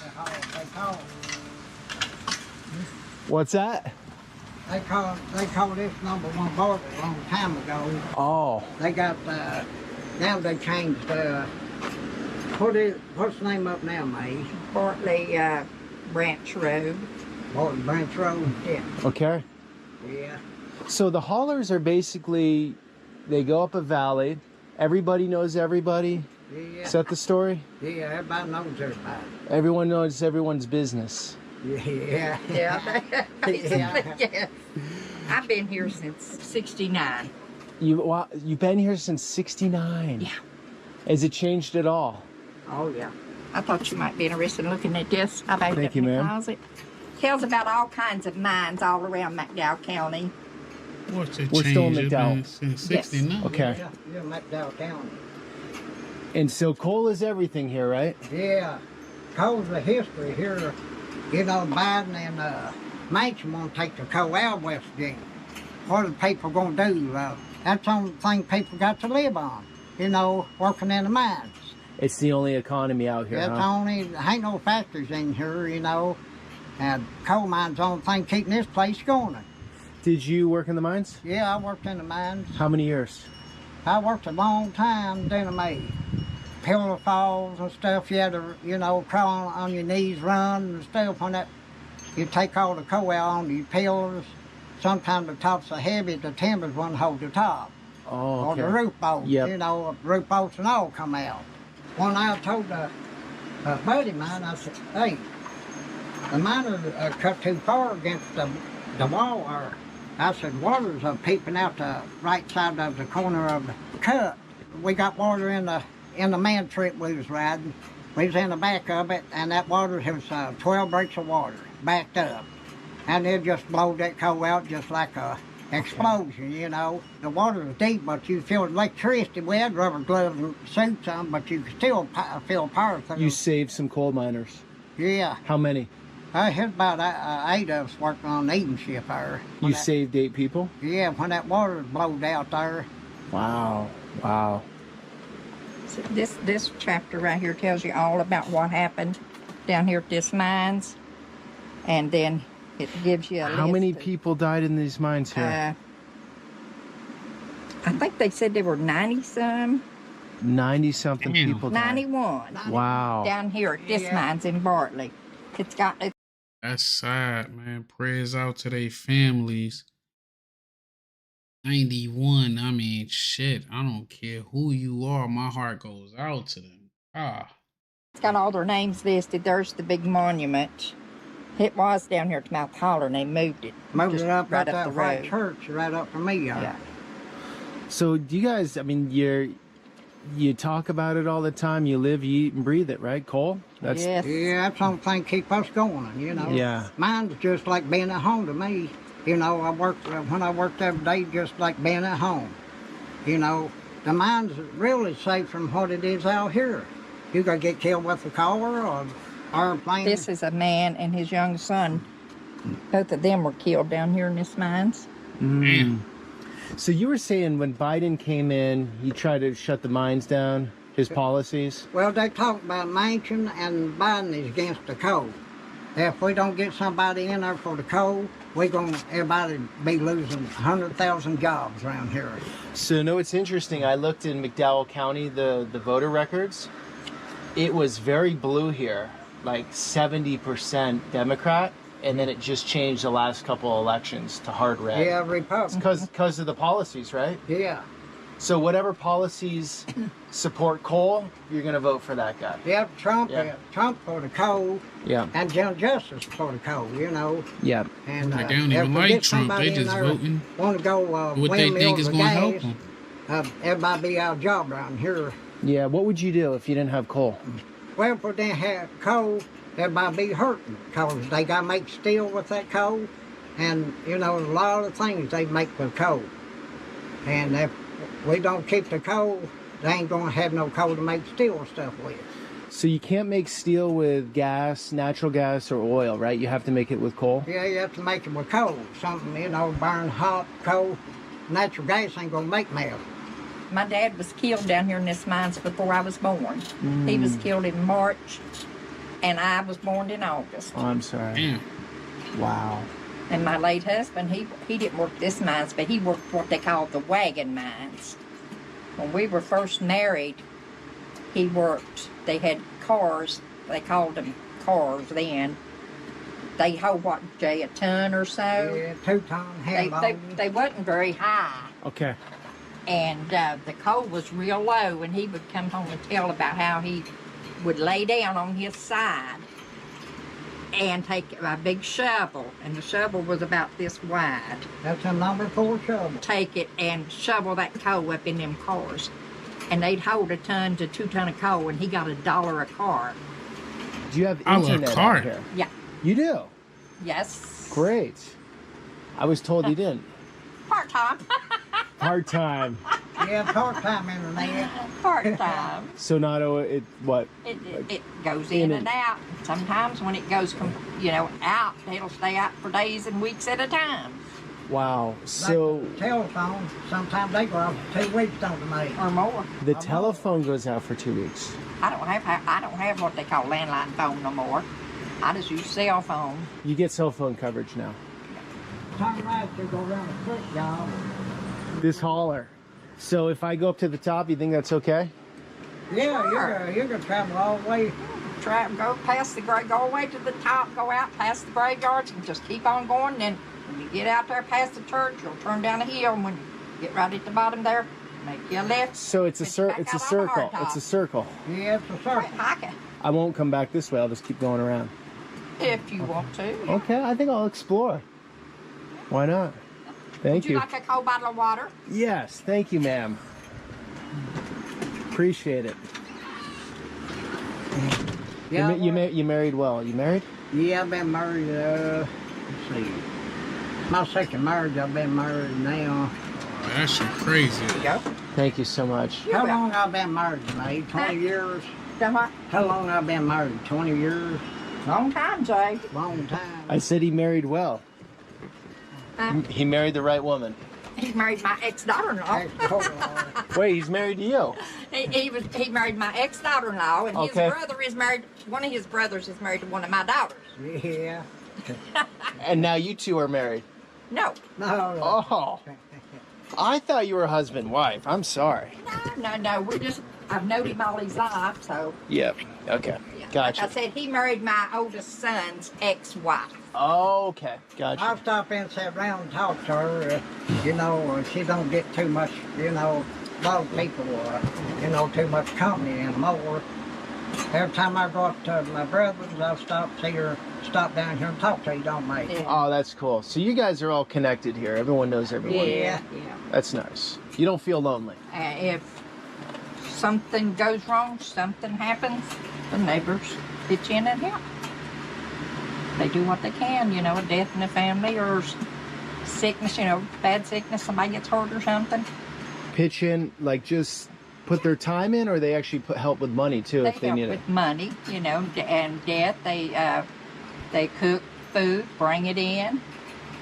they call it. What's that? They call this number one boat a long time ago. Oh. They got, now they changed, what's the name up now, Maze? Bartley Branch Road. Bartley Branch Road, yeah. Okay. Yeah. So the haulers are basically, they go up a valley, everybody knows everybody. Yeah. Is that the story? Yeah, everybody knows everybody. Everyone knows everyone's business. Yeah. Yeah, basically, yes. I've been here since '69. You've been here since '69. Yeah. Has it changed at all? Oh, yeah. I thought you might be interested in looking at this. I baked Thank it you, in the ma'am. closet. Tells about all kinds of mines all around McDowell County. What's it We're still in changed? McDowell. Since Yes. 69. Okay. Yeah, McDowell County. And so coal is everything here, right? Yeah. Coal's the history here. You know, Biden and Manchin want to take the coal out of West Virginia. What are the people going to do? That's the only thing people got to live on. You know, working in the mines. It's the only economy out here, That's ain't no factories in here, you know. And coal mines the only thing keeping this place going. Did you work in the mines? Yeah, I worked in the mines. How many years? I worked a long time doing the pillar falls and stuff. You had to, you know, crawl on your knees, run and stuff. When that, you take all the coal out on these pillars. Sometimes the tops are heavy, the timbers wouldn't hold the top. Oh, okay. Or the roof bolts, Yep. you know, roof bolts and all come out. One I told a buddy of mine, I said, hey, the miner cut too far against the wall. Or I said, water's peeping out the right side of the corner of the cut. We got water in the man trip we was riding. We was in the back of it, and that water was 12 breaks of water backed up. And it just blowed that coal out just like a explosion, you know. The water was deep, but you feel electricity. We had rubber gloves and suits on, but you could still feel power through. You saved some coal miners. Yeah. How many? I had about 8 of us working on the eating shift there. You saved 8 people? Yeah, when that water was blowed out there. Wow. Wow. So this chapter right here tells you all about what happened down here at this mines. And then it gives you a How list many of, people died in these mines here? I think they said there were 90-some. 90-something people died. 91. Wow. Down here at this mines in Bartley. That's sad, man. Prayers out to their families. 91. I mean, shit. I don't care who you are. My heart goes out to them. It's got all their names listed. There's the big monument. It was down here at Mouth Holler, and they moved it. Moved it up right at up that the white road. church right up from me. Yeah. So do you guys, I mean, you talk about it all the time. You live, you eat, and breathe it, right? Coal? Yeah, that's the only thing keep us going, you know. Yeah. Mine's just like being at home to me. You know, when I worked every day, just like being at home. You know, the mine's really safe from what it is out here. You gonna get killed with a car or airplane. This is a man and his young son. Both of them were killed down here in this mines. Mm. So you were saying when Biden came in, he tried to shut the mines down, his policies? Well, they talk about Manchin and Biden is against the coal. If we don't get somebody in there for the coal, everybody be losing 100,000 jobs around here. So, no, it's interesting. I looked in McDowell County, the voter records. It was very blue here, like 70% Democrat, and then it just changed the last couple of elections to hard red. Yeah, Republican. Because of the policies, right? Yeah. So whatever policies support coal, you're going to vote for that guy. Yeah, Trump for the coal. Yeah. And John Justice for the coal, you know. Yeah. And They don't even like Trump. They just voting want to go what they think is going to help them. Everybody be out of job around here. Yeah, what would you do if you didn't have coal? Well, if we didn't have coal, everybody be hurting because they got to make steel with that coal. And, you know, a lot of things they make with coal. And if we don't keep the coal, they ain't going to have no coal to make steel stuff with. So you can't make steel with gas, natural gas, or oil, right? You have to make it with coal? Yeah, you have to make it with coal. Something, you know, burn hot coal. Natural gas ain't going to make metal. My dad was killed down here in this mines before I was born. He was killed in March, and I was born in August. Oh, I'm sorry. Wow. And my late husband, he didn't work this mines, but he worked what they called the wagon mines. When we were first married, he worked, they had cars, they called them cars then. They hold what, Jay, a ton or so? Yeah, 2-ton They wasn't very high. Okay. And the coal was real low, and he would come home and tell about how he would lay down on his side and take a big shovel, and the shovel was about this wide. That's a number 4 shovel. Take it and shovel that coal up in them cars. And they'd hold 1 ton to 2 ton of coal, and he got $1 a car. Do you have I love internet car. out here? Yeah. You do? Yes. Great. I was told you didn't. Part-time. Part-time. Yeah, part-time internet. Part-time. So not what? It goes in and out. Sometimes when it goes, out, it'll stay out for days and weeks at a time. Wow. So like the telephone, sometimes they go out for 2 weeks, don't they? Or more. the telephone goes out for 2 weeks. I don't have what they call landline phone no more. I just use cell phone. You get cell phone coverage now. Turn right to go around the creek, y'all. This hauler. So if I go up to the top, you think that's okay? Yeah, Sure. you're gonna travel all the way. Go past the go all the way to the top, go out past the graveyards, and just keep on going. Then when you get out there past the church, you'll turn down the hill, and when you get right at the bottom there, make you a left. So it's a circle. It's a circle. Yeah, it's a circle. I won't come back this way. I'll just keep going around. If you want to. Okay, I think I'll explore. Why not? Thank Would you like a cold bottle of water? Yes, thank you, ma'am. Appreciate it. Yeah, you married well. You married? Yeah, I've been married, let's see. My second marriage, I've been married now. Oh, that shit crazy. There you go. Thank you so much. How long I've been married, mate? 20 years? What? How long I've been married? 20 years? Long time, Jay. Long time. I said he married well. He married the right woman. He married my ex-daughter-in-law. Wait, he's married to you? He married my ex-daughter-in-law, and Okay. his brother is married. One of his brothers is married to one of my daughters. Yeah. And now you two are married. No. No. Oh. I thought you were husband and wife. I'm sorry. No. I've known him all his life, so. Yep. Okay. Gotcha. Like I said, he married my oldest son's ex-wife. Okay. Gotcha. I'll stop in, sit around and talk to her. She don't get too much, a lot of people, too much company anymore. Every time I go up to my brother's, I'll stop down here and talk to you, don't I? Yeah. Oh, that's cool. So you guys are all connected here. Everyone knows everyone. Yeah. That's nice. You don't feel lonely. If something goes wrong, something happens, the neighbors pitch in and help. They do what they can, a death in the family or sickness, bad sickness, somebody gets hurt or something. Pitch in, like just put their time in, or they actually help with money too if they need it? With money, and death. They cook food, bring it in.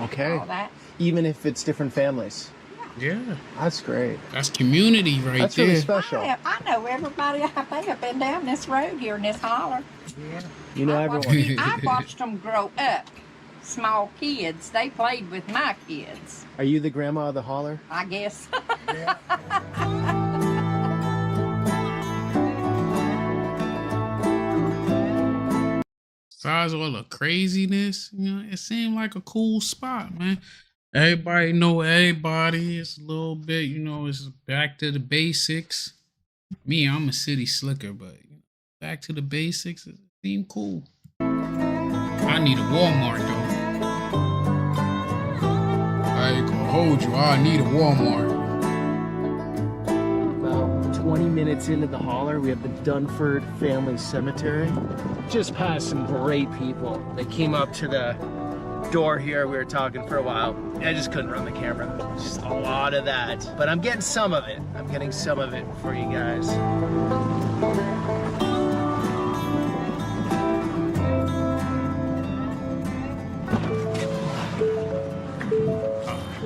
Okay. All that. Even if it's different families. Yeah. That's great. That's community right That's there. really special. I know everybody, I think, up and down this road here in this holler. Yeah. You know everyone. I watched them grow up. Small kids. They played with my kids. Are you the grandma of the holler? I guess. Besides all the craziness, it seemed like a cool spot, man. Everybody know everybody. It's a little bit, it's back to the basics. Me, I'm a city slicker, but back to the basics, it seemed cool. I need a Walmart, though. I ain't gonna hold you. I need a Walmart. About 20 minutes into the holler, we have the Unfiltered family cemetery. Just passed some great people. They came up to the door here. We were talking for a while. I just couldn't run the camera. Just a lot of that. But I'm getting some of it. I'm getting some of it for you guys.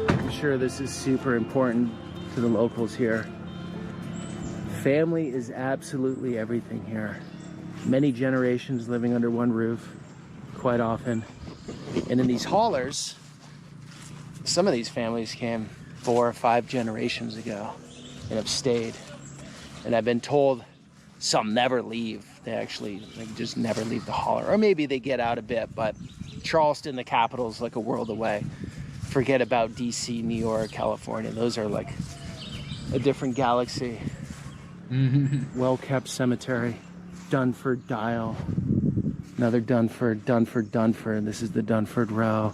I'm sure this is super important to the locals here. Family is absolutely everything here. Many generations living under one roof, quite often. And in these haulers, some of these families came 4 or 5 generations ago and have stayed. And I've been told some never leave. They just never leave the hauler. Or maybe they get out a bit, but Charleston, the capital, is like a world away. Forget about DC, New York, California. Those are like a different galaxy. Well-kept cemetery, Dunford Dial. Another Dunford. This is the Dunford row.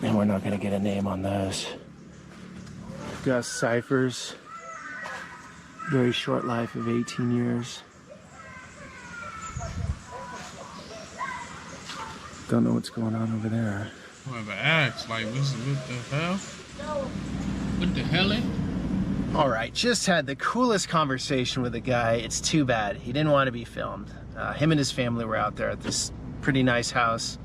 And we're not gonna get a name on those. Gus Cyphers. Very short life of 18 years. Don't know what's going on over there. Whoever asked, like, what the hell? What the hell? All right, just had the coolest conversation with a guy. It's too bad he didn't want to be filmed. Him and his family were out there at this pretty nice house.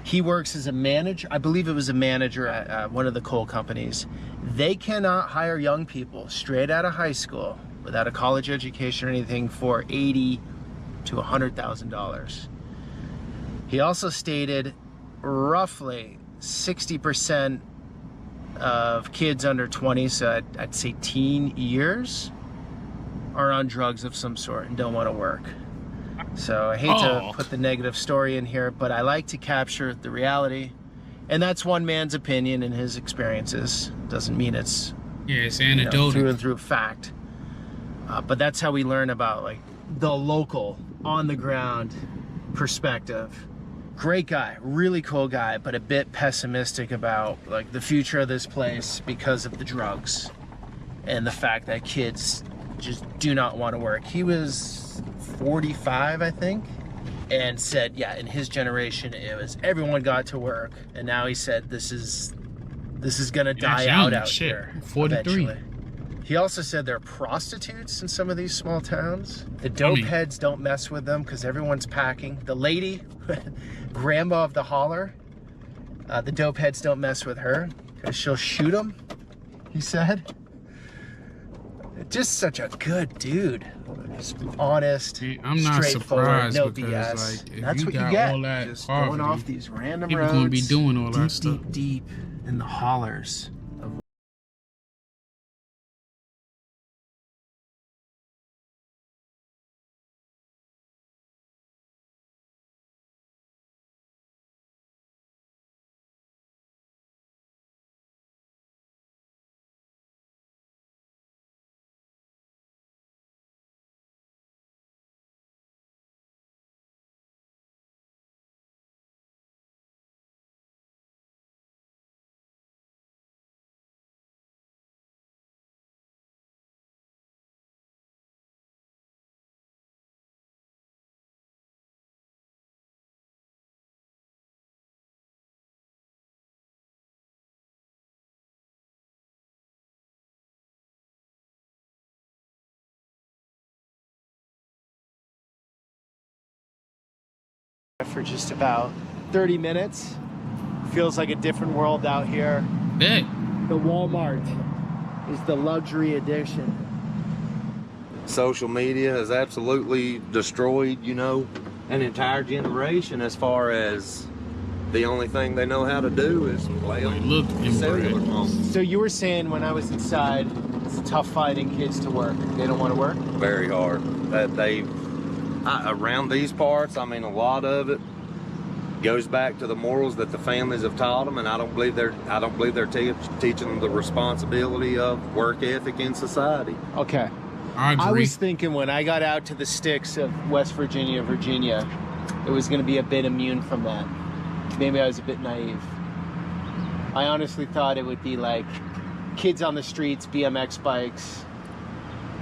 He works as a manager. I believe it was a manager at one of the coal companies. They cannot hire young people straight out of high school without a college education or anything for $80,000 to $100,000. He also stated roughly 60% of kids under 20, so I'd say teen years, are on drugs of some sort and don't want to work. So I hate to put the negative story in here, but I like to capture the reality. And that's one man's opinion and his experiences. Doesn't mean it's, it's anecdotal, through and through fact. But that's how we learn about like the local, on the ground perspective. Great guy, really cool guy, but a bit pessimistic about like the future of this place because of the drugs and the fact that kids just do not want to work. He was 45, I think, and said, yeah, in his generation, it was everyone got to work, and now he said this is gonna die out here. 43. Eventually. He also said there are prostitutes in some of these small towns. The dope heads don't mess with them because everyone's packing. The lady, grandma of the holler, the dope heads don't mess with her because she'll shoot them, he said. Just such a good dude. Just honest, I'm not surprised no because BS. like if That's you what got you get. all that Just poverty, going off these random people roads. gonna be doing all that stuff. Deep in the hollers. For just about 30 minutes. Feels like a different world out here. Hey. The Walmart is the luxury edition. Social media has absolutely destroyed, an entire generation as far as the only thing they know how to do is play on cellular phones. So you were saying when I was inside, it's tough finding kids to work. They don't want to work? Very hard. Around these parts, a lot of it goes back to the morals that the families have taught them, and I don't believe they're teaching them the responsibility of work ethic in society. Okay. I agree. I was thinking when I got out to the sticks of West Virginia, it was going to be a bit immune from that. Maybe I was a bit naive. I honestly thought it would be like kids on the streets, BMX bikes.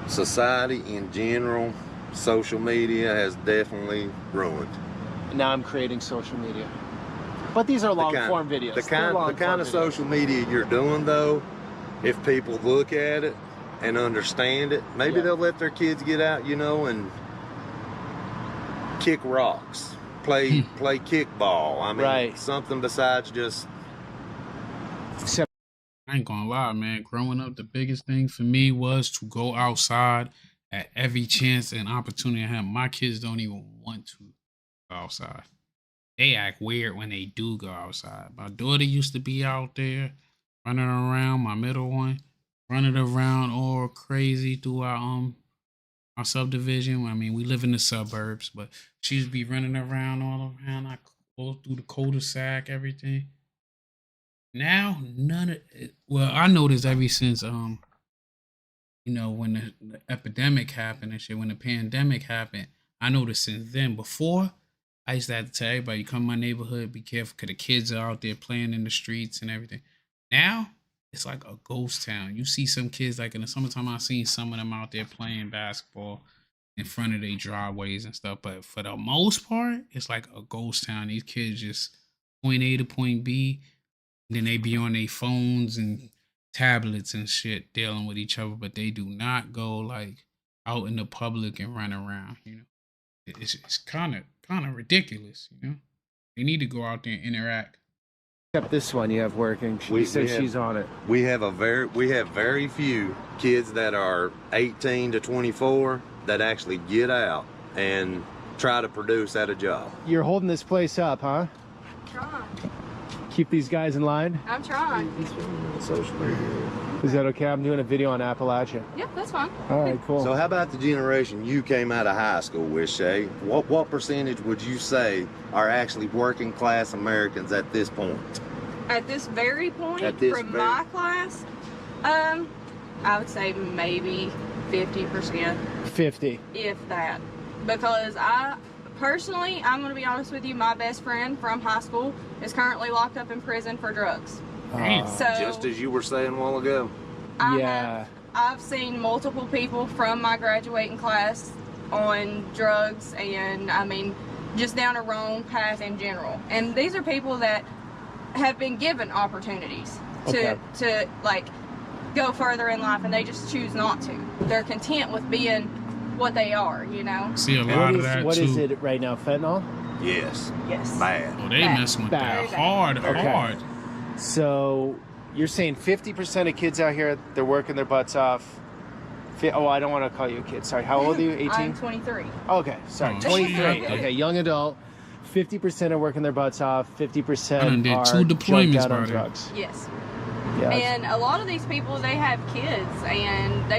Society in general, social media has definitely ruined. Now I'm creating social media. But these are long-form videos. The kind of social media you're doing, though, if people look at it and understand it, maybe they'll let their kids get out, and kick rocks, play kickball. Something besides just... I ain't gonna lie, man. Growing up, the biggest thing for me was to go outside at every chance and opportunity I have. My kids don't even want to go outside. They act weird when they do go outside. My daughter used to be out there running around, my middle one, running around all crazy through our subdivision. We live in the suburbs, but she used to be running around all around. I go through the cul-de-sac, everything. Now, none of it. Well, I noticed ever since, when the epidemic happened and shit, when the pandemic happened, I noticed since then. Before, I used to have to tell everybody, come to my neighborhood, be careful, because the kids are out there playing in the streets and everything. Now, it's like a ghost town. You see some kids, like in the summertime, I've seen some of them out there playing basketball in front of their driveways and stuff. But for the most part, it's like a ghost town. These kids just point A to point B, and then they be on their phones and tablets and shit dealing with each other, but they do not go like out in the public and run around, you know. It's kind of ridiculous, you know. They need to go out there and interact. Except this one you have working. She says she's on it. We have very few kids that are 18 to 24 that actually get out and try to produce at a job. You're holding this place up, huh? Trying. Keep these guys in line? I'm trying. Is that okay? I'm doing a video on Appalachia. Yep, that's fine. All right, cool. So how about the generation you came out of high school with, Shay? What percentage would you say are actually working class Americans at this point? At this very point, my class, I would say maybe 50%. 50. If that. Because personally, I'm going to be honest with you, my best friend from high school is currently locked up in prison for drugs. So, just as you were saying a while ago. I've seen multiple people from my graduating class on drugs and, I mean, just down a wrong path in general. And these are people that have been given opportunities to like, go further in life, and they just choose not to. They're content with being what they are, you know? See a lot of that, too. What is it right now, fentanyl? Yes. Yes. Bad. Oh, they messing with that hard. So you're saying 50% of kids out here, they're working their butts off. Oh, I don't want to call you a kid. Sorry. How old are you? 18? I'm 23. Okay. Sorry. 23. Okay. Young adult. 50% are working their butts off. 50% are junked out on drugs. Yes. Yeah. And a lot of these people, they have kids, and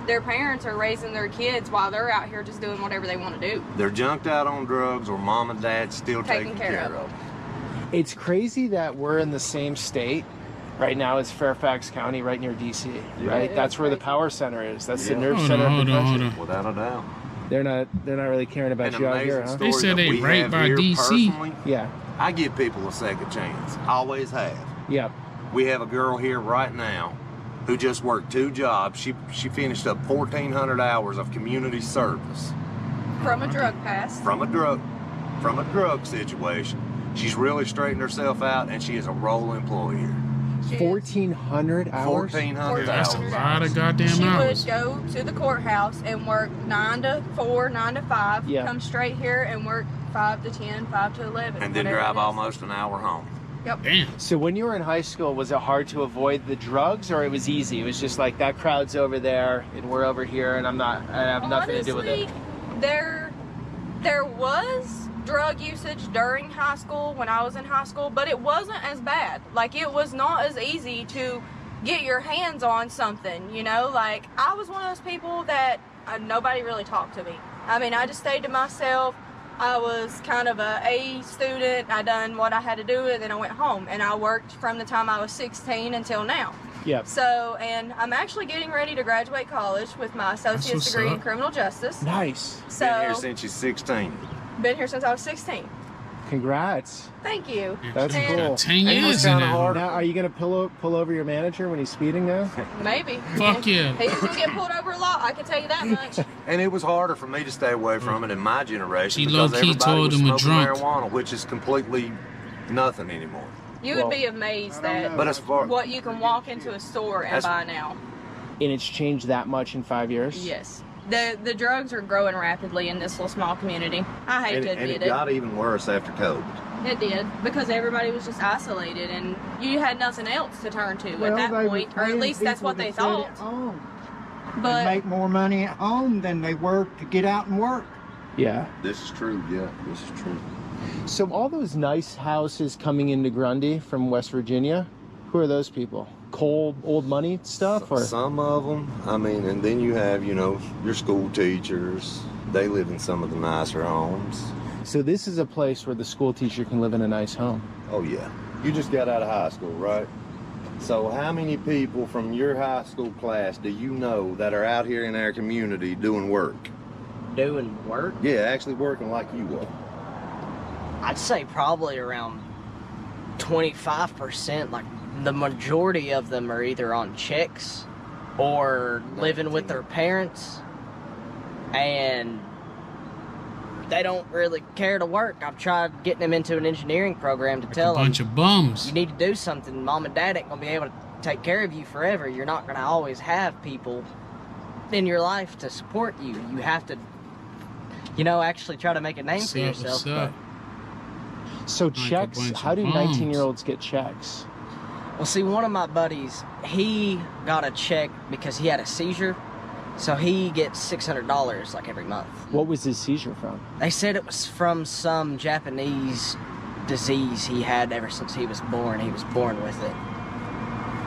their parents are raising their kids while they're out here just doing whatever they want to do. They're junked out on drugs, or mom and dad still taking care of them. It's crazy that we're in the same state right now as Fairfax County, right near DC, right? Yeah, that's where the power center is. That's the nerve center of the country. Without a doubt. They're not really caring about you out here, huh? They said they right by DC. Yeah. I give people a second chance. Always have. Yep. We have a girl here right now who just worked 2 jobs. She finished up 1,400 hours of community service. From a drug pass. From a drug situation. She's really straightened herself out, and she is a role employee here. 1,400 hours? 1,400 That's hours. a lot of goddamn hours. She would go to the courthouse and work 9 to 4, 9 to 5, Yeah. come straight here and work 5 to 10, 5 to 11. And then whatever drive it is. almost an hour home. Yep. Damn. So when you were in high school, was it hard to avoid the drugs, or it was easy? It was just like, that crowd's over there and we're over here, and I have nothing to do with it. There was drug usage during high school when I was in high school, but it wasn't as bad. Like, it was not as easy to get your hands on something, you know? Like, I was one of those people that nobody really talked to me. I mean, I just stayed to myself. I was kind of a A student. I done what I had to do, and then I went home, and I worked from the time I was 16 until now. Yep. So, and I'm actually getting ready to graduate college with my associate's degree in criminal justice. Nice. So, Been here since she's 16. Been here since I was 16. Congrats. Thank you. That's And cool. 10 years in there. Now, are you going to pull over your manager when he's speeding now? Maybe. Fuck yeah. He's going to get pulled over a lot, I can tell you that much. And it was harder for me to stay away from it in my generation She because low-key everybody told was him a smoking drunk. marijuana, which is completely nothing anymore. You would be amazed at But as far what you can walk into a store and buy now. And it's changed that much in 5 years? Yes. The drugs are growing rapidly in this little small community. I hate to and admit it got even worse after COVID. It did, because everybody was just isolated and you had nothing else to turn to at that point, or at least that's what they thought. But make more money at home than they work to get out and work. Yeah. This is true, yeah, this is true. So all those nice houses coming into Grundy from West Virginia, who are those people? Coal, old money stuff? Or Some of them, I mean, and then you have, you know, your school teachers. They live in some of the nicer homes. So this is a place where the school teacher can live in a nice home? Oh, yeah. You just got out of high school, right? So how many people from your high school class do you know that are out here in our community doing work? Doing work? Yeah, actually working like you were. I'd say probably around 25%. Like the majority of them are either on checks or living with their parents, and they don't really care to work. I've tried getting them into an engineering program to tell them, bunch of bums. You need to do something. Mom and dad ain't gonna be able to take care of you forever. You're not gonna always have people in your life to support you. You have to, actually try to make a name for yourself. So checks, how do 19-year-olds get checks? Well, see, one of my buddies, he got a check because he had a seizure. So he gets $600 like every month. What was his seizure from? They said it was from some Japanese disease he had ever since he was born. He was born with it.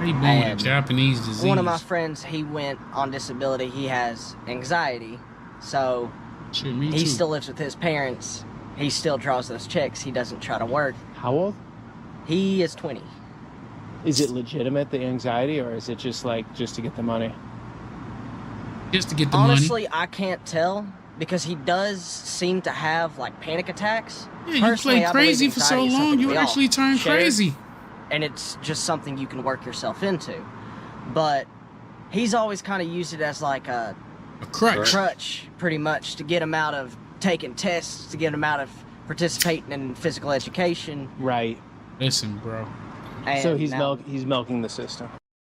He born with a Japanese disease. One of my friends, he went on disability. He has anxiety. So he still lives with his parents. He still draws those checks. He doesn't try to work. How old? He is 20. Is it legitimate, the anxiety, or is it just to get the money? Just to get the Honestly, money. I can't tell because he does seem to have panic attacks. Yeah, you play crazy for so long, you actually turn crazy. And it's just something you can work yourself into. But he's always kind of used it as like a crutch, pretty much, to get him out of taking tests, to get him out of participating in physical education. Right. Listen, bro. And so he's milking the system.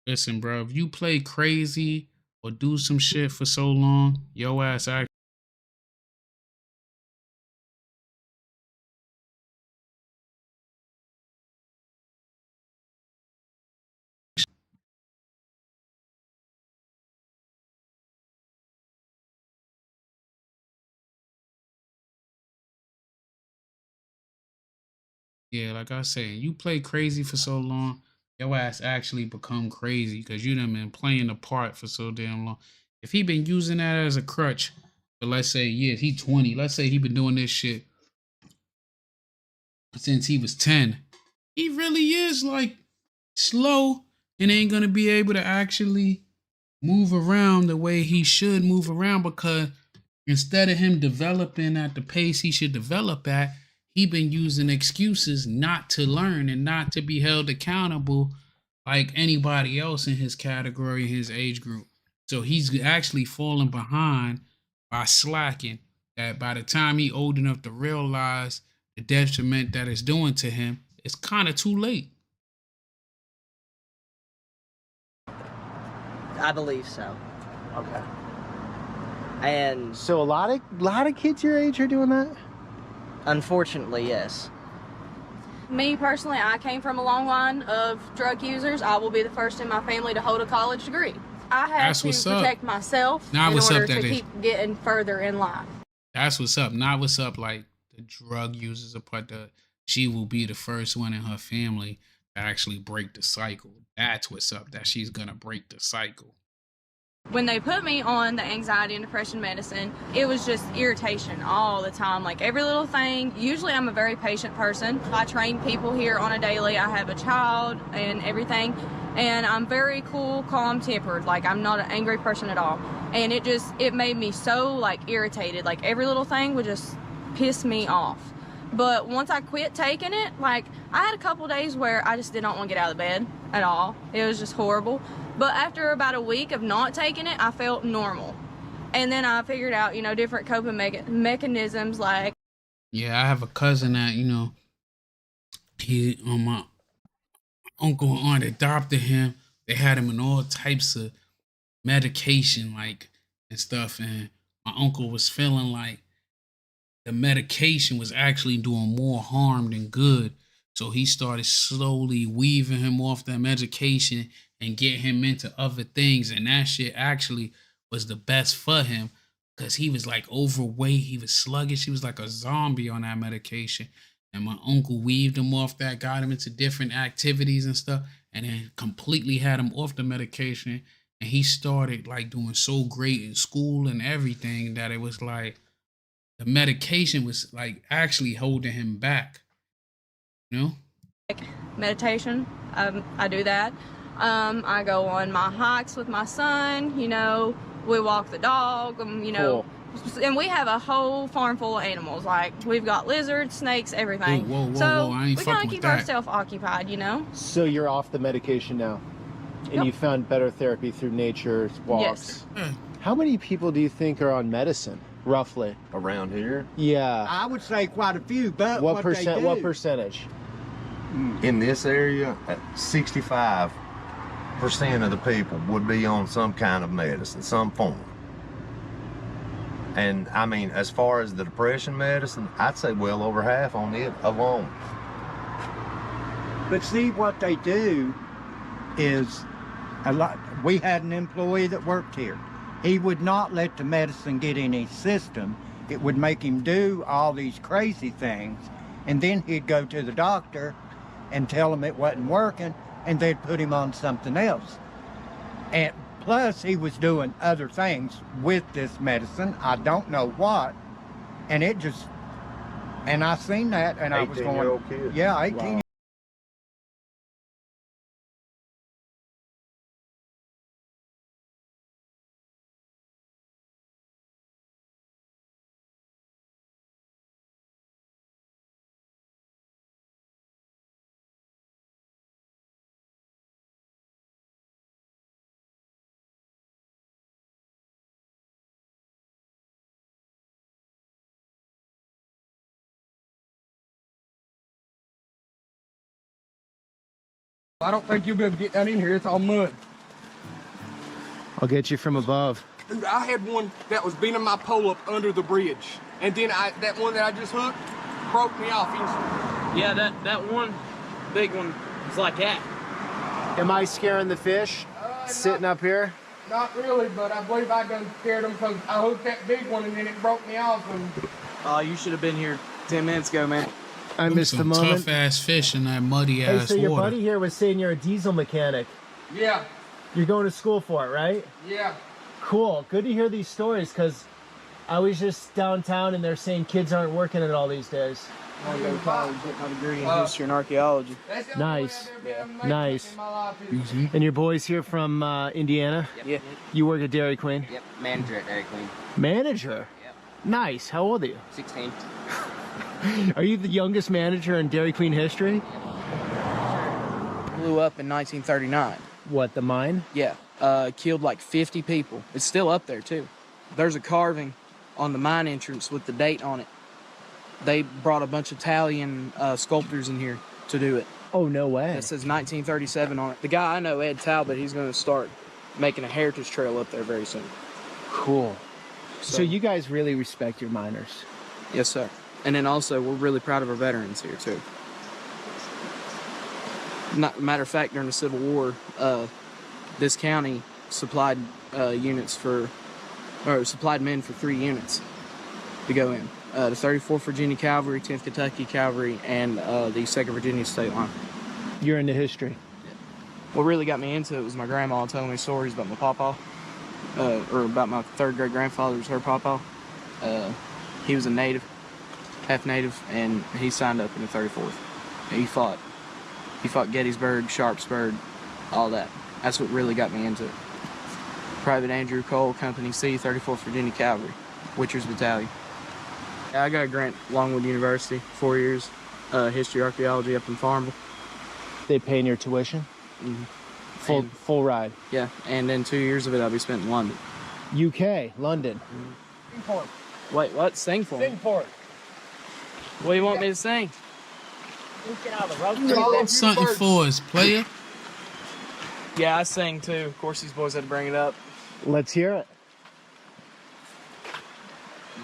Listen, bro, if you play crazy or do some shit for so long, your ass actually. Yeah, like I said, you play crazy for so long, your ass actually become crazy because you done been playing the part for so damn long. If he been using that as a crutch, but let's say, yeah, he 20. Let's say he been doing this shit since he was 10. He really is like slow and ain't gonna be able to actually move around the way he should move around because instead of him developing at the pace he should develop at, he been using excuses not to learn and not to be held accountable like anybody else in his category, his age group. So he's actually falling behind by slacking. That by the time he old enough to realize the detriment that it's doing to him, it's kind of too late. I believe so. Okay. And so a lot of kids your age are doing that? Unfortunately, yes. Me personally, I came from a long line of drug users. I will be the first in my family to hold a college degree. I have to protect myself in order to keep getting further in life. That's what's up. Not what's up like the drug users apart. She will be the first one in her family to actually break the cycle. That's what's up. That she's gonna break the cycle. When they put me on the anxiety and depression medicine, it was just irritation all the time, like every little thing. Usually I'm a very patient person. I train people here on a daily. I have a child and everything, and I'm very cool, calm tempered. Like I'm not an angry person at all. And it made me so like irritated. Like every little thing would just piss me off. But once I quit taking it, like I had a couple days where I just did not want to get out of bed at all. It was just horrible. But after about a week of not taking it, I felt normal. And then I figured out, different coping mechanisms like... Yeah, I have a cousin that, my uncle and aunt adopted him. They had him in all types of medication, and stuff. And my uncle was feeling like the medication was actually doing more harm than good. So he started slowly weaving him off that medication and get him into other things. And that shit actually was the best for him because he was like overweight. He was sluggish. He was like a zombie on that medication. And my uncle weaved him off that, got him into different activities and stuff, and then completely had him off the medication. And he started like doing so great in school and everything that it was like the medication was like actually holding him back. Meditation, I do that. I go on my hikes with my son, we walk the dog, Cool. And we have a whole farm full of animals. Like, we've got lizards, snakes, everything. Whoa, I ain't we fucking kind of with keep that. ourselves occupied, you know? So you're off the medication now, and Yep. you found better therapy through nature walks. Yes. How many people do you think are on medicine, roughly? Around here? Yeah. I would say quite a few, but What they do. What percentage? In this area, 65% of the people would be on some kind of medicine, some form. And I mean, as far as the depression medicine, I'd say well over half on it alone. But see, what they do is a lot. We had an employee that worked here. He would not let the medicine get in his system. It would make him do all these crazy things. And then he'd go to the doctor and tell him it wasn't working, and they'd put him on something else. And plus, he was doing other things with this medicine. I don't know what. And it just, and I seen that, and I was going, 18-year-old kid. yeah, 18. Wow. I don't think you'll be able to get down in here. It's all mud. I'll get you from above. Dude, I had one that was bending my pole up under the bridge. And then that one that I just hooked broke me off instantly. Yeah, that one big one was like that. Am I scaring the fish sitting up here? Not really, but I believe I done scared them because I hooked that big one and then it broke me off. And Oh, you should have been here 10 minutes ago, man. I missed the moment. Tough ass fish in that muddy Hey, ass so your water. buddy here was saying you're a diesel mechanic. yeah, You're going to school for it, right? yeah. Cool. Good to hear these stories, because I was just downtown and they're saying kids aren't working at all these days. I go to college, get my degree in history and archaeology. Nice. Yeah. Nice. And your boy's here from Indiana? Yep. Yeah. You work at Dairy Queen? Yep, manager at Dairy Queen. Manager? Yep. Nice. How old are you? 16. Are you the youngest manager in Dairy Queen history? Blew up in 1939. What, the mine? Yeah. Killed like 50 people. It's still up there, too. There's a carving on the mine entrance with the date on it. They brought a bunch of Italian sculptors in here to do it. Oh, no way. It says 1937 on it. The guy I know, Ed Talbot, he's going to start making a heritage trail up there very soon. Cool. So you guys really respect your miners? Yes, sir. And then also, we're really proud of our veterans here, too. Matter of fact, during the Civil War, this county supplied supplied men for 3 units to go in. The 34th Virginia Cavalry, 10th Kentucky Cavalry, and the 2nd Virginia State Line. You're into history? What really got me into it was my grandma telling me stories about my pawpaw, or about my 3rd great grandfather was her pawpaw. He was a native, half native, and he signed up in the 34th. He fought Gettysburg, Sharpsburg, all that. That's what really got me into it. Private Andrew Cole, Company C, 34th Virginia Cavalry, Witcher's Battalion. I got a grant Longwood University, 4 years, history, archaeology up in Farmville. They paying your tuition? Mm-hmm. Full ride? Yeah, and then 2 years of it I'll be spent in London. UK, London. Sing for it. Wait, what? Sing for me? Sing for it. What do you want me to sing? Something for us, player. Yeah, I sang too. Of course, these boys had to bring it up. Let's hear it.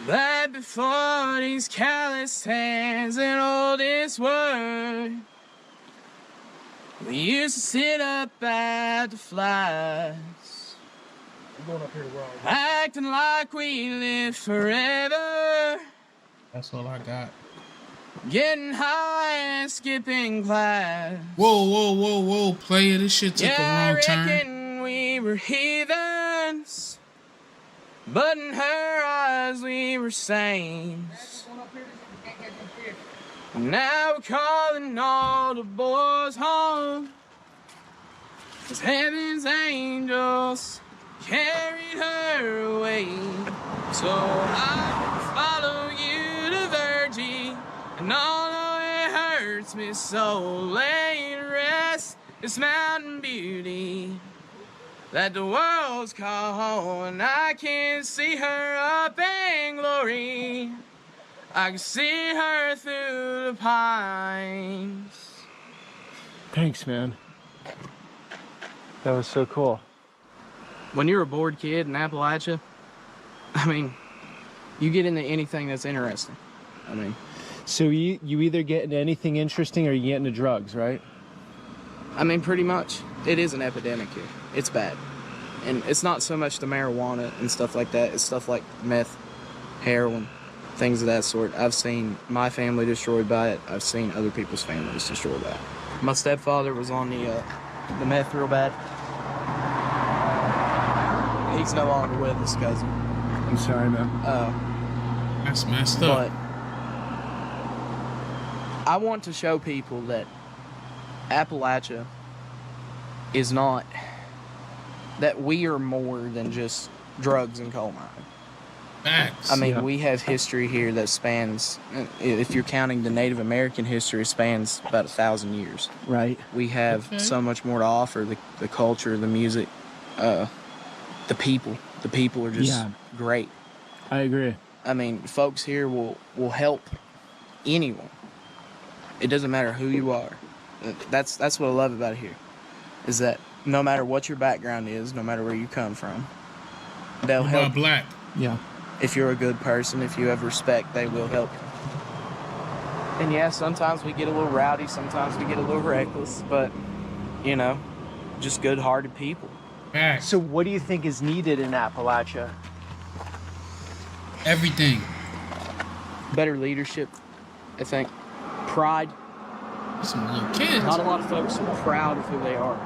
That before these callous hands and all this work, we used to sit up at the flights, I'm going up here to where acting like we live forever, That's all I got. getting high and skipping class. Whoa, player. This shit took a Yeah, wrong I turn. reckon we were heathens, but in her eyes we were saints. Now we're calling all the boys home, 'cause heaven's angels carried her away. So I follow you to Virgie, and although it hurts me so, lay and rest this mountain beauty that the world's called home, and I can see her up in glory. I can see her through the pines. Thanks, man. That was so cool. When you're a bored kid in Appalachia, I mean, you get into anything that's interesting. I mean, so you either get into anything interesting or you get into drugs, right? I mean, pretty much. It is an epidemic here. It's bad. And it's not so much the marijuana and stuff like that. It's stuff like meth, heroin, things of that sort. I've seen my family destroyed by it. I've seen other people's families destroyed by it. My stepfather was on the meth real bad. He's no longer with us, cousin. I'm sorry, man. That's messed up. But I want to show people that Appalachia is not, that we are more than just drugs and coal mining. Facts. I mean, we have history here that spans, if you're counting the Native American history, spans about 1,000 years. Right. We have so much more to offer, the culture, the music, the people. The people are just great. I agree. I mean, folks here will help anyone. It doesn't matter who you are. That's what I love about it here, is that no matter what your background is, no matter where you come from, they'll help. Black. Yeah. If you're a good person, if you have respect, they will help you. And yeah, sometimes we get a little rowdy, sometimes we get a little reckless, but, you know, just good-hearted people. So what do you think is needed in Appalachia? Everything. Better leadership, I think. Pride. Some little kids. Not a lot of folks are proud of who they are.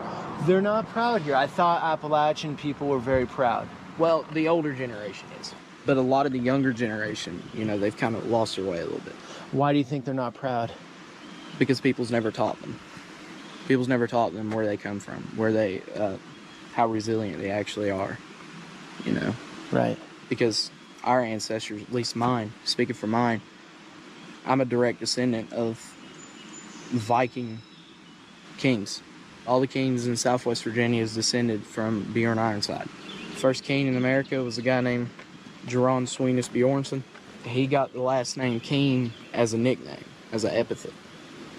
They're not proud here. I thought Appalachian people were very proud. Well, the older generation is. But a lot of the younger generation, you know, they've kind of lost their way a little bit. Why do you think they're not proud? Because people's never taught them. People's never taught them where they come from, where they, how resilient they actually are, you know? Right. Because our ancestors, at least mine, speaking for mine, I'm a direct descendant of Viking kings. All the kings in Southwest Virginia is descended from Bjorn Ironside. First king in America was a guy named Geron Sweenus Bjornsson. He got the last name King as a nickname, as an epithet.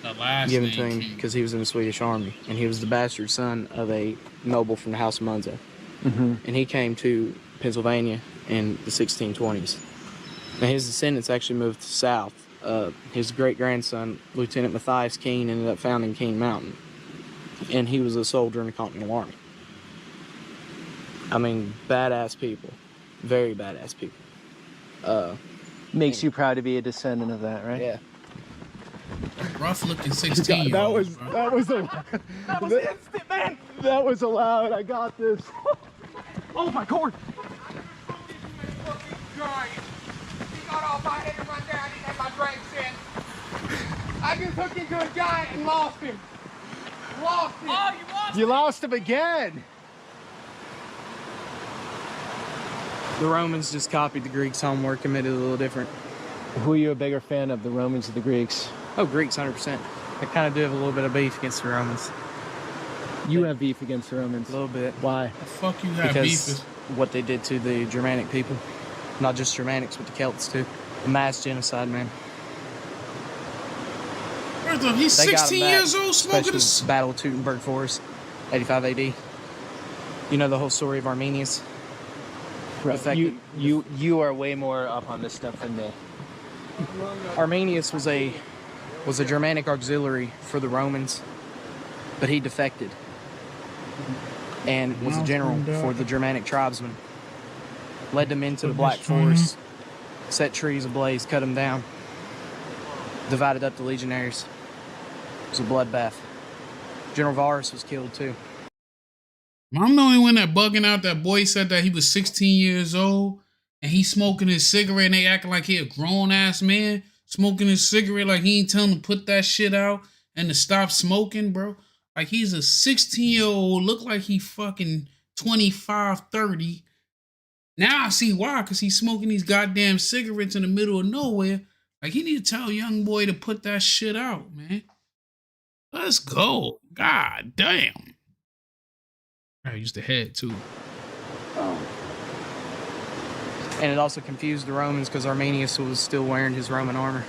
The last given name to him because he was in the Swedish army, and he was the bastard son of a noble from the House of Munza. Mm-hmm. And he came to Pennsylvania in the 1620s. Now his descendants actually moved south. His great-grandson, Lieutenant Matthias Keene, ended up founding Keene Mountain, and he was a soldier in the Continental Army. I mean, badass people. Very badass people. Makes you proud to be a descendant of that, right? Yeah. Rough looking 16. That was instant, man. That was allowed. I got this. Oh my cord. He got off my head and run down. He had my drinks in. I just hooked into a giant and lost him. Lost him. Oh, You lost him again. The Romans just copied the Greeks' homework and made it a little different. Who are you a bigger fan of, the Romans or the Greeks? Oh, Greeks, 100%. I kind of do have a little bit of beef against the Romans. You have beef against the Romans? A little bit. Why? The fuck you have because beef? What they did to the Germanic people. Not just Germanics, but the Celts too. The mass genocide, man. He's They got 'em 16 back, years old smoking especially Battle of Teutoburg Forest, 85 AD. You know the whole story of Arminius? Right. You are way more up on this stuff than me. Arminius was a Germanic auxiliary for the Romans, but he defected and was a general for the Germanic tribesmen. Led them into the Black Forest, set trees ablaze, cut them down, divided up the legionaries. It was a bloodbath. General Varus was killed too. I'm the only one that bugging out. That boy said that he was 16 years old and he smoking his cigarette and they acting like he a grown ass man smoking his cigarette like he ain't telling him to put that shit out and to stop smoking, bro. Like he's a 16-year-old, look like he fucking 25, 30. Now I see why, because he's smoking these goddamn cigarettes in the middle of nowhere. Like, he need to tell young boy to put that shit out, man. Let's go. God damn. I used to head too. And it also confused the Romans because Arminius was still wearing his Roman armor.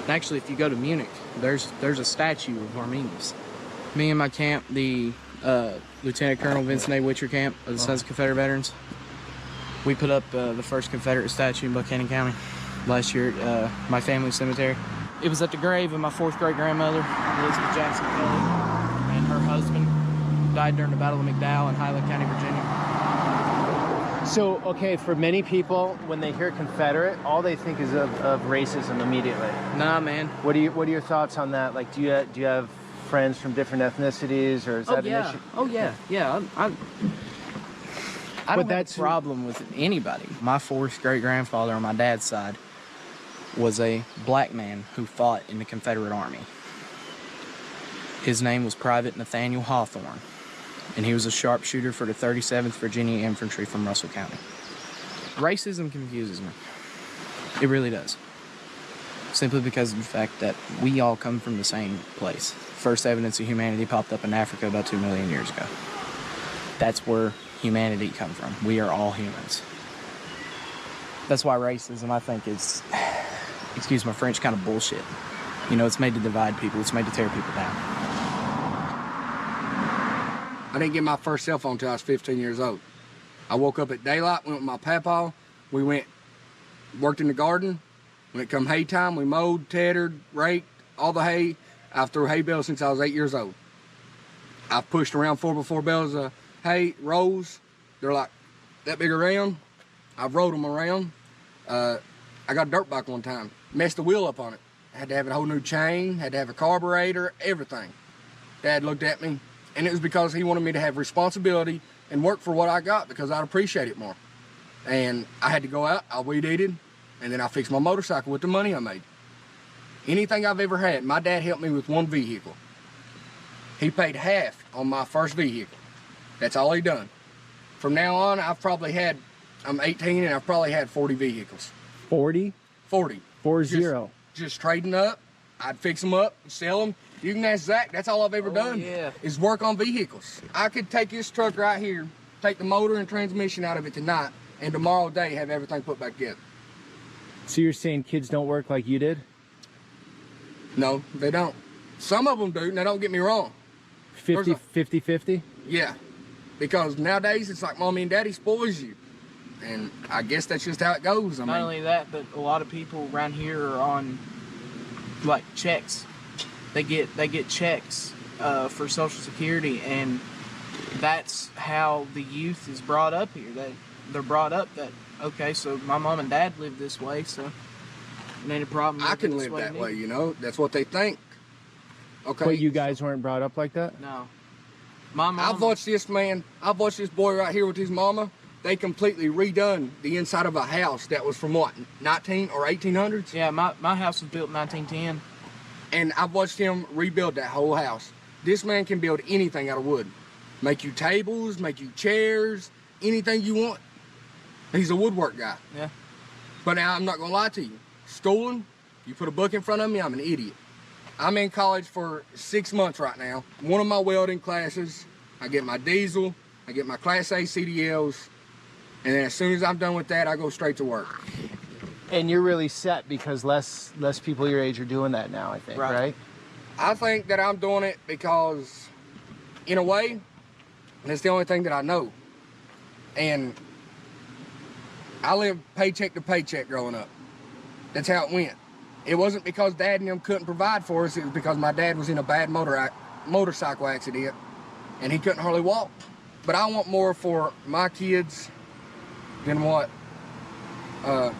And actually, if you go to Munich, there's a statue of Arminius. Me and my camp, the Lieutenant Colonel Vincent A. Witcher camp of the Sons of Confederate Veterans, we put up the first Confederate statue in Buchanan County last year at my family cemetery. It was at the grave of my 4th great grandmother, Elizabeth Jackson Kelly, and her husband died during the Battle of McDowell in Highland County, Virginia. So, okay, for many people, when they hear Confederate, all they think is of racism immediately. Nah, man. What are your thoughts on that? Like, do you have friends from different ethnicities, or is that an issue? Oh yeah, yeah. I don't have a problem with anybody. My 4th great grandfather on my dad's side was a black man who fought in the Confederate Army. His name was Private Nathaniel Hawthorne, and he was a sharpshooter for the 37th Virginia Infantry from Russell County. Racism confuses me. It really does. Simply because of the fact that we all come from the same place. First evidence of humanity popped up in Africa about 2 million years ago. That's where humanity come from. We are all humans. That's why racism, I think, is, excuse my French, kind of bullshit. You know, it's made to divide people. It's made to tear people down. I didn't get my first cell phone until I was 15 years old. I woke up at daylight, went with my papaw. We worked in the garden. When it come hay time, we mowed, tethered, raked, all the hay. I've threw hay bales since I was 8 years old. I've pushed around 4x4 bales of hay, rows. They're like that big around. I've rode them around. I got a dirt bike one time. Messed the wheel up on it. Had to have a whole new chain, had to have a carburetor, everything. Dad looked at me, and it was because he wanted me to have responsibility and work for what I got because I'd appreciate it more. And I had to go out, I weed eated, and then I fixed my motorcycle with the money I made. Anything I've ever had, my dad helped me with one vehicle. He paid half on my first vehicle. That's all he done. From now on, I'm 18 and I've probably had 40 vehicles. 40? 40. 40. Just trading up. I'd fix them up, sell them. You can ask Zach, that's all I've ever done is work on vehicles. I could take this truck right here, take the motor and transmission out of it tonight, and tomorrow day have everything put back together. So you're saying kids don't work like you did? No, they don't. Some of them do, now don't get me wrong. 50-50? Yeah, because nowadays it's like mommy and daddy spoils you. And I guess that's just how it goes. Not only that, but a lot of people around here are on, like, checks. They get checks for Social Security, and that's how the youth is brought up here. They're brought up that, okay, so my mom and dad live this way, so it ain't a problem. I can live that way, you know. That's what they think. Okay. But you guys weren't brought up like that? No. My mom. I've watched this boy right here with his mama. They completely redone the inside of a house that was from what, 19 or 1800s? Yeah, my house was built in 1910. And I've watched him rebuild that whole house. This man can build anything out of wood. Make you tables, make you chairs, anything you want. He's a woodwork guy. Yeah. But now I'm not gonna lie to you. Schooling, you put a book in front of me, I'm an idiot. I'm in college for 6 months right now. One of my welding classes, I get my diesel, I get my Class A CDLs, and then as soon as I'm done with that, I go straight to work. And you're really set because less people your age are doing that now, I think, right? I think that I'm doing it because, in a way, that's the only thing that I know. And I lived paycheck to paycheck growing up. That's how it went. It wasn't because Dad and them couldn't provide for us. It was because my dad was in a bad motorcycle accident, and he couldn't hardly walk. But I want more for my kids than what I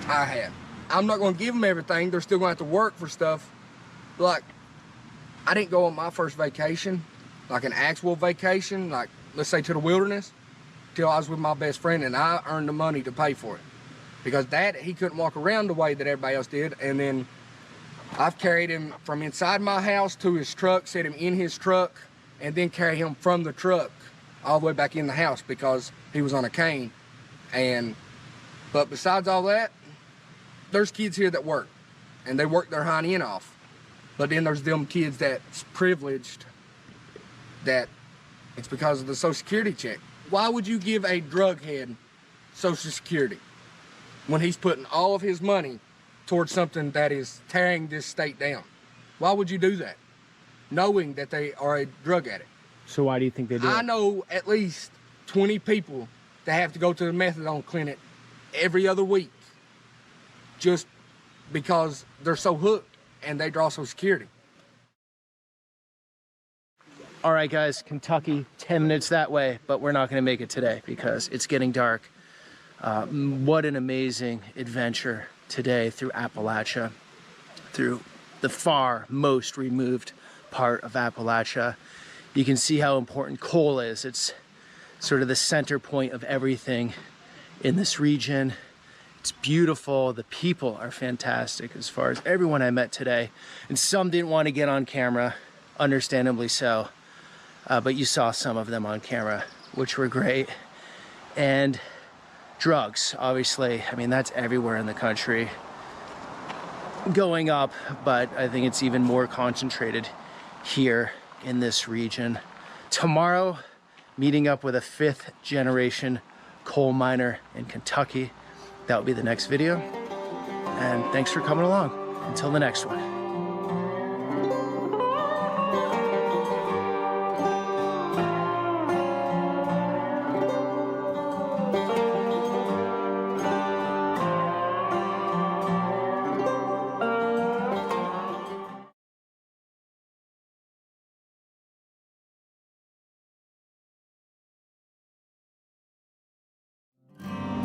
had. I'm not going to give them everything. They're still going to have to work for stuff. Like, I didn't go on my first vacation, like an actual vacation, like, let's say to the wilderness, till I was with my best friend, and I earned the money to pay for it. Because Dad, he couldn't walk around the way that everybody else did, and then I've carried him from inside my house to his truck, set him in his truck, and then carry him from the truck all the way back in the house because he was on a cane. But besides all that, there's kids here that work, and they work their hind end off. But then there's them kids that's privileged, that it's because of the Social Security check. Why would you give a drug head Social Security when he's putting all of his money towards something that is tearing this state down? Why would you do that, knowing that they are a drug addict? So why do you think they do I it? know at least 20 people that have to go to the methadone clinic every other week just because they're so hooked and they draw Social Security. All right, guys, Kentucky, 10 minutes that way, but we're not going to make it today because it's getting dark. What an amazing adventure today through Appalachia, through the far most removed part of Appalachia. You can see how important coal is. It's sort of the center point of everything in this region. It's beautiful. The people are fantastic as far as everyone I met today. And some didn't want to get on camera, understandably so. But you saw some of them on camera, which were great. And drugs, obviously. I mean, that's everywhere in the country. Going up, but I think it's even more concentrated here in this region. Tomorrow, meeting up with a 5th generation coal miner in Kentucky. That will be the next video. And thanks for coming along. Until the next one.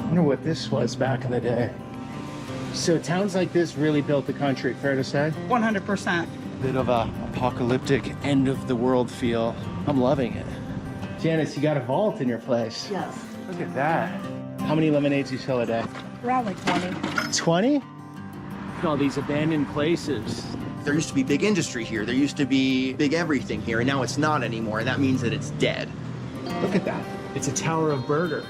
I wonder what this was back in the day. So towns like this really built the country, fair to say? 100%. Bit of a apocalyptic end of the world feel. I'm loving it. Janice, you got a vault in your place. Yes. Look at that. How many lemonades you fill a day? Around like 20. 20? Look at all these abandoned places. There used to be big industry here. There used to be big everything here, and now it's not anymore, and that means that it's dead. Look at that. It's a tower of burger.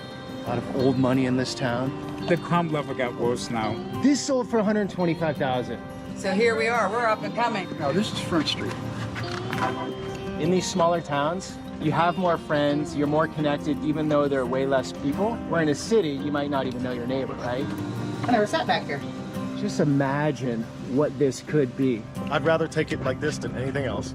A lot of old money in this town. The crime level got worse now. This sold for $125,000. So here we are. We're up and coming. No, this is Front Street. In these smaller towns, you have more friends, you're more connected, even though there are way less people. Where in a city, you might not even know your neighbor, right? I never sat back here. Just imagine what this could be. I'd rather take it like this than anything else.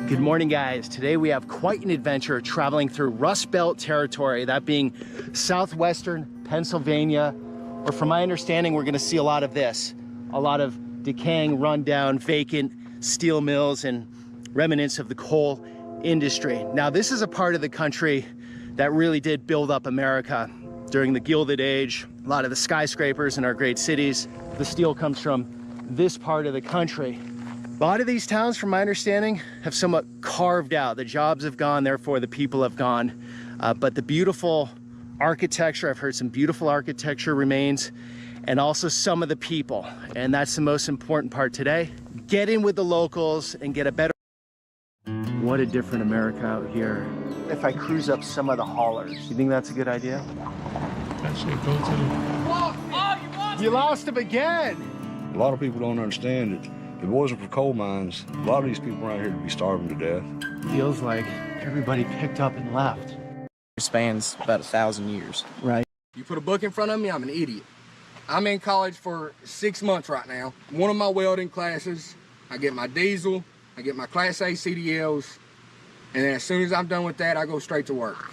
Good morning, guys. Today we have quite an adventure traveling through Rust Belt territory, that being southwestern Pennsylvania, where from my understanding, we're gonna see a lot of this. A lot of decaying, rundown, vacant steel mills and remnants of the coal industry. Now, this is a part of the country that really did build up America during the Gilded Age. A lot of the skyscrapers in our great cities, the steel comes from this part of the country. A lot of these towns, from my understanding, have somewhat carved out. The jobs have gone, therefore the people have gone. But the beautiful architecture, I've heard some beautiful architecture remains, and also some of the people. And that's the most important part today. Get in with the locals and get a better... What a different America out here. If I cruise up some of the haulers, you think that's a good idea? Actually, go to the... You lost him again! A lot of people don't understand it. If it wasn't for coal mines, a lot of these people around here would be starving to death. Feels like everybody picked up and left. It spans about 1,000 years. Right. You put a book in front of me, I'm an idiot. I'm in college for 6 months right now. One of my welding classes, I get my diesel, I get my Class A CDLs, and then as soon as I'm done with that, I go straight to work.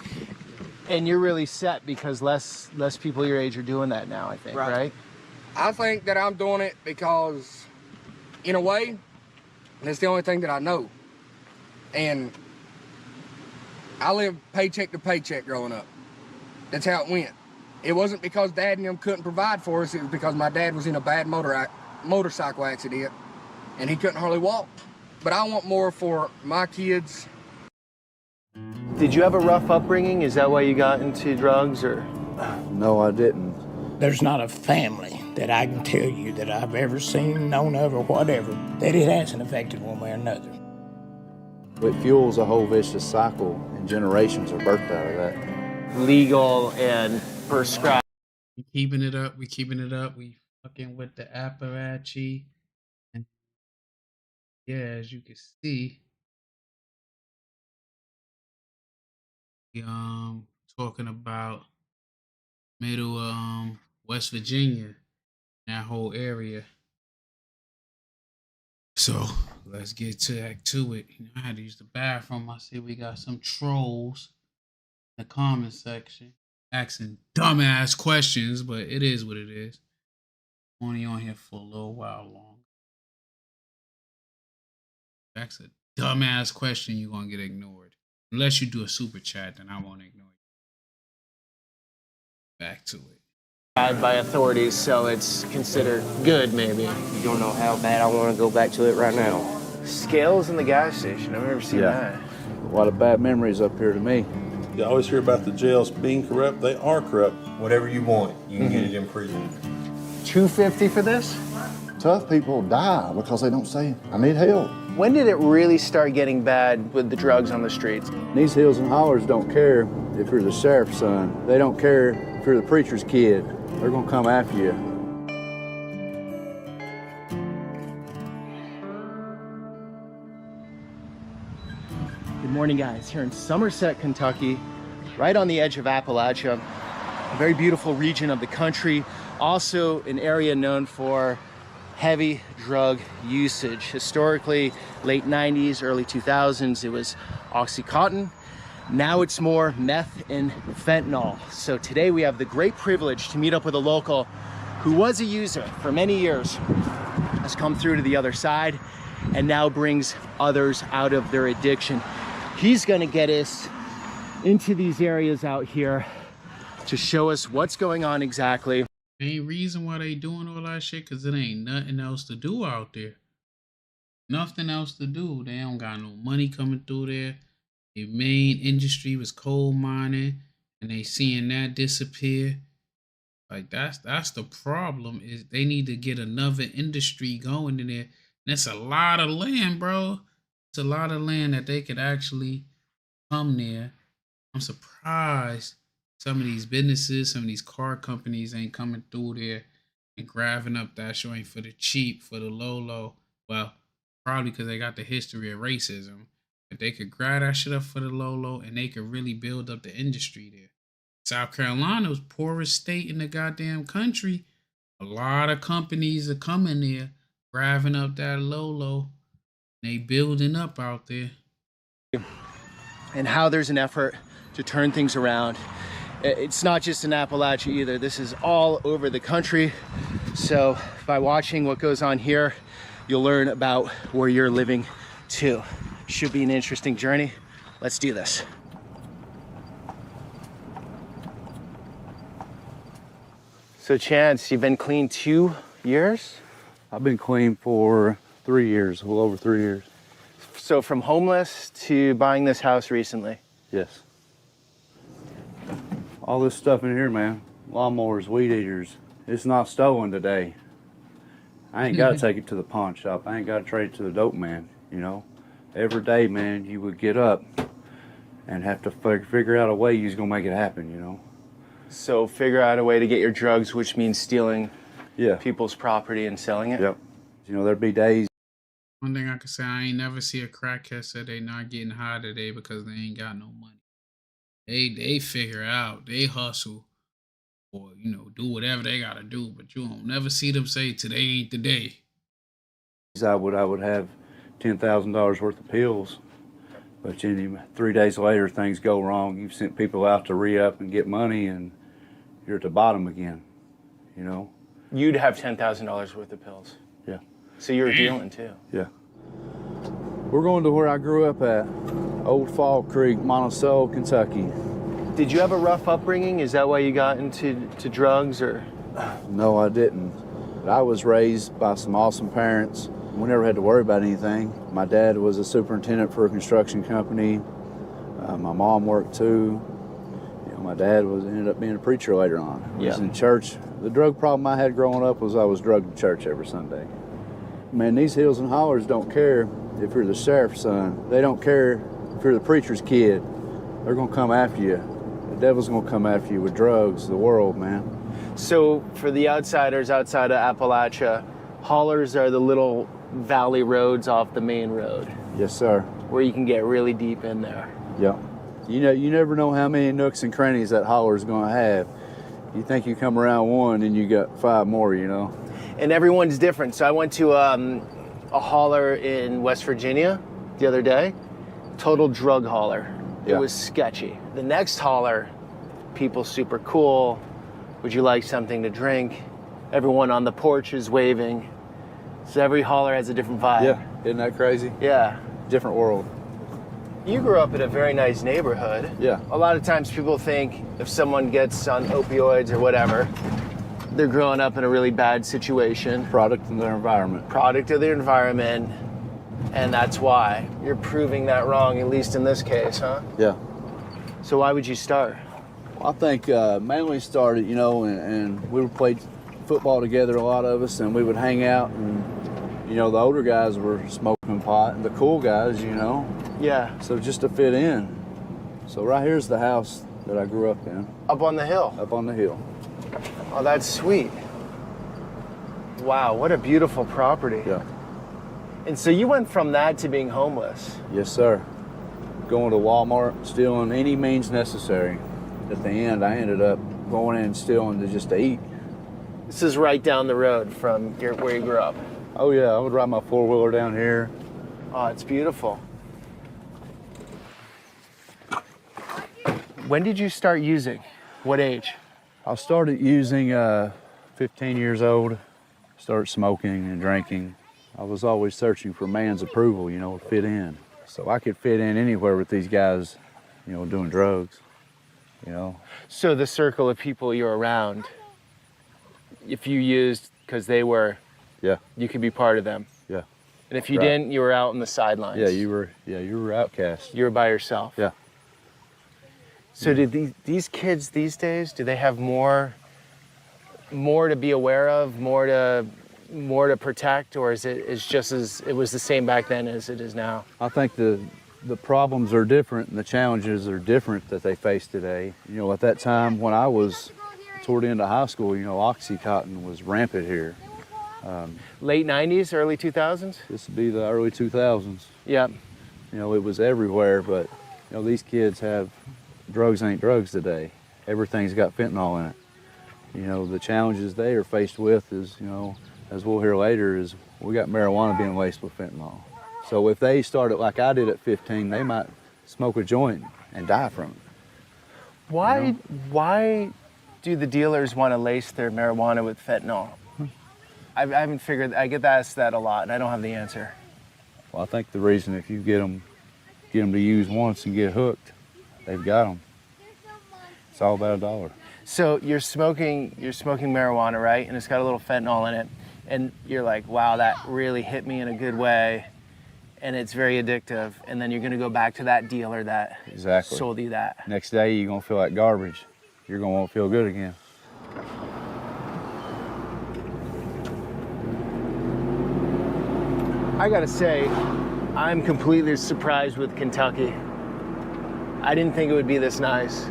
And you're really set because less people your age are doing that now, I think, right? I think that I'm doing it because, in a way, that's the only thing that I know. And I lived paycheck to paycheck growing up. That's how it went. It wasn't because Dad and them couldn't provide for us, it was because my dad was in a bad motorcycle accident and he couldn't hardly walk. But I want more for my kids. Did you have a rough upbringing? Is that why you got into drugs, or? No, I didn't. There's not a family that I can tell you that I've ever seen, known of, or whatever, that it hasn't affected one way or another. It fuels a whole vicious cycle, and generations are birthed out of that. Legal and prescribed. We keeping it up. We keeping it up. We fucking with the apparatchik. And yeah, as you can see, we talking about middle West Virginia, that whole area. So let's get to it. You know, I had to use the bathroom. I see we got some trolls in the comment section asking dumbass questions, but it is what it is. Only on here for a little while long. That's a dumbass question, you're gonna get ignored. Unless you do a super chat, then I won't ignore you. Back to it. By authorities, so it's considered good, maybe. You don't know how bad I want to go back to it right now. Scales in the gas station. I've never seen that. A lot of bad memories up here to me. You always hear about the jails being corrupt. They are corrupt. Whatever you want, you can get it in prison. $250 for this? Tough people die because they don't say, I need help. When did it really start getting bad with the drugs on the streets? These hills and hollers don't care if you're the sheriff's son. They don't care if you're the preacher's kid. They're gonna come after you. Good morning, guys. Here in Somerset, Kentucky, right on the edge of Appalachia, a very beautiful region of the country, also an area known for heavy drug usage. Historically, late 90s, early 2000s, it was Oxycontin. Now it's more meth and fentanyl. So today we have the great privilege to meet up with a local who was a user for many years, has come through to the other side, and now brings others out of their addiction. He's gonna get us into these areas out here to show us what's going on exactly. Ain't reason why they doing all that shit, cause it ain't nothing else to do out there. Nothing else to do. They don't got no money coming through there. Their main industry was coal mining, and they seeing that disappear. Like that's the problem. Is they need to get another industry going in there. And that's a lot of land, bro. It's a lot of land that they could actually come there. I'm surprised some of these businesses, some of these car companies ain't coming through there and grabbing up that joint for the cheap, for the low. Well, probably because they got the history of racism. But they could grab that shit up for the low, and they could really build up the industry there. South Carolina's poorest state in the goddamn country. A lot of companies are coming there, grabbing up that low. They building up out there. And how there's an effort to turn things around. It's not just in Appalachia either. This is all over the country. So by watching what goes on here, you'll learn about where you're living too. Should be an interesting journey. Let's do this. So Chance, you've been clean 2 years? I've been clean for 3 years, a little over 3 years. So from homeless to buying this house recently? Yes. All this stuff in here, man. Lawnmowers, weed eaters. It's not stolen today. I ain't got to take it to the pawn shop. I ain't got to trade it to the dope man, you know? Every day, man, you would get up and have to figure out a way you's gonna make it happen, you know? So figure out a way to get your drugs, which means stealing people's property and selling it? Yep. You know, there'd be days. One thing I can say, I ain't never see a crackhead say they not getting high today because they ain't got no money. They figure out, they hustle, or, you know, do whatever they gotta do, but you don't never see them say today ain't the day. I would have $10,000 worth of pills, but 3 days later things go wrong. You've sent people out to re-up and get money, and you're at the bottom again, you know? You'd have $10,000 worth of pills? Yeah. So you were dealing too? Yeah. We're going to where I grew up at, Old Fall Creek, Monticello, Kentucky. Did you have a rough upbringing? Is that why you got into drugs, or? No, I didn't. But I was raised by some awesome parents. We never had to worry about anything. My dad was a superintendent for a construction company. My mom worked too. You know, my dad ended up being a preacher later on. He was in church. The drug problem I had growing up was I was drugged to church every Sunday. Man, these hills and hollers don't care if you're the sheriff's son. They don't care if you're the preacher's kid. They're gonna come after you. The devil's gonna come after you with drugs, the world, man. So for the outsiders outside of Appalachia, haulers are the little valley roads off the main road. Yes, sir. Where you can get really deep in there. Yep. You never know how many nooks and crannies that hauler's gonna have. You think you come around one and you got 5 more, you know? And everyone's different. So I went to a hauler in West Virginia the other day, total drug hauler. Yeah. It was sketchy. The next hauler, people super cool. Would you like something to drink? Everyone on the porch is waving. So every hauler has a different vibe. Yeah, isn't that crazy? Yeah. Different world. You grew up in a very nice neighborhood. Yeah. A lot of times people think if someone gets on opioids or whatever, they're growing up in a really bad situation. Product of their environment. Product of their environment, and that's why. You're proving that wrong, at least in this case, huh? Yeah. So why would you start? Well, I think mainly started, you know, and we played football together, a lot of us, and we would hang out, and, you know, the older guys were smoking pot, and the cool guys, you know. Yeah. So just to fit in. So right here's the house that I grew up in. Up on the hill? Up on the hill. Oh, that's sweet. Wow, what a beautiful property. Yeah. And so you went from that to being homeless. Yes, sir. Going to Walmart, stealing any means necessary. At the end, I ended up going in and stealing just to eat. This is right down the road from where you grew up. Oh yeah, I would ride my 4-wheeler down here. Oh, it's beautiful. When did you start using? What age? I started using 15 years old. Started smoking and drinking. I was always searching for man's approval, you know, to fit in. So I could fit in anywhere with these guys, you know, doing drugs, you know. So the circle of people you're around, if you used because they were, yeah, you could be part of them. Yeah. And if you Right. didn't, you were out on the sidelines. Yeah, you were outcast. You were by yourself. Yeah. So did these kids these days, do they have more to be aware of, more to protect, or is it just as it was the same back then as it is now? I think the problems are different and the challenges are different that they face today. You know, at that time when I was toward the end of high school, you know, Oxycontin was rampant here. Late 90s, early 2000s? This would be the early 2000s. Yep. You know, it was everywhere, but, you know, these kids have, drugs ain't drugs today. Everything's got fentanyl in it. You know, the challenges they are faced with is, you know, as we'll hear later, is we got marijuana being laced with fentanyl. So if they started like I did at 15, they might smoke a joint and die from it. Why do the dealers want to lace their marijuana with fentanyl? I haven't figured, I get asked that a lot and I don't have the answer. Well, I think the reason if you get them to use once and get hooked, they've got them. It's all about $1. So you're smoking marijuana, right? And it's got a little fentanyl in it. And you're like, wow, that really hit me in a good way. And it's very addictive. And then you're gonna go back to that dealer that Exactly. sold you that. Next day, you're gonna feel like garbage. You're gonna want to feel good again. I gotta say, I'm completely surprised with Kentucky. I didn't think it would be this nice.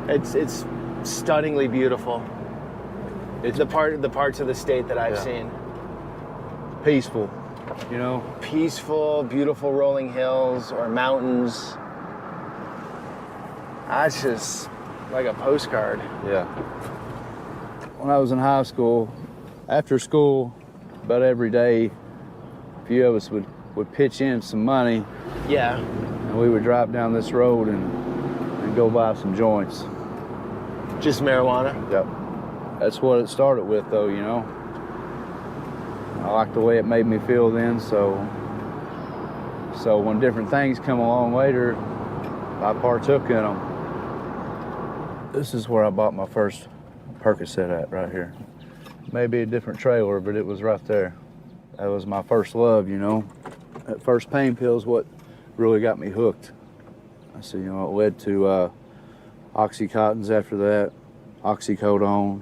It's stunningly beautiful. It's the parts of the state that I've seen. Peaceful, you know? Peaceful, beautiful rolling hills or mountains. That's just like a postcard. Yeah. When I was in high school, after school, about every day, a few of us would pitch in some money. Yeah. And we would drive down this road and go buy some joints. Just marijuana? Yep. That's what it started with, though, you know. I liked the way it made me feel then, so when different things come along later, I partook in them. This is where I bought my first Percocet at, right here. Maybe a different trailer, but it was right there. That was my first love, you know. That first pain pill is what really got me hooked. So, you know, it led to Oxycontins after that, oxycodone.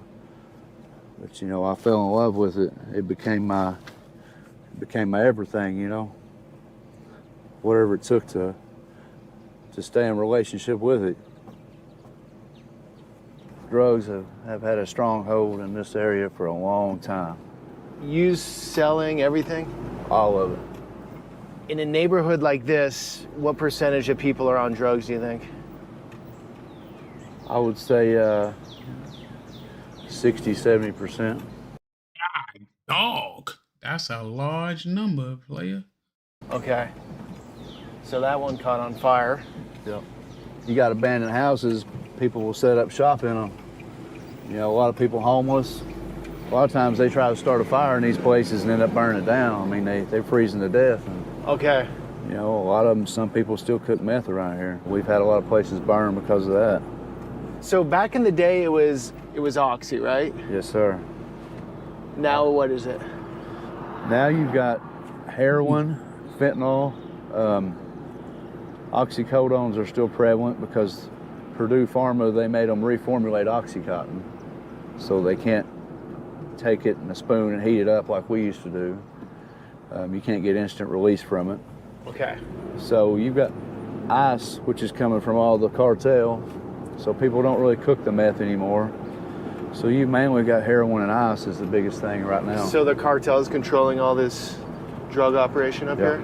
But, you know, I fell in love with it. It became my everything, you know. whatever it took to stay in relationship with it. Drugs have had a strong hold in this area for a long time. You selling everything? All of it. In a neighborhood like this, what percentage of people are on drugs, do you think? I would say 60, 70%. God, dog. That's a large number, player. Okay. So that one caught on fire. Yep. You got abandoned houses, people will set up shop in them. You know, a lot of people homeless. A lot of times they try to start a fire in these places and end up burning it down. I mean, they're freezing to death. And, okay. You know, a lot of them, some people still cook meth around here. We've had a lot of places burn because of that. So back in the day, it was Oxy, right? Yes, sir. Now what is it? Now you've got heroin, fentanyl, oxycodones are still prevalent because Purdue Pharma, they made them reformulate Oxycontin. So they can't take it in a spoon and heat it up like we used to do. You can't get instant release from it. Okay. So you've got ice, which is coming from all the cartel. So people don't really cook the meth anymore. So you've mainly got heroin and ice is the biggest thing right now. So the cartel is controlling all this drug operation up here?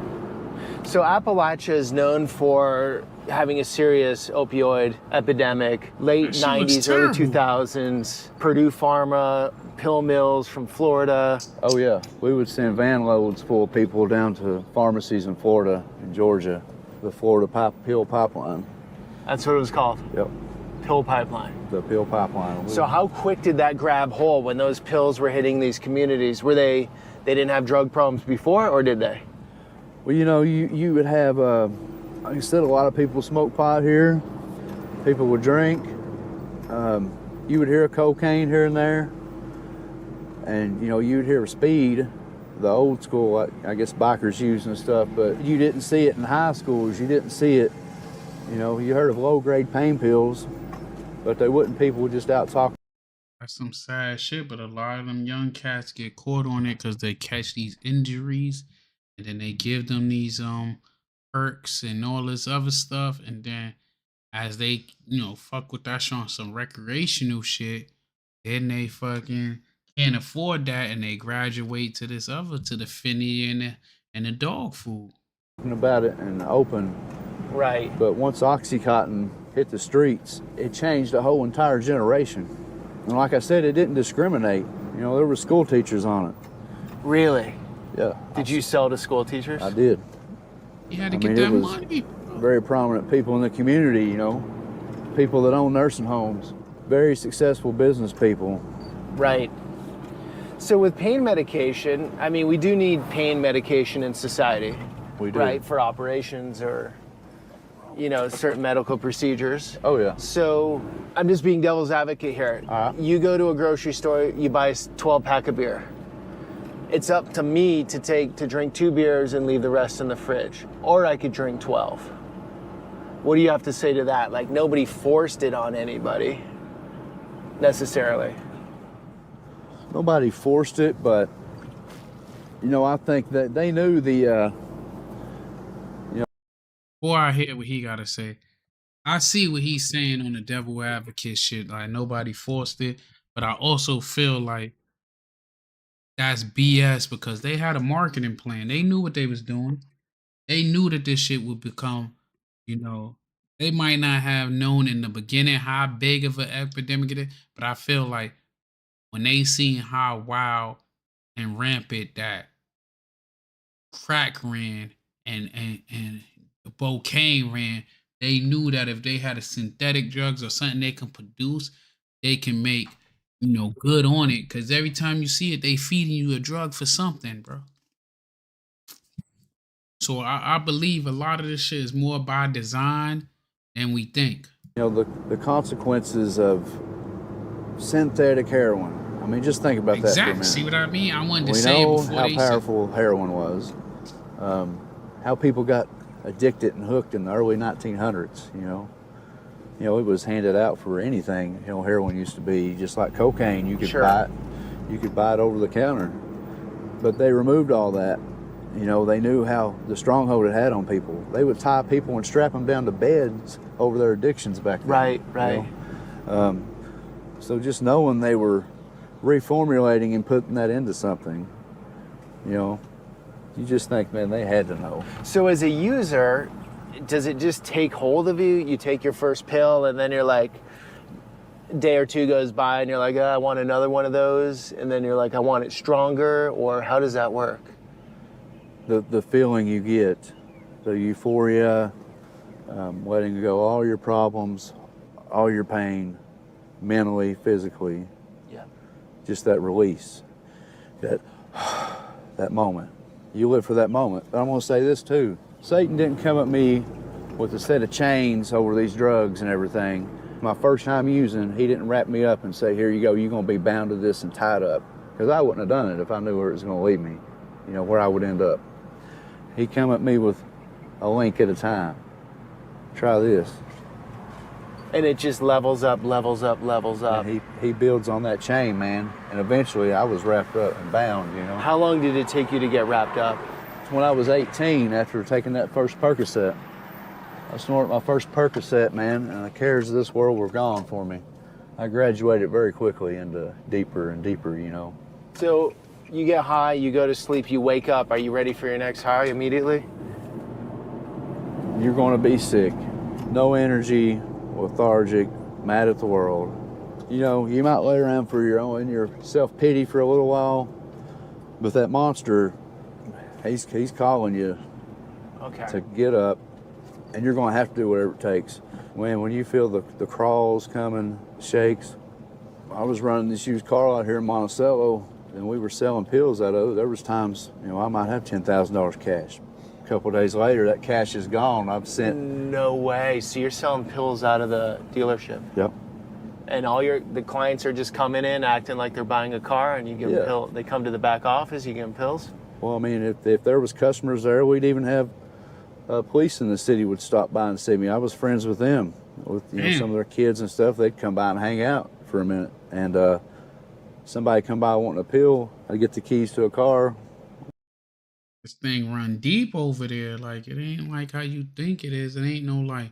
So Appalachia is known for having a serious opioid epidemic, late 90s, early 2000s, Purdue Pharma, pill mills from Florida. Oh yeah, we would send van loads full of people down to pharmacies in Florida and Georgia, the Florida pill pipeline. That's what it was called? Yep. Pill pipeline. The pill pipeline. So how quick did that grab hold when those pills were hitting these communities? Were they didn't have drug problems before, or did they? Well, you know, you would have, like I said, a lot of people smoke pot here. People would drink. You would hear cocaine here and there. And, you know, you would hear speed, the old school, I guess bikers using and stuff, but you didn't see it in high schools. You didn't see it, you know, you heard of low-grade pain pills, but they wouldn't, people would just out talking. That's some sad shit, but a lot of them young cats get caught on it because they catch these injuries and then they give them these perks and all this other stuff, and then as they, you know, fuck with that shit on some recreational shit, then they fucking can't afford that and they graduate to this other, to the finny and the dog food. About it in the open. Right. But once Oxycontin hit the streets, it changed the whole entire generation. And like I said, it didn't discriminate. You know, there were school teachers on it. Really? Yeah. Did you sell to school teachers? I did. You had to get that money. Very prominent people in the community, you know, people that own nursing homes, very successful business people. Right. So with pain medication, I mean, we do need pain medication in society. We do. Right, for operations or, you know, certain medical procedures. Oh, yeah. So I'm just being devil's advocate here. You go to a grocery store, you buy a 12-pack of beer. It's up to me to drink 2 beers and leave the rest in the fridge. Or I could drink 12. What do you have to say to that? Like, nobody forced it on anybody, necessarily. Nobody forced it, but, you know, I think that they knew the, you know. Before I hear what he got to say, I see what he's saying on the devil advocate shit. Like, nobody forced it, but I also feel like that's BS because they had a marketing plan. They knew what they was doing. They knew that this shit would become, you know, they might not have known in the beginning how big of an epidemic it is, but I feel like when they seen how wild and rampant that crack ran and the cocaine ran, they knew that if they had a synthetic drugs or something they can produce, they can make, you know, good on it. Because every time you see it, they feeding you a drug for something, bro. So I believe a lot of this shit is more by design than we think. You know, the consequences of synthetic heroin. I mean, just think about that for a minute. See what I mean? I wanted to say it before they said. We know how powerful heroin was. How people got addicted and hooked in the early 1900s, you know. You know, it was handed out for anything. You know, heroin used to be just like cocaine. You could buy it. You could buy it over the counter. But they removed all that. You know, they knew how the stronghold it had on people. They would tie people and strap them down to beds over their addictions back then. Right, right. You know? So just knowing they were reformulating and putting that into something, you know, you just think, man, they had to know. So as a user, does it just take hold of you? You take your first pill and then you're like, a day or two goes by and you're like, I want another one of those. And then you're like, I want it stronger, or how does that work? The feeling you get, the euphoria, letting go all your problems, all your pain, mentally, physically. Yeah. Just that release, that moment. You live for that moment. But I'm gonna say this too. Satan didn't come at me with a set of chains over these drugs and everything. My first time using, he didn't wrap me up and say, here you go, you're gonna be bound to this and tied up. Because I wouldn't have done it if I knew where it was gonna lead me, you know, where I would end up. He come at me with a link at a time. Try this. And it just levels up, levels up, levels up. And he builds on that chain, man. And eventually I was wrapped up and bound, you know. How long did it take you to get wrapped up? When I was 18, after taking that first Percocet. I snorted my first Percocet, man, and the cares of this world were gone for me. I graduated very quickly into deeper and deeper, you know. So you get high, you go to sleep, you wake up. Are you ready for your next high immediately? You're going to be sick. No energy, lethargic, mad at the world. You know, you might lay around for your self-pity for a little while, but that monster, he's calling you to get up, and you're going to have to do whatever it takes. When you feel the crawls coming, shakes. I was running this used car out here in Monticello, and we were selling pills out of it. There was times, you know, I might have $10,000 cash. A couple of days later, that cash is gone. I've sent. No way. So you're selling pills out of the dealership? Yep. And the clients are just coming in acting like they're buying a car, and you give them pills. They come to the back office, you give them pills? Well, I mean, if there was customers there, we'd even have police in the city would stop by and see me. I was friends with them, with some of their kids and stuff. They'd come by and hang out for a minute, and somebody come by wanting a pill. I'd get the keys to a car. This thing run deep over there. Like, it ain't like how you think it is. It ain't no like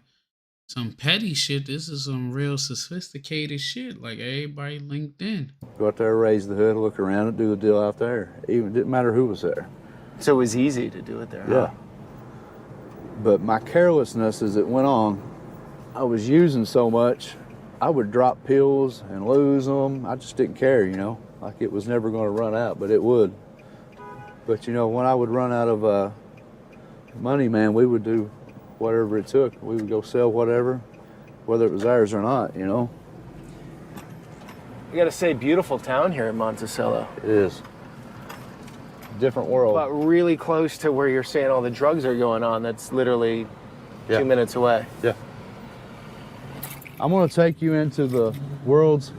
some petty shit. This is some real sophisticated shit. Like, everybody linked in. Go out there, raise the hood, look around, and do the deal out there. Even didn't matter who was there. So it was easy to do it there. Yeah. But my carelessness as it went on, I was using so much, I would drop pills and lose them. I just didn't care, you know, like it was never going to run out, but it would. But, you know, when I would run out of money, man, we would do whatever it took. We would go sell whatever, whether it was ours or not, you know. You got to say, beautiful town here in Monticello. It is. Different world. But really close to where you're saying all the drugs are going on. That's literally 2 minutes away. Yeah. I'm going to take you into the world's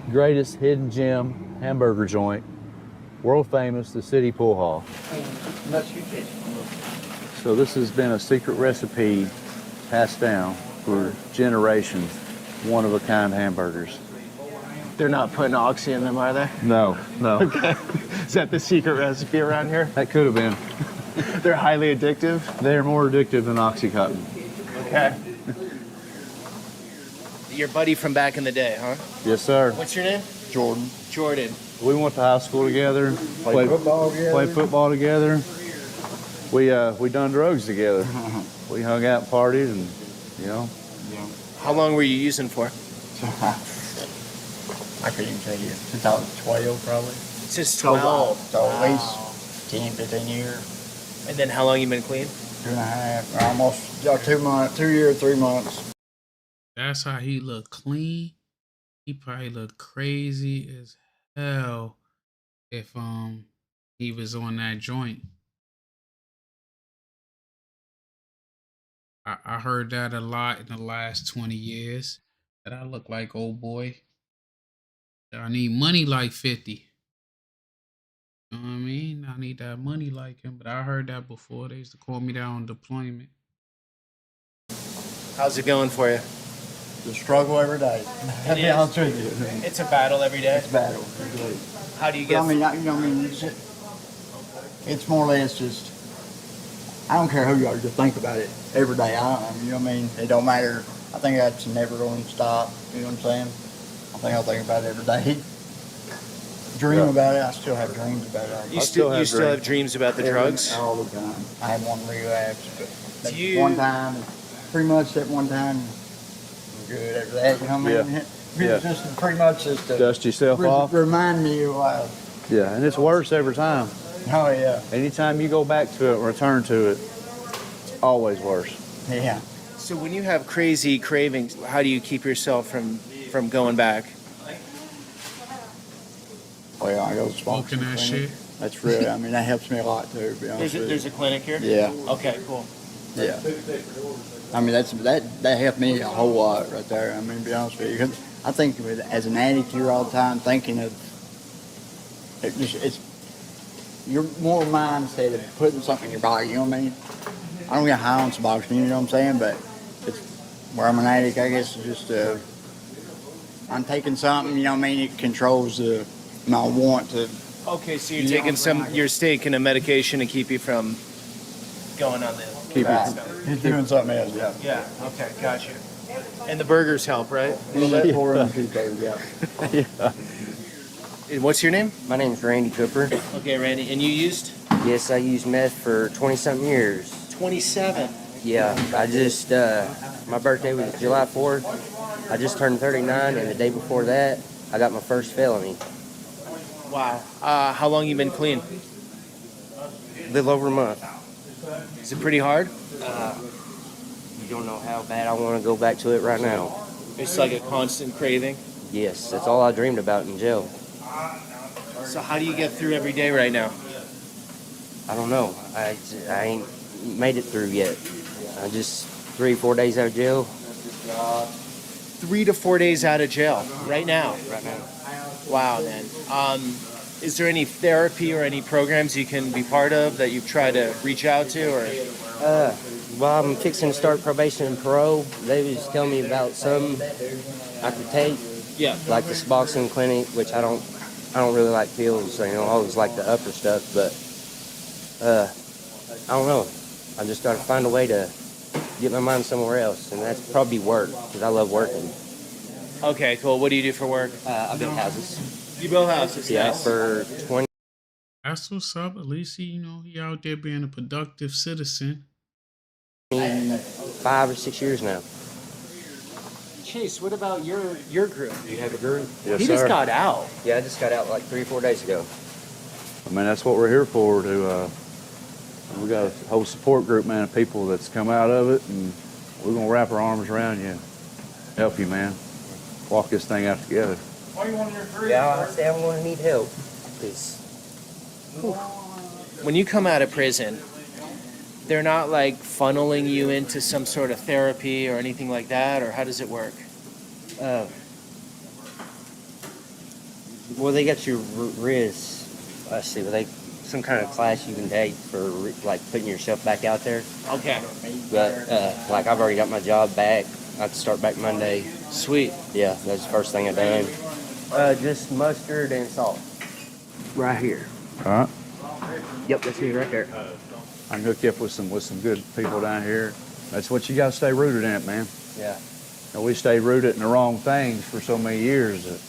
greatest hidden gem hamburger joint, world famous, the City Pool Hall. So this has been a secret recipe passed down for generations, one-of-a-kind hamburgers. They're not putting oxy in them, are they? No, no. Okay. Is that the secret recipe around here? That could have been. They're highly addictive? They're more addictive than Oxycontin. Okay. Your buddy from back in the day, huh? Yes, sir. What's your name? Jordan. Jordan. We went to high school together. Played football together. Played football together. We done drugs together. We hung out and partied, and you know. Yeah. How long were you using for? I couldn't even tell you. 2012 probably. Since 12? So at least 10, 15 years. And then how long you been clean? 2.5, almost 2 months, 2 years, 3 months. That's how he looked clean. He probably looked crazy as hell if he was on that joint. I heard that a lot in the last 20 years. That I look like old boy. I need money like 50. You know what I mean? I need that money like him. But I heard that before. They used to call me that on deployment. How's it going for you? The struggle every day. It is. I'll tell you. It's a battle every day. It's a battle. How do you get? I mean, it's more or less just, I don't care who you are, just think about it every day. You know what I mean? It don't matter. I think that's never going to stop. You know what I'm saying? I think I'll think about it every day. Dream about it. I still have dreams about it. You still have dreams about the drugs? All the time. I had one relapse, but one time, pretty much that one time, I'm good after that. You know what I mean? Yeah. It's just pretty much just to Dust yourself off. Remind me of Yeah, and it's worse every time. Oh, yeah. Anytime you go back to it, return to it, it's always worse. Yeah. So when you have crazy cravings, how do you keep yourself from going back? Well, I go to Smoking that shit. That's really, I mean, that helps me a lot too, to be honest with you. There's a clinic here? Yeah. Okay, cool. Yeah. I mean, that helped me a whole lot right there. I mean, to be honest with you, 'cause I think as an addict, you're all the time thinking of it's your more mindset of putting something in your body. You know what I mean? I don't get high on Suboxone, you know what I'm saying? But it's where I'm an addict, I guess, it's just I'm taking something. You know what I mean? It controls my want to. Okay, so you're taking a medication to keep you from going on the Keep it doing something else, yeah. Yeah, okay, gotcha. And the burgers help, right? A little bit more than two, yeah. Yeah. And what's your name? My name's Randy Cooper. Okay, Randy. And you used? Yes, I used meth for 20-something years. 27? Yeah, I just, my birthday was July 4th. I just turned 39, and the day before that, I got my first felony. Wow. How long you been clean? A little over a month. Is it pretty hard? You don't know how bad I want to go back to it right now. It's like a constant craving? Yes, that's all I dreamed about in jail. So how do you get through every day right now? I don't know. I ain't made it through yet. I just 3-4 days out of jail. 3 to 4 days out of jail right now? Right now. Wow, man. Is there any therapy or any programs you can be part of that you've tried to reach out to? Or? Well, I'm fixing to start probation and parole. They was telling me about some I could take. Yeah. Like the Suboxone clinic, which I don't really like pills. You know, I always like the upper stuff, but I don't know. I just got to find a way to get my mind somewhere else, and that's probably work, because I love working. Okay, cool. What do you do for work? I build houses. You build houses? Yeah, Nice. for 20. That's what's up. At least he out there being a productive citizen. 5 or 6 years now. Chase, what about your group? You have a group? Yes, He sir. just got out. Yeah, I just got out like 3 or 4 days ago. I mean, that's what we're here for. We got a whole support group, man, of people that's come out of it, and we're gonna wrap our arms around you, help you, man, walk this thing out together. Yeah, I say I'm going to need help. 'Cause When you come out of prison, they're not like funneling you into some sort of therapy or anything like that, or how does it work? well, they got your RIS. Let's see, some kind of class you can take for like putting yourself back out there. Okay. But like I've already got my job back. I can start back Monday. Sweet. Yeah, that's the first thing I done. Just mustard and salt. Right here. All right. Yep, that's me right there. I can hook you up with some good people down here. That's what you got to stay rooted in it, man. Yeah. You know, we stayed rooted in the wrong things for so many years that,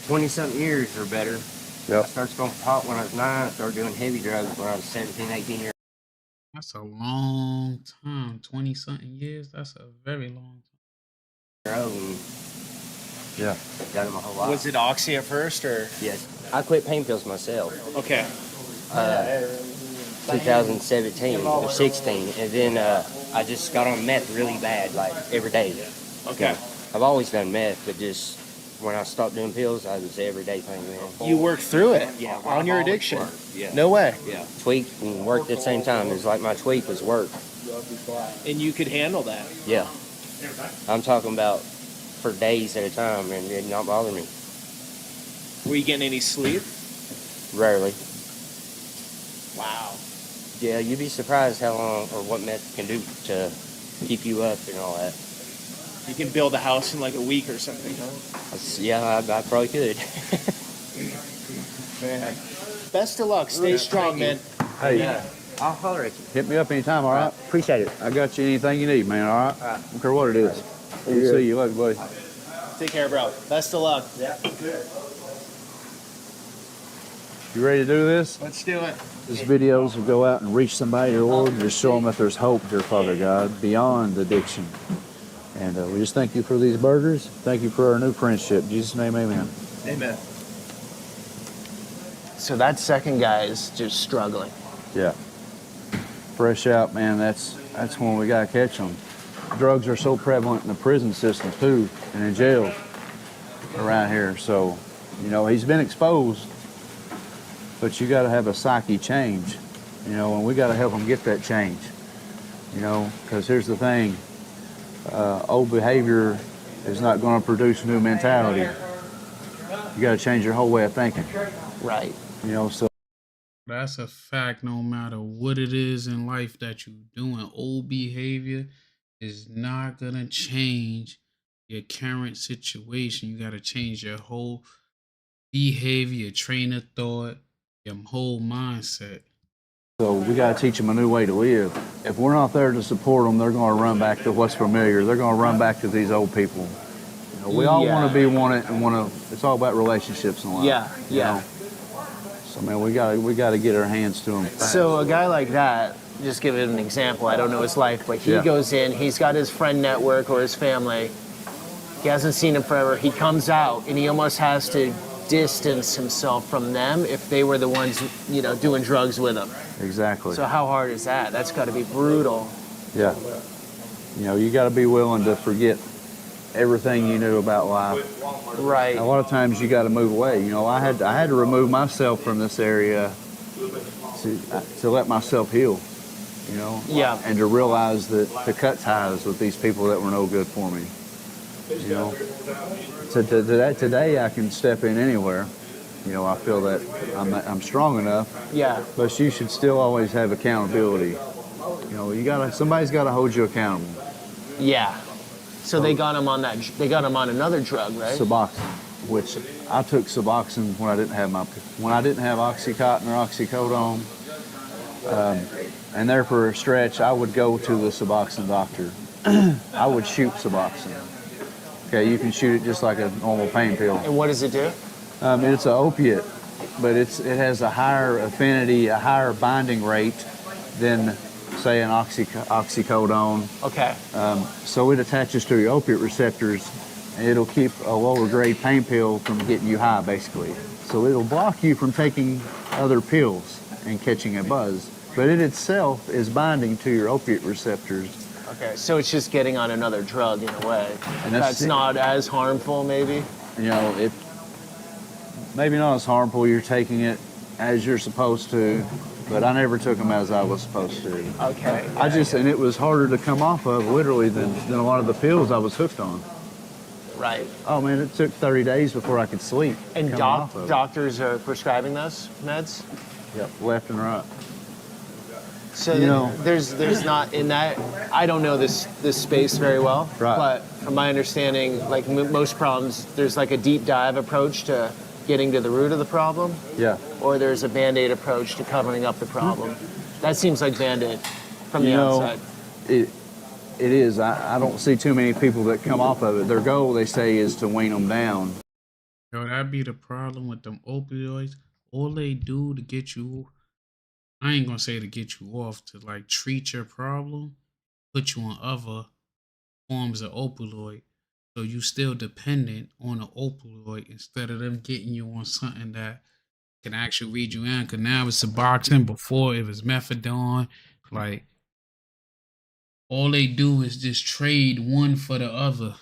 20-something years or better. Yep. I started smoking pot when I was 9. I started doing heavy drugs when I was 17, 18 years. That's a long time. 20-something years. That's a very long time. old. Yeah. Done it my whole life. Was it Oxy at first, or? Yes. I quit pain pills myself. Okay. 2017 or 16, and then I just got on meth really bad, like every day. Okay. I've always done meth, but just when I stopped doing pills, I was everyday thing, man. You worked through it? Yeah. On your addiction? Yeah. No way. Yeah. Tweaked and worked at the same time. It was like my tweak was work. And you could handle that? Yeah. I'm talking about for days at a time, and it did not bother me. Were you getting any sleep? Rarely. Wow. Yeah, you'd be surprised how long or what meth can do to keep you up and all that. You can build a house in like a week or something, huh? Yeah, I probably could. Man. Best of luck. Stay strong, man. Hey, Yeah, I'll holler at you. hit me up anytime, all right? Appreciate it. I got you anything you need, man, all right? Don't care what it is. Good to see you. Love you, buddy. Take care, bro. Best of luck. Yeah, good. You ready to do this? Let's do it. These videos will go out and reach somebody, Lord, and just show them that there's hope, dear Father God, beyond addiction. And we just thank you for these burgers. Thank you for our new friendship. In Jesus' name, amen. Amen. So that second guy is just struggling. Yeah. Fresh out, man, that's when we got to catch them. Drugs are so prevalent in the prison system, too, and in jails around here. So, you know, he's been exposed, but you got to have a psyche change, you know, and we got to help him get that change, you know, because here's the thing. Old behavior is not going to produce new mentality. You got to change your whole way of thinking. Right. You know, so. That's a fact. No matter what it is in life that you're doing, old behavior is not going to change your current situation. You got to change your whole behavior, your train of thought, your whole mindset. So we got to teach them a new way to live. If we're not there to support them, they're going to run back to what's familiar. They're going to run back to these old people. You know, we all want to be wanted and want to. It's all about relationships in life. Yeah, yeah. You know? So man, we got to get our hands to them fast. So a guy like that, just give it an example. I don't know his life, but he goes in. He's got his friend network or his family. He hasn't seen him forever. He comes out and he almost has to distance himself from them if they were the ones, you know, doing drugs with him. Exactly. So how hard is that? That's got to be brutal. Yeah. You know, you got to be willing to forget everything you knew about life. Right. A lot of times you got to move away. You know, I had to remove myself from this area to let myself heal. You know. Yeah. And to realize that to cut ties with these people that were no good for me. You know. So today I can step in anywhere. You know, I feel that I'm strong enough. Yeah. But you should still always have accountability. You know, somebody's got to hold you accountable. Yeah. So they got him on that. They got him on another drug, right? Suboxone, which I took Suboxone when I didn't have Oxycontin or Oxycodone. And there for a stretch, I would go to the Suboxone doctor. I would shoot Suboxone. Okay, you can shoot it just like a normal pain pill. And what does it do? It's an opiate, but it has a higher affinity, a higher binding rate than, say, an oxycodone. Okay. So it attaches to your opiate receptors, and it'll keep a lower grade pain pill from getting you high, basically. So it'll block you from taking other pills and catching a buzz, but it itself is binding to your opiate receptors. Okay, so it's just getting on another drug in a way. And that's not as harmful, maybe? You know, it maybe not as harmful. You're taking it as you're supposed to, but I never took them as I was supposed to. Okay. And it was harder to come off of, literally, than a lot of the pills I was hooked on. Right. Oh, man, it took 30 days before I could sleep. And doctors are prescribing those meds? Yep, left and right. So there's not in that. I don't know this space very well, right. But from my understanding, like most problems, there's like a deep dive approach to getting to the root of the problem. Yeah. Or there's a Band-Aid approach to covering up the problem. That seems like Band-Aid from the outside. It is. I don't see too many people that come off of it. Their goal, they say, is to wean them down. Yo, that'd be the problem with them opioids. All they do to get you, I ain't gonna say to get you off, to like treat your problem, put you on other forms of opioid. So you still dependent on an opioid instead of them getting you on something that can actually read you in. Cause now it's Suboxone, before it was methadone. Like, all they do is just trade one for the other.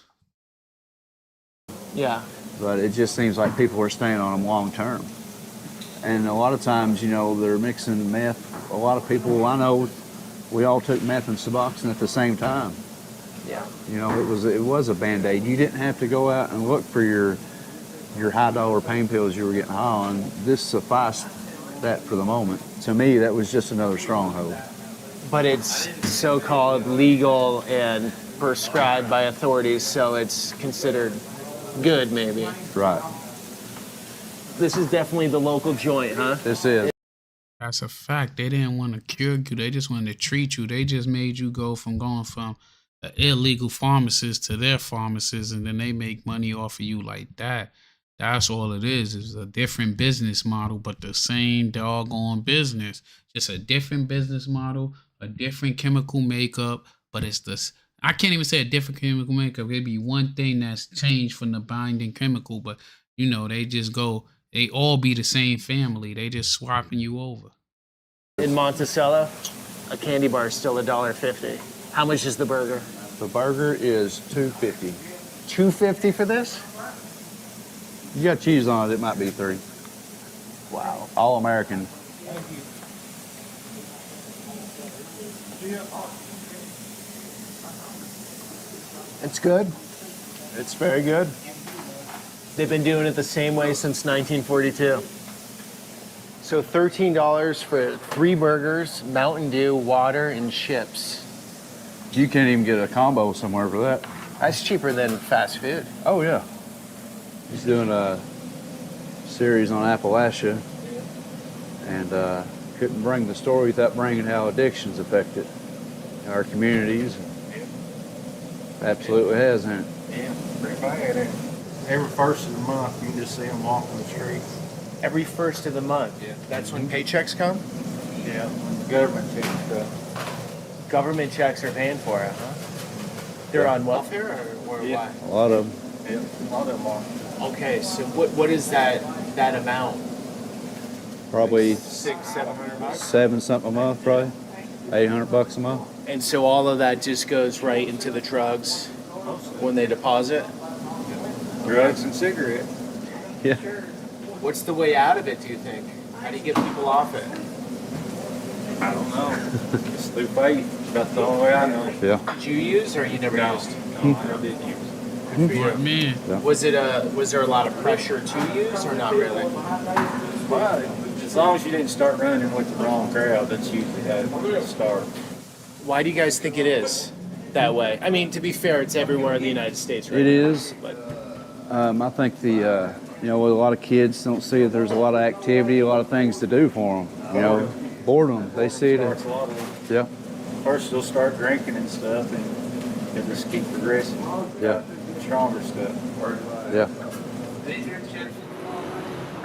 Yeah. But it just seems like people are staying on them long term. And a lot of times, you know, they're mixing meth. A lot of people I know, we all took meth and Suboxone at the same time. Yeah. You know, it was a Band-Aid. You didn't have to go out and look for your high dollar pain pills you were getting high on. This sufficed that for the moment. To me, that was just another stronghold. But it's so-called legal and prescribed by authorities, so it's considered good, maybe. Right. This is definitely the local joint, huh? This is. That's a fact. They didn't want to cure you. They just wanted to treat you. They just made you going from an illegal pharmacist to their pharmacist, and then they make money off of you like that. That's all it is. It's a different business model, but the same doggone business. Just a different business model, a different chemical makeup, but it's this. I can't even say a different chemical makeup. It'd be one thing that's changed from the binding chemical, but they all be the same family. They just swapping you over. In Monticello, a candy bar is still $1.50. How much is the burger? The burger is $2.50. $2.50 for this? You got cheese on it, it might be $3. Wow. All American. It's good. It's very good. They've been doing it the same way since 1942. So $13 for 3 burgers, Mountain Dew, water, and chips. You can't even get a combo somewhere for that. That's cheaper than fast food. Oh, yeah. He's doing a series on Appalachia, and couldn't bring the story without bringing how addictions affect it in our communities. Absolutely has, hasn't it? Yeah, pretty bad. Every first of the month, you just see them walking the streets. Every first of the month? Yeah. That's when paychecks come? Yeah, when the government takes stuff. Government checks are paying for it, huh? They're on welfare or Yeah. why? A lot of them. Yeah, a lot of them are. Okay, so what is that amount? Probably $600-700. $7 something a month, probably $800 a month. And so all of that just goes right into the drugs when they deposit? Drugs and cigarettes. Yeah. What's the way out of it, do you think? How do you get people off it? I don't know. It's through faith. That's the only way I know. Yeah. Did you use or you never used? No, I didn't use. Smart man. Yeah. Was there a lot of pressure to use or not really? Well, as long as you didn't start running with the wrong crowd, that's usually how it starts. Why do you guys think it is that way? I mean, to be fair, it's everywhere in the United States, right? It is. But I think with a lot of kids don't see that there's a lot of activity, a lot of things to do for them. Boredom. They see it. Starts a lot of them. Yeah. First, they'll start drinking and stuff, and they'll just keep progressing. Yeah. Stronger stuff. Yeah.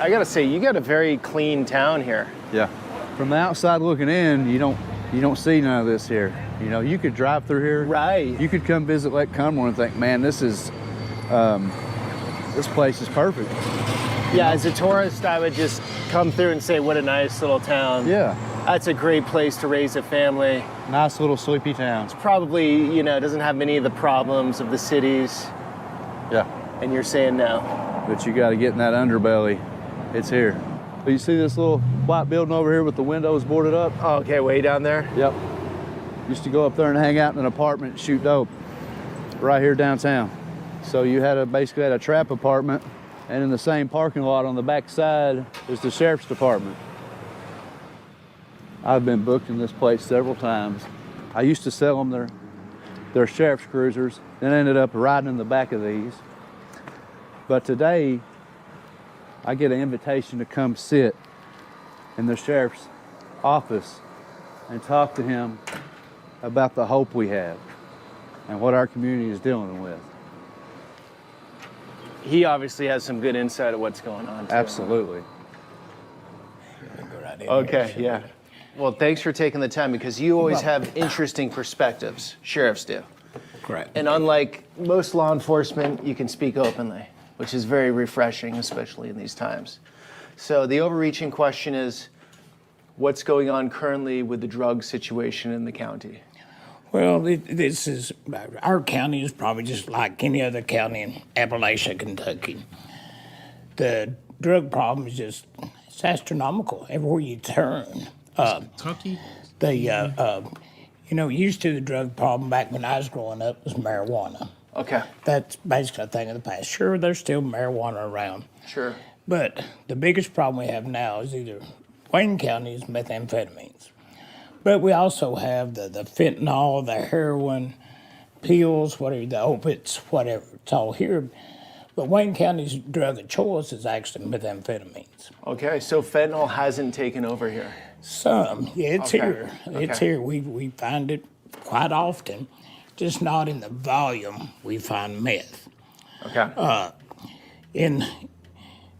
I gotta say, you got a very clean town here. Yeah. From the outside looking in, you don't see none of this here. You could drive through here. Right. You could come visit Lake Cumberland and think, man, this place is perfect. Yeah, as a tourist, I would just come through and say, what a nice little town. Yeah. That's a great place to raise a family. Nice little sleepy town. It's probably, doesn't have many of the problems of the cities. Yeah. And you're saying no. But you got to get in that underbelly. It's here. So you see this little white building over here with the windows boarded up? Oh, okay, way down there? Yep. Used to go up there and hang out in an apartment and shoot dope right here downtown. So you basically had a trap apartment, and in the same parking lot on the back side is the sheriff's department. I've been booked in this place several times. I used to sell them their sheriff's cruisers, then ended up riding in the back of these. But today, I get an invitation to come sit in the sheriff's office and talk to him about the hope we have and what our community is dealing with. He obviously has some good insight of what's going on, too. Absolutely. Okay, yeah. Well, thanks for taking the time, because you always have interesting perspectives. Sheriffs do. Correct. And unlike most law enforcement, you can speak openly, which is very refreshing, especially in these times. So the overreaching question is, what's going on currently with the drug situation in the county? Well, our county is probably just like any other county in Appalachia, Kentucky. The drug problem is it's astronomical everywhere you turn. Kentucky? Used to the drug problem back when I was growing up was marijuana. Okay. That's basically a thing of the past. Sure, there's still marijuana around. Sure. But the biggest problem we have now is either Wayne County is methamphetamines. But we also have the fentanyl, the heroin, pills, whatever, the opiates, whatever. It's all here. But Wayne County's drug of choice is actually methamphetamines. Okay, so fentanyl hasn't taken over here. Some, yeah, it's Okay. here. It's Okay. here. We find it quite often, just not in the volume we find meth. Okay.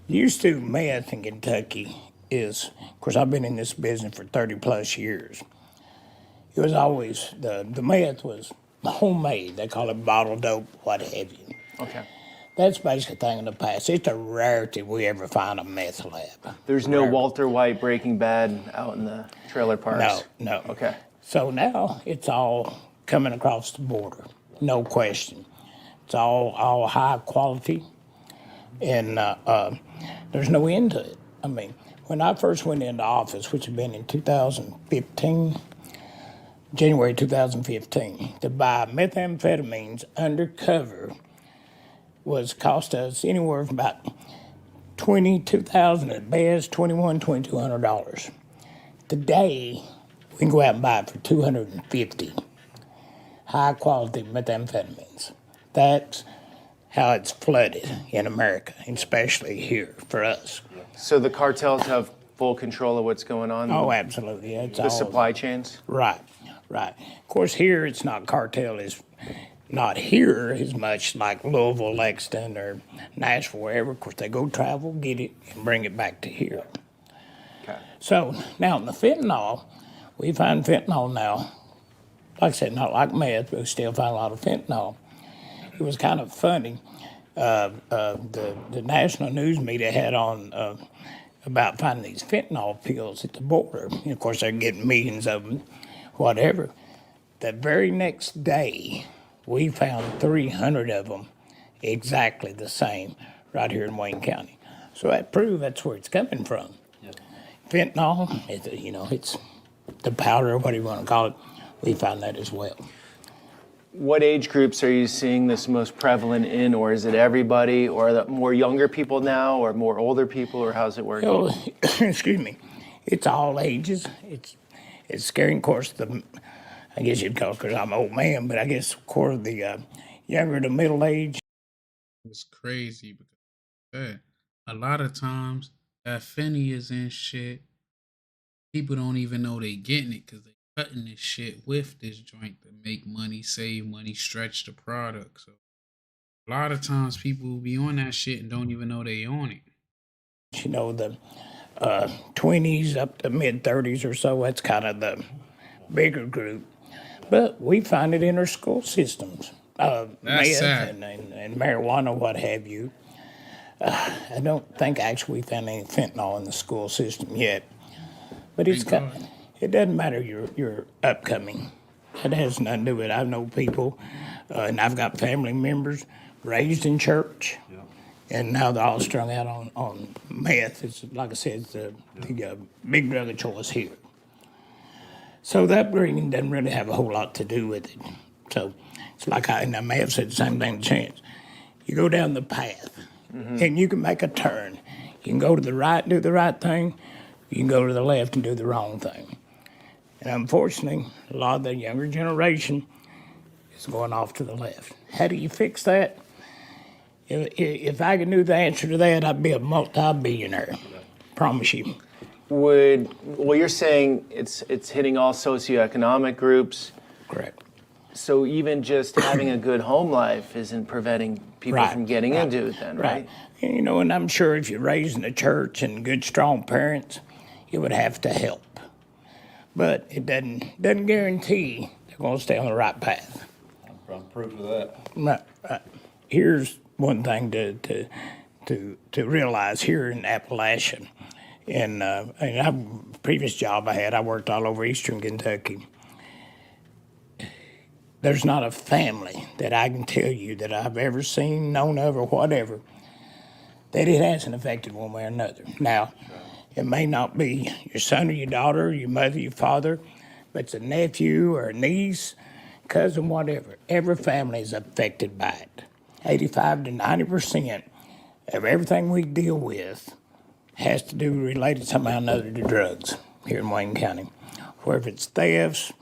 Used to meth in Kentucky is, of course, I've been in this business for 30 plus years. It was always, the meth was homemade. They call it bottle dope, what have you. Okay. That's basically a thing in the past. It's a rarity we ever find a meth lab. There's no Walter White Breaking Bad out in the trailer parks? No. Okay. So now it's all coming across the border, no question. It's all high quality, and there's no end to it. I mean, when I first went into office, which had been in 2015, January 2015, to buy methamphetamines undercover was cost us anywhere from about $22,000 at best, $2,200. Today, we can go out and buy it for $250. High quality methamphetamines. That's how it's flooded in America, especially here for us. So the cartels have full control of what's going on? Oh, absolutely. It's the all supply chains? Right. Of course, here it's not cartel. It's not here as much like Louisville, Lexington, or Nashville, wherever. Of course, they go travel, get it, and bring it back to here. Okay. So now in the fentanyl, we find fentanyl now. Like I said, not like meth, but we still find a lot of fentanyl. It was kind of funny. The national news media had on about finding these fentanyl pills at the border. And of course, they're getting millions of them, whatever. The very next day, we found 300 of them exactly the same right here in Wayne County. So that proves that's where it's coming from. Yep. Fentanyl, it's the powder, what do you want to call it. We found that as well. What age groups are you seeing this most prevalent in, or is it everybody, or are the more younger people now, or more older people, or how's it working? Oh, excuse me. It's all ages. It's scary. Of course, I guess you'd call it because I'm an old man, but I guess, of course, the younger to middle age. It's crazy because a lot of times that Fenny is in shit. People don't even know they getting it because they cutting this shit with this joint to make money, save money, stretch the product. So a lot of times people will be on that shit and don't even know they on it. You know, the 20s up to mid-30s or so, that's kind of the bigger group. But we find it in our school systems. Meth and marijuana, what have you. I don't think actually we found any fentanyl in the school system yet. But it doesn't matter you're upcoming. It has nothing to do with it. I know people, and I've got family members raised in church, and now they're all strung out on meth. It's like I said, it's the big drug of choice here. So that upbringing doesn't really have a whole lot to do with it. So it's like I may have said the same thing to Chance. You go down the path, and you can make a turn. You can go to the right and do the right thing. You can go to the left and do the wrong thing. And unfortunately, a lot of the younger generation is going off to the left. How do you fix that? If I could know the answer to that, I'd be a multi-billionaire. Promise you. Well, you're saying it's hitting all socioeconomic groups. Correct. So even just having a good home life isn't preventing people from getting into it then, right? You know, and I'm sure if you're raised in a church and good, strong parents, it would have to help. But it doesn't guarantee they're going to stay on the right path. I'm proof of that. Right. Here's one thing to realize here in Appalachia. In a previous job I had, I worked all over eastern Kentucky. There's not a family that I can tell you that I've ever seen, known of, or whatever, that it hasn't affected one way or another. Now, it may not be your son or your daughter, your mother, your father, but it's a nephew or a niece, cousin, whatever. Every family is affected by it. 85 to 90% of everything we deal with has to do related somehow or another to drugs here in Wayne County. Whether it's thefts,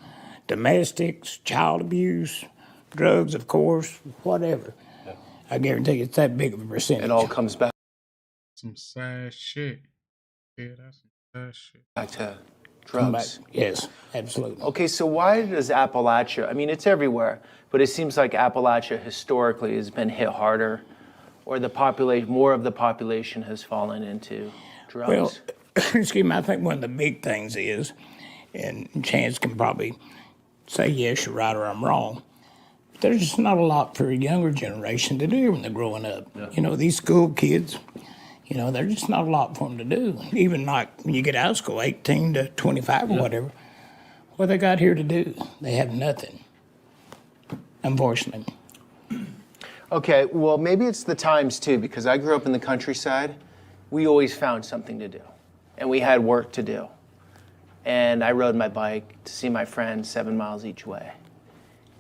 domestics, child abuse, drugs, of course, whatever. I guarantee you it's that big of a percentage. It all comes back Some sad shit. Yeah, that's some sad shit. to Come drugs. back. Yes, absolutely. Okay, so why does Appalachia, I mean, it's everywhere, but it seems like Appalachia historically has been hit harder, or more of the population has fallen into drugs? Well, excuse me, I think one of the big things is, and Chance can probably say yes, you're right, or I'm wrong, there's just not a lot for a younger generation to do when they're growing up. Yeah. You know, these school kids, you know, there's just not a lot for them to do. Even like when you get out of school, 18 to 25 or whatever, what they got here to do? They have nothing, unfortunately. Okay, well, maybe it's the times too, because I grew up in the countryside. We always found something to do, and we had work to do. And I rode my bike to see my friends 7 miles each way.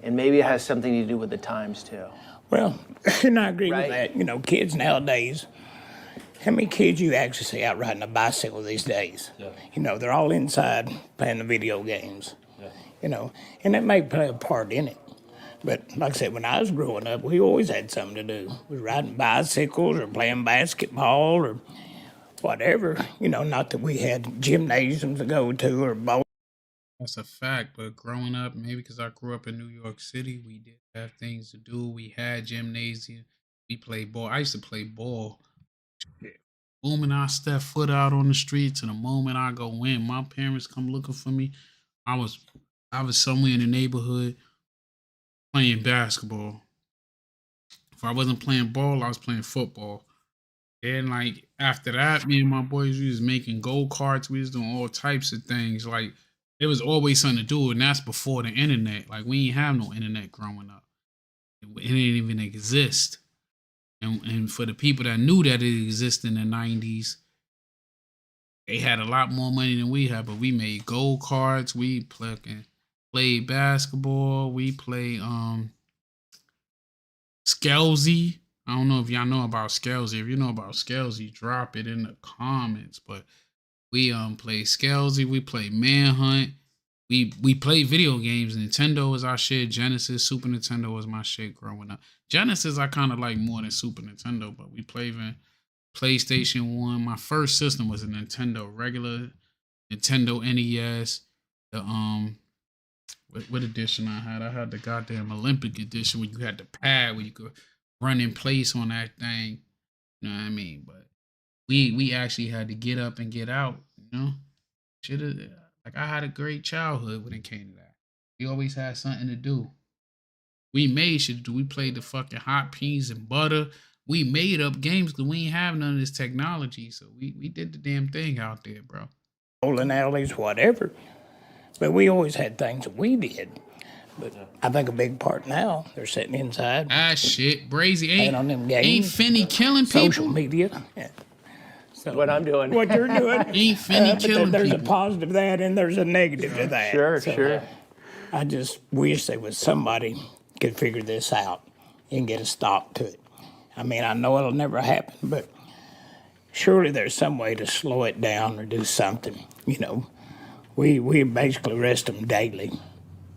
And maybe it has something to do with the times too. Well, and I agree with that. You know, kids nowadays, how many kids you actually see out riding a bicycle these days? Yeah. You know, they're all inside playing the video games. Yeah. You know, and that may play a part in it. But like I said, when I was growing up, we always had something to do. We were riding bicycles or playing basketball or whatever. You know, not that we had gymnasiums to go to or bowling. That's a fact, but growing up, maybe because I grew up in New York City, we did have things to do. We had gymnasium. We played ball. I used to play ball. The moment I step foot out on the streets and the moment I go in, my parents come looking for me. I was somewhere in the neighborhood playing basketball. If I wasn't playing ball, I was playing football. And like after that, me and my boys, we was making go-karts. We was doing all types of things. Like there was always something to do, and that's before the internet. Like we ain't have no internet growing up. It didn't even exist. And for the people that knew that it existed in the 90s, they had a lot more money than we had, but we made go-karts, we played basketball, we played Skelsy. I don't know if y'all know about Skelsy. If you know about Skelsy, drop it in the comments. But we played Skelsy, we played Manhunt. We played video games. Nintendo was our shit. Genesis, Super Nintendo was my shit growing up. Genesis I kind of like more than Super Nintendo, but we played in PlayStation 1. My first system was a Nintendo, regular Nintendo NES. The what edition I had? I had the goddamn Olympic edition where you had the pad where you could run in place on that thing. You know what I mean? But we actually had to get up and get out, you know? Like I had a great childhood when it came to that. We always had something to do. We made shit to do. We played the fucking hot peas and butter. We made up games because we ain't have none of this technology. So we did the damn thing out there, bro. Bowling alleys, whatever. But we always had things that we did. But I think a big part now, they're sitting inside. Ah, shit. Brazy ain't on them games. Ain't Finney killing people? Social media. Yeah. So what I'm doing. What you're doing. Ain't Finney killing there's people. a positive to that and there's a negative to that. Sure. I just wish there was somebody could figure this out and get a stop to it. I mean, I know it'll never happen, but surely there's some way to slow it down or do something. You know, we basically arrest them daily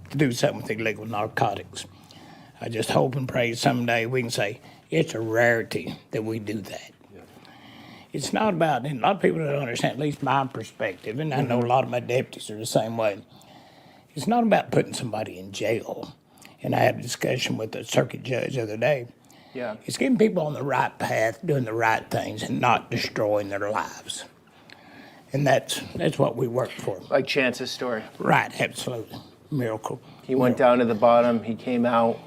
to do something with illegal narcotics. I just hope and pray someday we can say it's a rarity that we do that. It's not about, and a lot of people don't understand, at least my perspective, and I know a lot of my deputies are the same way. It's not about putting somebody in jail. And I had a discussion with the circuit judge the other day. Yeah. It's getting people on the right path, doing the right things, and not destroying their lives. And that's what we work for. Like Chance's story. Right, absolutely. Miracle. He went down to the bottom, he came out,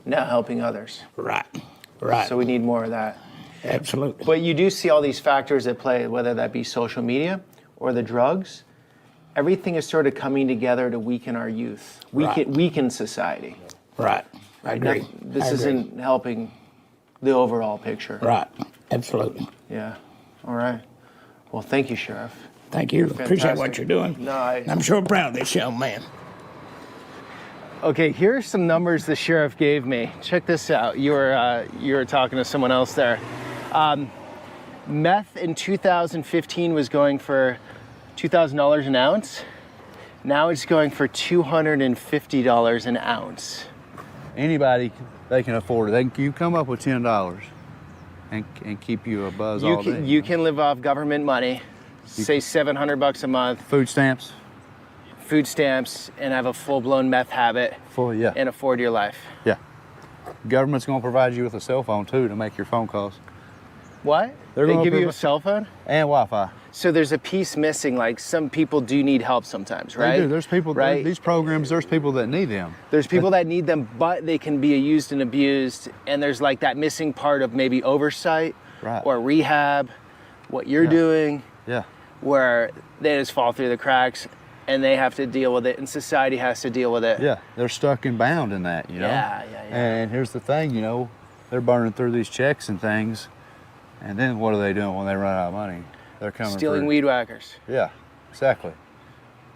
now helping others. Right. So we need more of that. Absolutely. But you do see all these factors at play, whether that be social media or the drugs. Everything is sort of coming together to weaken our youth, weaken society. Right. I agree. This isn't helping the overall picture. Right. Absolutely. Yeah. All right. Well, thank you, Sheriff. Thank you. Appreciate what you're doing. No, I'm sure proud of this young man. Okay, here are some numbers the sheriff gave me. Check this out. You were talking to someone else there. Meth in 2015 was going for $2,000 an ounce. Now it's going for $250 an ounce. Anybody, they can afford it. You come up with $10 and keep you a buzz all day. You can live off government money, say $700 a month. Food stamps. Food stamps, and have a full-blown meth habit. Yeah. And afford your life. Yeah. Government's gonna provide you with a cell phone too to make your phone calls. What? They give you a cell phone? And Wi-Fi. So there's a piece missing, like some people do need help sometimes, right? They do. There's people, right? These programs, there's people that need them. There's people that need them, but they can be used and abused, and there's like that missing part of maybe oversight or rehab, what you're doing, where they just fall through the cracks and they have to deal with it, and society has to deal with it. Yeah, they're stuck and bound in that, you know? Yeah. And here's the thing, you know, they're burning through these checks and things, and then what are they doing when they run out of money? They're coming Stealing weed whackers. Yeah, exactly.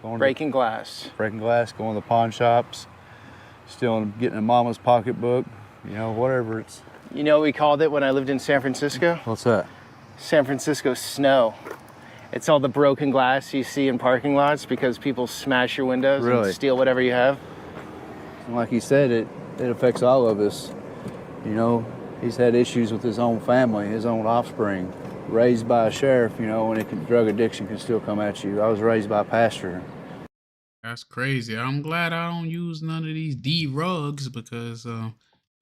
Breaking glass. Breaking glass, going to the pawn shops, stealing, getting in mama's pocketbook, you know, whatever it's. You know what we called it when I lived in San Francisco? What's that? San Francisco snow. It's all the broken glass you see in parking lots because people smash your windows and steal whatever you have. Like he said, it affects all of us. You know, he's had issues with his own family, his own offspring. Raised by a sheriff, you know, and drug addiction can still come at you. I was raised by a pastor. That's crazy. I'm glad I don't use none of these D-rugs because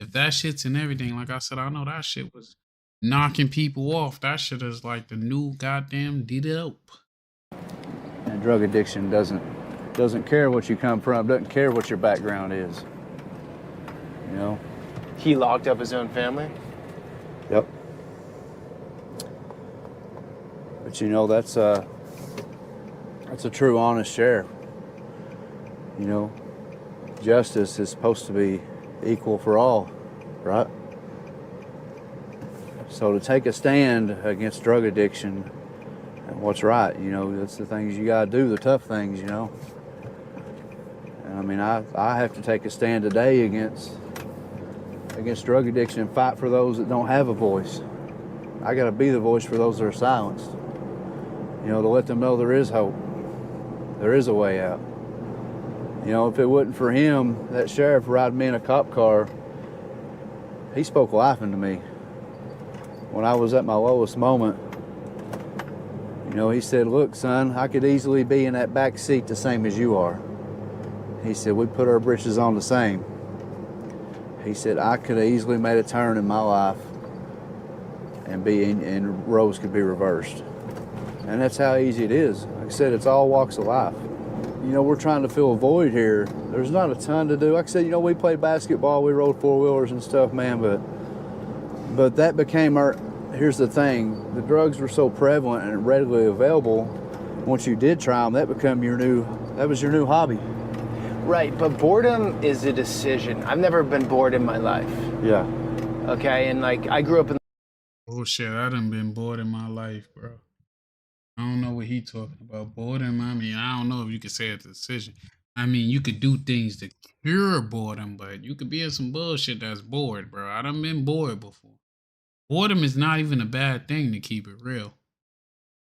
if that shit's in everything, like I said, I know that shit was knocking people off. That shit is like the new goddamn D-dope. And drug addiction doesn't care what you come from, doesn't care what your background is. You know? He locked up his own family? Yep. But you know, that's a true, honest sheriff. You know, justice is supposed to be equal for all, right? So to take a stand against drug addiction and what's right, you know, that's the things you gotta do, the tough things, you know. And I mean, I have to take a stand today against drug addiction and fight for those that don't have a voice. I gotta be the voice for those that are silenced. You know, to let them know there is hope. There is a way out. You know, if it wasn't for him, that sheriff riding me in a cop car, he spoke life into me. When I was at my lowest moment, you know, he said, look, son, I could easily be in that back seat the same as you are. He said, we put our britches on the same. He said, I could have easily made a turn in my life and roles could be reversed. And that's how easy it is. Like I said, it's all walks of life. You know, we're trying to fill a void here. There's not a ton to do. Like I said, you know, we played basketball, we rode four-wheelers and stuff, man, but that became here's the thing, the drugs were so prevalent and readily available, once you did try them, that was your new hobby. Right, but boredom is a decision. I've never been bored in my life. Yeah. Okay, and like, I grew up in... Oh shit, I done been bored in my life, bro. I don't know what he talking about. Boredom, I mean, I don't know if you could say it's a decision. I mean, you could do things to cure boredom, but you could be in some bullshit that's bored, bro. I done been bored before. Boredom is not even a bad thing, to keep it real.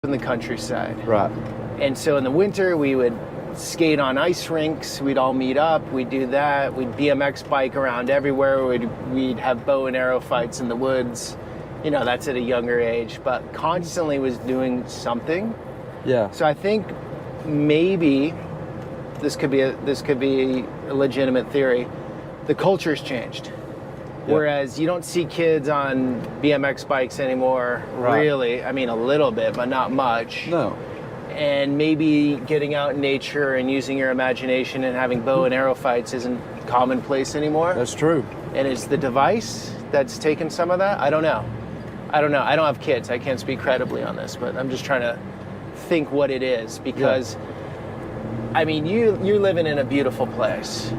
In the countryside. Right. And so in the winter, we would skate on ice rinks. We'd all meet up. We'd do that. We'd BMX bike around everywhere. We'd have bow and arrow fights in the woods. You know, that's at a younger age, but constantly was doing something. Yeah. So I think maybe this could be a legitimate theory. The culture's changed. Yeah. Whereas you don't see kids on BMX bikes anymore, really. I mean, a little bit, but not much. No. And maybe getting out in nature and using your imagination and having bow and arrow fights isn't commonplace anymore. That's true. And it's the device that's taken some of that? I don't know. I don't have kids. I can't speak credibly on this, but I'm just trying to think what it is because, I mean, you're living in a beautiful place.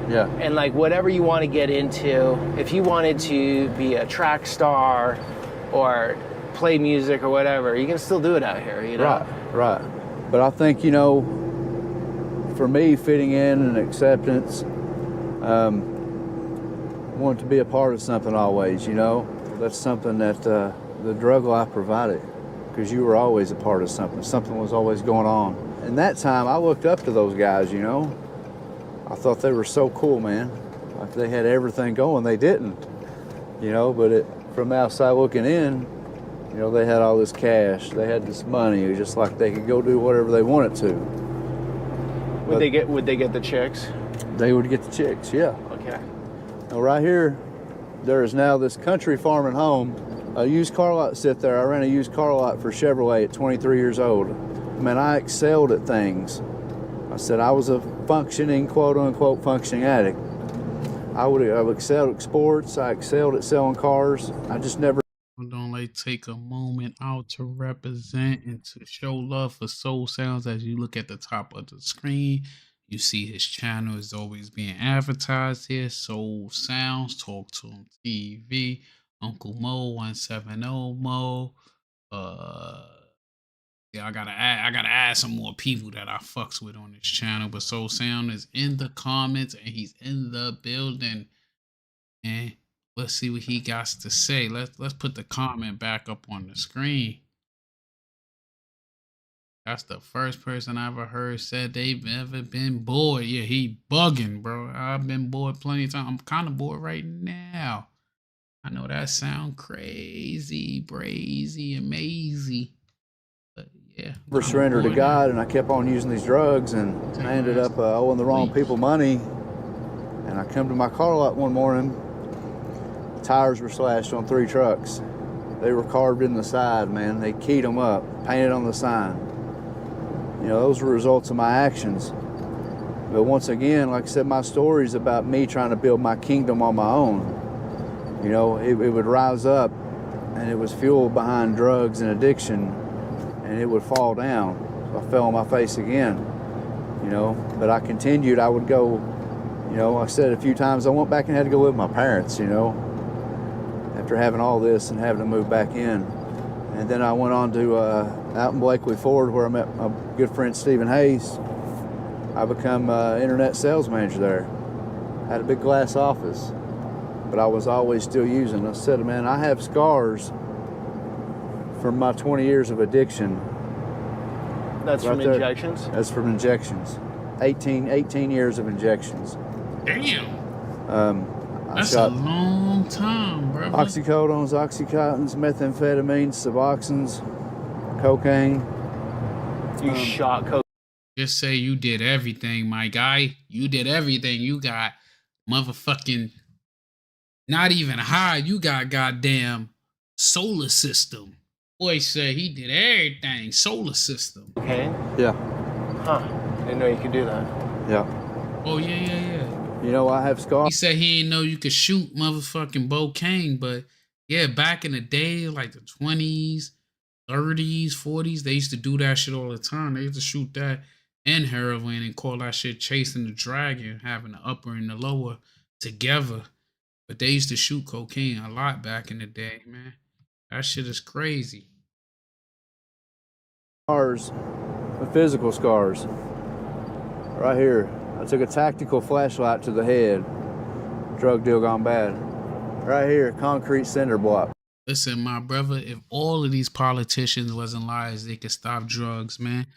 Yeah. And like whatever you want to get into, if you wanted to be a track star or play music or whatever, you can still do it out here, you know? Right. But I think, you know, for me, fitting in and acceptance, want to be a part of something always, you know? That's something that the drug life provided, because you were always a part of something. Something was always going on. And that time, I looked up to those guys, you know? I thought they were so cool, man. like they had everything going. They didn't, you know, but from the outside looking in, you know, they had all this cash. They had this money. It was just like they could go do whatever they wanted to. Would they get the chicks? They would get the chicks, yeah. Okay. Now right here, there is now this country farming home. A used car lot sit there. I ran a used car lot for Chevrolet at 23 years old. Man, I excelled at things. I said I was a functioning, quote unquote, functioning addict. I've excelled at sports. I excelled at selling cars. I just never. Don't like take a moment out to represent and to show love for Soul Sounds. As you look at the top of the screen, you see his channel is always being advertised here. Soul Sounds, Talk to Him TV, Uncle Mo 170 Mo. Yeah, I gotta add some more people that I fucks with on this channel. But Soul Sound is in the comments and he's in the building. And let's see what he got to say. Let's put the comment back up on the screen. That's the first person I ever heard said they've ever been bored. Yeah, he bugging, bro. I've been bored plenty of times. I'm kind of bored right now. I know that sound crazy, brazy, amazing. But yeah. Never surrendered to God, and I kept on using these drugs, and I ended up owing the wrong people money. And I come to my car lot one morning. The tires were slashed on 3 trucks. They were carved in the side, man. They keyed them up, painted on the sign. You know, those were results of my actions. But once again, like I said, my story is about me trying to build my kingdom on my own. You know, it would rise up, and it was fueled behind drugs and addiction, and it would fall down. So I fell on my face again, you know. But I continued. I would go, you know, like I said a few times, I went back and had to go live with my parents, you know, after having all this and having to move back in. And then I went on to out in Blakely Ford, where I met my good friend Stephen Hayes. I become internet sales manager there. I had a big glass office, but I was always still using. I said, man, I have scars from my 20 years of addiction. That's right from there. injections? That's from injections. 18 years of injections. Damn. That's a long time, bro. Oxycodones, Oxycontins, methamphetamines, Suboxones, cocaine. You shot cocaine. Just say you did everything, my guy. You did everything. You got motherfucking not even high. You got goddamn solar system. Boy said he did everything. Solar system. Okay. Yeah. Huh. Didn't know you could do that. Yeah. Oh, yeah. You know, I have scars. He said he didn't know you could shoot motherfucking cocaine, but yeah, back in the day, like the 20s, 30s, 40s, they used to do that shit all the time. They used to shoot that and heroin and call that shit chasing the dragon, having the upper and the lower together. But they used to shoot cocaine a lot back in the day, man. That shit is crazy. Scars, the physical scars. Right here. I took a tactical flashlight to the head. Drug deal gone bad. Right here, concrete cinder block. Listen, my brother, if all of these politicians wasn't liars, they could stop drugs, man.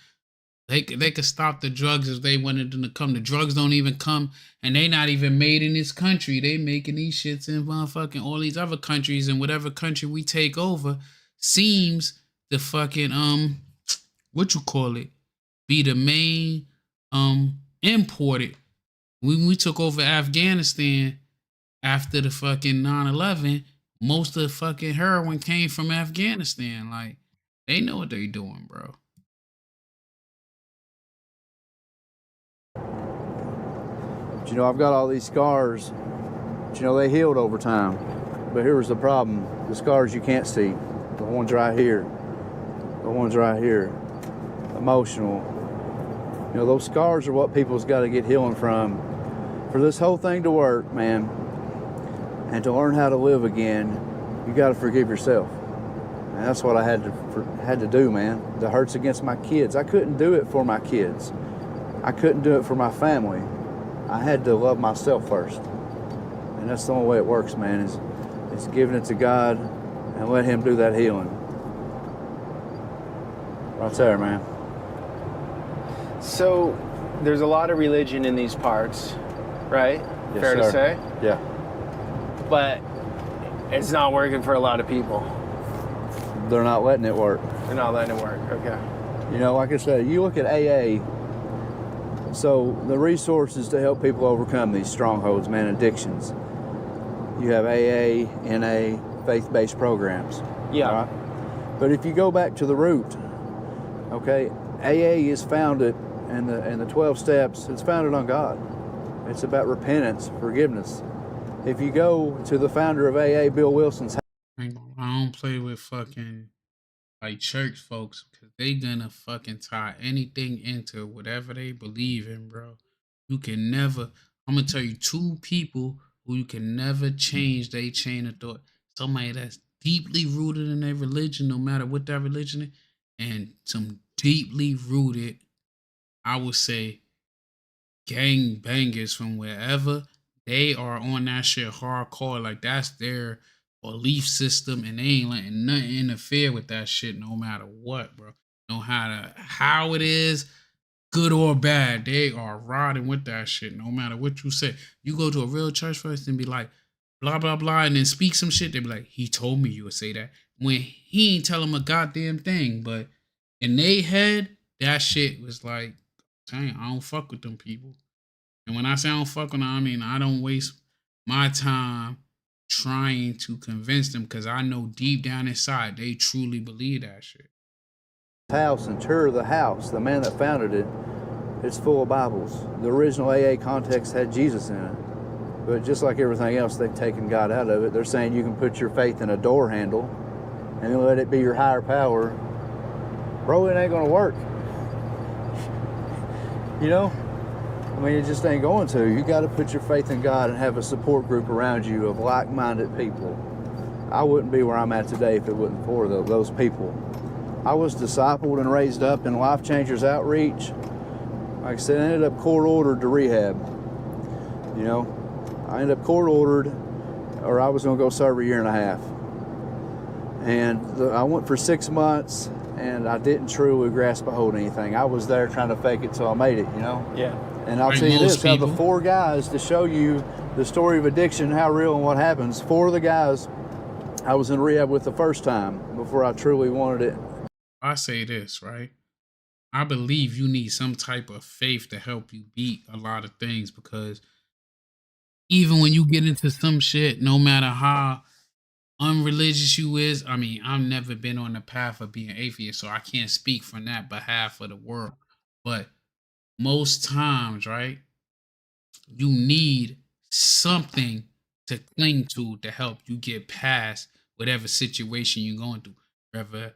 They could stop the drugs if they wanted them to come. The drugs don't even come, and they not even made in this country. They making these shits in motherfucking all these other countries, and whatever country we take over seems to fucking what you call it, be the main imported. When we took over Afghanistan after the fucking 9/11, most of the fucking heroin came from Afghanistan. Like, they know what they doing, bro. But you know, I've got all these scars, but you know, they healed over time. But here was the problem. The scars you can't see. The ones right here. The ones right here. Emotional. You know, those scars are what people's got to get healing from. For this whole thing to work, man, and to learn how to live again, you got to forgive yourself. And that's what I had to do, man. The hurts against my kids. I couldn't do it for my kids. I couldn't do it for my family. I had to love myself first. And that's the only way it works, man, is giving it to God and let Him do that healing. Right there, man. So there's a lot of religion in these parts, right? Yes, Fair to sir. say? Yeah. But it's not working for a lot of people. They're not letting it work. They're not letting it work. Okay. You know, like I said, you look at AA, so the resources to help people overcome these strongholds, man, addictions. You have AA, NA, faith-based programs. Yeah. Right? But if you go back to the root, okay, AA is founded, and the 12 steps, it's founded on God. It's about repentance, forgiveness. If you go to the founder of AA, Bill Wilson's I don't play with fucking like church folks because they gonna fucking tie anything into whatever they believe in, bro. You can never. I'm gonna tell you two people who you can never change their chain of thought. Somebody that's deeply rooted in their religion, no matter what that religion is, and some deeply rooted, I would say, gang bangers from wherever. They are on that shit hardcore. Like that's their belief system, and they ain't letting nothing interfere with that shit, no matter what, bro. No how it is, good or bad, they are riding with that shit, no matter what you say. You go to a real church first and be like, blah blah blah, and then speak some shit. They be like, he told me you would say that when he ain't tell them a goddamn thing. But in they head, that shit was like, dang, I don't fuck with them people. And when I say I don't fuck with them, I mean I don't waste my time trying to convince them because I know deep down inside they truly believe that shit. house and tour the house, the man that founded it, it's full of Bibles. The original AA context had Jesus in it. But just like everything else, they've taken God out of it. They're saying you can put your faith in a door handle and then let it be your higher power. Bro, it ain't gonna work. You know? I mean, it just ain't going to. You got to put your faith in God and have a support group around you of like-minded people. I wouldn't be where I'm at today if it wasn't for those people. I was discipled and raised up in Life Changers Outreach. Like I said, I ended up court-ordered to rehab. You know, I ended up court-ordered, or I was going to go serve a year and a half. And I went for 6 months, and I didn't truly grasp a hold of anything. I was there trying to fake it till I made it, you know? Yeah. And I'll tell you this, out of the 4 guys to show you the story of addiction, how real and what happens, 4 of the guys I was in rehab with the first time before I truly wanted it. I say this, right? I believe you need some type of faith to help you beat a lot of things because even when you get into some shit, no matter how unreligious you is, I mean, I've never been on the path of being atheist, so I can't speak from that behalf of the world. But most times, right, you need something to cling to help you get past whatever situation you're going through. Whether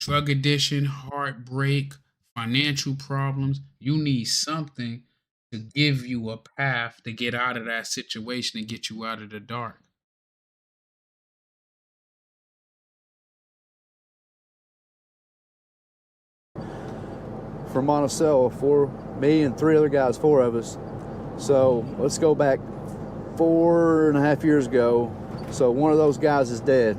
drug addiction, heartbreak, financial problems, you need something to give you a path to get out of that situation and get you out of the dark. From Monticello, me and 3 other guys, 4 of us. So let's go back 4.5 years ago. So one of those guys is dead.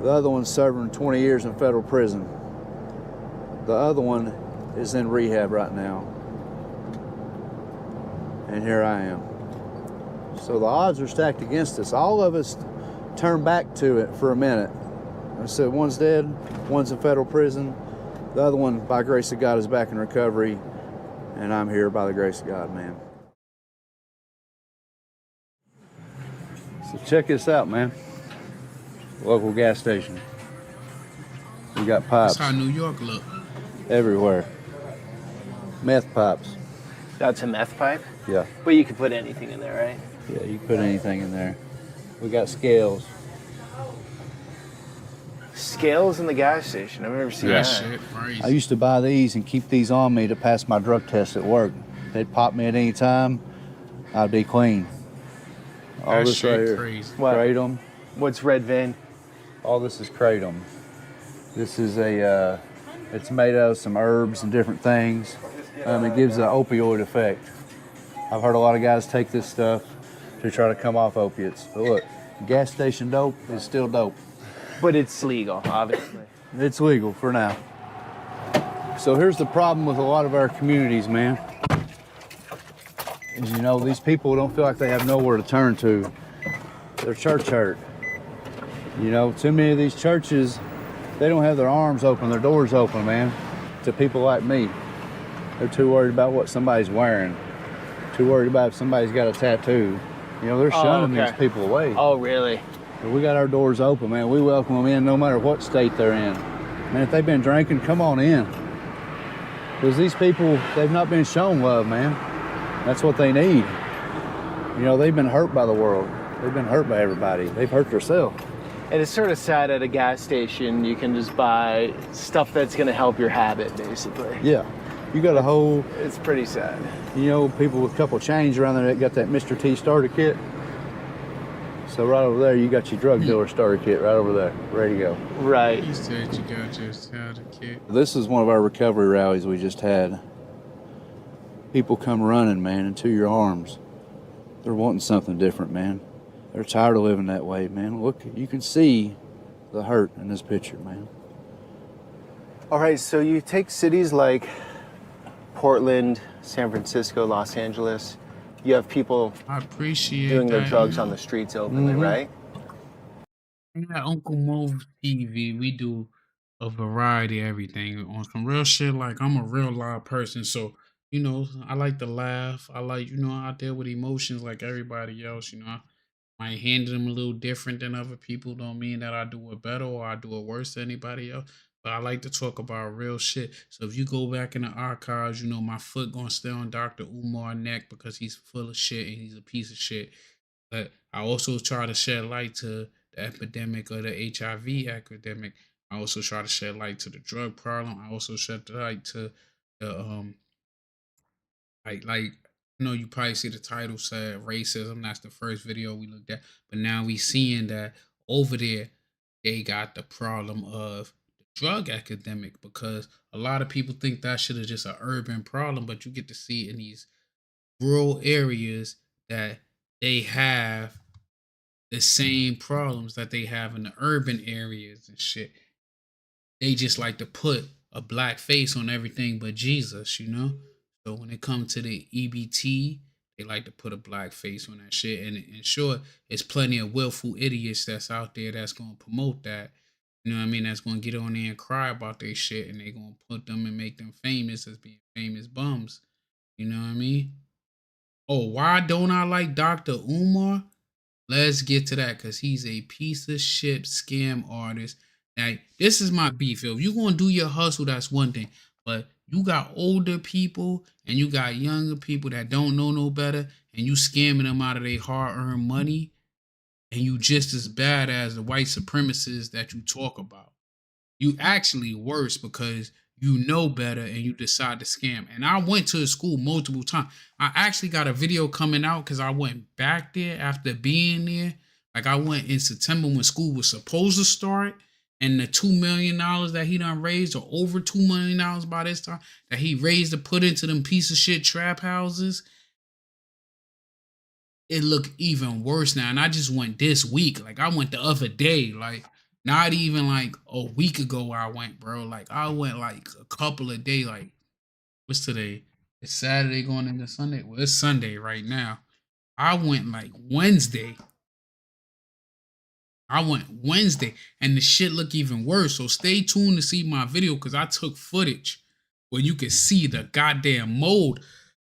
The other one's serving 20 years in federal prison. The other one is in rehab right now. And here I am. So the odds are stacked against us. All of us turned back to it for a minute. I said, one's dead, one's in federal prison. The other one, by grace of God, is back in recovery. And I'm here by the grace of God, man. So check this out, man. Local gas station. We got pipes. That's how New York look. Everywhere. Meth pipes. That's a meth pipe? Yeah. But you can put anything in there, right? Yeah, you can put anything in there. We got scales. Scales in the gas station. I've never seen that. Shit, crazy. I used to buy these and keep these on me to pass my drug test at work. They'd pop me at any time. I'd be clean. All this right here. Crazy. Kratom. What's red vein? All this is kratom. This is it's made out of some herbs and different things. It gives an opioid effect. I've heard a lot of guys take this stuff to try to come off opiates. But look, gas station dope is still dope. But it's legal, obviously. It's legal for now. So here's the problem with a lot of our communities, man. is, you know, these people don't feel like they have nowhere to turn to. They're church hurt. You know, too many of these churches, they don't have their arms open, their doors open, man, to people like me. They're too worried about what somebody's wearing, too worried about if somebody's got a tattoo. You know, they're shunning these people away. Oh, really? But we got our doors open, man. We welcome them in no matter what state they're in. Man, if they've been drinking, come on in. Because these people, they've not been shown love, man. That's what they need. You know, they've been hurt by the world. They've been hurt by everybody. They've hurt themselves. And it's sort of sad at a gas station, you can just buy stuff that's going to help your habit, basically. Yeah. You got a whole... It's pretty sad. You know, people with a couple change around there that got that Mr. T starter kit. So right over there, you got your drug dealer starter kit right over there, ready to go. Right. You said you got your starter kit. This is one of our recovery rallies we just had. People come running, man, into your arms. They're wanting something different, man. They're tired of living that way, man. Look, you can see the hurt in this picture, man. All right, so you take cities like Portland, San Francisco, Los Angeles. You have people doing their drugs on the streets openly, right? Yeah, Uncle Mo's TV, we do a variety of everything on some real shit. Like, I'm a real loud person, so you know, I like to laugh. I like, you know, I deal with emotions like everybody else. You know, I might handle them a little different than other people. Don't mean that I do it better or I do it worse than anybody else. But I like to talk about real shit. So if you go back in the archives, you know, my foot gonna stay on Dr. Umar's neck because he's full of shit and he's a piece of shit. But I also try to shed light to the epidemic of the HIV epidemic. I also try to shed light to the drug problem. I also shed light to the like you know, you probably see the title said racism. That's the first video we looked at. But now we seeing that over there they got the problem of the drug epidemic because a lot of people think that shit is just an urban problem, but you get to see in these rural areas that they have the same problems that they have in the urban areas and shit. They just like to put a black face on everything but Jesus, you know? So when it comes to the EBT, they like to put a black face on that shit. And in short, there's plenty of willful idiots that's out there that's going to promote that. You know what I mean? That's going to get on there and cry about their shit and they going to put them and make them famous as being famous bums. You know what I mean? Oh, why don't I like Dr. Umar? Let's get to that because he's a piece of shit scam artist. Now, this is my beef. If you're going to do your hustle, that's one thing. But you got older people and you got younger people that don't know no better and you scamming them out of their hard-earned money and you just as bad as the white supremacists that you talk about. You actually worse because you know better and you decide to scam. And I went to the school multiple times. I actually got a video coming out because I went back there after being there. Like I went in September when school was supposed to start. And the $2 million that he done raised, or over $2 million by this time, that he raised to put into them piece of shit trap houses, it looked even worse now. And I just went this week. Like I went the other day. Like not even like a week ago I went, bro. Like I went like a couple of days. Like what's today? It's Saturday going into Sunday. Well, it's Sunday right now. I went like Wednesday. And the shit look even worse. So stay tuned to see my video because I took footage where you can see the goddamn mold.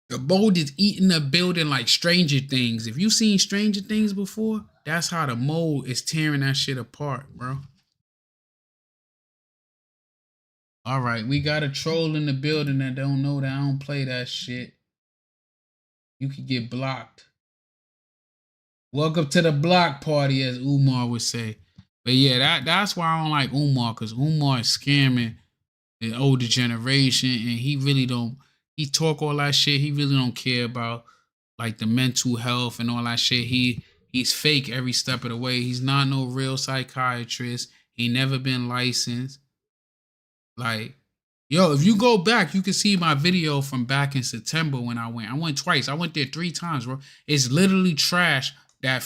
The mold is eating the building like Stranger Things. If you've seen Stranger Things before, that's how the mold is tearing that shit apart, bro. All right, we got a troll in the building that don't know that I don't play that shit. You could get blocked. Welcome to the block party, as Umar would say. But yeah, that's why I don't like Umar, because Umar is scamming the older generation, and he really don't. He talk all that shit. He really don't care about like the mental health and all that shit. He's fake every step of the way. He's not no real psychiatrist. He never been licensed. Like, yo, if you go back, you can see my video from back in September when I went. I went twice. I went there 3 times, bro. It's literally trash that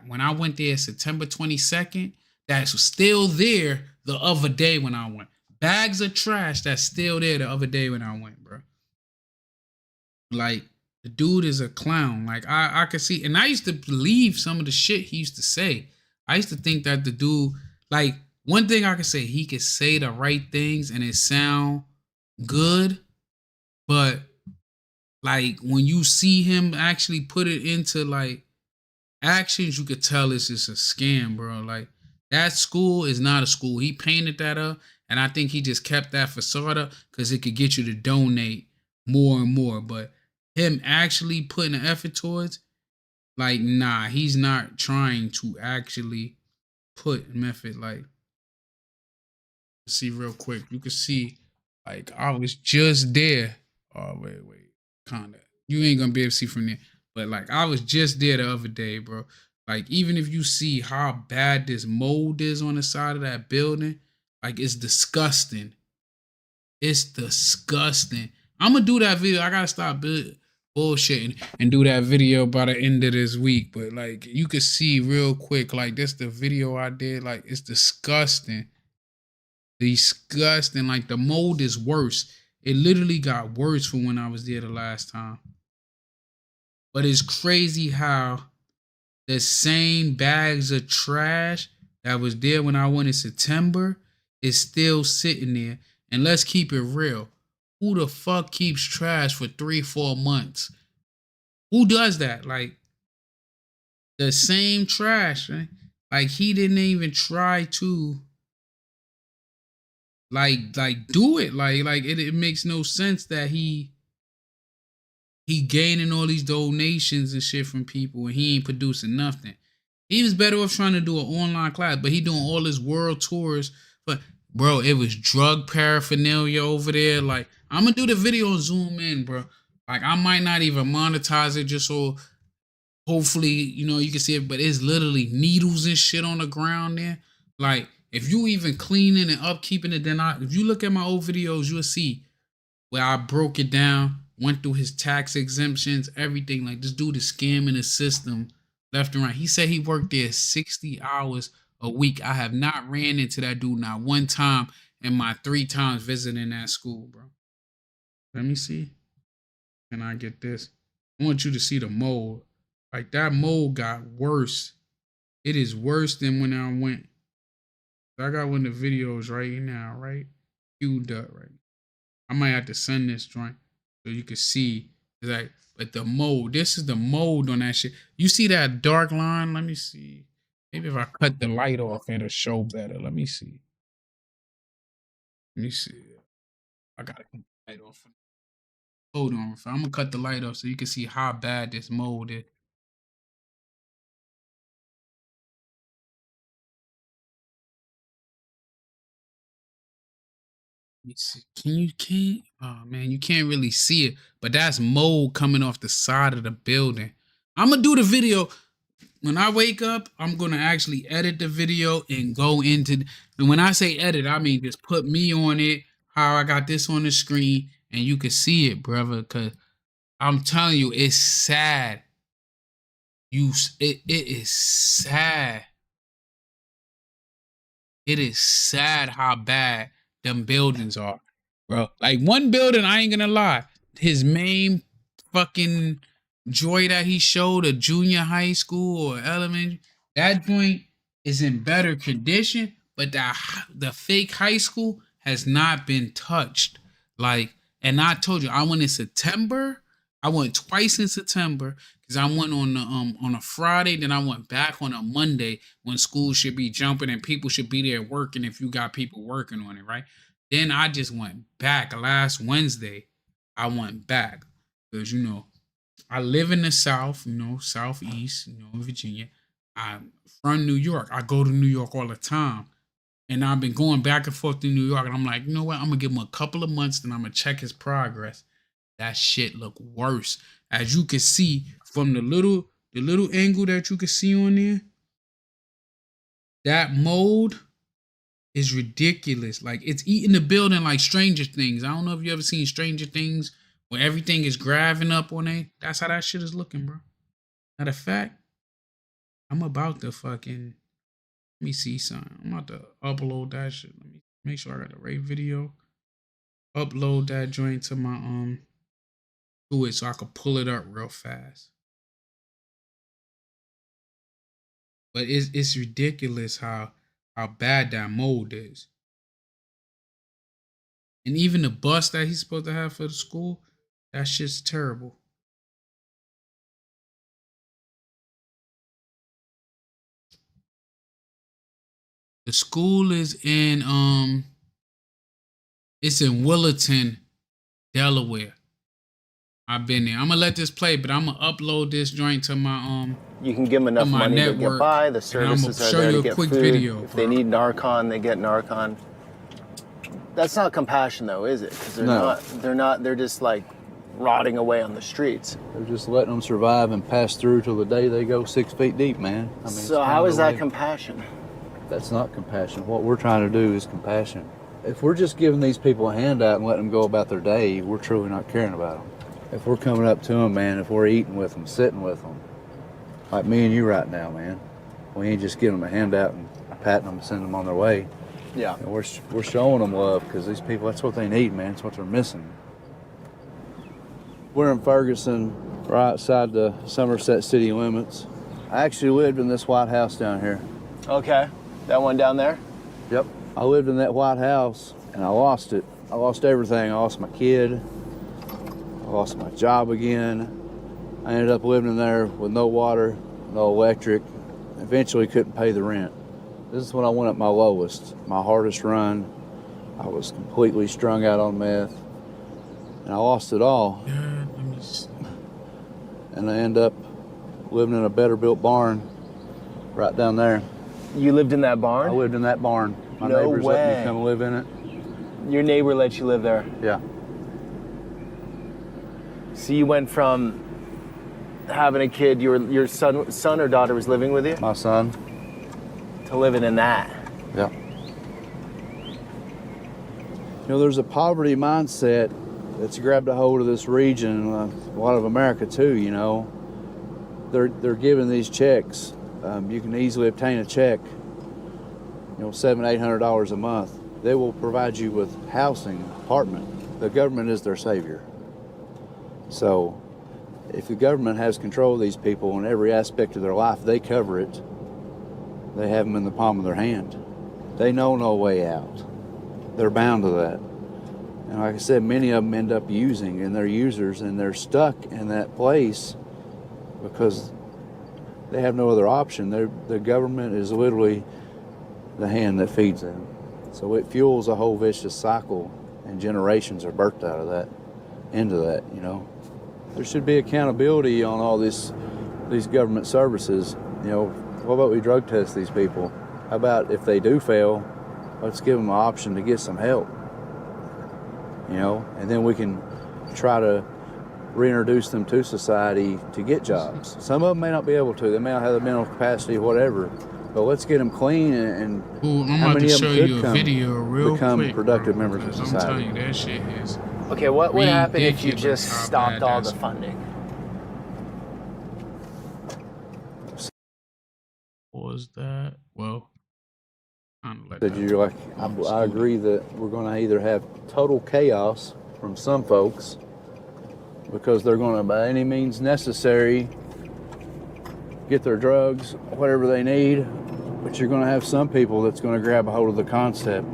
when I went there September 22nd, that's still there the other day when I went. Bags of trash that's still there the other day when I went, bro. Like, The dude is a clown. Like I could see, and I used to believe some of the shit he used to say. I used to think that the dude, like, one thing I could say, he could say the right things and it sound good, but like when you see him actually put it into like actions, you could tell it's just a scam, bro. Like that school is not a school. He painted that up, and I think he just kept that facade up because it could get you to donate more and more. But him actually putting the effort towards, like, nah, he's not trying to actually put method. Like, see real quick, you can see, like, I was just there. Oh wait, kinda. You ain't gonna be able to see from there, but like, I was just there the other day, bro. Like, even if you see how bad this mold is on the side of that building, like, it's disgusting. It's disgusting. I'm gonna do that video. I gotta stop bullshitting and do that video by the end of this week. But like, you can see real quick, like, this the video I did. Like, it's disgusting. Disgusting. Like, the mold is worse. It literally got worse from when I was there the last time. But it's crazy how the same bags of trash that was there when I went in September is still sitting there. And let's keep it real. Who the fuck keeps trash for 3-4 months? Who does that? Like, the same trash, right? Like, he didn't even try to like do it. Like it makes no sense that he gaining all these donations and shit from people and he ain't producing nothing. He was better off trying to do an online class, but he doing all his world tours. But bro, it was drug paraphernalia over there. Like, I'm gonna do the video and zoom in, bro. Like, I might not even monetize it just so hopefully, you can see it, but it's literally needles and shit on the ground there. Like, if you even cleaning and upkeeping it, then if you look at my old videos, you'll see where I broke it down, went through his tax exemptions, everything. Like, this dude is scamming the system left and right. He said he worked there 60 hours a week. I have not ran into that dude not one time in my 3 times visiting that school, bro. Let me see. Can I get this? I want you to see the mold. Like, that mold got worse. It is worse than when I went. I got one of the videos right now, right? Queued up right now. I might have to send this joint so you can see. Like, but the mold, this is the mold on that shit. You see that dark line? Let me see. Maybe if I cut the light off, it'll show better. Let me see. Let me see. I gotta cut the light off. Hold on, I'm gonna cut the light off so you can see how bad this mold is. Let me see. Can't, oh man, you can't really see it, but that's mold coming off the side of the building. I'm gonna do the video. When I wake up, I'm gonna actually edit the video and go into, and when I say edit, I mean just put me on it, how I got this on the screen, and you can see it, brother, because I'm telling you, it's sad. It is sad. It is sad how bad them buildings are, bro. Like, one building, I ain't gonna lie, his main fucking joy that he showed, a junior high school or elementary, that joint is in better condition, but the fake high school has not been touched. Like, and I told you, I went in September. I went twice in September because I went on a Friday, then I went back on a Monday when school should be jumping and people should be there working if you got people working on it, right? Then I just went back last Wednesday. I went back because I live in the South, Southeast, Virginia. I'm from New York. I go to New York all the time. And I've been going back and forth to New York. And I'm like, you know what? I'm going to give him a couple of months, then I'm going to check his progress. That shit look worse. As you can see from the little angle that you can see on there, that mold is ridiculous. Like, it's eating the building like Stranger Things. I don't know if you ever seen Stranger Things where everything is grabbing up on it. That's how that shit is looking, bro. Matter of fact, I'm about to fucking, let me see something. I'm about to upload that shit. Let me make sure I got the right video. Upload that joint to my to it so I could pull it up real fast. But it's ridiculous how bad that mold is. And even the bus that he's supposed to have for the school, that shit's terrible. The school is in it's in Willerton, Delaware. I've been there. I'm gonna let this play, but I'm gonna upload this joint to my You can give them enough money to get by. The services are there to get food. Video, if they need Narcan, they get Narcan. That's not compassion, though, is it? Because they're not. They're just like rotting away on the streets. They're just letting them survive and pass through till the day they go 6 feet deep, man. I mean, so how is that compassion? That's not compassion. What we're trying to do is compassion. If we're just giving these people a handout and letting them go about their day, we're truly not caring about them. If we're coming up to them, man, if we're eating with them, sitting with them, like me and you right now, man, we ain't just giving them a handout and patting them and sending them on their way. Yeah. And we're showing them love because these people, that's what they need, man. That's what they're missing. We're in Ferguson, right outside the Somerset city limits. I actually lived in this white house down here. Okay. That one down there? Yep. I lived in that white house and I lost it. I lost everything. I lost my kid. I lost my job again. I ended up living in there with no water, no electric. Eventually couldn't pay the rent. This is when I went at my lowest, my hardest run. I was completely strung out on meth. And I lost it all. And I ended up living in a better built barn right down there. You lived in that barn? I lived in that barn. My No neighbors way. let me come live in it. Your neighbor let you live there? Yeah. So you went from having a kid, your son or daughter was living with you? My son. To living in that? Yeah. You know, there's a poverty mindset that's grabbed a hold of this region, a lot of America too, you know. They're giving these checks. You can easily obtain a check, you know, $700-800 a month. They will provide you with housing, apartment. The government is their savior. So if the government has control of these people in every aspect of their life, they cover it. They have them in the palm of their hand. They know no way out. They're bound to that. And like I said, many of them end up using, and they're users, and they're stuck in that place because they have no other option. The government is literally the hand that feeds them. So it fuels a whole vicious cycle, and generations are birthed out of that, into that, you know. There should be accountability on all these government services. You know, what about we drug test these people? How about if they do fail, let's give them an option to get some help, you know, and then we can try to reintroduce them to society to get jobs. Some of them may not be able to. They may not have the mental capacity, whatever. But let's get them clean and how many of them could become productive members of society. I'm telling you, that shit is. Okay, what would happen if you just stopped all the funding? What was that? Well, That you're like, I agree that we're going to either have total chaos from some folks because they're going to, by any means necessary, get their drugs, whatever they need, but you're going to have some people that's going to grab a hold of the concept,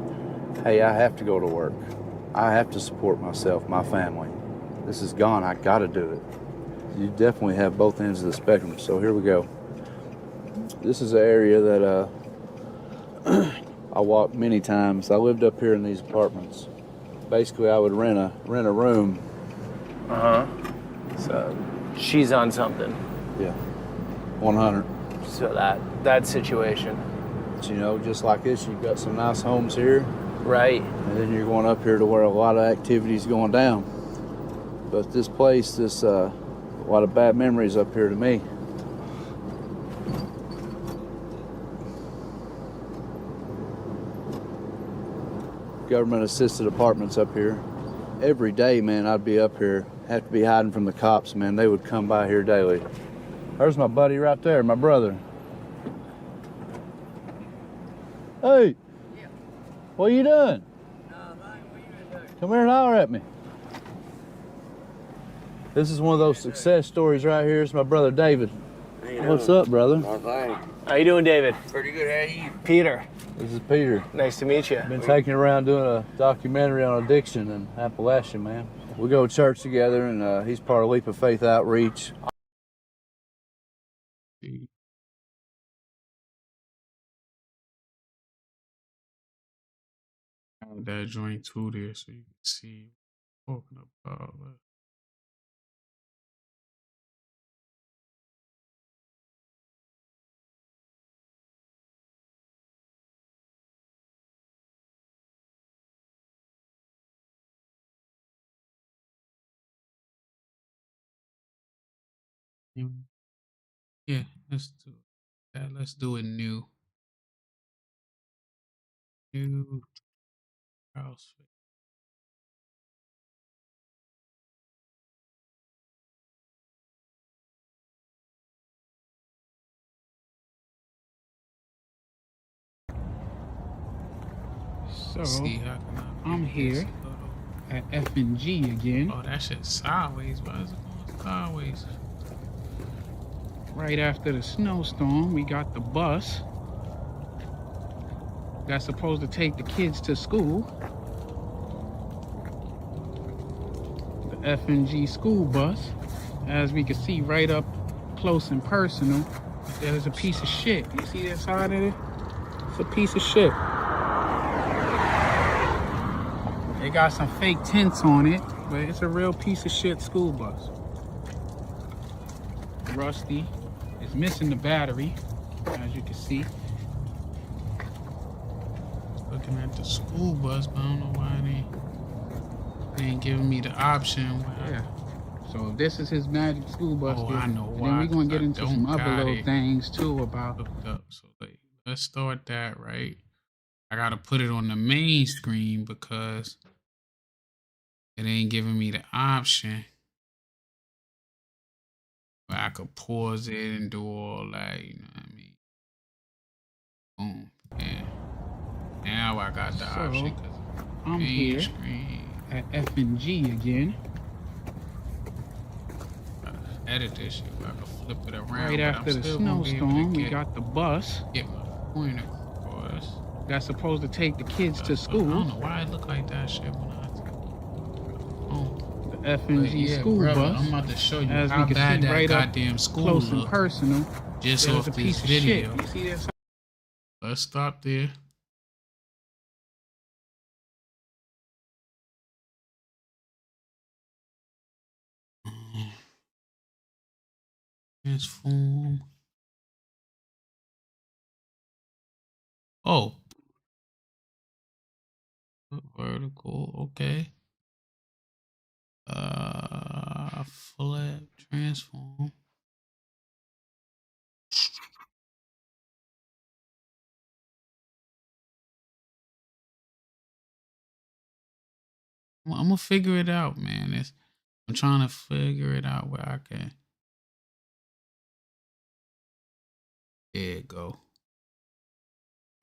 hey, I have to go to work. I have to support myself, my family. This is gone, I got to do it. You definitely have both ends of the spectrum, so here we go. This is an area that I walked many times. I lived up here in these apartments. Basically, I would rent a room. So she's on something. Yeah, 100. So that situation. But you know, just like this, you've got some nice homes here. Right. And then you're going up here to where a lot of activity's going down. But this place, a lot of bad memories up here to me. Government assisted apartments up here. Every day, man, I'd be up here, have to be hiding from the cops, man. They would come by here daily. There's my buddy right there, my brother. Hey, what are you doing? Come here and holler at me. This is one of those success stories right here. It's my brother David. What's up, brother? How you doing, David? Pretty good. How are you? Peter. This is Peter. Nice to meet you. Been taking around doing a documentary on addiction in Appalachia, man. We go to church together, and he's part of Leap of Faith Outreach. Have that joint too there so you can see what I'm talking about. Yeah, let's do that. Let's do it new. New house. So, See how can I I'm make here this a little- at F&G again. Oh, that shit's sideways. Why is it going sideways? Right after the snowstorm, we got the bus that's supposed to take the kids to school. The F&G school bus. As we can see right up close and personal, there's a piece of shit. You see that side of it? It's a piece of shit. They got some fake tints on it, but it's a real piece of shit school bus. Rusty. It's missing the battery, as you can see. Looking at the school bus, but I don't know why they ain't giving me the option. Yeah. So if this is his magic school bus, Oh, I know and why. then we're gonna 'cause get I into don't some other got little it things too about. hooked up. So let's start that right. I gotta put it on the main screen because it ain't giving me the option. Where I could pause it and do all that. You know what I mean? Boom. Yeah. Now I got the option. 'Cause I'm main here screen. at F&G again. Edit this shit. I can flip it around. Right but after I'm the still gonna be able to snowstorm, we get got the bus my point across. that's supposed to take the kids to I school. don't know why it look like that shit when I. The F&G school brother, bus. I'm about to show you as how we can bad see that right goddamn up school close and look personal. just There's off a this piece of video. shit. You see that? Let's stop there. Transform. Oh. Vertical. Okay. Flip. Transform. I'm gonna figure it out, man. I'm trying to figure it out where I can. There you go.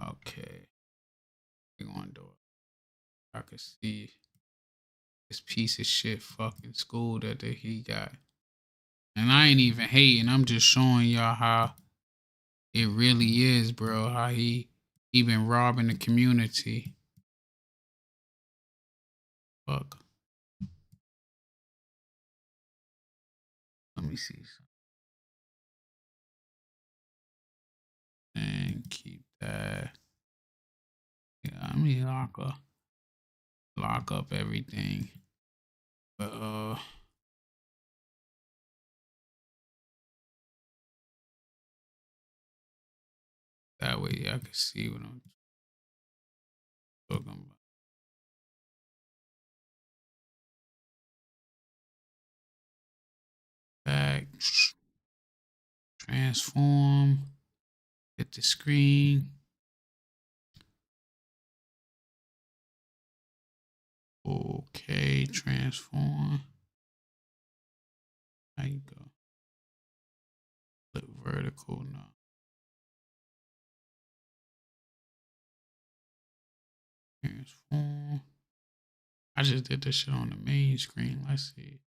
Okay. We're gonna do it. I can see this piece of shit fucking school that he got. And I ain't even hating. I'm just showing y'all how it really is, bro. How he been robbing the community. Fuck. Let me see something. And keep that. Yeah, I mean lock up everything. But that way I can see what I'm talking about. Back. Transform. Hit the screen. Okay, transform. There you go. Flip vertical now. Transform. I just did this shit on the main screen. Let's see.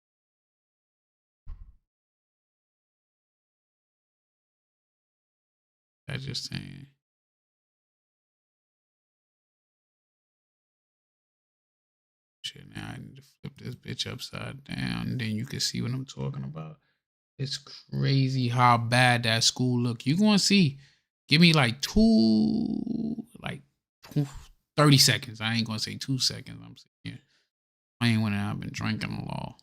I just saying. Shit, now I need to flip this bitch upside down, and then you can see what I'm talking about. It's crazy how bad that school look. You gonna see. Give me like 30 seconds. I ain't gonna say 2 seconds. I'm saying I ain't when I've been drinking a lot.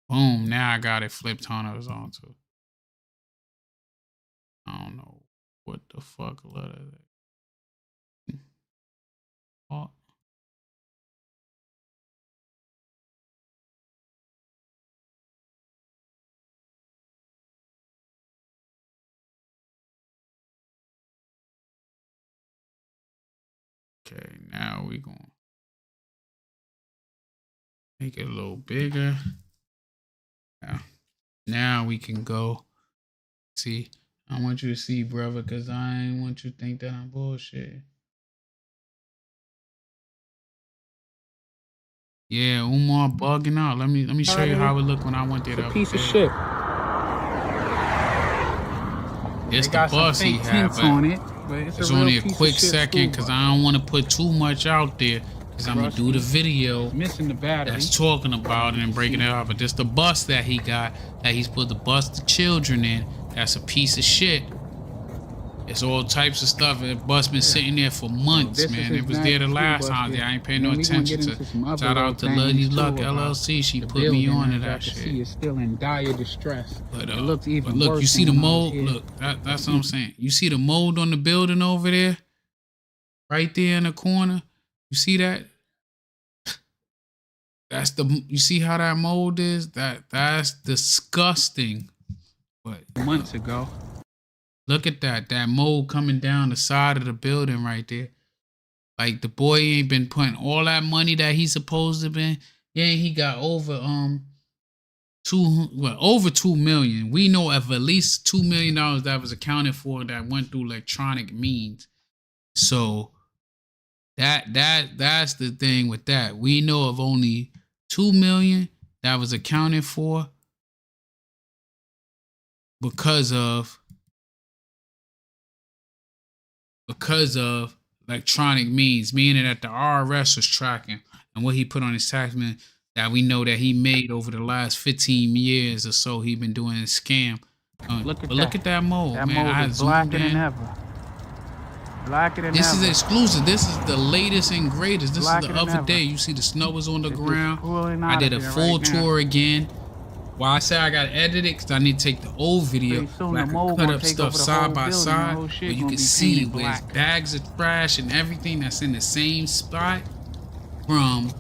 Boom, now I got it flipped horizontal. I don't know what the fuck a lot of that. Oh. Okay, now we gonna make it a little bigger. Yeah. Now we can go. See, I want you to see, brother, because I ain't want you to think that I'm bullshit. Yeah, Umar bugging out. Let me show you how it looked when I went there. It's a piece of shit. It's the bus he had, but on it, but it's only a quick second because I don't want to put too much out there because I'm gonna do the video missing the battery that's talking about it and breaking it up. But this the bus that he got that he's put the bus the children in. That's a piece of shit. It's all types of stuff. The bus been sitting there for months, man. It was there the last time. I ain't paying no attention to. Shout out to Lady Luck LLC. She put me on to that shit. It's still in dire distress. But it looks even but look, worse you see the than when I mold. was here. Look, that's what I'm saying. You see the mold on the building over there, right there in the corner. You see that? That's the. You see how that mold is? That's disgusting. But months ago. Look at that mold coming down the side of the building right there. Like the boy ain't been putting all that money that he's supposed to been. Yeah, he got over over 2 million. We know of at least $2 million that was accounted for that went through electronic means. So that's the thing with that. We know of only 2 million that was accounted for because of electronic means, meaning that the IRS was tracking and what he put on his tax man that we know that he made over the last 15 years or so. He been doing a scam. Look at that mold, that man. Mold is blacker than ever. Blacker than this ever. is exclusive. This is the latest and greatest. This Blacker is the than other ever. day. You see the snow was on the It's ground. pulling I out did a of here full right now. tour again. Well, I say I got to edit it because I need to take the old video. Pretty soon But I the can mold cut gonna up take stuff over the side whole by building. The side whole shit where you gonna can be see painted where it's black. bags of trash and everything that's in the same spot from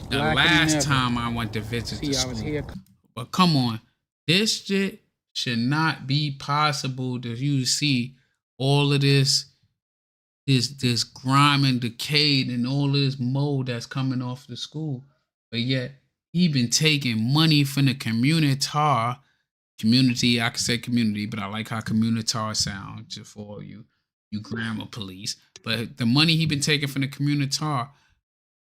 the blacker than last ever. time I went to visit See, the I was school. here. But come on, this shit should not be possible to you see all of this grime and decayed and all of this mold that's coming off the school. But yet he been taking money from the community. I could say community, but I like how communitar sounds just for you grammar police. But the money he been taking from the communitar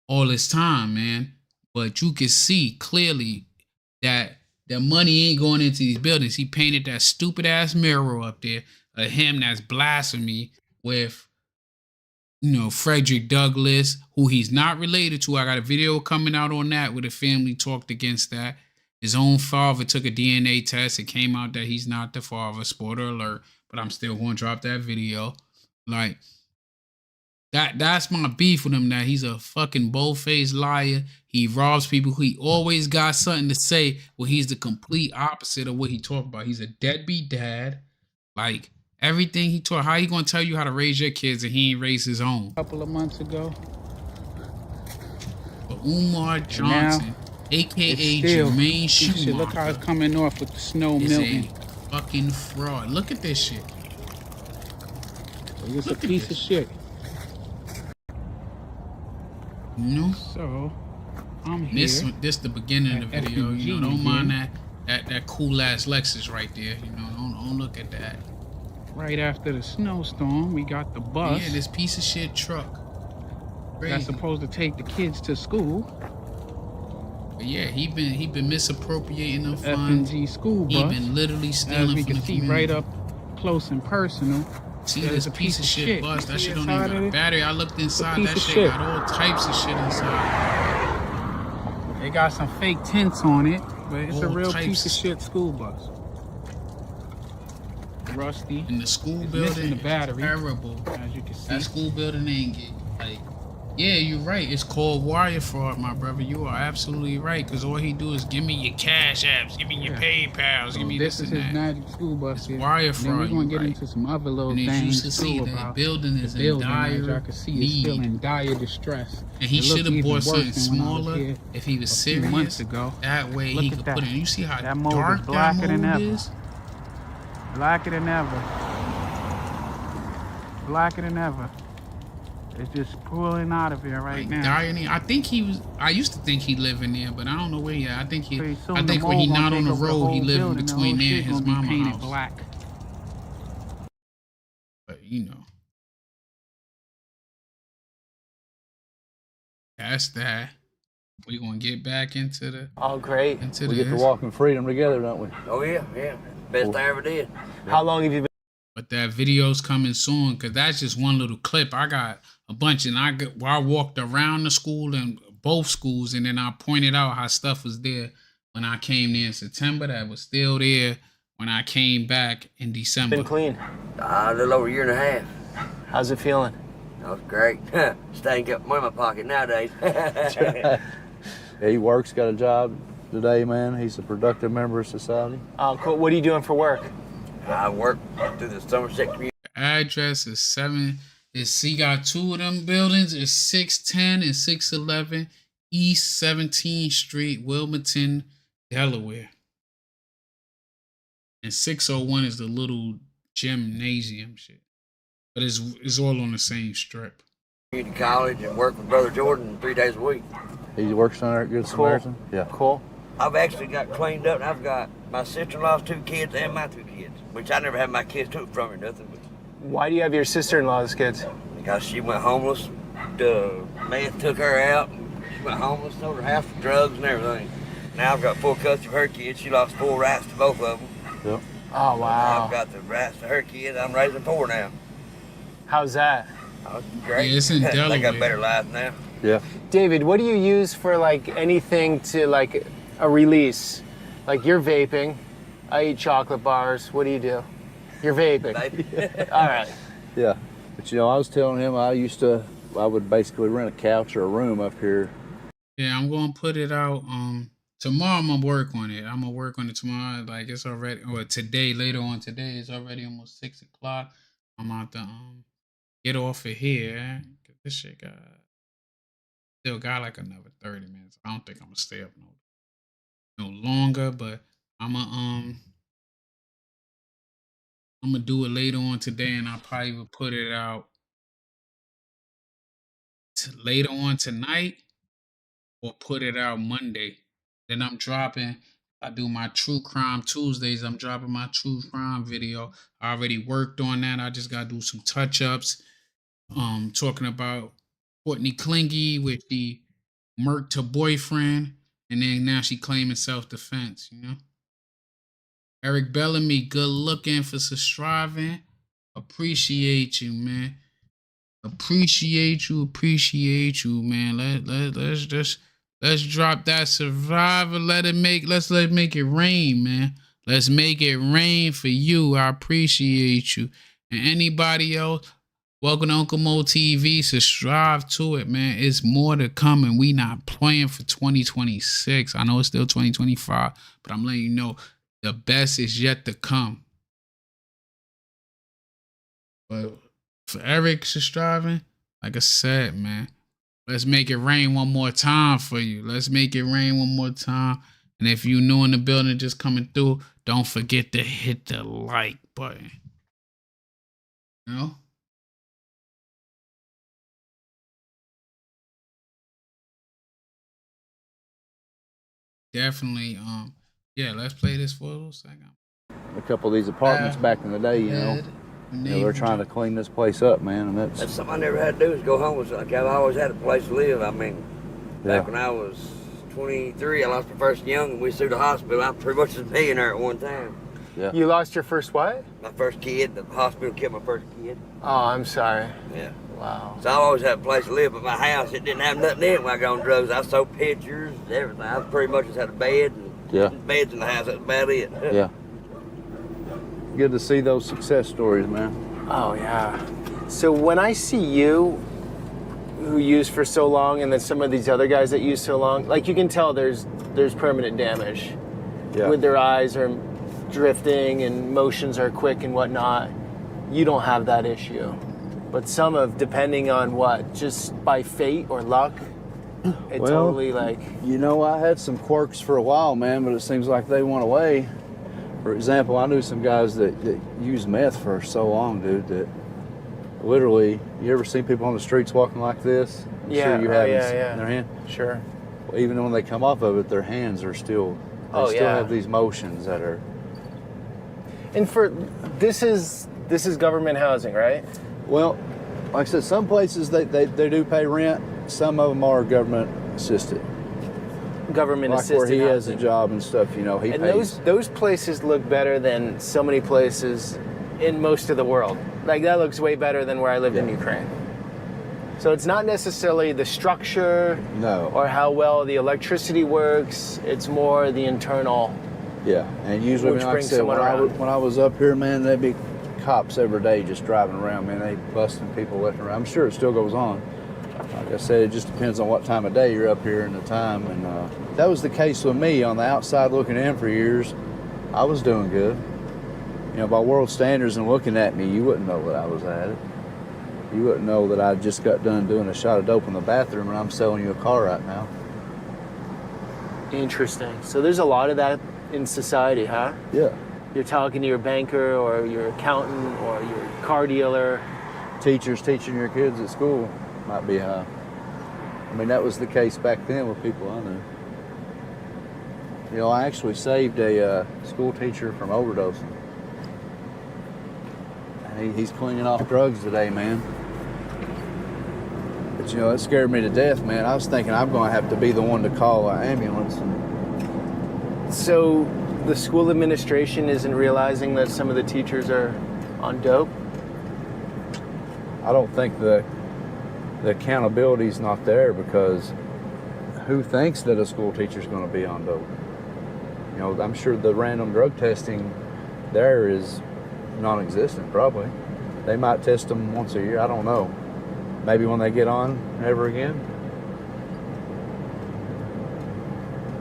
all this time, man. But you can see clearly that the money ain't going into these buildings. He painted that stupid ass mural up there of him that's blasphemy with, Frederick Douglass, who he's not related to. I got a video coming out on that where the family talked against that. His own father took a DNA test. It came out that he's not the father. Spoiler alert. But I'm still going to drop that video. Like, that's my beef with him, that he's a fucking bold-faced liar. He robs people. He always got something to say. Well, he's the complete opposite of what he talked about. He's a deadbeat dad. Like, everything he taught, how he gonna tell you how to raise your kids and he ain't raised his own? A couple of months ago. But Umar Johnson, aka Jermaine Schumacher, look how it's coming off with the snow is melting. a fucking fraud. Look at this shit. It's a piece of shit. So I'm here. This the beginning of the video. Don't mind that cool ass Lexus right there. Don't look at that. Right after the snowstorm, we got the bus. Yeah, this piece of shit truck. That's supposed to take the kids to school. But yeah, he been misappropriating them funds. F&G school He bus. been literally As stealing we from can the see community. right up close and personal. See There's this piece of shit bus. That See shit don't inside even got of a it? battery. I looked inside. Piece That of shit shit. got all types of shit inside. They got some fake tints on it, but it's a All real types piece of of shit school bus. Rusty. And the school It's building missing the battery. terrible. As you can see. That school building ain't get like. Yeah, you're right. It's called wire fraud, my brother. You are absolutely right. Because all he do is give me your cash apps, give me your PayPals, give me this this is and his that. magic school bus. Here. Wire And then fraud. we're gonna You get right. into some other little And as you things should see, too the about building is the in building. As y'all dire can see, it's still need. in dire distress. And he It should looked have even bought something worse than when I was smaller here if he was a few serious. months ago. That way Look he at could that. put it in. You see how That mold is dark that blacker than mold ever. is? Blacker than ever. Blacker than ever. It's just pulling out of here right now. Dying. I think he was. I used to think he lived in there, but I don't know where he at. I think he. Pretty soon I the think when he mold not gonna on the take over road, he whole living building. The between whole there shit and his gonna be mama painted house. black. But you know, that's that. We gonna get back into the. Oh, great. Into We the. get to walk in freedom together, don't we? Oh yeah. Best I ever did. How long have you been? But that video's coming soon, cause that's just one little clip. I got a bunch, and I walked around the school and both schools, and then I pointed out how stuff was there when I came there in September. That was still there when I came back in December. Been clean. A little over a year and a half. How's it feeling? That was great. Staying up more in my pocket nowadays. Yeah, he works, got a job today, man. He's a productive member of society. Oh, cool. What are you doing for work? I work through the Somerset community. Address is 7. He got two of them buildings. It's 610 and 611 East 17th Street, Wilmington, Delaware. And 601 is the little gymnasium shit. But it's all on the same strip. Community college and work with Brother Jordan 3 days a week. He works on there at Good Samaritan. Yeah. Cool. I've actually got cleaned up, and I've got my sister-in-law's 2 kids and my 2 kids, which I never had my kids took from her, nothing. But Why do you have your sister-in-law's kids? because she went homeless, the meth took her out. She went homeless, sold her house for drugs and everything. Now I've got full custody of her kids. She lost 4 rights to both of them. Yep. Oh, wow. I've got the rights to her kids. I'm raising 4 now. How's that? Oh, great. Yeah, it's in They got Delaware. a better life now. Yeah. David, what do you use for like anything to like a release? Like you're vaping. I eat chocolate bars. What do you do? You're vaping. All right. Yeah. But you know, I was telling him I would basically rent a couch or a room up here. Yeah, I'm gonna put it out. Tomorrow I'm gonna work on it. I'm gonna work on it tomorrow. Like it's already, or today, later on today, it's already almost 6 o'clock. I'm out to get off of here. Cause this shit still got like another 30 minutes. I don't think I'm gonna stay up no longer, but I'm gonna do it later on today, and I probably will put it out later on tonight or put it out Monday. Then I'm dropping. I do my True Crime Tuesdays. I'm dropping my True Crime video. I already worked on that. I just gotta do some touch-ups. Talking about Courtney Klingy with the murked her boyfriend, and then now she claiming self-defense, you know? Eric Bellamy, good looking for subscribing. Appreciate you, man. Appreciate you, man. Let's drop that survivor. Let's make it rain, man. Let's make it rain for you. I appreciate you. And anybody else, welcome to Uncle Mo TV. Subscribe to it, man. It's more to come, and we not playing for 2026. I know it's still 2025, but I'm letting you know the best is yet to come. But for Eric subscribing, like I said, man, let's make it rain one more time for you. Let's make it rain one more time. And if you new in the building just coming through, don't forget to hit the like button. You know? Definitely, yeah, let's play this for a little second. A couple of these apartments back in the day, you know, they're trying to clean this place up, man, and That's something I never had to do is go homeless. Like I've always had a place to live. I mean, back when I was 23, I lost my first young, and we sued the hospital. I pretty much was a millionaire at one time. Yeah. You lost your first what? My first kid. The hospital killed my first kid. Oh, I'm sorry. Yeah. Wow. So I always had a place to live, but my house, it didn't have nothing in it when I got on drugs. I sold pictures, everything. I pretty much just had a bed and beds in the house. That's about it. Yeah. Good to see those success stories, man. Oh, yeah. So when I see you, who used for so long, and then some of these other guys that used so long, like you can tell there's permanent damage. Yeah. With their eyes are drifting and motions are quick and whatnot. You don't have that issue. But some of, depending on what, just by fate or luck, it totally like... You know, I had some quirks for a while, man, but it seems like they went away. For example, I knew some guys that used meth for so long, dude, that literally, you ever seen people on the streets walking like this? I'm sure you have in their hand. Sure. Well, even when they come off of it, their hands are still, they still have these motions that are... And for, this is government housing, right? Well, like I said, some places they do pay rent. Some of them are government assisted. Government like assisted where he has a housing. job and stuff, you know, he and pays. those places look better than so many places in most of the world. Like that looks way better than where I lived in Ukraine. So it's not necessarily the structure or how well the electricity works. It's more the internal. Yeah, and usually, which like I brings said, someone around. when I was up here, man, there'd be cops every day just driving around, man. They busting people left and right. I'm sure it still goes on. Like I said, it just depends on what time of day you're up here and the time. And that was the case with me on the outside looking in for years. I was doing good. You know, by world standards and looking at me, you wouldn't know that I was at it. You wouldn't know that I just got done doing a shot of dope in the bathroom and I'm selling you a car right now. Interesting. So there's a lot of that in society, huh? Yeah. You're talking to your banker or your accountant or your car dealer. Teachers teaching your kids at school might be high. I mean, that was the case back then with people I knew. You know, I actually saved a school teacher from overdosing. And he's cleaning off drugs today, man. But you know, it scared me to death, man. I was thinking I'm going to have to be the one to call an ambulance. So the school administration isn't realizing that some of the teachers are on dope? I don't think the accountability is not there, because who thinks that a school teacher is going to be on dope? You know, I'm sure the random drug testing there is non-existent, probably. They might test them once a year, I don't know. Maybe when they get on ever again.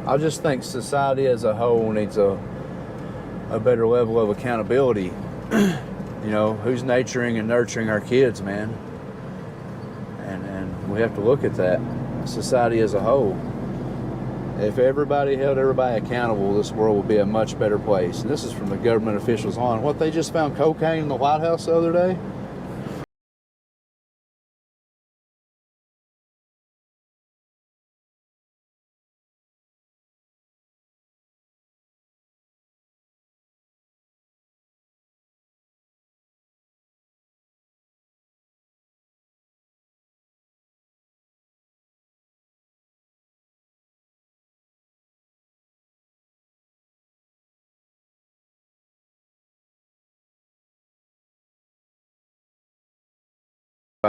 I just think society as a whole needs a better level of accountability. You know, who's nurturing and nurturing our kids, man? And we have to look at that. Society as a whole. If everybody held everybody accountable, this world would be a much better place. And this is from the government officials on. What, they just found cocaine in the White House the other day?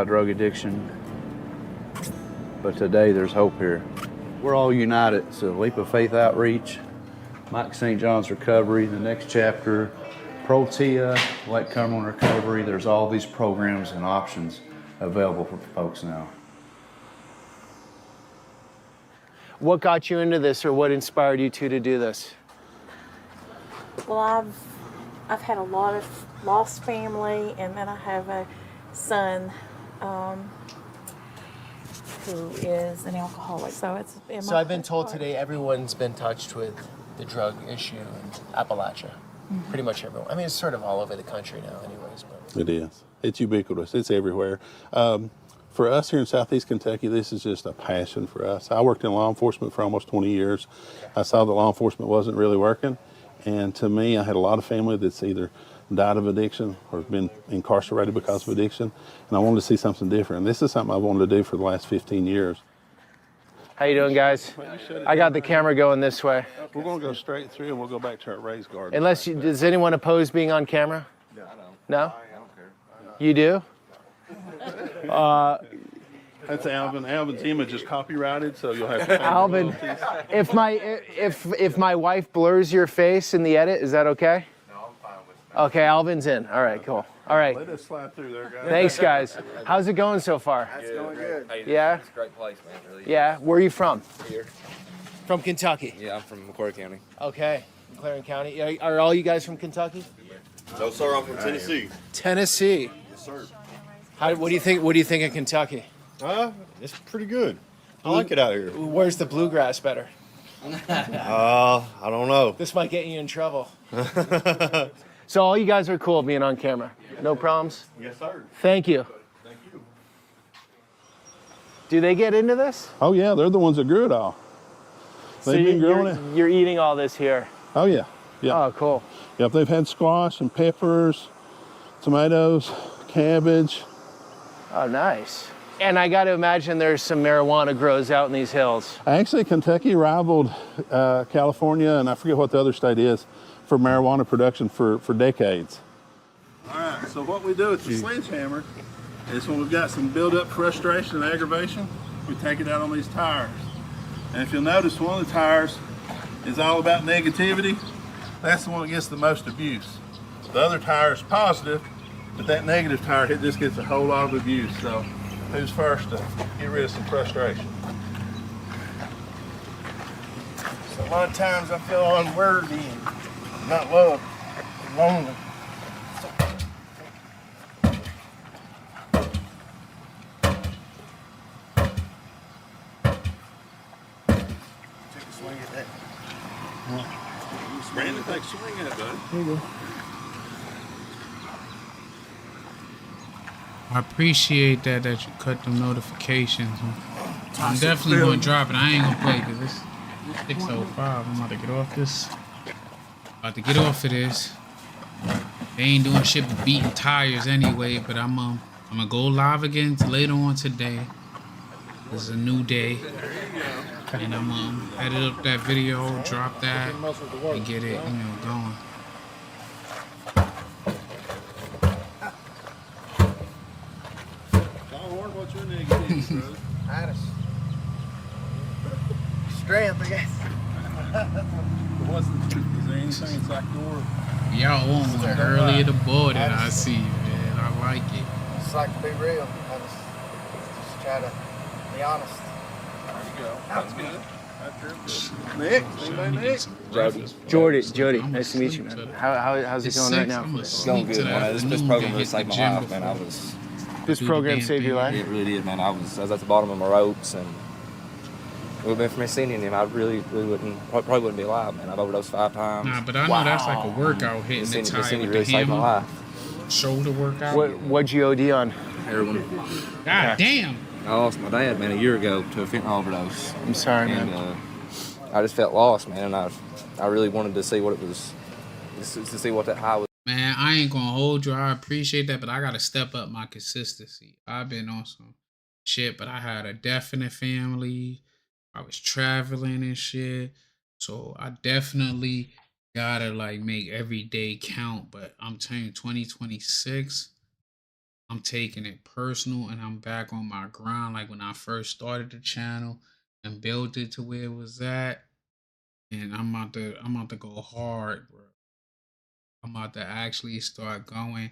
Drug addiction, but today there's hope here. We're all united. It's a Leap of Faith outreach, Mike St. John's recovery, the next chapter, Protea, Lake Cumberland recovery. There's all these programs and options available for folks now. What got you into this, or what inspired you to do this? Well, I've had a lot of lost family, and then I have a son who is an alcoholic. So it's in So I've been told today everyone's been touched with the drug issue in Appalachia. Mm-hmm. Pretty much everyone. I mean, it's sort of all over the country now anyways. But It is. It's ubiquitous. It's everywhere. For us here in Southeast Kentucky, this is just a passion for us. I worked in law enforcement for almost 20 years. I saw that law enforcement wasn't really working. And to me, I had a lot of family that's either died of addiction or been incarcerated because of addiction. And I wanted to see something different. And this is something I wanted to do for the last 15 years. How you doing, guys? I got the camera going this way. We're going to go straight through and we'll go back to our raised garden. Unless, does anyone oppose being on camera? No. No? I don't care. You do? That's Alvin. Alvin's image is copyrighted, so you'll have to pay Alvin, if my wife blurs your face in the edit, is that okay? No, I'm fine with it. Okay, Alvin's in. All right, cool. All right. Let us slide through there, guys. Thanks, guys. How's it going so far? It's going good. Yeah? It's a great place, man. Really. Yeah. Where are you from? Here. From Kentucky. Yeah, I'm from McCoy County. Okay. McLaren County. Are all you guys from Kentucky? No, sir. I'm from Tennessee. Tennessee. Yes, sir. What do you think? What do you think of Kentucky? It's pretty good. I like it out here. Where's the bluegrass better? I don't know. This might get you in trouble. So all you guys are cool being on camera. No problems? Yes, sir. Thank you. Thank you. Do they get into this? Oh, yeah, they're the ones that grew it all. They've been growing it. You're eating all this here. Oh, yeah. Yeah. Oh, cool. Yep, they've had squash and peppers, tomatoes, cabbage. Oh, nice. And I got to imagine there's some marijuana grows out in these hills. Actually, Kentucky rivaled California, and I forget what the other state is, for marijuana production for decades. All right, so what we do with the sledgehammer is when we've got some build-up frustration and aggravation, we take it out on these tires. And if you'll notice, one of the tires is all about negativity. That's the one that gets the most abuse. The other tire is positive, but that negative tire, it just gets a whole lot of abuse. So who's first to get rid of some frustration? So a lot of times I feel unworthy and not loved and lonely. Take a swing at that. Brandon, take a swing at it, buddy. Here you go. I appreciate that you cut the notifications. I'm definitely going to drop it. I ain't going to play because it's 6:05. I'm about to get off this. About to get off of this. They ain't doing shit but beating tires anyway, but I'm gonna go live again later on today. This is a new day. And I'm edit up that video, drop that, and get it, going. What's your negativity, brother? I had a strength, I guess. Is there anything that's like your... Y'all on one early in the morning, I see, man. I like it. Just like to be real. I just try to be honest. There you go. That's good. Nick, anybody Nick? Jody, nice to meet you, man. How's it going right now? It's going good, man. This program really saved my life, man. This program saved your life? It really did, man. I was at the bottom of my ropes, and it would have been for me seeing him, I really probably wouldn't be alive, man. I've overdosed 5 times. Nah, but I know that's like a workout hitting the tire with the hammer. Shoulder workout. What'd you OD on? Heroin. God damn. I lost my dad, man, a year ago to a fentanyl overdose. I'm sorry, and, man. I just felt lost, man, and I really wanted to see what it was, to see what that high was. Man, I ain't gonna hold you. I appreciate that, but I gotta step up my consistency. I've been on some shit, but I had a definite family. I was traveling and shit. So I definitely gotta make every day count. But I'm telling you, 2026, I'm taking it personal and I'm back on my grind. Like when I first started the channel and built it to where it was at. And I'm about to go hard, bro. I'm about to actually start going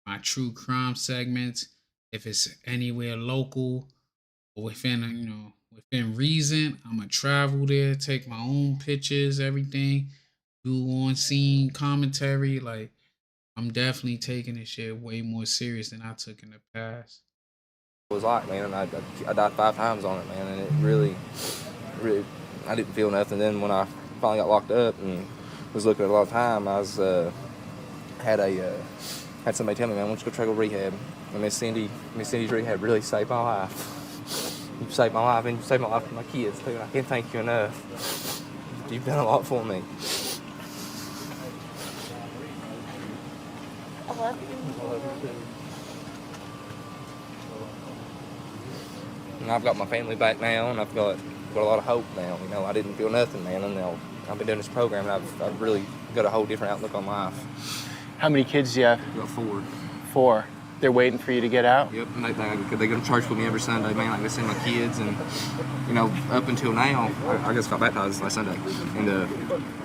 my true crime segments. If it's anywhere local or within, within reason, I'm gonna travel there, take my own pictures, everything, do on scene commentary. Like, I'm definitely taking this shit way more serious than I took in the past. It was like, man, and I died 5 times on it, man, and it really, I didn't feel nothing. Then when I finally got locked up and was looking at a lot of time, I was had somebody tell me, man, why don't you go try to go rehab? And Miss Cindy's rehab really saved my life. You saved my life, and you saved my life for my kids too. I can't thank you enough. You've done a lot for me. I love you. and I've got my family back now, and I've got a lot of hope now. You know, I didn't feel nothing, man, and now I've been doing this program, and I've really got a whole different outlook on life. How many kids do you have? I've got 4. 4. They're waiting for you to get out? Yep, and they go to church with me every Sunday, man. Like, they send my kids, and, you know, up until now, I just got baptized last Sunday. And the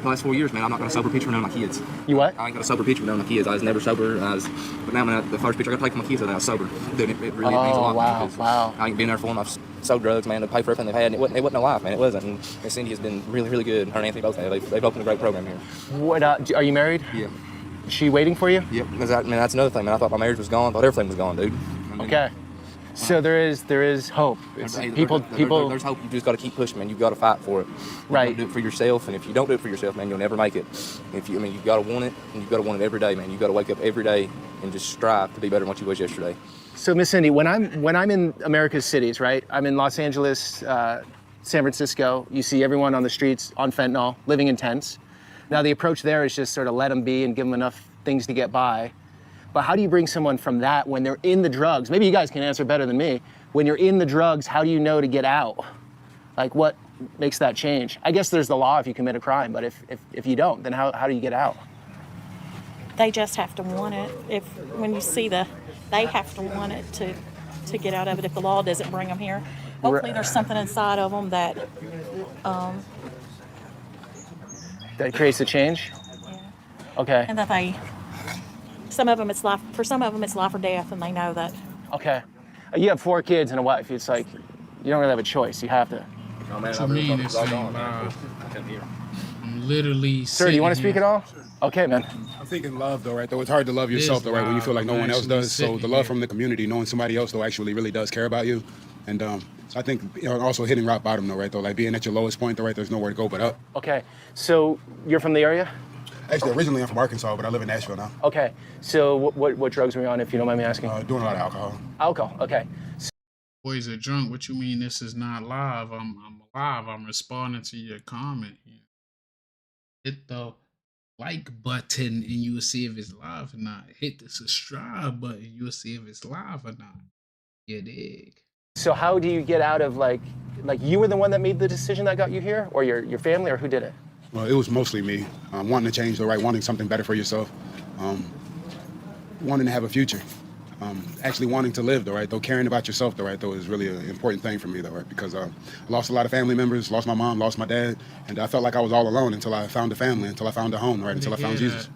last 4 years, man, I'm not got a sober picture with none of my kids. You what? I ain't got a sober picture with none of my kids. I was never sober. But now, man, the first picture I got to take for my kids, I was sober. Dude, it really means a lot to me. Wow. I ain't been there for them. I've sold drugs, man, to pay for everything they've had. And it wasn't no life, man. It wasn't. And Cindy has been really, really good. Her and Anthony both have. They've opened a great program here. What? Are you married? Yeah. Is she waiting for you? Yep. That's another thing, man. I thought my marriage was gone. I thought everything was gone, dude. Okay. So there is hope. It's people. There's hope. You just got to keep pushing, man. You've got to fight for it. Right. You do it for yourself, and if you don't do it for yourself, man, you'll never make it. You've got to want it, and you've got to want it every day, man. You've got to wake up every day and just strive to be better than what you was yesterday. So, Miss Cindy, when I'm in America's cities, right? I'm in Los Angeles, San Francisco. You see everyone on the streets on fentanyl, living in tents. Now, the approach there is just sort of let them be and give them enough things to get by. But how do you bring someone from that when they're in the drugs? Maybe you guys can answer better than me. When you're in the drugs, how do you know to get out? Like, what makes that change? I guess there's the law if you commit a crime, but if you don't, then how do you get out? They just have to want it. When you see they have to want it to get out of it. If the law doesn't bring them here, hopefully there's something inside of them that creates a change. Yeah. Okay. And that some of them it's life or death, and they know that. Okay. You have 4 kids and a wife. It's like you don't really have a choice. You have to. Oh, man, What you mean this ain't live? I'm literally. Sir, do you want to speak at all? Okay, man. I think in love, though, right? Though it's hard to love yourself, though, right? When you feel like no one else does. So the love from the community, knowing somebody else, though, actually really does care about you, and so I think also hitting rock bottom, though, right? Though, like being at your lowest point, though, right? There's nowhere to go but up. Okay. So you're from the area? Actually, originally I'm from Arkansas, but I live in Nashville now. Okay. So what drugs were you on, if you don't mind me asking? Doing a lot of alcohol. Alcohol. Okay. Boys are drunk. What you mean this is not live? I'm live. I'm responding to your comment. Hit the like button and you will see if it's live or not. Hit the subscribe button. You will see if it's live or not. You dig? So how do you get out of like you were the one that made the decision that got you here, or your family, or who did it? Well, it was mostly me, wanting to change, though, right? Wanting something better for yourself, wanting to have a future, actually wanting to live, though, right? Though caring about yourself, though, right? Though is really an important thing for me, though, right? Because I lost a lot of family members, lost my mom, lost my dad, and I felt like I was all alone until I found a family, until I found a home, right? Until I found Jesus.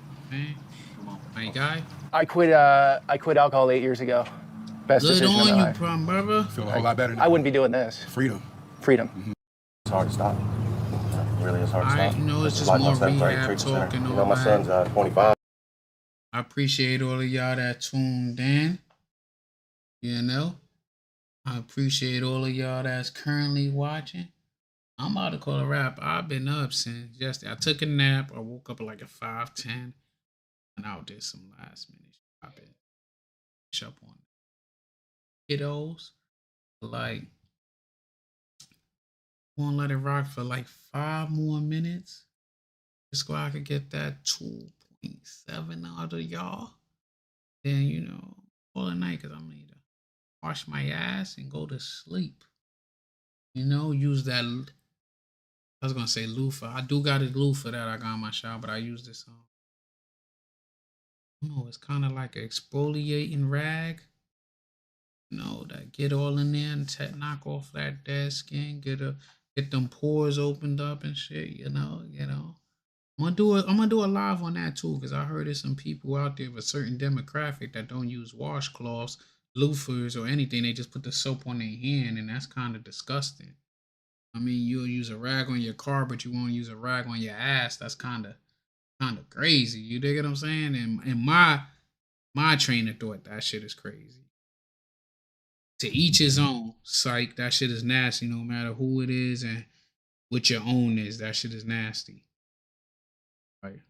My guy. I quit alcohol 8 years ago. Best Good decision of my on you, life. brother. Feel a whole lot better now. I wouldn't be doing this. Freedom. Freedom. It's hard to stop. It really is hard to stop. You know, it's just like more my son's very rehab treatment center. talking. You know, my son's 25. I appreciate all of y'all that tuned in. You know, I appreciate all of y'all that's currently watching. I'm about to call a wrap. I've been up since yesterday. I took a nap. I woke up at like at 5:10, and I did some last minute shopping. Up on kiddos. Like, want to let it rock for like 5 more minutes. Just so I could get that 2.7 out of y'all. Then, you know, all the night, because I'm going to wash my ass and go to sleep. You know, use that. I was going to say loofah. I do got a loofah that I got in my shower, but I use this on. No, it's kind of like an exfoliating rag. You know, that get all in there and knock off that dead skin, get them pores opened up and shit, you know. I'm gonna do a live on that too, because I heard there's some people out there of a certain demographic that don't use washcloths, loofahs, or anything. They just put the soap on their hand, and that's kind of disgusting. I mean, you'll use a rag on your car, but you won't use a rag on your ass. That's kind of crazy. You dig what I'm saying? And my train of thought, that shit is crazy. To each his own. Psych, that shit is nasty no matter who it is and what your own is. That shit is nasty. Right.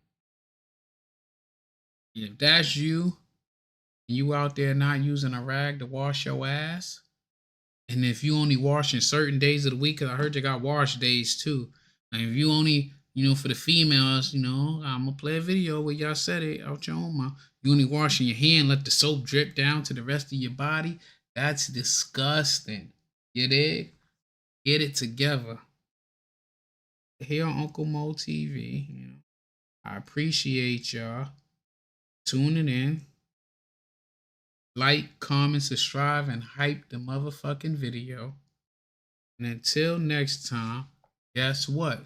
If that's you, and you out there not using a rag to wash your ass, and if you only washing certain days of the week, because I heard you got wash days too. And if you only, you know, for the females, you know, I'm going to play a video where y'all said it out your own mouth. You only washing your hand, let the soap drip down to the rest of your body. That's disgusting. You dig? Get it together. Here on Uncle Mo TV, you know, I appreciate y'all tuning in. Like, comment, subscribe, and hype the motherfucking video. And until next time, guess what?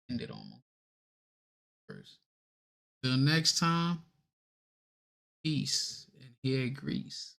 End it on first. Till next time, peace and here grease.